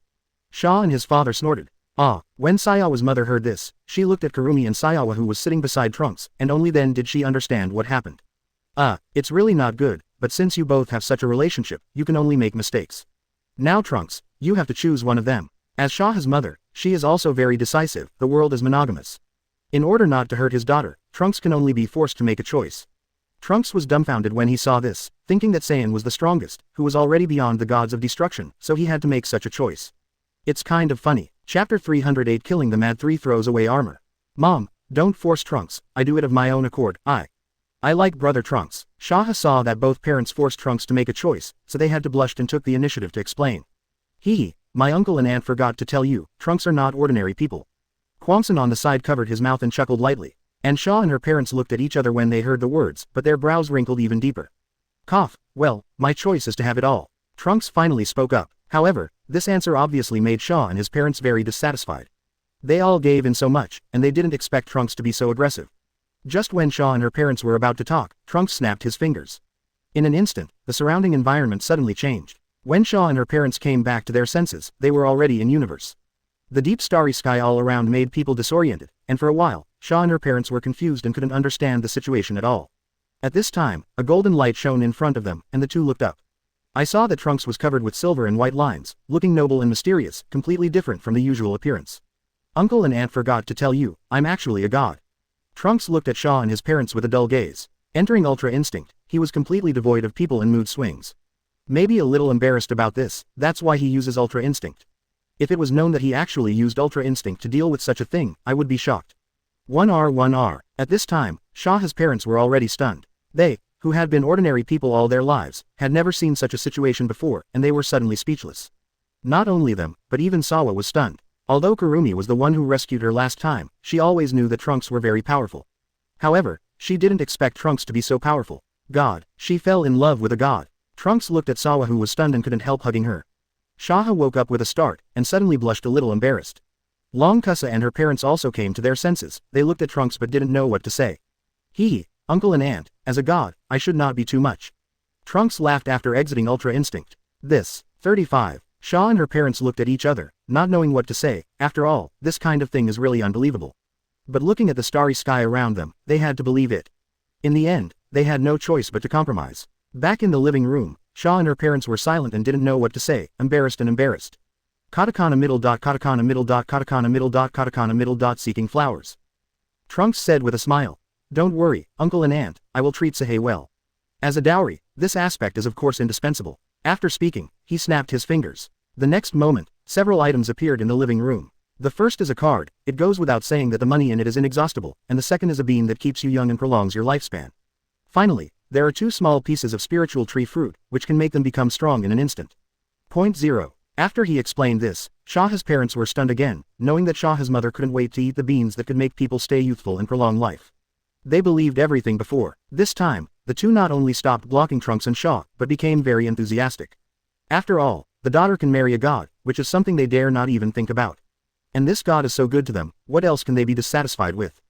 Shaw and his father snorted. Ah, when Sayawa's mother heard this, she looked at Kurumi and Sayawa who was sitting beside Trunks, and only then did she understand what happened. It's really not good, but since you both have such a relationship, you can only make mistakes. Now Trunks, you have to choose one of them. As Shaha's mother, she is also very decisive, the world is monogamous. In order not to hurt his daughter, Trunks can only be forced to make a choice. Trunks was dumbfounded when he saw this, thinking that Saiyan was the strongest, who was already beyond the gods of destruction, so he had to make such a choice. It's kind of funny. Chapter 308 Killing the Mad 3 throws away armor. Mom, don't force Trunks, I do it of my own accord, I like brother Trunks. Shaha saw that both parents forced Trunks to make a choice, so they had to blush and took the initiative to explain. Hee, my uncle and aunt forgot to tell you, Trunks are not ordinary people. Kwangson on the side covered his mouth and chuckled lightly. And Shaw and her parents looked at each other when they heard the words, but their brows wrinkled even deeper. Cough, well, my choice is to have it all. Trunks finally spoke up. However, this answer obviously made Shaw and his parents very dissatisfied. They all gave in so much, and they didn't expect Trunks to be so aggressive. Just when Shaw and her parents were about to talk, Trunks snapped his fingers. In an instant, the surrounding environment suddenly changed. When Shaw and her parents came back to their senses, they were already in universe. The deep starry sky all around made people disoriented, and for a while, Shaw and her parents were confused and couldn't understand the situation at all. At this time, a golden light shone in front of them, and the two looked up. I saw that Trunks was covered with silver and white lines, looking noble and mysterious, completely different from the usual appearance. Uncle and Aunt forgot to tell you, I'm actually a god. Trunks looked at Shaw and his parents with a dull gaze. Entering Ultra Instinct, he was completely devoid of people and mood swings. Maybe a little embarrassed about this, that's why he uses Ultra Instinct. If it was known that he actually used Ultra Instinct to deal with such a thing, I would be shocked. 1R. At this time, Shaw's parents were already stunned. They, who had been ordinary people all their lives, had never seen such a situation before, and they were suddenly speechless. Not only them, but even Sawa was stunned. Although Kurumi was the one who rescued her last time, she always knew that Trunks were very powerful. However, she didn't expect Trunks to be so powerful. God, she fell in love with a god. Trunks looked at Sawa who was stunned and couldn't help hugging her. Shaha woke up with a start, and suddenly blushed a little embarrassed. Long Kusa and her parents also came to their senses. They looked at Trunks but didn't know what to say. Uncle and Aunt, as a god, I should not be too much. Trunks laughed after exiting Ultra Instinct. 35. Shaw and her parents looked at each other, not knowing what to say. After all, this kind of thing is really unbelievable. But looking at the starry sky around them, they had to believe it. In the end, they had no choice but to compromise. Back in the living room, Shaw and her parents were silent and didn't know what to say, embarrassed. Katakana middle. Seeking flowers. Trunks said with a smile. Don't worry, Uncle and Aunt, I will treat Sahei well. As a dowry, this aspect is of course indispensable. After speaking, he snapped his fingers. The next moment, several items appeared in the living room. The first is a card. It goes without saying that the money in it is inexhaustible, and the second is a bean that keeps you young and prolongs your lifespan. Finally, there are two small pieces of spiritual tree fruit, which can make them become strong in an instant. 0. After he explained this, Shah's parents were stunned again, knowing that Shah's mother couldn't wait to eat the beans that could make people stay youthful and prolong life. They believed everything before. This time, the two not only stopped blocking Trunks and Shaw, but became very enthusiastic. After all, the daughter can marry a god, which is something they dare not even think about. And this god is so good to them, what else can they be dissatisfied with?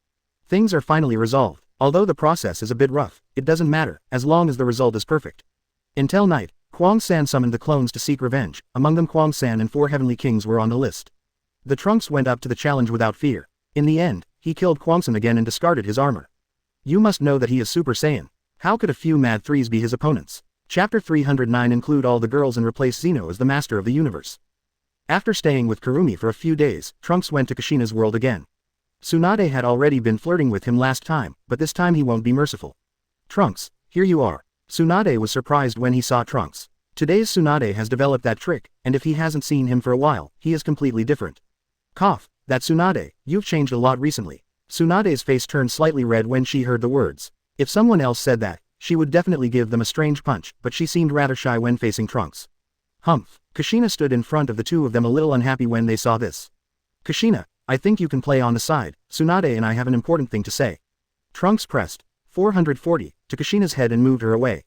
Things are finally resolved. Although the process is a bit rough, it doesn't matter, as long as the result is perfect. Until night, Kwang-san summoned the clones to seek revenge. Among them Kwang-san and 4 heavenly kings were on the list. The Trunks went up to the challenge without fear. In the end, he killed Kwang-san again and discarded his armor. You must know that he is Super Saiyan. How could a few mad threes be his opponents? Chapter 309 Include all the girls and replace Zeno as the master of the universe. After staying with Kurumi for a few days, Trunks went to Kushina's world again. Tsunade had already been flirting with him last time, but this time he won't be merciful. Trunks, here you are. Tsunade was surprised when he saw Trunks. Today's Tsunade has developed that trick, and if he hasn't seen him for a while, he is completely different. Cough, that Tsunade, you've changed a lot recently. Tsunade's face turned slightly red when she heard the words. If someone else said that, she would definitely give them a strange punch, but she seemed rather shy when facing Trunks. Humph. Kushina stood in front of the two of them a little unhappy when they saw this. Kushina, I think you can play on the side. Tsunade and I have an important thing to say. Trunks pressed 440 to Kushina's head and moved her away.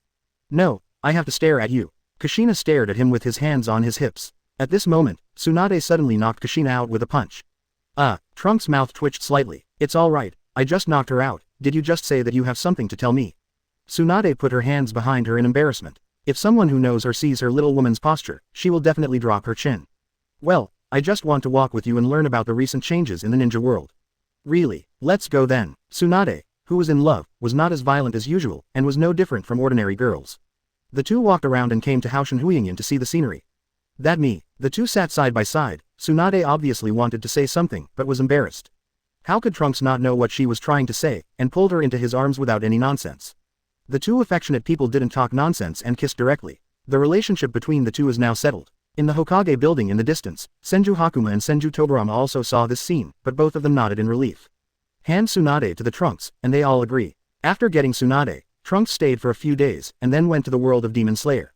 No, I have to stare at you. Kushina stared at him with his hands on his hips. At this moment, Tsunade suddenly knocked Kushina out with a punch. Trunks' mouth twitched slightly. It's alright, I just knocked her out. Did you just say that you have something to tell me? Tsunade put her hands behind her in embarrassment. If someone who knows her sees her little woman's posture, she will definitely drop her chin. Well, I just want to walk with you and learn about the recent changes in the ninja world. Really, let's go then. Tsunade, who was in love, was not as violent as usual, and was no different from ordinary girls. The two walked around and came to Haoshan to see the scenery. The two sat side by side. Tsunade obviously wanted to say something, but was embarrassed. How could Trunks not know what she was trying to say, and pulled her into his arms without any nonsense? The two affectionate people didn't talk nonsense and kissed directly. The relationship between the two is now settled. In the Hokage building in the distance, Senju Hakuma and Senju Tobirama also saw this scene, but both of them nodded in relief. Hand Tsunade to the Trunks, and they all agree. After getting Tsunade, Trunks stayed for a few days, and then went to the world of Demon Slayer.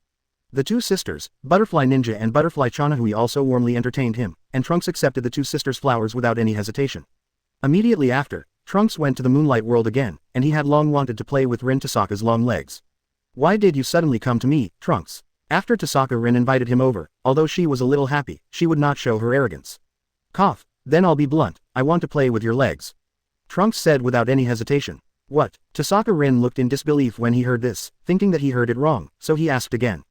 The two sisters, Butterfly Ninja and Butterfly Chanahui also warmly entertained him, and Trunks accepted the two sisters' flowers without any hesitation. Immediately after, Trunks went to the Moonlight World again, and he had long wanted to play with Rin Tasaka's long legs. Why did you suddenly come to me, Trunks? After Tasaka Rin invited him over, although she was a little happy, she would not show her arrogance. Cough, then I'll be blunt, I want to play with your legs. Trunks said without any hesitation. What? Tasaka Rin looked in disbelief when he heard this, thinking that he heard it wrong, so he asked again.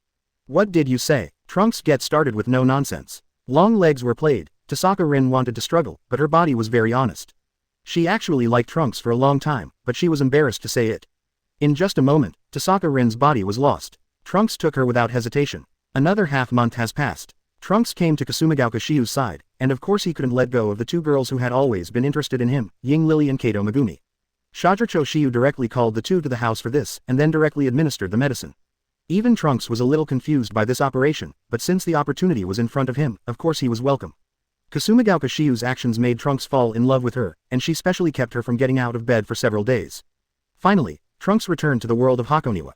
What did you say? Trunks get started with no nonsense. Long legs were played. Tasaka Rin wanted to struggle, but her body was very honest. She actually liked Trunks for a long time, but she was embarrassed to say it. In just a moment, Tasaka Rin's body was lost. Trunks took her without hesitation. Another half-month has passed. Trunks came to Kasumi Hill's side, and of course he couldn't let go of the two girls who had always been interested in him, Ying Lily and Kato Megumi. Shajircho Shiyu directly called the two to the house for this, and then directly administered the medicine. Even Trunks was a little confused by this operation, but since the opportunity was in front of him, of course he was welcome. Kasumi Hill's actions made Trunks fall in love with her, and she specially kept her from getting out of bed for several days. Finally, Trunks returned to the world of Hakoniwa.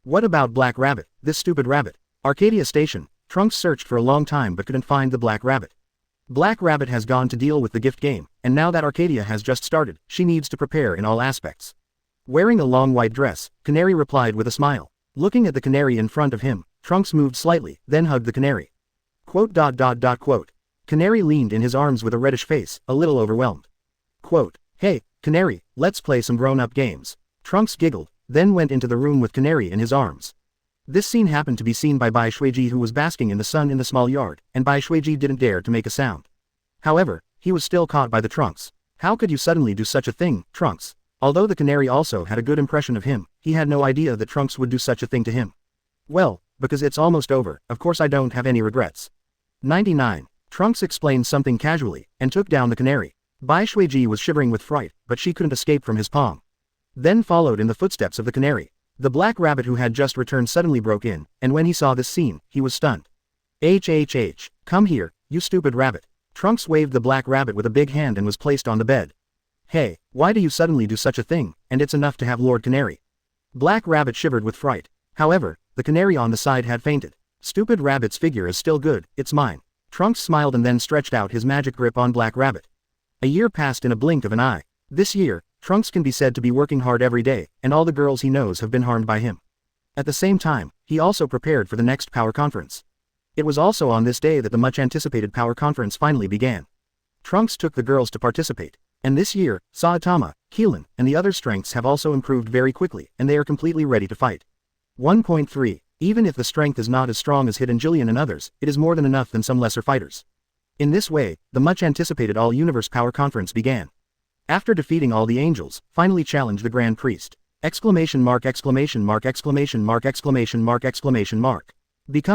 What about Black Rabbit, this stupid rabbit? Arcadia Station. Trunks searched for a long time but couldn't find the Black Rabbit. Black Rabbit has gone to deal with the gift game, and now that Arcadia has just started, she needs to prepare in all aspects. Wearing a long white dress, Canary replied with a smile. Looking at the canary in front of him, Trunks moved slightly, then hugged the canary. Canary leaned in his arms with a reddish face, a little overwhelmed. Hey, Canary, let's play some grown-up games. Trunks giggled, then went into the room with Canary in his arms. This scene happened to be seen by Bai Shuiji, who was basking in the sun in the small yard, and Bai Shuiji didn't dare to make a sound. However, he was still caught by the Trunks. How could you suddenly do such a thing, Trunks? Although the canary also had a good impression of him, he had no idea that Trunks would do such a thing to him. Well, because it's almost over, of course I don't have any regrets. 99. Trunks explained something casually, and took down the canary. Bai Shuiji was shivering with fright, but she couldn't escape from his palm. Then followed in the footsteps of the canary. The Black Rabbit who had just returned suddenly broke in, and when he saw this scene, he was stunned. Come here, you stupid rabbit. Trunks waved the Black Rabbit with a big hand and was placed on the bed. Hey, why do you suddenly do such a thing, and it's enough to have Lord Canary. Black Rabbit shivered with fright. However, the canary on the side had fainted. Stupid Rabbit's figure is still good, it's mine. Trunks smiled and then stretched out his magic grip on Black Rabbit. A year passed in a blink of an eye. This year, Trunks can be said to be working hard every day, and all the girls he knows have been harmed by him. At the same time, he also prepared for the next power conference. It was also on this day that the much-anticipated power conference finally began. Trunks took the girls to participate. And this year, Saitama, Keelan, and the other strengths have also improved very quickly, and they are completely ready to fight. 1.3. Even if the strength is not as strong as Hidden Jillian and others, it is more than enough than some lesser fighters. In this way, the much-anticipated All-Universe Power Conference began. After defeating all the angels, finally challenged the Grand Priest. ! Become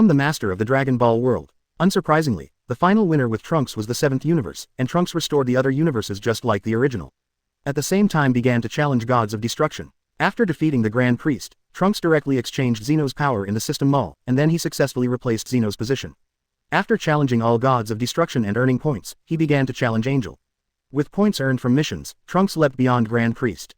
the master of the Dragon Ball world. Unsurprisingly, the final winner with Trunks was the 7th universe, and Trunks restored the other universes just like the original. At the same time began to challenge gods of destruction. After defeating the Grand Priest, Trunks directly exchanged Zeno's power in the System Mall, and then he successfully replaced Zeno's position. After challenging all gods of destruction and earning points, he began to challenge Angel. With points earned from missions, Trunks leapt beyond Grand Priest.